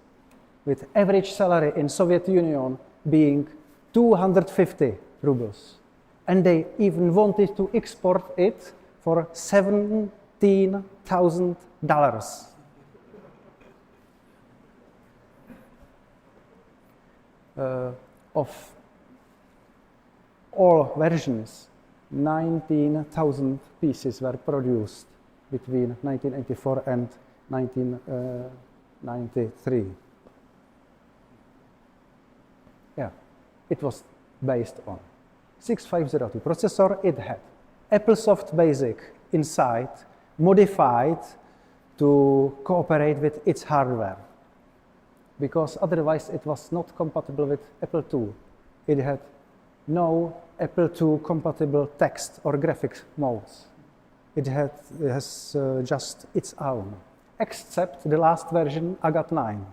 with average salary in Soviet Union being 250 rubles. And they even wanted to export it for $17,000. Of all versions, 19,000 pieces were produced between 1984 and 1993. Yeah, it was based on 6502 processor. It had AppleSoft Basic inside, modified to cooperate with its hardware. because otherwise it was not compatible with Apple II. It had no Apple II compatible text or graphics modes. It has just its own, except the last version, Agat 9.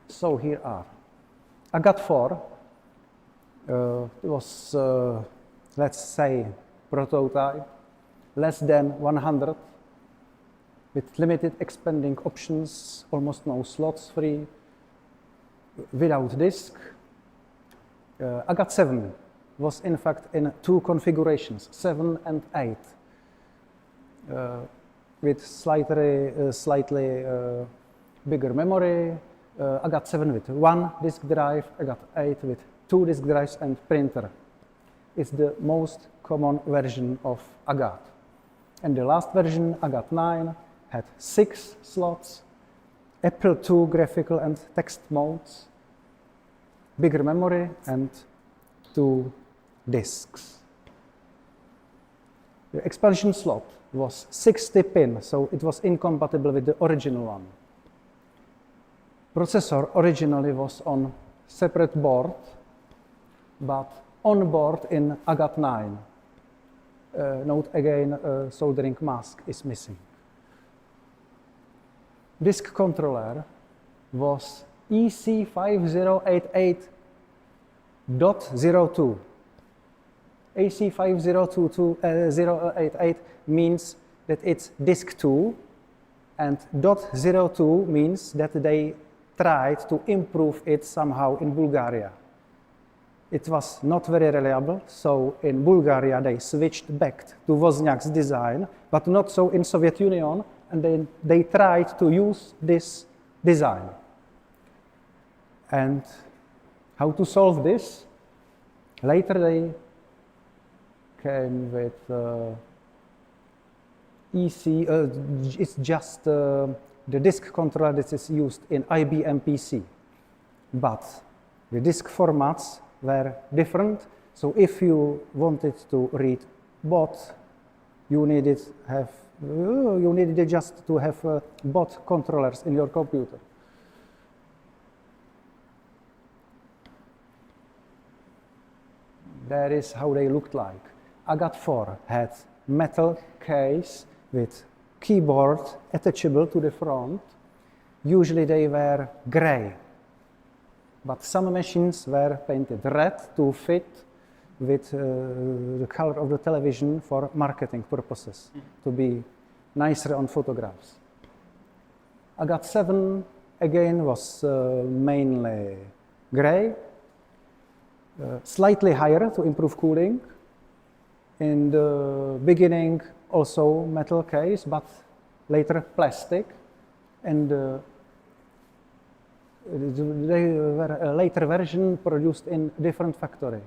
So here are. Agat 4 was, let's say, prototype, less than 100, with limited expanding options, almost no slots free, without disk. Agat 7 was in fact in 2 configurations, 7 and 8, with slightly bigger memory. Agat 7 with 1 disk drive, Agat 8 with 2 disk drives and printer. It's the most common version of Agat. And the last version, Agat 9, had 6 slots, Apple II graphical and text modes, bigger memory, and 2 disks. The expansion slot was 60 pin, so it was incompatible with the original one. Processor originally was on separate board, but on board in Agat 9. Note again, soldering mask is missing. Disk controller was EC5088.02. AC5022.088 means that it's disk 2, and .02 means that they tried to improve it somehow in Bulgaria. It was not very reliable, so in Bulgaria they switched back to Wozniak's design, but not so in Soviet Union, and then they tried to use this design. And how to solve this? Later they came with it's just the disk controller that is used in IBM PC. But the disk formats were different, so if you wanted to read both, you needed just to have both controllers in your computer. That is how they looked like. Agat 4 had metal case with keyboard attachable to the front. Usually they were gray, but some machines were painted red to fit with the color of the television for marketing purposes, to be nicer on photographs. Agat 7 again was mainly gray, slightly higher to improve cooling. In the beginning also metal case, but later plastic, and they were a later version produced in different factory.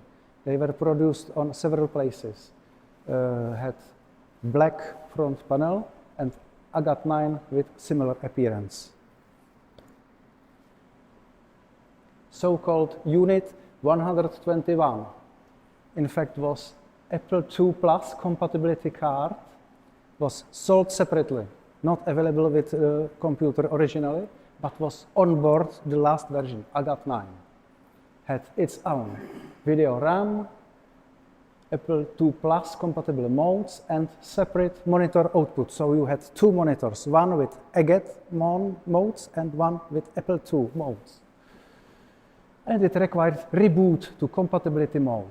They were produced on several places. Had black front panel and Agat 9 with similar appearance. So-called Unit 121, in fact, was Apple II Plus compatibility card, was sold separately, not available with the computer originally, but was on board the last version, Agat 9. Had its own video RAM, Apple II Plus compatible modes, and separate monitor output. So you had 2 monitors, one with Agat modes and one with Apple II modes. And it required reboot to compatibility mode.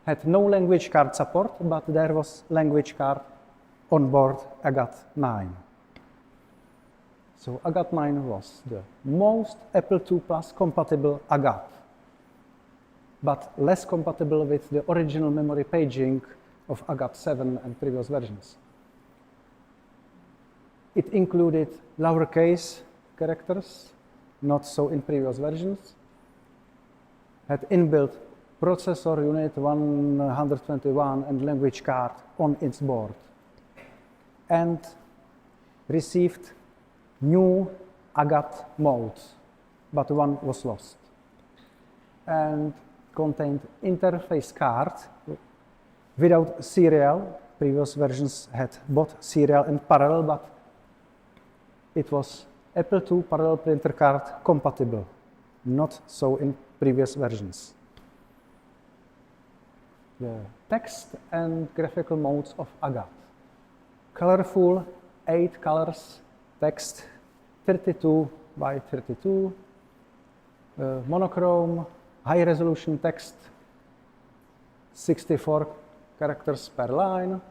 Had no language card support, but there was language card on board Agat 9. So Agat 9 was the most Apple II Plus compatible Agat, but less compatible with the original memory paging of Agat 7 and previous versions. It included lowercase characters, not so in previous versions. Had inbuilt processor unit 121 and language card on its board, and received new Agat modes, but one was lost, and contained interface card without serial. Previous versions had both serial and parallel, but it was Apple II parallel printer card compatible, not so in previous versions. The text and graphical modes of Agat. Colorful, 8 colors, text 32 by 32, monochrome, high resolution text, 64 characters per line,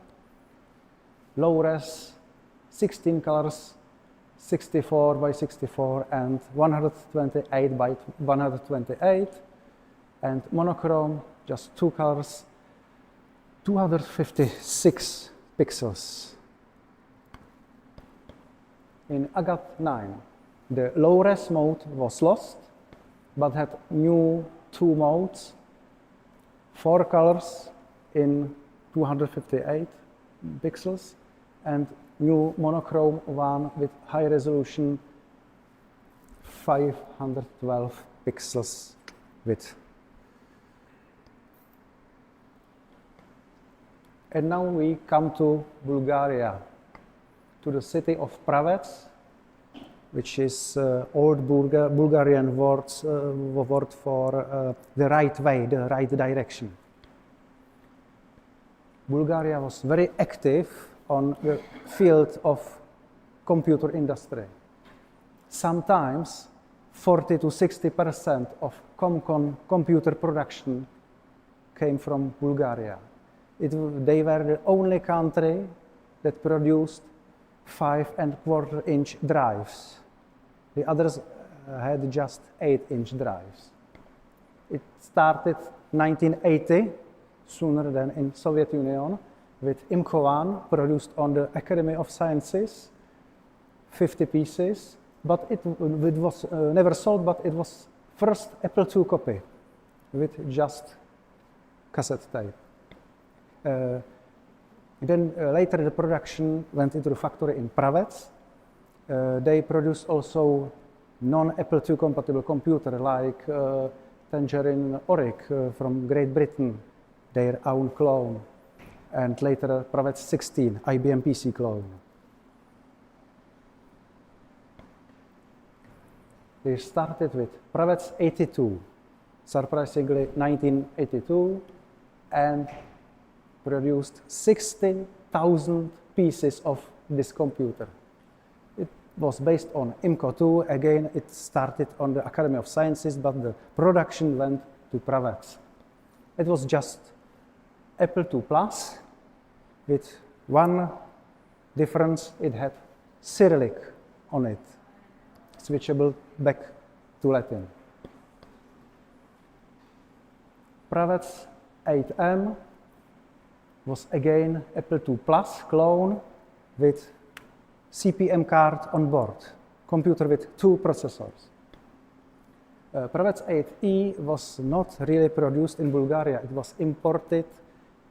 low res, 16 colors, 64 by 64 and 128 by 128, and monochrome, just 2 colors, 256 pixels. In Agat 9, the low-res mode was lost, but had new 2 modes, 4 colors in 258 pixels, and new monochrome one with high resolution 512 pixels width. And now we come to Bulgaria, to the city of Pravec, which is old Bulgarian word for the right way, the right direction. Bulgaria was very active on the field of computer industry. Sometimes 40 to 60% of computer production came from Bulgaria. They were the only country that produced 5.25-inch drives. The others had just 8-inch drives. It started 1980, sooner than in Soviet Union, with IMCO-1 produced on the Academy of Sciences, 50 pieces, but it was never sold, but it was first Apple II copy with just cassette tape. Then later the production went into the factory in Pravec. They produced also non-Apple II compatible computer like Tangerine Oric from Great Britain, their own clone, and later Pravec 16, IBM PC clone. They started with Pravec 82, surprisingly 1982, and produced 60,000 pieces of this computer. It was based on IMCO2. Again, it started on the Academy of Sciences, but the production went to Pravec. It was just Apple II Plus with one difference. It had Cyrillic on it, switchable back to Latin. Pravec 8M was again Apple II Plus clone with CPM card on board, computer with 2 processors. Pravec 8E was not really produced in Bulgaria. It was imported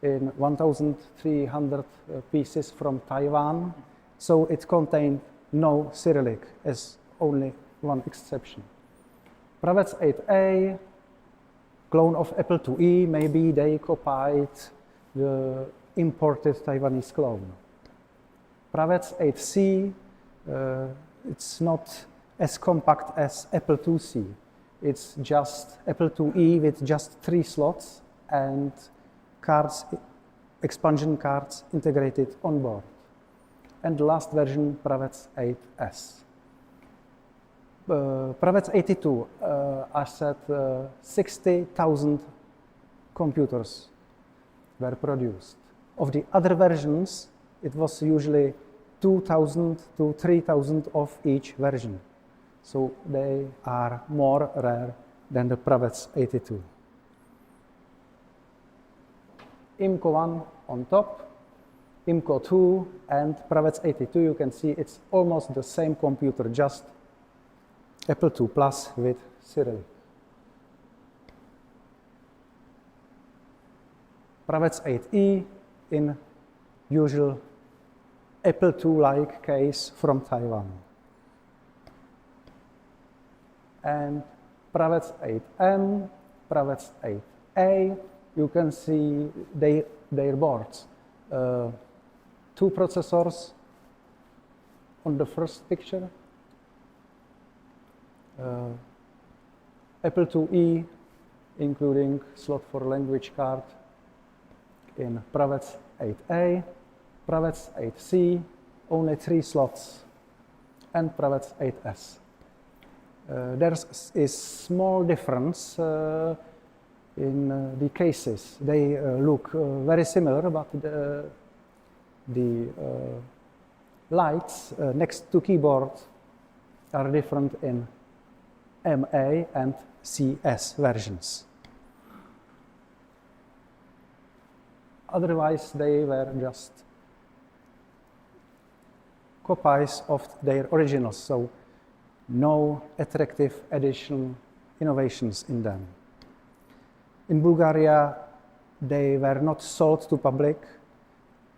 in 1,300 pieces from Taiwan, so it contained no Cyrillic, as only one exception. Pravec 8A, clone of Apple IIe, maybe they copied the imported Taiwanese clone. Pravec 8C, it's not as compact as Apple IIc. It's just Apple IIe with just 3 slots and cards, expansion cards integrated on board. And the last version, Pravec 8S. Pravec 82, I said 60,000 computers were produced. Of the other versions, it was usually 2,000 to 3,000 of each version. So they are more rare than the Pravec 82. IMCO1 on top, IMCO2 and Pravec 82, you can see it's almost the same computer, just Apple II Plus with Cyrillic. Pravec 8E in usual Apple II-like case from Taiwan. And Pravec 8M, Pravec 8A, you can see their boards. 2 processors on the first picture. Apple IIe, including slot for language card in Pravec 8A, Pravec 8C, only 3 slots, and Pravec 8S. There is small difference in the cases. They look very similar, but the lights next to keyboard are different in MA and CS versions. Otherwise, they were just copies of their originals, so no attractive additional innovations in them. In Bulgaria, they were not sold to public.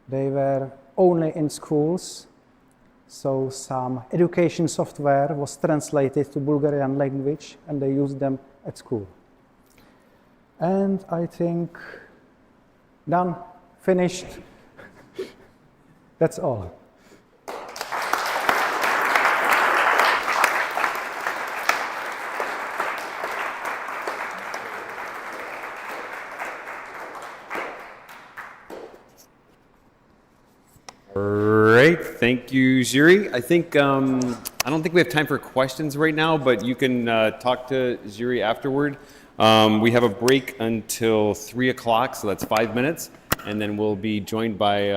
They were only in schools, so some education software was translated to Bulgarian language and they used them at school. And I think, done, finished, that's all. Great, thank you, Jiri. I think I don't think we have time for questions right now, but you can talk to Jiri afterward. We have a break until 3 o'clock, so that's 5 minutes, and then we'll be joined by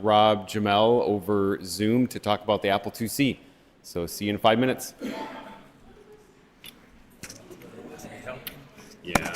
Rob Jamel over Zoom to talk about the Apple IIc. So see you in 5 minutes. Yeah.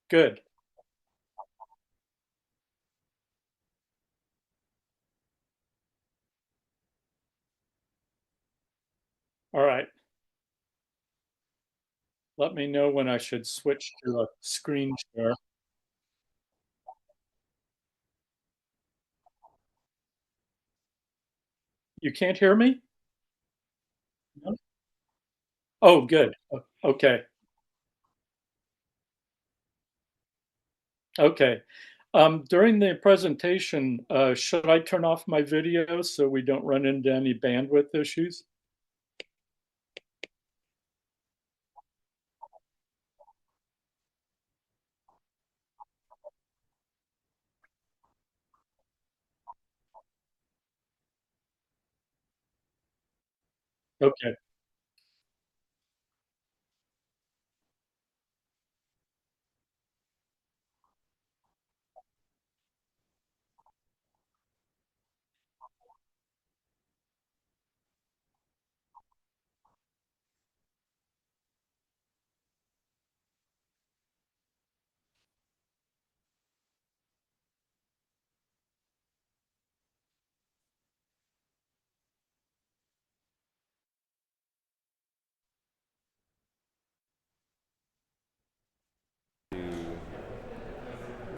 Good. All right. Let me know when I should switch to a screen share. You can't hear me? No? Oh, good. Okay. Okay. During the presentation, should I turn off my video so we don't run into any bandwidth issues? Okay.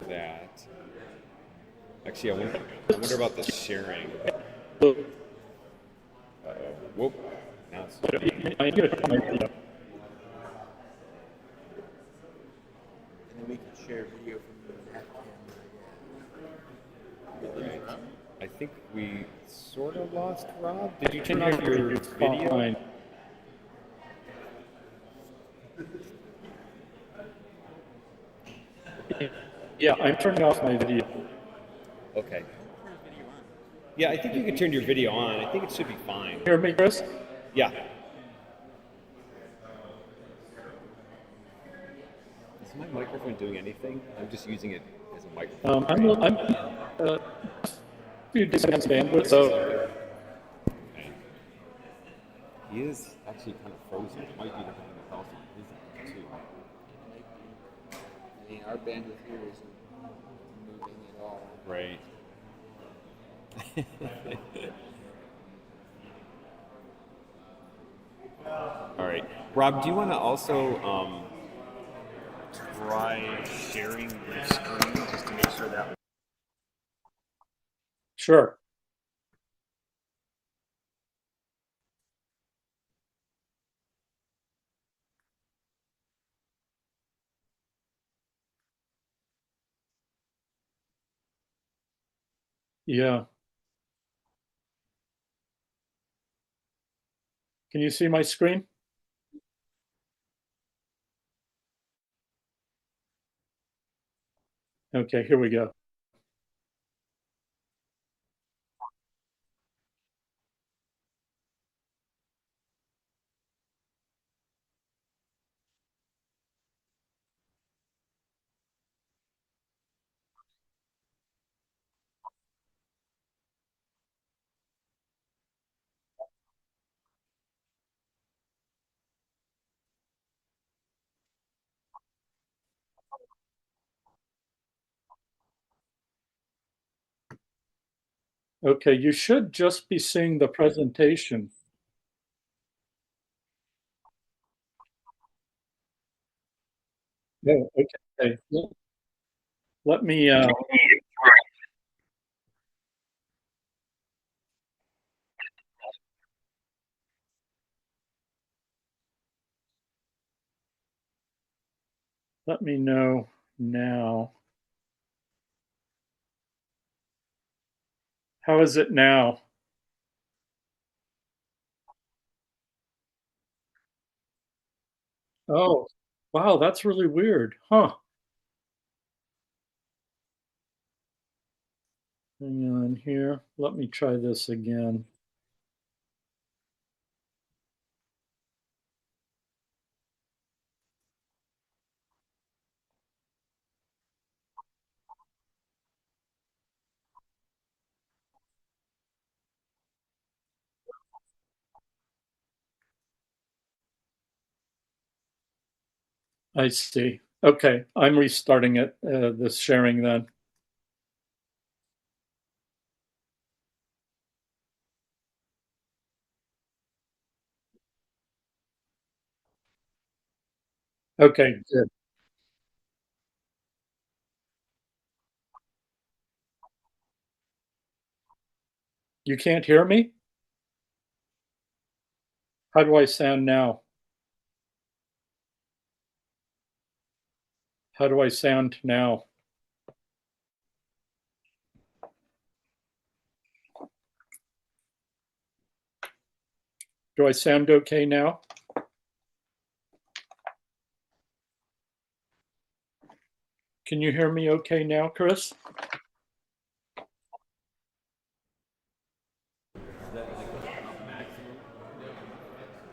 That. Actually, I wonder about the sharing. Whoop. Now it's. I get it. And then we can share video from that camera. Right. I think we sort of lost Rob. Did you turn off your video? Fine. Yeah, I'm turning off my video. Okay. Yeah, I think you can turn your video on. I think it should be fine. Hear me, Chris? Yeah. Is my microphone doing anything? I'm just using it as a microphone. I'm few distance bandwidth, so Okay. He is actually kind of frozen. It might be the thing that's also his end too. I mean, our bandwidth here isn't moving at all. Right. All right. Rob, do you want to also try sharing your screen just to make sure that. sure. Yeah. Can you see my screen? Okay, here we go. Okay, you should just be seeing the presentation. Oh, okay. Let me let me know now. How is it now? Oh, wow, that's really weird. Huh. Hang on here. Let me try this again. I see. Okay, I'm restarting it, this sharing then. Okay, good. You can't hear me? How do I sound now? How do I sound now? Do I sound okay now? Can you hear me okay now, Chris?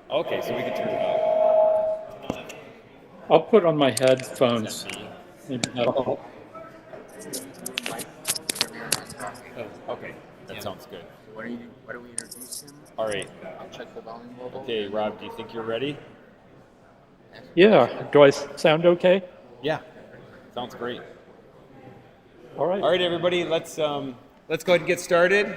Okay, so we can turn it up. I'll put on my headphones. Maybe that'll help. Okay, that sounds good. Why don't we introduce him? All right. I'll check the volume level. Okay, Rob, do you think you're ready? Yeah, do I sound okay? Yeah, sounds great. All right. All right, everybody, let's go ahead and get started.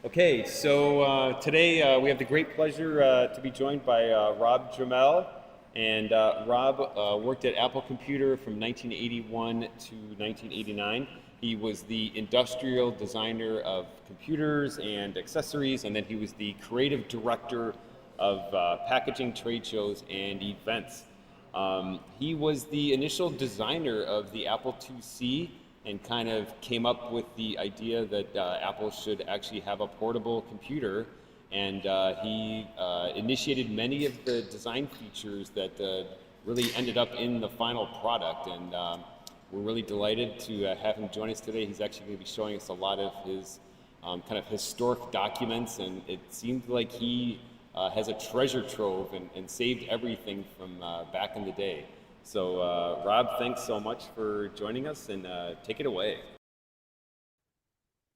Okay, so today we have the great pleasure to be joined by Rob Jamel. And Rob worked at Apple Computer from 1981 to 1989. He was the industrial designer of computers and accessories, and then he was the creative director of packaging, trade shows, and events. He was the initial designer of the Apple IIc and kind of came up with the idea that Apple should actually have a portable computer. And he initiated many of the design features that really ended up in the final product. And we're really delighted to have him join us today. He's actually going to be showing us a lot of his kind of historic documents. And it seems like he has a treasure trove and saved everything from back in the day. So Rob, thanks so much for joining us, and take it away.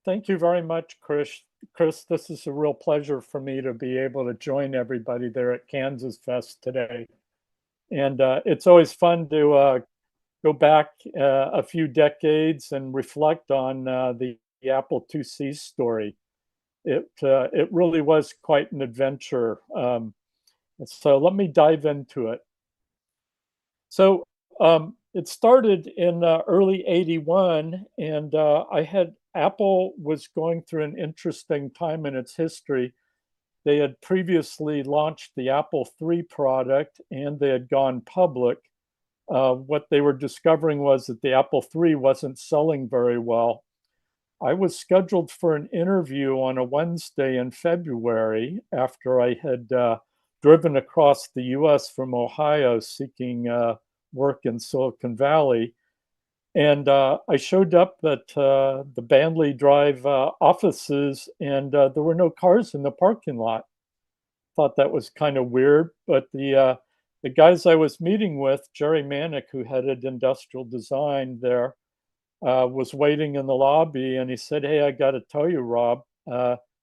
Thank you very much, Chris. Chris, this is a real pleasure for me to be able to join everybody there at KansasFest today. And it's always fun to go back a few decades and reflect on the Apple IIc story. It really was quite an adventure. So let me dive into it. So it started in early '81, and Apple was going through an interesting time in its history. They had previously launched the Apple III product, and they had gone public. What they were discovering was that the Apple III wasn't selling very well. I was scheduled for an interview on a Wednesday in February after I had driven across the US from Ohio seeking work in Silicon Valley. And I showed up at the Bandley Drive offices, and there were no cars in the parking lot. Thought that was kind of weird, but the guys I was meeting with, Jerry Manick, who headed industrial design there, was waiting in the lobby, and he said, "Hey, I got to tell you, Rob,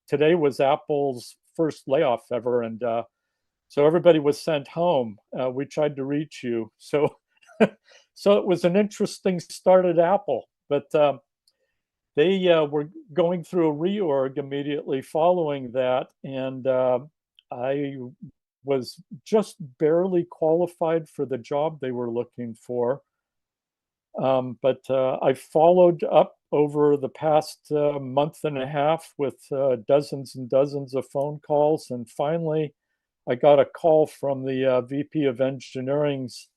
today was Apple's first layoff ever, and so everybody was sent home. We tried to reach you." So so it was an interesting start at Apple, but they were going through a reorg immediately following that, and I was just barely qualified for the job they were looking for. But I followed up over the past month and a half with dozens and dozens of phone calls, and finally I got a call from the VP of Engineering's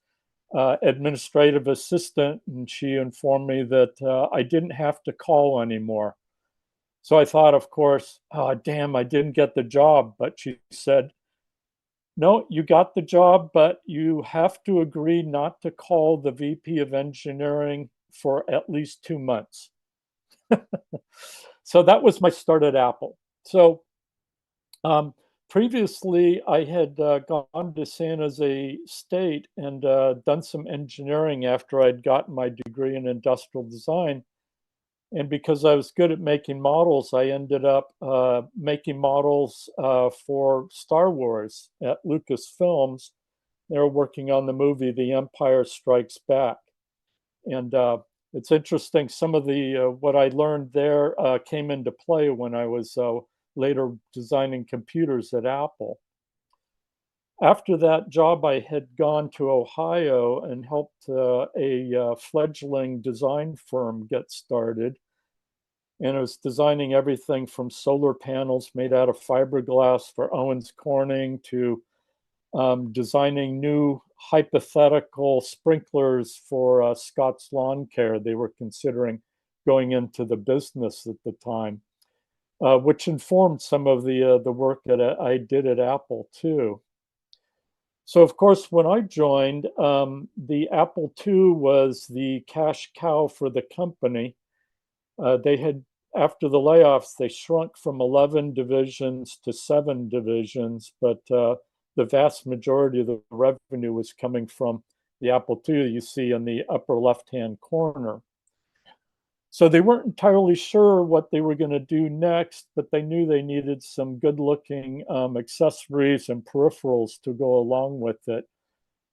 administrative assistant, and she informed me that I didn't have to call anymore. So I thought, of course, oh, damn, I didn't get the job. But she said, "No, you got the job, but you have to agree not to call the VP of Engineering for at least 2 months." So that was my start at Apple. So previously, I had gone to San Jose State and done some engineering after I'd gotten my degree in industrial design. And because I was good at making models, I ended up making models for Star Wars at Lucasfilms. They were working on the movie The Empire Strikes Back. And it's interesting, some of the what I learned there came into play when I was later designing computers at Apple. After that job, I had gone to Ohio and helped a fledgling design firm get started. And I was designing everything from solar panels made out of fiberglass for Owens Corning to designing new hypothetical sprinklers for Scott's Lawn Care. They were considering going into the business at the time, which informed some of the work that I did at Apple too. So of course, when I joined, the Apple II was the cash cow for the company. They had, after the layoffs, they shrunk from 11 divisions to 7 divisions, but the vast majority of the revenue was coming from the Apple II you see in the upper left-hand corner. So they weren't entirely sure what they were going to do next, but they knew they needed some good-looking accessories and peripherals to go along with it.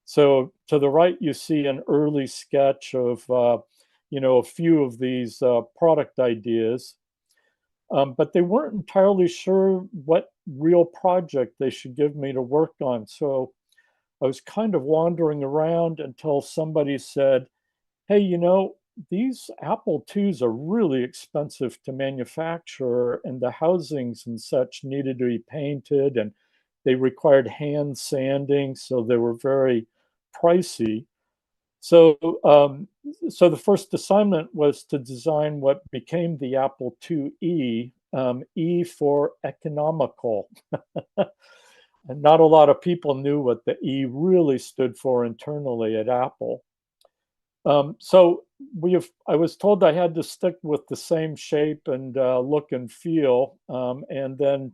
So to the right, you see an early sketch of a few of these product ideas. But they weren't entirely sure what real project they should give me to work on. So I was kind of wandering around until somebody said, hey, these Apple IIs are really expensive to manufacture, and the housings and such needed to be painted, and they required hand sanding, so they were very pricey. So, so the first assignment was to design what became the Apple IIe, E for economical. And not a lot of people knew what the E really stood for internally at Apple. So I was told I had to stick with the same shape and look and feel, and then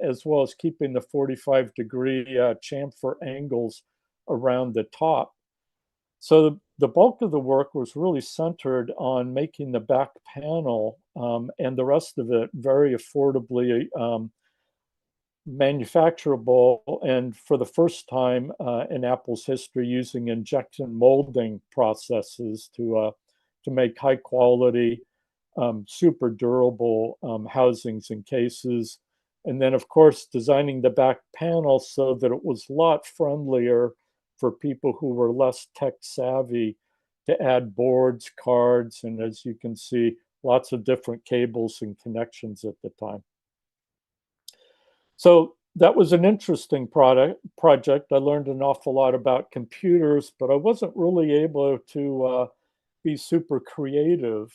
as well as keeping the 45-degree chamfer angles around the top. So the bulk of the work was really centered on making the back panel and the rest of it very affordably manufacturable, and for the first time in Apple's history, using injection molding processes to make high quality, super durable housings and cases. And then, of course, designing the back panel so that it was a lot friendlier for people who were less tech savvy to add boards, cards, and as you can see, lots of different cables and connections at the time. So that was an interesting project. I learned an awful lot about computers, but I wasn't really able to be super creative.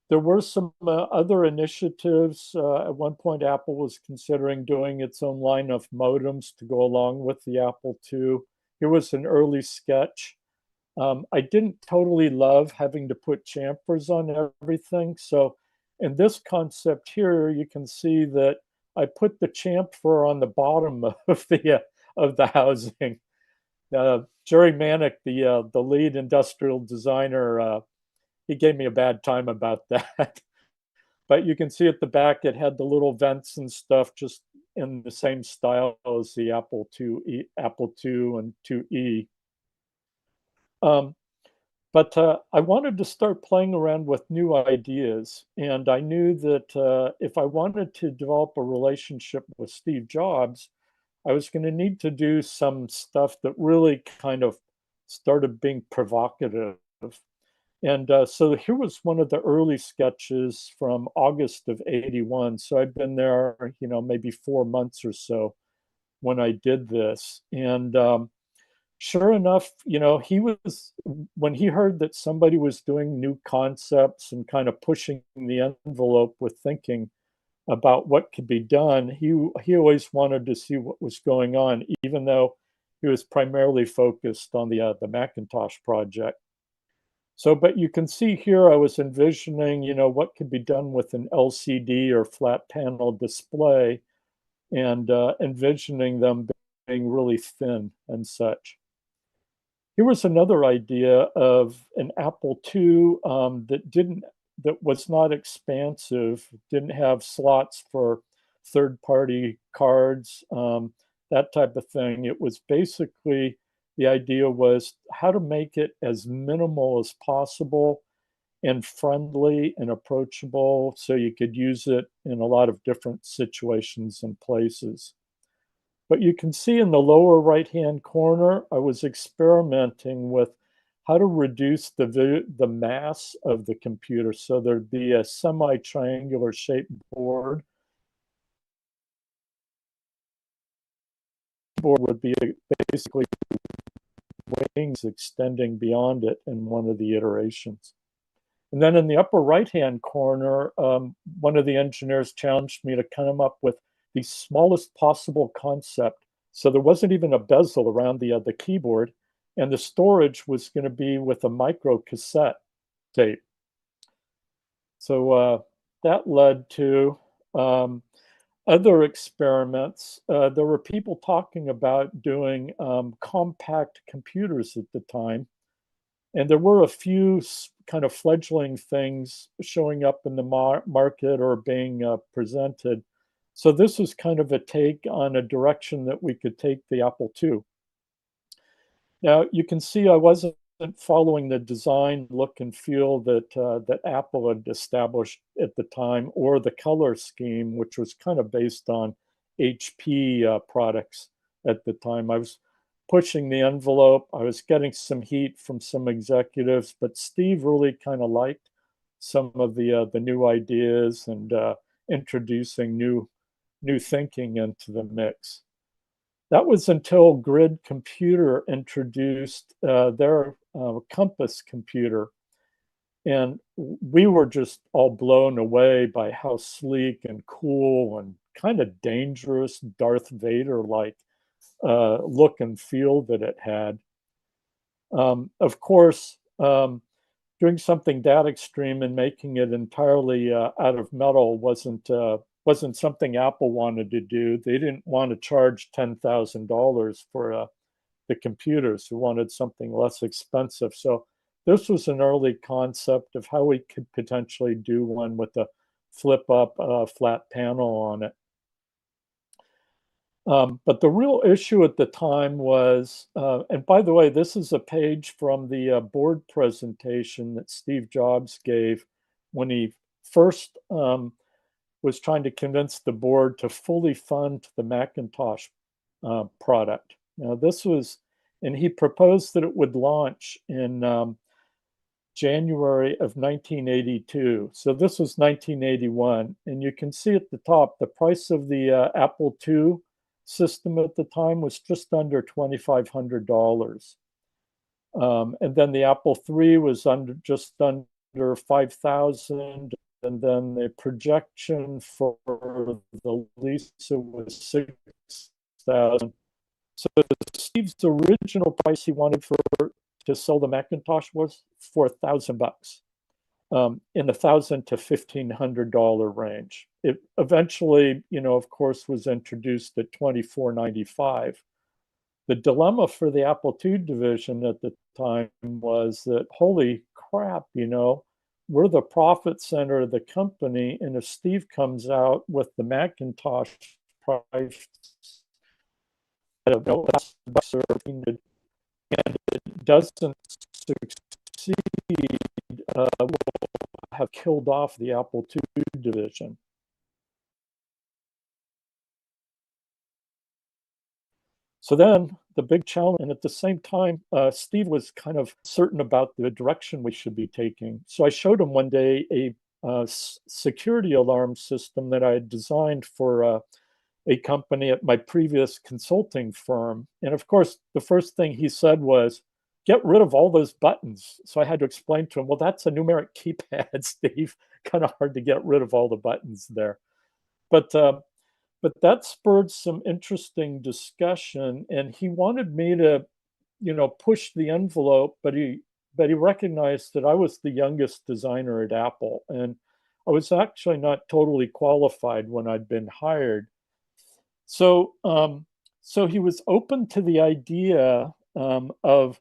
There were some other initiatives. At one point, Apple was considering doing its own line of modems to go along with the Apple II. Here was an early sketch. I didn't totally love having to put chamfers on everything. So in this concept here, you can see that I put the chamfer on the bottom of the housing. Jerry Manick, the lead industrial designer, he gave me a bad time about that. But you can see at the back, it had the little vents and stuff just in the same style as the Apple II and IIe. But I wanted to start playing around with new ideas. And I knew that if I wanted to develop a relationship with Steve Jobs, I was going to need to do some stuff that really kind of started being provocative. And so here was one of the early sketches from August of '81. So I'd been there, maybe 4 months or so when I did this. And sure enough, when he heard that somebody was doing new concepts and kind of pushing the envelope with thinking about what could be done, he always wanted to see what was going on, even though he was primarily focused on the Macintosh project. So, but you can see here, I was envisioning, what could be done with an LCD or flat panel display, and envisioning them being really thin and such. Here was another idea of an Apple II that was not expansive, didn't have slots for third-party cards, that type of thing. It was basically, the idea was how to make it as minimal as possible and friendly and approachable so you could use it in a lot of different situations and places. But you can see in the lower right-hand corner, I was experimenting with how to reduce the mass of the computer. So there'd be a semi-triangular shaped board. Board would be basically wings extending beyond it in one of the iterations. And then in the upper right-hand corner, one of the engineers challenged me to come up with the smallest possible concept. So there wasn't even a bezel around the keyboard, and the storage was going to be with a micro cassette tape. So that led to other experiments. There were people talking about doing compact computers at the time. And there were a few kind of fledgling things showing up in the market or being presented. So this was kind of a take on a direction that we could take the Apple II. Now you can see I wasn't following the design, look, and feel that Apple had established at the time, or the color scheme, which was kind of based on HP products at the time. I was pushing the envelope. I was getting some heat from some executives, but Steve really kind of liked some of the new ideas and introducing new thinking into the mix. That was until Grid Computer introduced their Compass computer. And we were just all blown away by how sleek and cool and kind of dangerous, Darth Vader-like look and feel that it had. Of course, doing something that extreme and making it entirely out of metal wasn't something Apple wanted to do. They didn't want to charge $10,000 for the computers. Who wanted something less expensive. So this was an early concept of how we could potentially do one with a flip up flat panel on it. But the real issue at the time was, and by the way, this is a page from the board presentation that Steve Jobs gave when he first was trying to convince the board to fully fund the Macintosh product. Now this was, and he proposed that it would launch in January of 1982. So this was 1981. And you can see at the top, the price of the Apple II system at the time was just under $2,500. And then the Apple III was just under 5,000. And then the projection for the Lisa was 6,000. So Steve's original price he wanted to sell the Macintosh was $4,000, in the $1,000 to $1,500 range. It eventually, of course, was introduced at $2,495. The dilemma for the Apple II division at the time was that, holy crap, we're the profit center of the company, and if Steve comes out with the Macintosh price at $1,000 and it doesn't succeed, we'll have killed off the Apple II division. So then the big challenge, and at the same time, Steve was kind of certain about the direction we should be taking. So I showed him one day a security alarm system that I had designed for a company at my previous consulting firm. And of course, the first thing he said was, get rid of all those buttons. So I had to explain to him, well, that's a numeric keypad, Steve. Kind of hard to get rid of all the buttons there. But that spurred some interesting discussion, and he wanted me to, push the envelope, but he recognized that I was the youngest designer at Apple, and I was actually not totally qualified when I'd been hired. So he was open to the idea of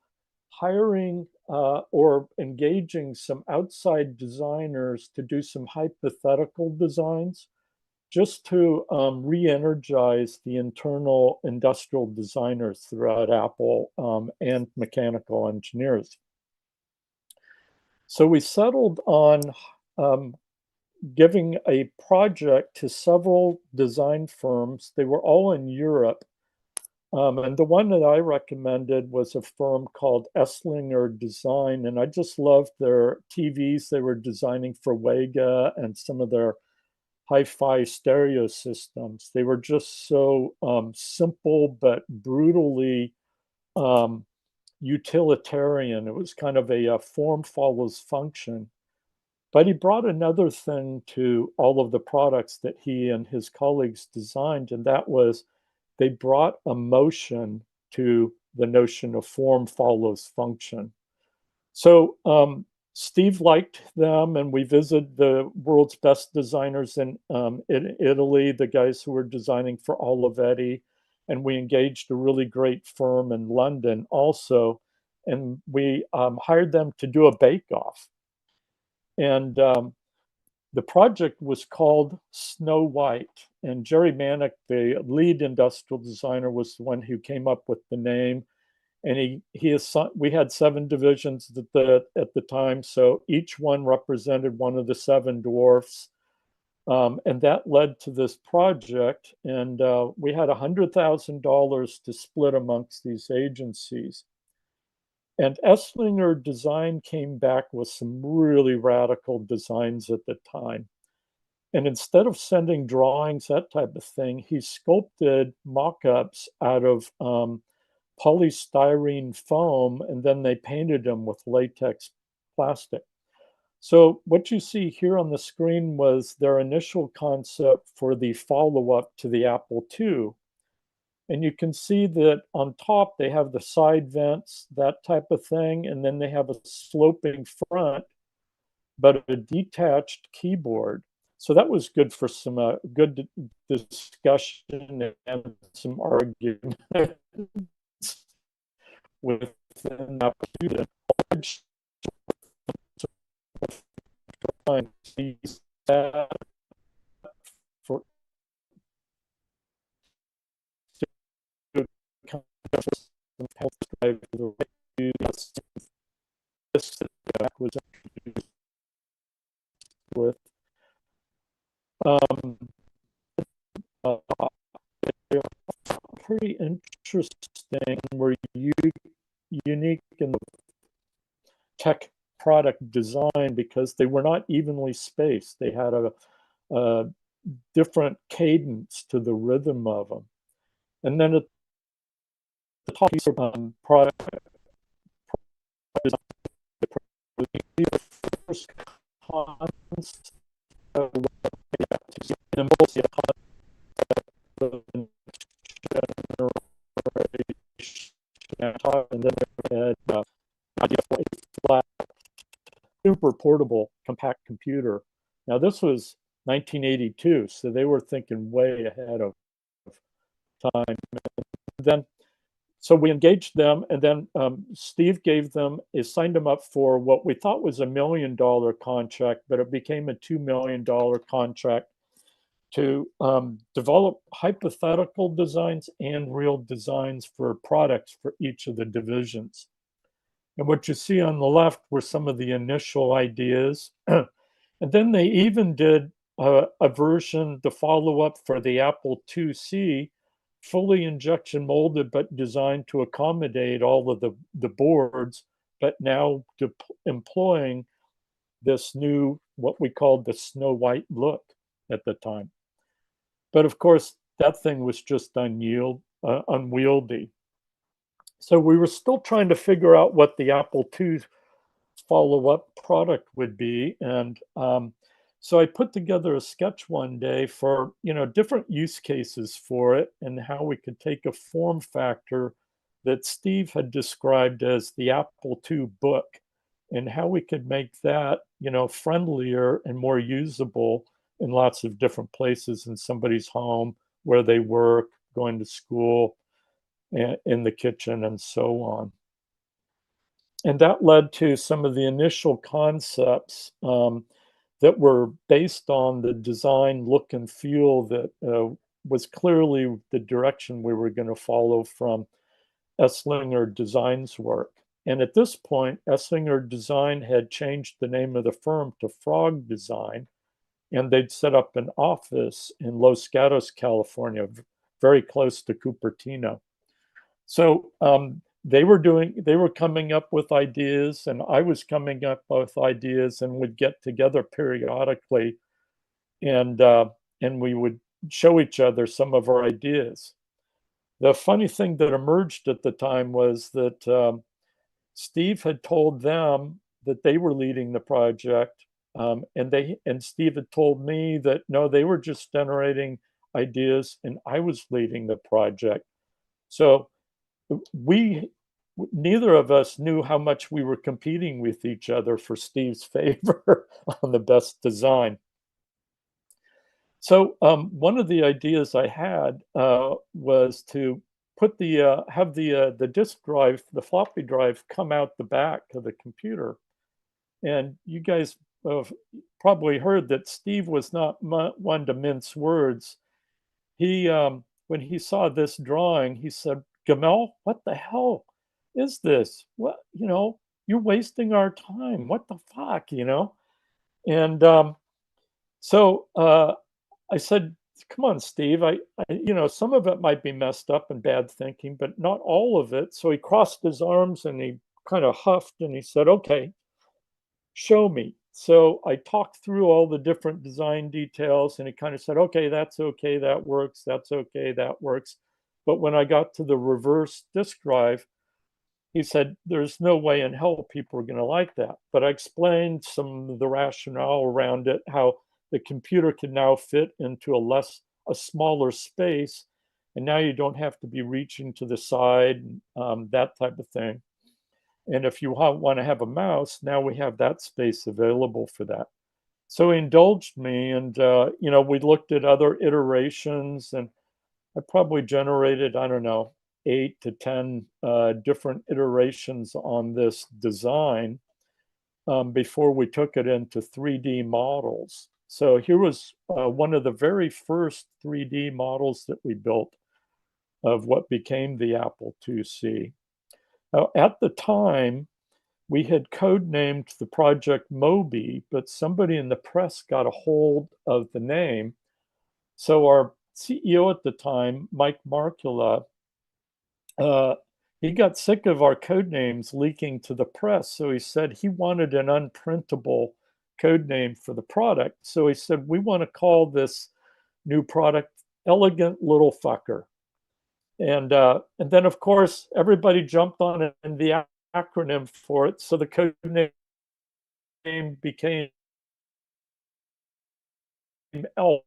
hiring or engaging some outside designers to do some hypothetical designs, just to re-energize the internal industrial designers throughout Apple and mechanical engineers. So we settled on giving a project to several design firms. They were all in Europe. And the one that I recommended was a firm called Esslinger Design. And I just loved their TVs they were designing for Wega and some of their hi-fi stereo systems. They were just so simple but brutally utilitarian. It was kind of a form follows function. But he brought another thing to all of the products that he and his colleagues designed, and that was they brought emotion to the notion of form follows function. So Steve liked them, and we visited the world's best designers in Italy, the guys who were designing for Olivetti, and we engaged a really great firm in London also, and we hired them to do a bake-off. And the project was called Snow White, and Jerry Manick, the lead industrial designer, was the one who came up with the name. And we had 7 divisions at the time, so each one represented one of the 7 dwarfs, and that led to this project. And we had $100,000 to split amongst these agencies. And Esslinger Design came back with some really radical designs at the time. And instead of sending drawings, that type of thing, he sculpted mock-ups out of polystyrene foam, and then they painted them with latex plastic. So what you see here on the screen was their initial concept for the follow-up to the Apple II. And you can see that on top, they have the side vents, that type of thing. And then they have a sloping front, but a detached keyboard. So that was good for some good discussion and some argument within Apple II. For was introduced with pretty interesting, were unique in the tech product design because they were not evenly spaced. They had a different cadence to the rhythm of them. And then at the top, product design, the first concept and then they had idea for a flat, super portable, compact computer. Now this was 1982, so they were thinking way ahead of time. And then, so we engaged them, and then Steve signed them up for what we thought was $1 million contract, but it became a $2 million contract to develop hypothetical designs and real designs for products for each of the divisions. And what you see on the left were some of the initial ideas. And then they even did a version, the follow-up for the Apple IIc, fully injection molded, but designed to accommodate all of the boards, but now employing this new, what we called the Snow White look at the time. But of course, that thing was just unwieldy. So we were still trying to figure out what the Apple II follow-up product would be. And so I put together a sketch one day for, different use cases for it and how we could take a form factor that Steve had described as the Apple II book and how we could make that, friendlier and more usable in lots of different places in somebody's home, where they work, going to school, in the kitchen, and so on. And that led to some of the initial concepts. The that were based on the design look and feel that was clearly the direction we were going to follow from Esslinger Design's work. And at this point, Esslinger Design had changed the name of the firm to Frog Design, and they'd set up an office in Los Gatos, California, very close to Cupertino. So they were coming up with ideas, and I was coming up with ideas, and would get together periodically, and we would show each other some of our ideas. The funny thing that emerged at the time was that Steve had told them that they were leading the project, and Steve had told me that no, they were just generating ideas, and I was leading the project. So neither of us knew how much we were competing with each other for Steve's favor on the best design. So one of the ideas I had was to put have the disk drive, the floppy drive, come out the back of the computer. And you guys have probably heard that Steve was not one to mince words. He, when he saw this drawing, he said, "Gamel, what the hell is this? What, you're wasting our time. What the fuck, And so I said, "Come on, Steve. Some of it might be messed up and bad thinking, but not all of it." So he crossed his arms and he kind of huffed and he said, "Okay, show me." So I talked through all the different design details, and he kind of said, "Okay, that's okay, that works. That's okay, that works." But when I got to the reverse disk drive, he said, "There's no way in hell people are going to like that." But I explained some of the rationale around it, how the computer can now fit into a smaller space, and now you don't have to be reaching to the side, that type of thing. And if you want to have a mouse, now we have that space available for that. So he indulged me, and we looked at other iterations, and I probably generated, I don't know, 8 to 10 different iterations on this design before we took it into 3D models. So here was one of the very first 3D models that we built of what became the Apple IIc. Now, at the time, we had codenamed the project Moby, but somebody in the press got a hold of the name. So our CEO at the time, Mike Markula, he got sick of our code names leaking to the press. So he said he wanted an unprintable code name for the product. So he said, "We want to call this new product Elegant Little Fucker." And then, of course, everybody jumped on it and the acronym for it. So the code name became Elf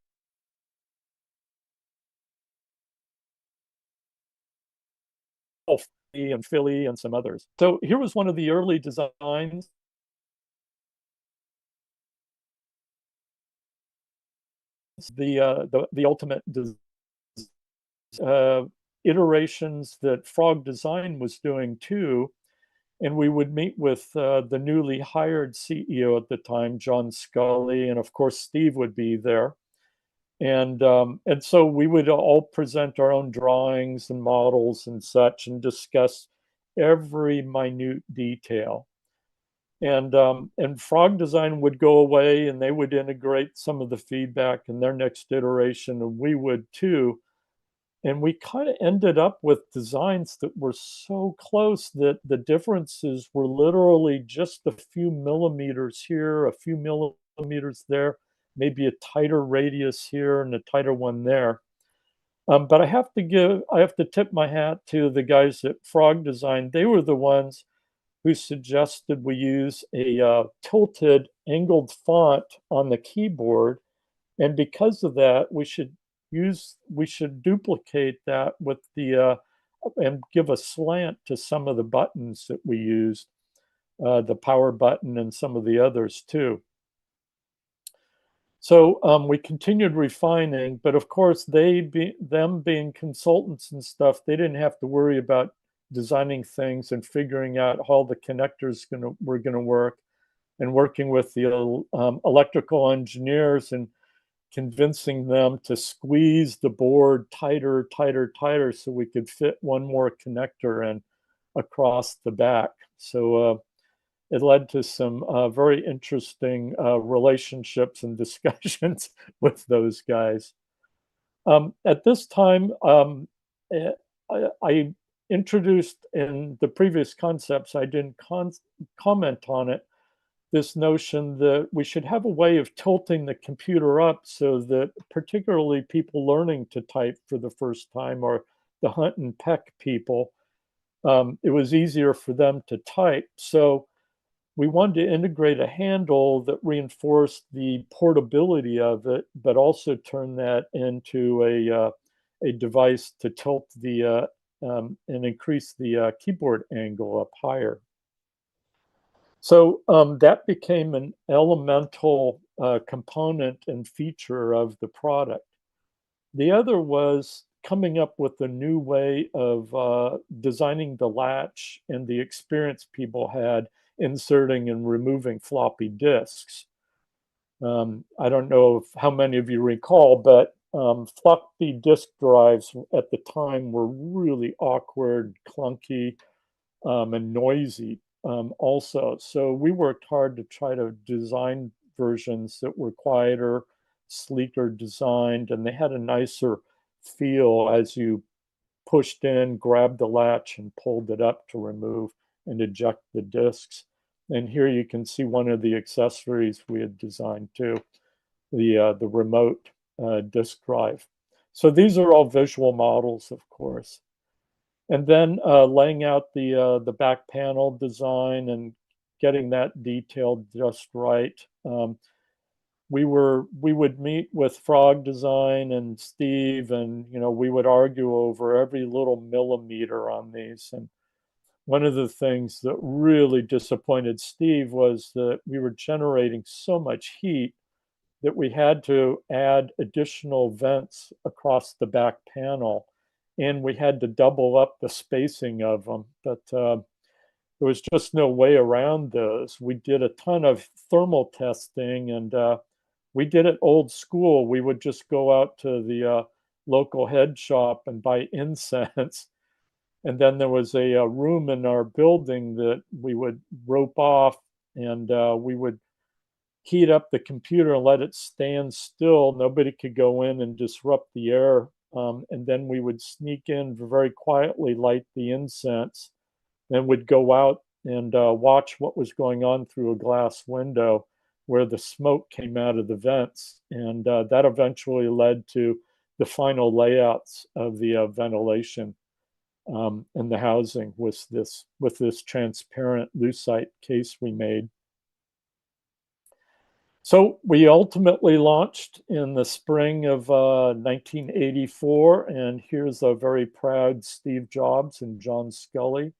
and Philly and some others. So here was one of the early designs. The ultimate iterations that Frog Design was doing too. And we would meet with the newly hired CEO at the time, John Scully, and of course Steve would be there. And so we would all present our own drawings and models and such, and discuss every minute detail. And Frog Design would go away, and they would integrate some of the feedback in their next iteration, and we would too. And we kind of ended up with designs that were so close that the differences were literally just a few millimeters here, a few millimeters there, maybe a tighter radius here and a tighter one there. But I have to tip my hat to the guys at Frog Design. They were the ones who suggested we use a tilted angled font on the keyboard. And because of that, we should duplicate that with and give a slant to some of the buttons that we used, the power button and some of the others too. So we continued refining, but of course them being consultants and stuff, they didn't have to worry about designing things and figuring out how the connectors were going to work. and working with the electrical engineers and convincing them to squeeze the board tighter, tighter, tighter so we could fit one more connector in across the back. So it led to some very interesting relationships and discussions with those guys. At this time, I introduced in the previous concepts, I didn't comment on it, this notion that we should have a way of tilting the computer up so that particularly people learning to type for the first time or the hunt and peck people, it was easier for them to type. So we wanted to integrate a handle that reinforced the portability of it, but also turn that into a device to tilt the and increase the keyboard angle up higher. So that became an elemental component and feature of the product. The other was coming up with a new way of designing the latch and the experience people had inserting and removing floppy disks. I don't know how many of you recall, but floppy disk drives at the time were really awkward, clunky, and noisy also. So we worked hard to try to design versions that were quieter, sleeker designed, and they had a nicer feel as you pushed in, grabbed the latch, and pulled it up to remove and eject the disks. And here you can see one of the accessories we had designed too, the remote disk drive. So these are all visual models, of course. And then laying out the back panel design and getting that detailed just right. We would meet with Frog Design and Steve, and we would argue over every little millimeter on these. And one of the things that really disappointed Steve was that we were generating so much heat that we had to add additional vents across the back panel, and we had to double up the spacing of them. But there was just no way around those. We did a ton of thermal testing, and we did it old school. We would just go out to the local head shop and buy incense. And then there was a room in our building that we would rope off, and we would heat up the computer and let it stand still. Nobody could go in and disrupt the air. And then we would sneak in very quietly, light the incense, then would go out and watch what was going on through a glass window where the smoke came out of the vents. And that eventually led to the final layouts of the ventilation and the housing with this transparent lucite case we made. So we ultimately launched in the spring of 1984, and here's a very proud Steve Jobs and John Scully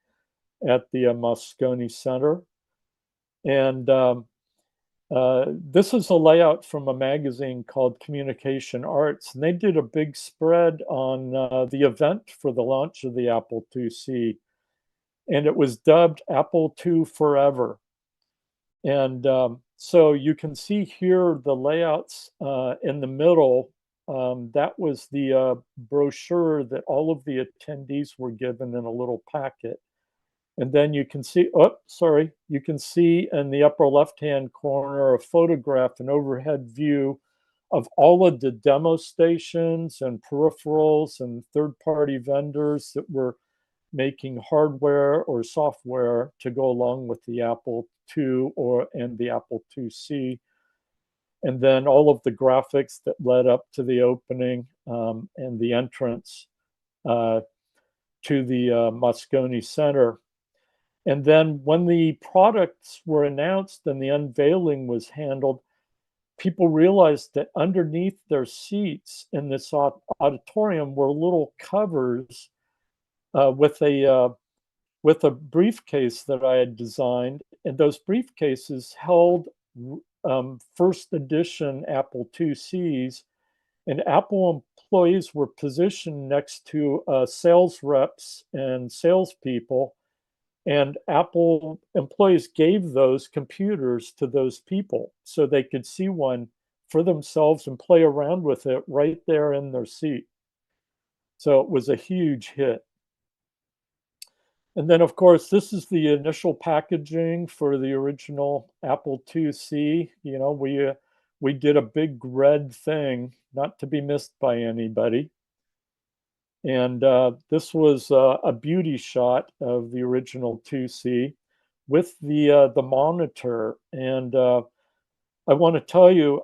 at the Moscone Center. And this is a layout from a magazine called Communication Arts, and they did a big spread on the event for the launch of the Apple IIc, and it was dubbed Apple II Forever. And so you can see here the layouts in the middle. That was the brochure that all of the attendees were given in a little packet. And then you can see, you can see in the upper left-hand corner a photograph, an overhead view of all of the demo stations and peripherals and third-party vendors that were making hardware or software to go along with the Apple II and the Apple IIc. And then all of the graphics that led up to the opening and the entrance to the Moscone Center. And then when the products were announced and the unveiling was handled, people realized that underneath their seats in this auditorium were little covers with a briefcase that I had designed. And those briefcases held first edition Apple IIcs, and Apple employees were positioned next to sales reps and salespeople. And Apple employees gave those computers to those people so they could see one for themselves and play around with it right there in their seat. So it was a huge hit. And then, of course, this is the initial packaging for the original Apple IIc. You know, we did a big red thing, not to be missed by anybody. And this was a beauty shot of the original IIc with the monitor. And I want to tell you,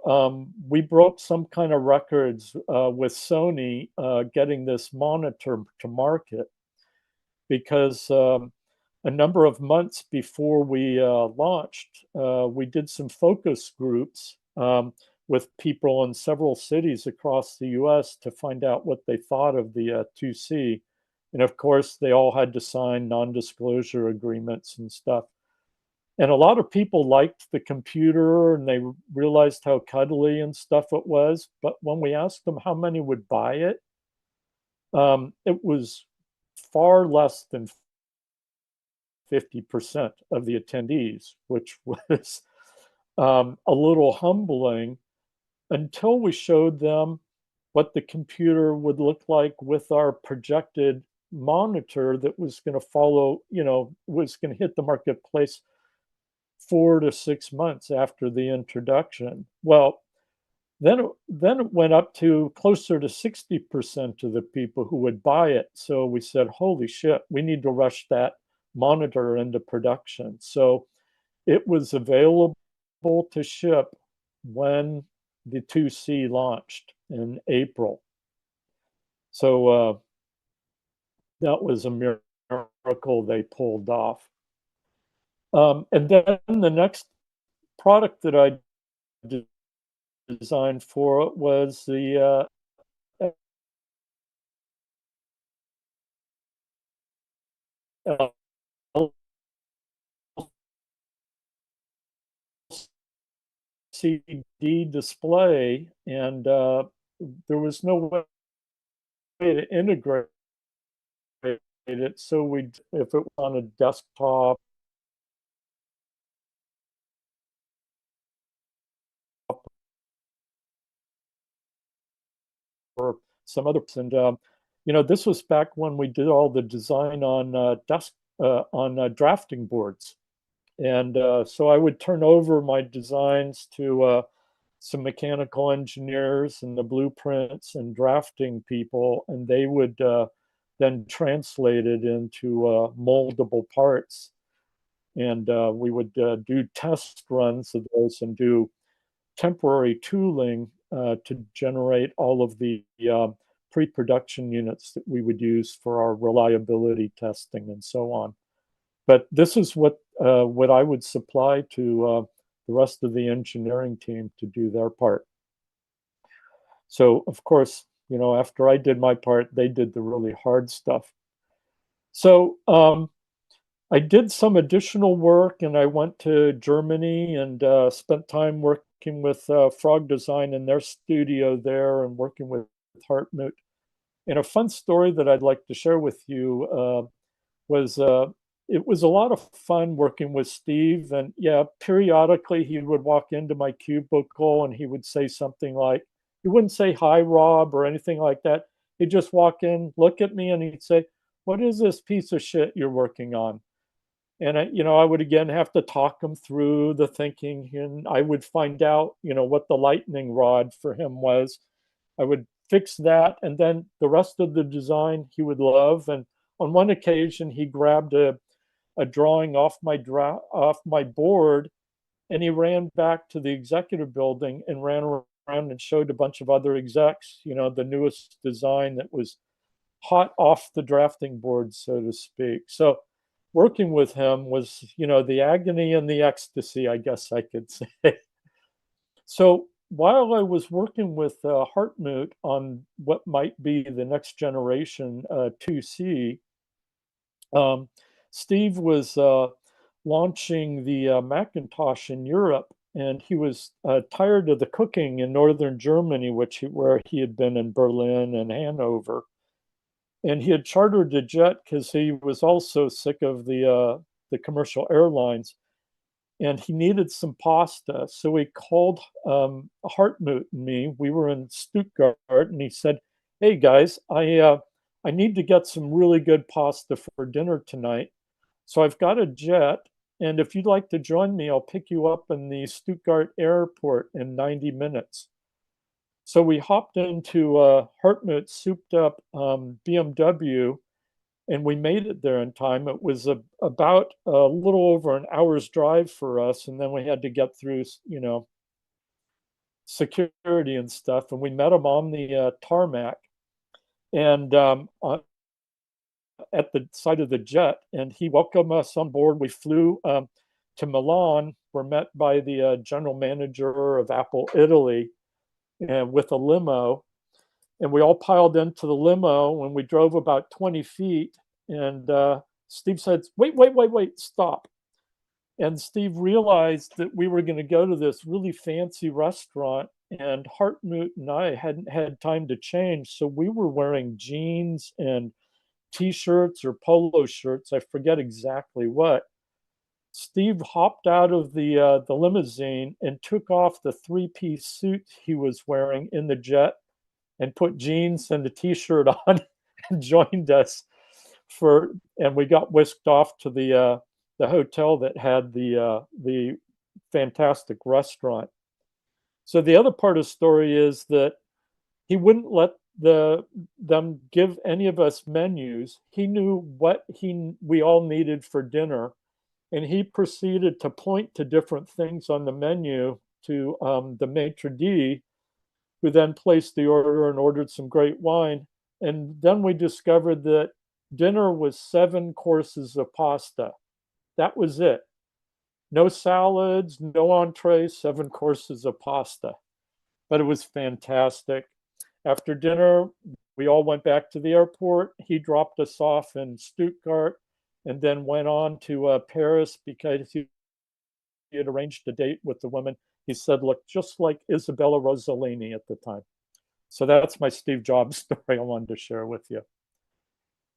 we broke some kind of records with Sony getting this monitor to market, because a number of months before we launched, we did some focus groups with people in several cities across the US to find out what they thought of the IIc. And of course, they all had to sign non-disclosure agreements and stuff. And a lot of people liked the computer and they realized how cuddly and stuff it was. But when we asked them how many would buy it, it was far less than 50% of the attendees, which was a little humbling, until we showed them what the computer would look like with our projected monitor that was going to follow, you know, was going to hit the marketplace 4 to 6 months after the introduction. Well, then it went up to closer to 60% of the people who would buy it. So we said, holy shit, we need to rush that monitor into production. So it was available to ship when the IIc launched in April. So that was a miracle they pulled off. And then the next product that I designed for it was the LCD display, and there was no way to integrate it. So if it was on a desktop or some other, and you know, this was back when we did all the design on drafting boards. And so I would turn over my designs to some mechanical engineers and the blueprints and drafting people, and they would then translate it into moldable parts. And we would do test runs of those and do temporary tooling to generate all of the pre-production units that we would use for our reliability testing and so on. But this is what I would supply to the rest of the engineering team to do their part. So of course, you know, after I did my part, they did the really hard stuff. So I did some additional work, and I went to Germany and spent time working with Frog Design in their studio there and working with Hartmut. And a fun story that I'd like to share with you was it was a lot of fun working with Steve. And yeah, periodically he would walk into my cubicle and he would say something like, he wouldn't say, hi, Rob, or anything like that. He'd just walk in, look at me, and he'd say, what is this piece of shit you're working on? And I would again have to talk him through the thinking, and I would find out, what the lightning rod for him was. I would fix that, and then the rest of the design he would love. And on one occasion, he grabbed a drawing off my board, and he ran back to the executive building and ran around and showed a bunch of other execs, the newest design that was hot off the drafting board, so to speak. So working with him was, the agony and the ecstasy, I guess I could say. So while I was working with Hartmut on what might be the next generation 2C, Steve was launching the Macintosh in Europe, and he was tired of the cooking in northern Germany, where he had been in Berlin and Hanover. And he had chartered a jet because he was also sick of the the commercial airlines, and he needed some pasta. So he called Hartmut and me. We were in Stuttgart, and he said, "Hey guys, I need to get some really good pasta for dinner tonight. So I've got a jet, and if you'd like to join me, I'll pick you up in the Stuttgart airport in 90 minutes." So we hopped into Hartmut's souped up BMW, and we made it there in time. It was about a little over an hour's drive for us, and then we had to get through, security and stuff. And we met him on the tarmac, and at the side of the jet, and he welcomed us on board. We flew to Milan. We're met by the general manager of Apple Italy, and with a limo, and we all piled into the limo. When we drove about 20 feet, and Steve said, wait, stop. And Steve realized that we were going to go to this really fancy restaurant, and Hartmut and I hadn't had time to change, so we were wearing jeans and t-shirts or polo shirts, I forget exactly what. Steve hopped out of the limousine and took off the three-piece suit he was wearing in the jet and put jeans and a t-shirt on and joined us and we got whisked off to the hotel that had the fantastic restaurant. So the other part of the story is that he wouldn't let them give any of us menus. He knew what we all needed for dinner, and he proceeded to point to different things on the menu to the maitre d', who then placed the order and ordered some great wine. And then we discovered that dinner was 7 courses of pasta. That was it. No salads, no entrees, 7 courses of pasta. But it was fantastic. After dinner, we all went back to the airport. He dropped us off in Stuttgart and then went on to Paris because he had arranged a date with the woman. He said, look, just like Isabella Rossellini at the time. So that's my Steve Jobs story I wanted to share with you.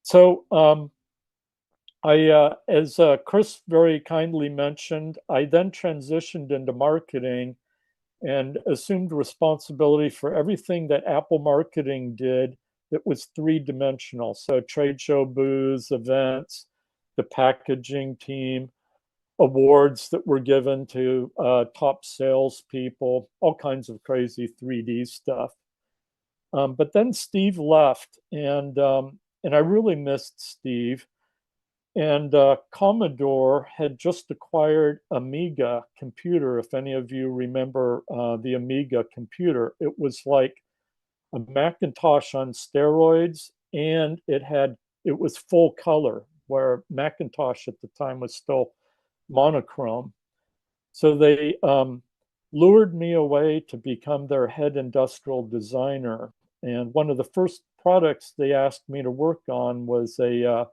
So as Chris very kindly mentioned, I then transitioned into marketing and assumed responsibility for everything that Apple marketing did that was 3-dimensional. So trade show booths, events, the packaging team, awards that were given to top salespeople, all kinds of crazy 3D stuff. But then Steve left, and I really missed Steve. And Commodore had just acquired Amiga computer. If any of you remember the Amiga computer, it was like a Macintosh on steroids, and it was full color, where Macintosh at the time was still monochrome. So they lured me away to become their head industrial designer. And one of the first products they asked me to work on was a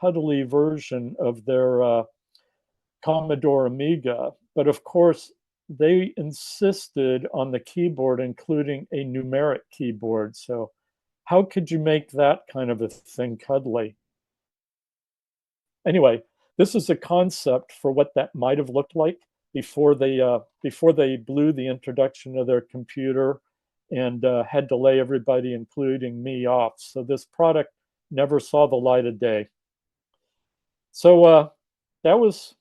cuddly version of their Commodore Amiga. But of course, they insisted on the keyboard including a numeric keyboard. So how could you make that kind of a thing cuddly? Anyway, this is a concept for what that might have looked like before they blew the introduction of their computer and had to lay everybody, including me, off. So this product never saw the light of day. So that was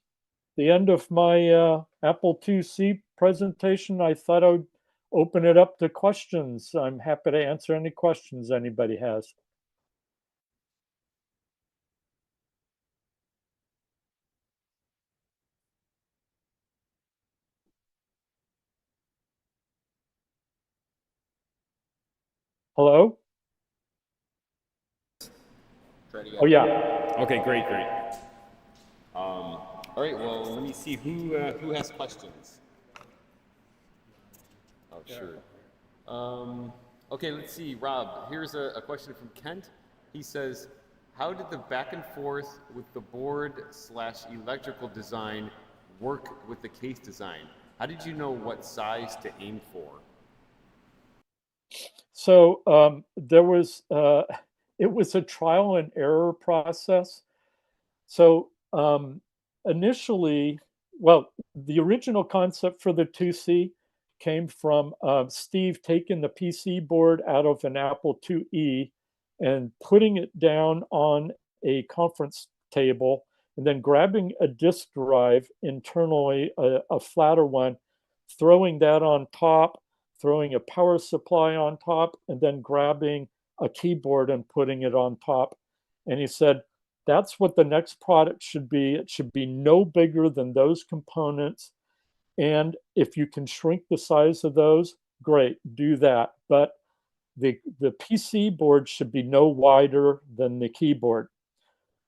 the end of my Apple IIc presentation. I thought I would open it up to questions. I'm happy to answer any questions anybody has. Hello? Oh, yeah. Okay, great. All right, well, let me see who has questions. Oh, sure. Okay, let's see, Rob, here's a question from Kent. He says, how did the back and forth with the board/electrical design work with the case design? How did you know what size to aim for? So there was, it was a trial and error process. So initially, well, the original concept for the 2C came from Steve taking the PC board out of an Apple IIe and putting it down on a conference table, and then grabbing a disk drive internally, a flatter one, throwing that on top, throwing a power supply on top, and then grabbing a keyboard and putting it on top. And he said, that's what the next product should be. It should be no bigger than those components. And if you can shrink the size of those, great, do that. But the PC board should be no wider than the keyboard.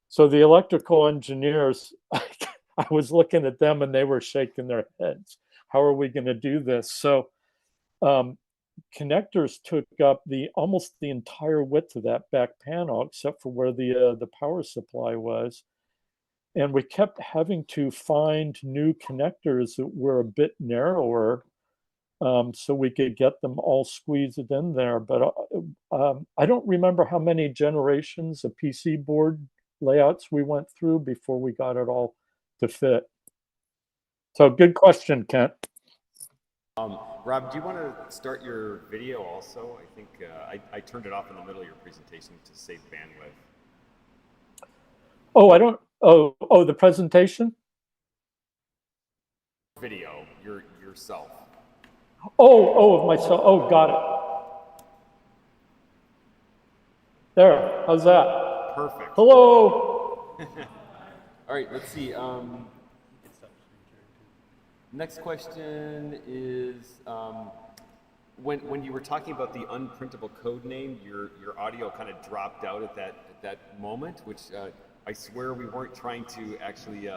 So the electrical engineers, I was looking at them and they were shaking their heads. How are we going to do this? So connectors took up almost the entire width of that back panel, except for where the power supply was. And we kept having to find new connectors that were a bit narrower, so we could get them all squeezed in there. But I don't remember how many generations of PC board layouts we went through before we got it all to fit. So good question, Kent. Rob, do you want to start your video also? I think I turned it off in the middle of your presentation to save bandwidth. Oh, I don't. Oh, the presentation? Video, yourself. Oh, of myself. Oh, got it. There. How's that? Perfect. Hello. All right. Let's see. Next question is, when you were talking about the unprintable code name, your audio kind of dropped out at that moment, which I swear we weren't trying to actually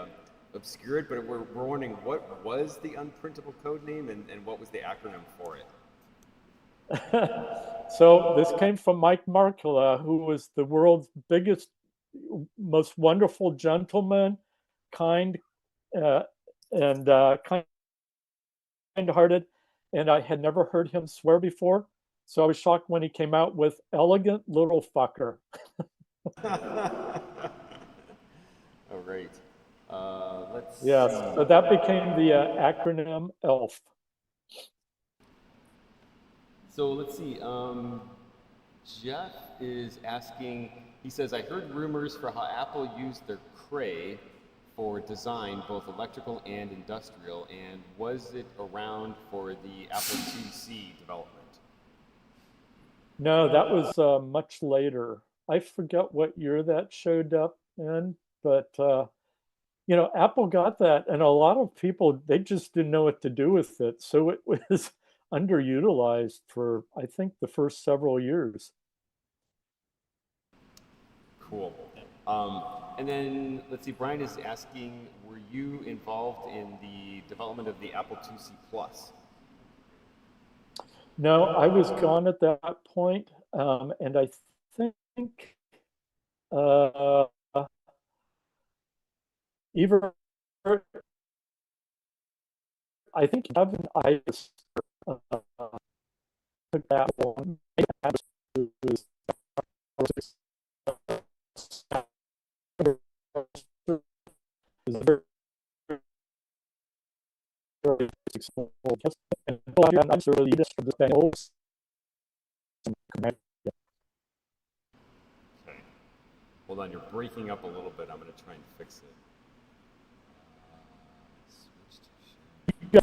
obscure it, but we're wondering what was the unprintable code name and what was the acronym for it? So this came from Mike Markula, who was the world's biggest, most wonderful gentleman, kind, and kind-hearted, and I had never heard him swear before, so I was shocked when he came out with elegant little fucker. Oh, great. Let's Yes, see. so that became the acronym ELF. So let's see. Jeff is asking, he says, I heard rumors for how Apple used their Cray for design, both electrical and industrial, and was it around for the Apple IIc development? No, that was much later. I forget what year that showed up in, but you know, Apple got that, and a lot of people, they just didn't know what to do with it. So it was underutilized for, I think, the first several years. Cool. And then, let's see, Brian is asking, were you involved in the development of the Apple IIc Plus? No, I was gone at that point, and I think either, I think Kevin Ives took that one. Okay. Hold on, you're breaking up a little bit. I'm going to try and fix it. There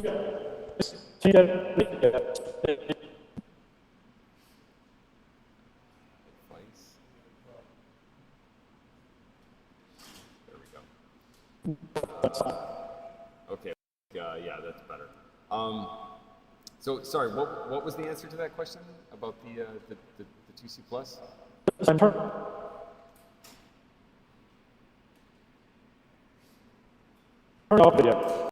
we go. Okay. Yeah, that's better. So sorry, what was the answer to that question about the IIc Plus? Turn off video.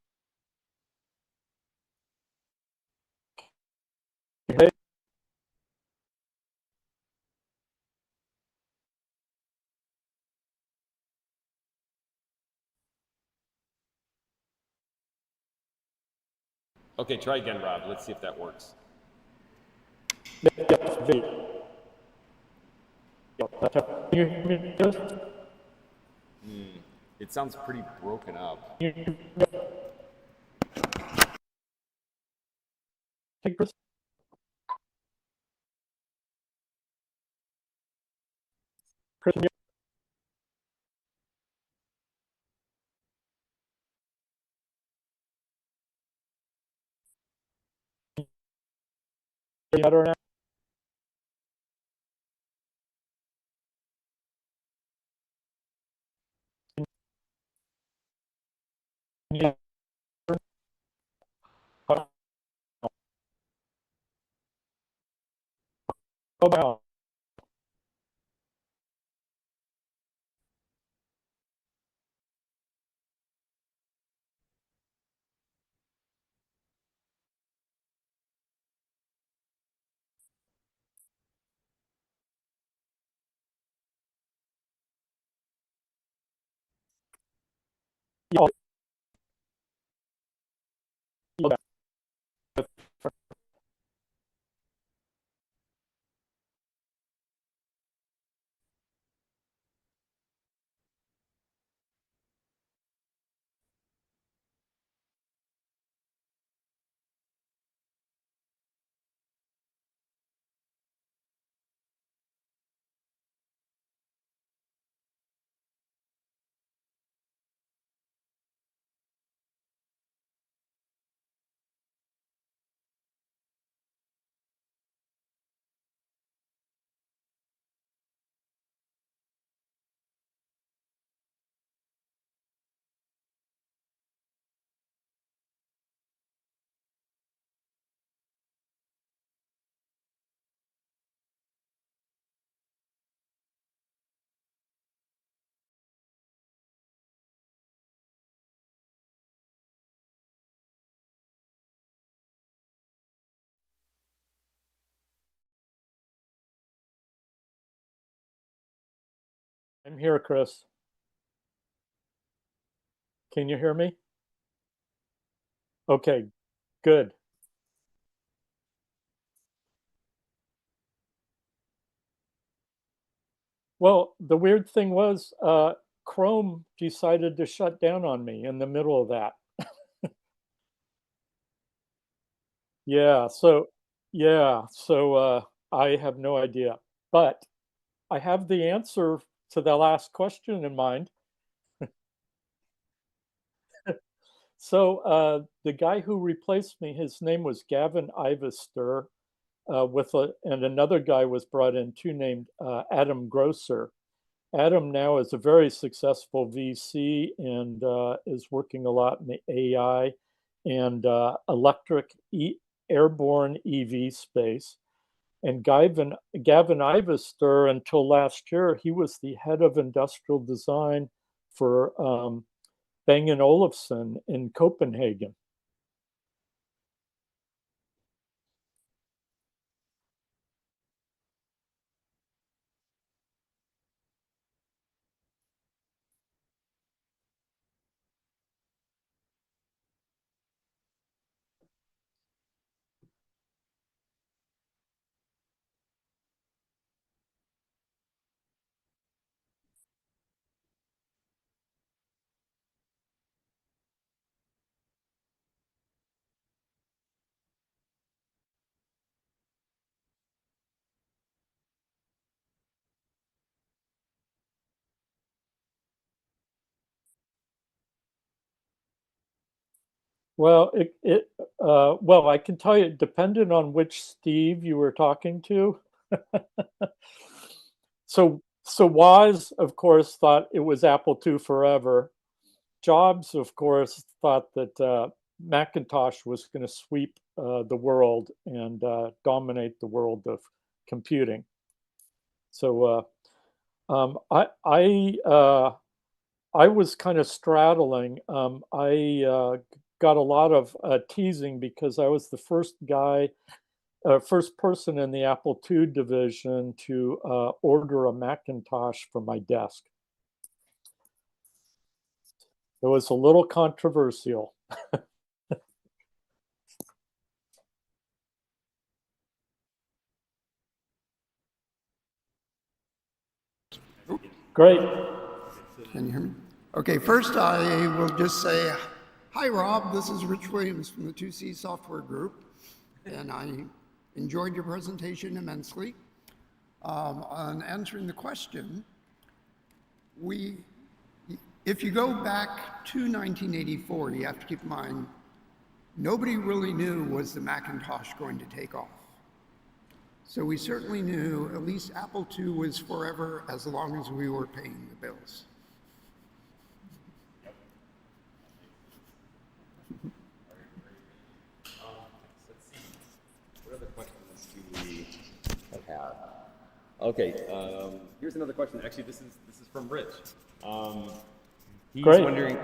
Okay, try again, Rob. Let's see if that works. It sounds pretty broken up. Hey, Chris. Chris, better now? Yeah. About I'm here, Chris. Can you hear me? Okay, good. Well, the weird thing was Chrome decided to shut down on me in the middle of that. Yeah, so I have no idea. But I have the answer to the last question in mind. So the guy who replaced me, his name was Gavin Ivester, and another guy was brought in too named Adam Grosser. Adam now is a very successful VC and is working a lot in the AI and airborne EV space. And Gavin Ivester, until last year, he was the head of industrial design for Bang& Olufsen in Copenhagen. Well, well, I can tell you, it depended on which Steve you were talking to. So Woz, of course, thought it was Apple II forever. Jobs, of course, thought that Macintosh was going to sweep the world and dominate the world of computing. So I was kind of straddling. I got a lot of teasing because I was the first person in the Apple II division to order a Macintosh for my desk. It was a little controversial. Great. Can you hear me? Okay, first I will just say, hi Rob, this is Rich Williams from the 2C Software Group, and I enjoyed your presentation immensely. On answering the question, if you go back to 1984, you have to keep in mind, nobody really knew was the Macintosh going to take off. So we certainly knew at least Apple II was forever as long as we were paying the bills. Let's see. What other questions do we have? Okay, here's another question. Actually, this is from Rich. Great.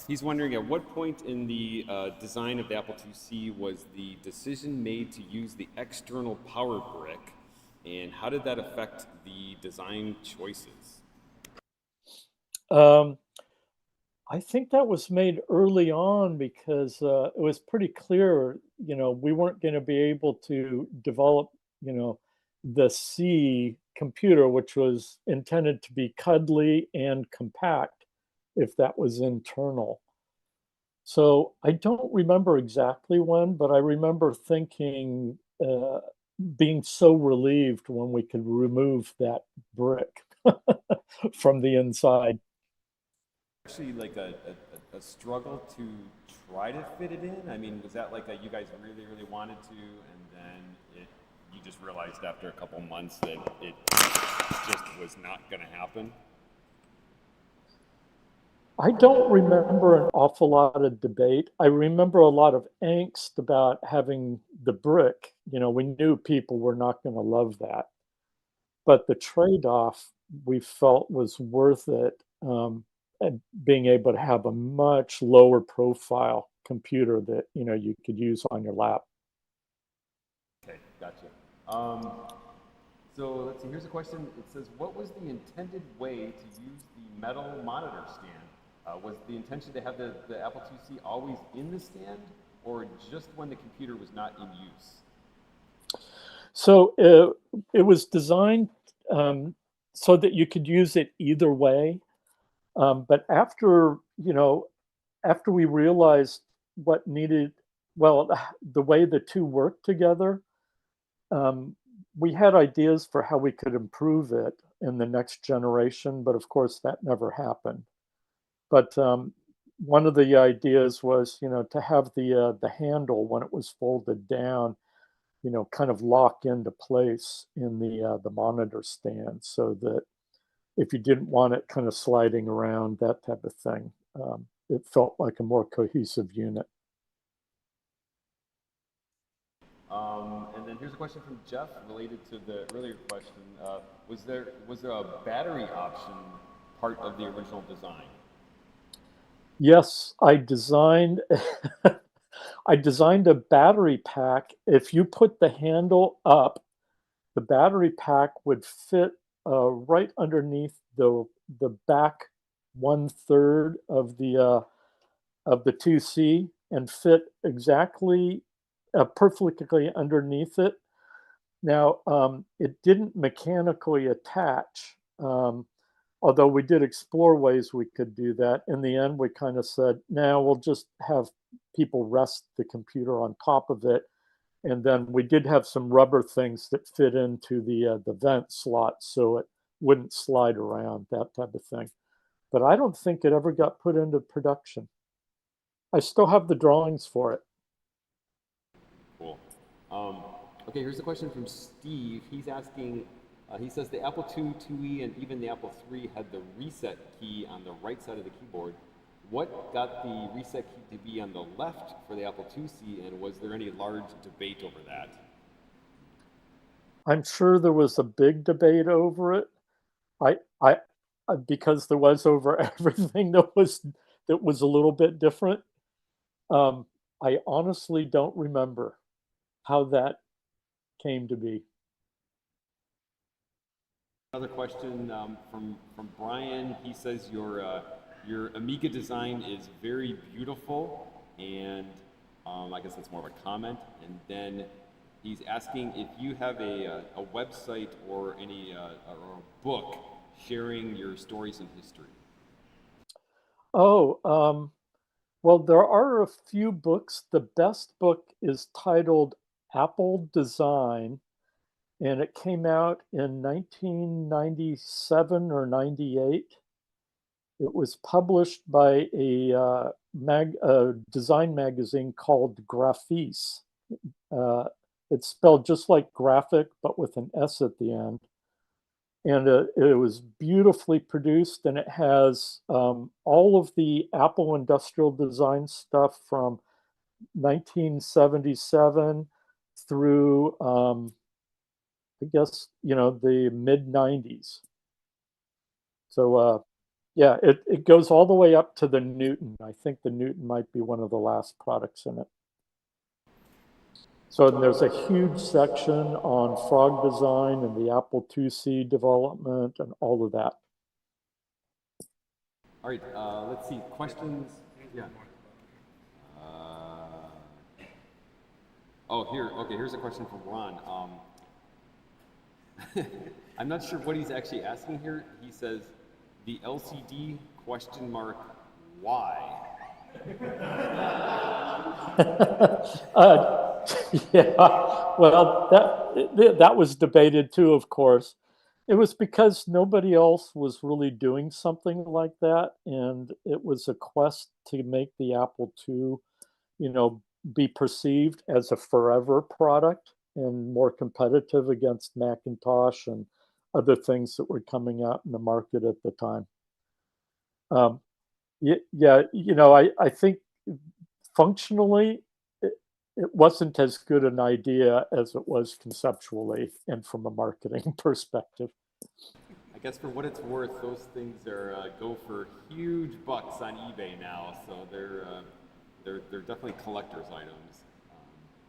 He's wondering at what point in the design of the Apple IIc was the decision made to use the external power brick, and how did that affect the design choices? I think that was made early on because it was pretty clear, we weren't going to be able to develop, the C computer, which was intended to be cuddly and compact if that was internal. So I don't remember exactly when, but I remember thinking, being so relieved when we could remove that brick from the inside. Actually, like a struggle to try to fit it in? I mean, was that like you guys really, really wanted to, and then you just realized after a couple months that it just was not going to happen? I don't remember an awful lot of debate. I remember a lot of angst about having the brick. We knew people were not going to love that. But the trade-off we felt was worth it, and being able to have a much lower profile computer that, you could use on your lap. Okay, gotcha. So let's see, here's a question. It says, what was the intended way to use the metal monitor stand? Was the intention to have the Apple IIc always in the stand, or just when the computer was not in use? So it was designed so that you could use it either way. But after we realized what needed, the way the two worked together, we had ideas for how we could improve it in the next generation, but of course that never happened. But one of the ideas was, to have the handle when it was folded down, kind of lock into place in the monitor stand, so that if you didn't want it kind of sliding around, that type of thing, it felt like a more cohesive unit. And then here's a question from Jeff related to the earlier question. Was there a battery option part of the original design? Yes, I designed a battery pack. If you put the handle up, the battery pack would fit right underneath the back 1/3 of the 2C and fit exactly perfectly underneath it. Now, it didn't mechanically attach, although we did explore ways we could do that. In the end, we kind of said, "Now we'll just have people rest the computer on top of it." And then we did have some rubber things that fit into the vent slot so it wouldn't slide around, that type of thing. But I don't think it ever got put into production. I still have the drawings for it. Cool. Okay, here's a question from Steve. He's asking, he says the Apple II, IIe, and even the Apple III had the reset key on the right side of the keyboard. What got the reset key to be on the left for the Apple IIc, and was there any large debate over that? I'm sure there was a big debate over it. Because there was over everything that was a little bit different. I honestly don't remember how that came to be. Another question from Brian. He says your Amiga design is very beautiful, and I guess that's more of a comment. And then he's asking if you have a website or any or a book sharing your stories and history. Well, there are a few books. The best book is titled Apple Design, and it came out in 1997 or 98. It was published by a design magazine called Graphis. It's spelled just like graphic, but with an S at the end. And it was beautifully produced, and it has all of the Apple industrial design stuff from 1977 through, I guess, the mid 90s. So, yeah, it goes all the way up to the Newton. I think the Newton might be one of the last products in it. So there's a huge section on frog design and the Apple IIc development and all of that. All right, let's see, questions? Yeah. Here's a question from Ron. I'm not sure what he's actually asking here. He says, the LCD ? Why? Yeah, well, that was debated too, of course. It was because nobody else was really doing something like that, and it was a quest to make the Apple II, be perceived as a forever product and more competitive against Macintosh and other things that were coming out in the market at the time. I think functionally, it wasn't as good an idea as it was conceptually and from a marketing perspective. I guess for what it's worth, those things go for huge bucks on eBay now, so they're definitely collector's items.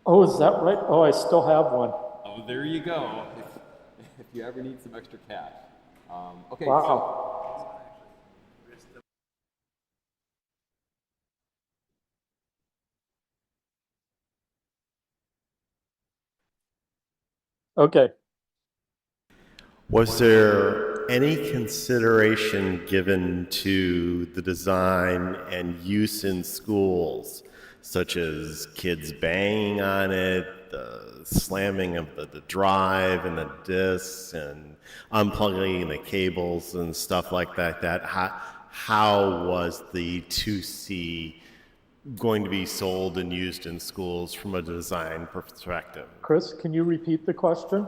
Oh, is that right? Oh, I still have one. Oh, there you go. If you ever need some extra cash. Okay. Wow. Okay. Was there any consideration given to the design and use in schools, such as kids banging on it, the slamming of the drive and the discs, and unplugging the cables and stuff like that? How was the 2C going to be sold and used in schools from a design perspective? Chris, can you repeat the question?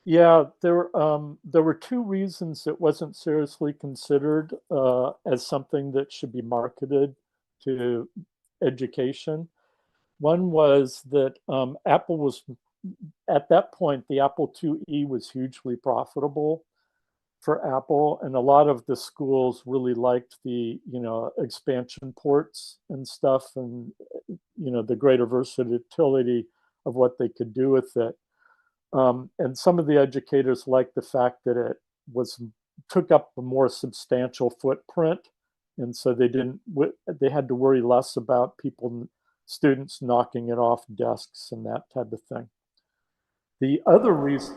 Yeah, there were two reasons it wasn't seriously considered as something that should be marketed to education. One was that Apple was, at that point, the Apple IIe was hugely profitable for Apple, and a lot of the schools really liked the expansion ports and stuff, and the greater versatility of what they could do with it. And some of the educators liked the fact that it took up a more substantial footprint, and so they had to worry less about students knocking it off desks and that type of thing. The other reason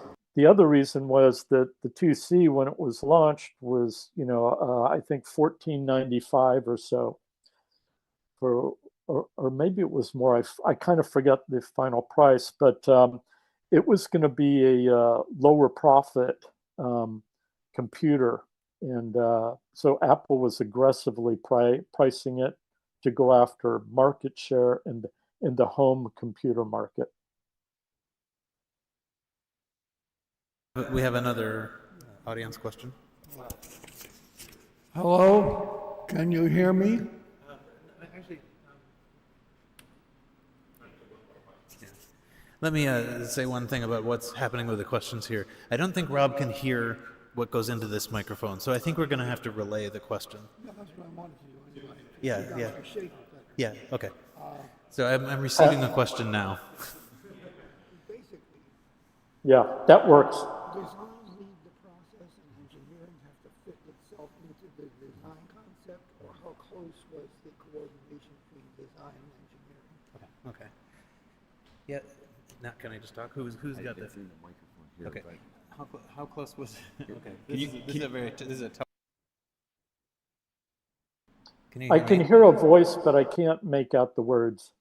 was that the 2C, when it was launched, was I think $14.95 or so, or maybe it was more. I kind of forget the final price, but it was going to be a lower profit computer, and so Apple was aggressively pricing it to go after market share in the home computer market. We have another audience question. Hello, can you hear me? Let me say one thing about what's happening with the questions here. I don't think Rob can hear what goes into this microphone, so I think we're going to have to relay the question. Yeah, that's what I wanted to do anyway. Yeah. Yeah, okay. So I'm receiving the question now. Basically, Yeah, that works. Design lead the process and engineering have to fit itself into the design concept, or how close was the coordination between design and engineering? Okay. Yeah. Now, can I just talk? Who's got the microphone here. Okay. How close was? Okay. This is a tough. Can you I hear can me? hear a voice, but I can't make out the words.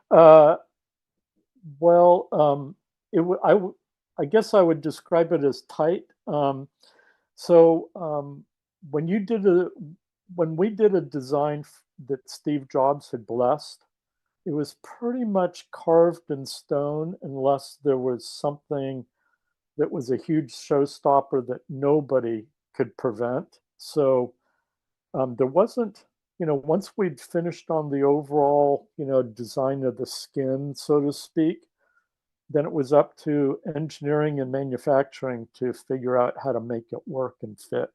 Uh, well, I guess I would describe it as tight. So when you did a, when we did a design that Steve Jobs had blessed, it was pretty much carved in stone unless there was something that was a huge showstopper that nobody could prevent. So there wasn't, once we'd finished on the overall, design of the skin, so to speak, then it was up to engineering and manufacturing to figure out how to make it work and fit.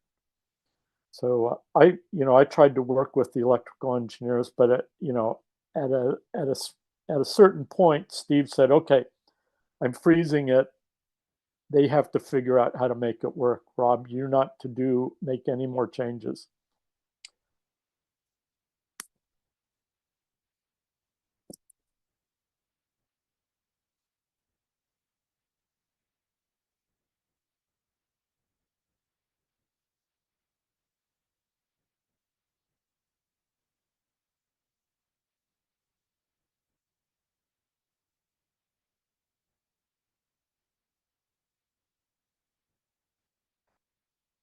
So I tried to work with the electrical engineers, but at a certain point, Steve said, "Okay, I'm freezing it. They have to figure out how to make it work. Rob, you're not to make any more changes."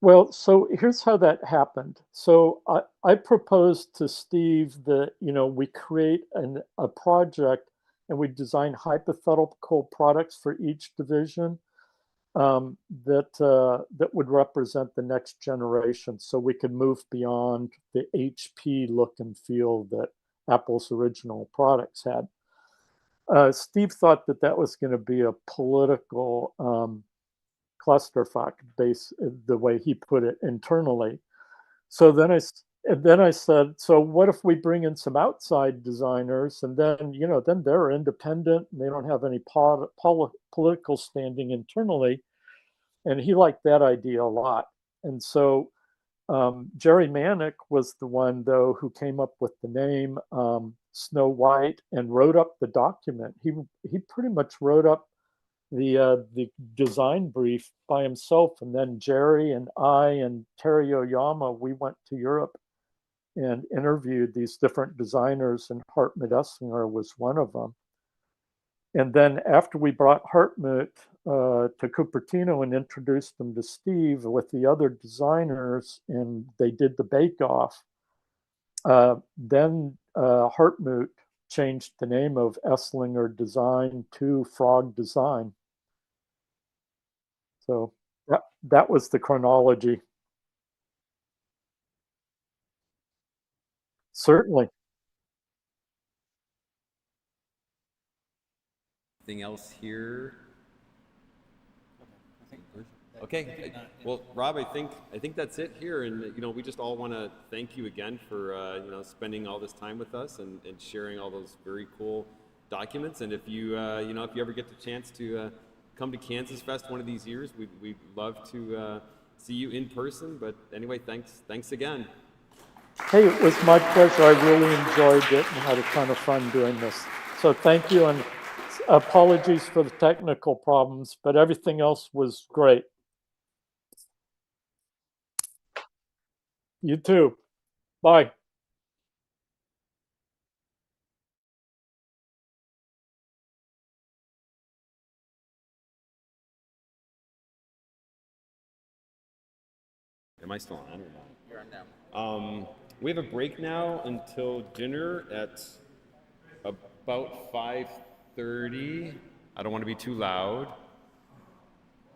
Well, so here's how that happened. So I proposed to Steve that, we create a project and we design hypothetical products for each division that would represent the next generation, so we could move beyond the HP look and feel that Apple's original products had. Steve thought that was going to be a political clusterfuck, the way he put it internally. So then I said, so what if we bring in some outside designers, and then they're independent and they don't have any political standing internally. And he liked that idea a lot. And so Jerry Manick was the one, though, who came up with the name Snow White and wrote up the document. He pretty much wrote up the design brief by himself, and then Jerry and I and Terry Oyama, we went to Europe and interviewed these different designers, and Hartmut Esslinger was one of them. And then after we brought Hartmut to Cupertino and introduced them to Steve with the other designers, and they did the bake-off, then Hartmut changed the name of Esslinger Design to Frog Design. So that was the chronology. Certainly. Anything else here? Okay. Well, Rob, I think that's it here, and we just all want to thank you again for spending all this time with us and sharing all those very cool documents. And if you if you ever get the chance to come to KansasFest one of these years, we'd love to see you in person. But anyway, thanks again. Hey, it was my pleasure. I really enjoyed it and had a ton of fun doing this. So thank you, and apologies for the technical problems, but everything else was great. You too. Bye. Am I still on or not? You're on now. We have a break now until dinner at about 5:30. I don't want to be too loud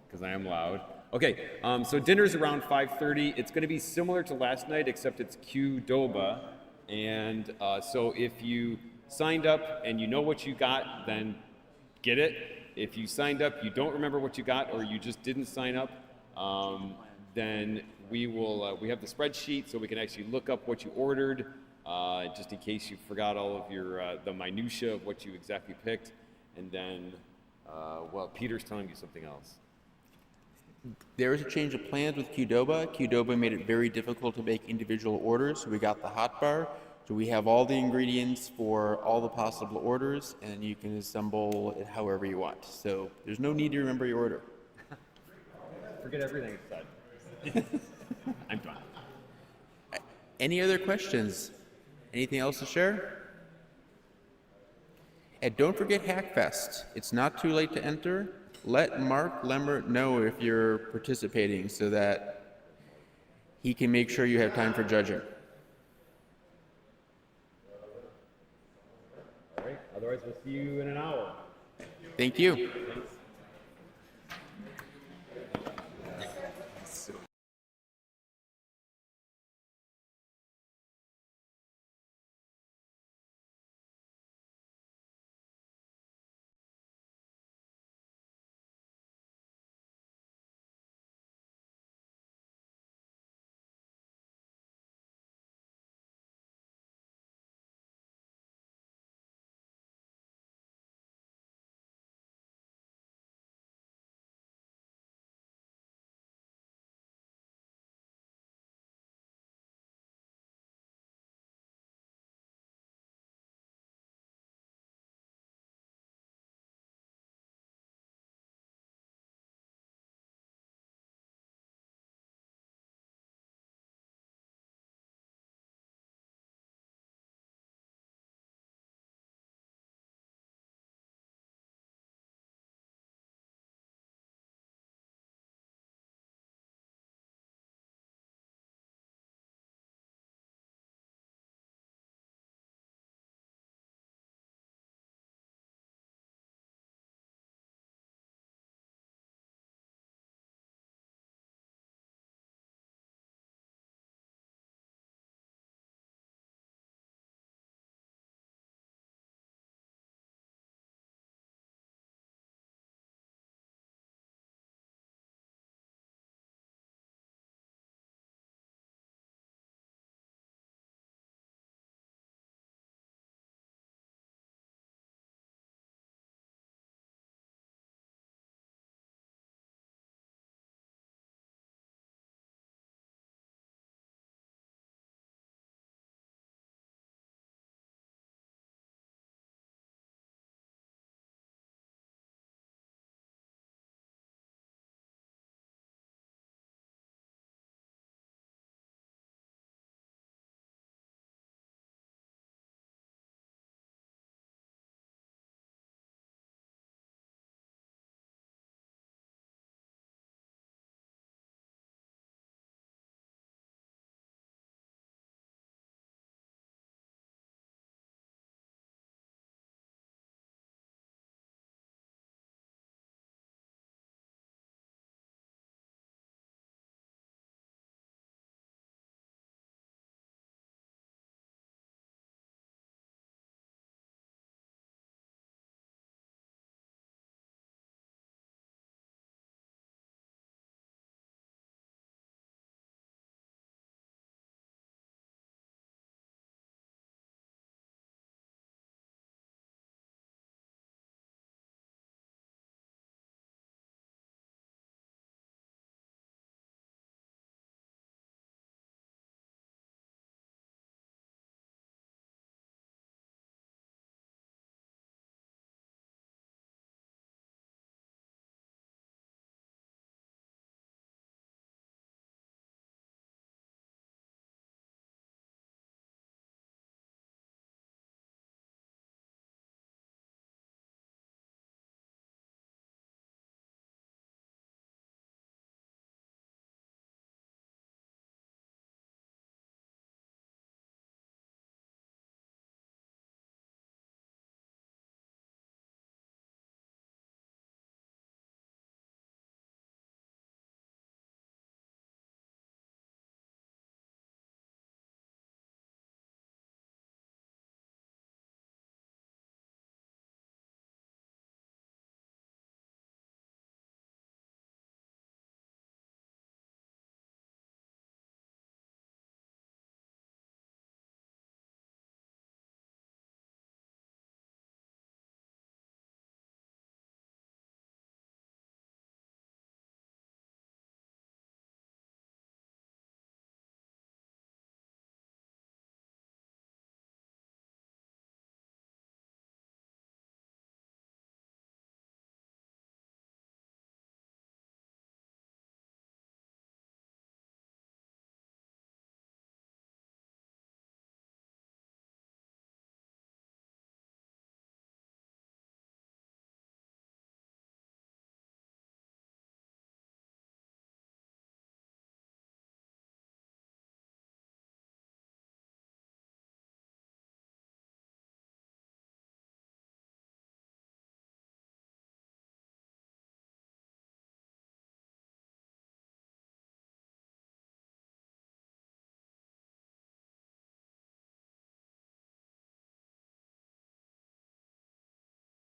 because I am loud. Okay, so dinner's around 5:30. It's going to be similar to last night, except it's Qdoba. And so if you signed up and you know what you got, then get it. If you signed up, you don't remember what you got, or you just didn't sign up, then we will. We have the spreadsheet, so we can actually look up what you ordered, just in case you forgot all of your the minutia of what you exactly picked. And then, well, Peter's telling you something else. There is a change of plans with Qdoba. Qdoba made it very difficult to make individual orders, so we got the hot bar. So we have all the ingredients for all the possible orders, and you can assemble it however you want. So there's no need to remember your order. Forget everything it's said. I'm done. Any other questions? Anything else to share? And don't forget Hackfest. It's not too late to enter. Let Mark Lambert know if you're participating so that he can make sure you have time for judging. All right. Otherwise, we'll see you in an hour. Thank you. Thanks.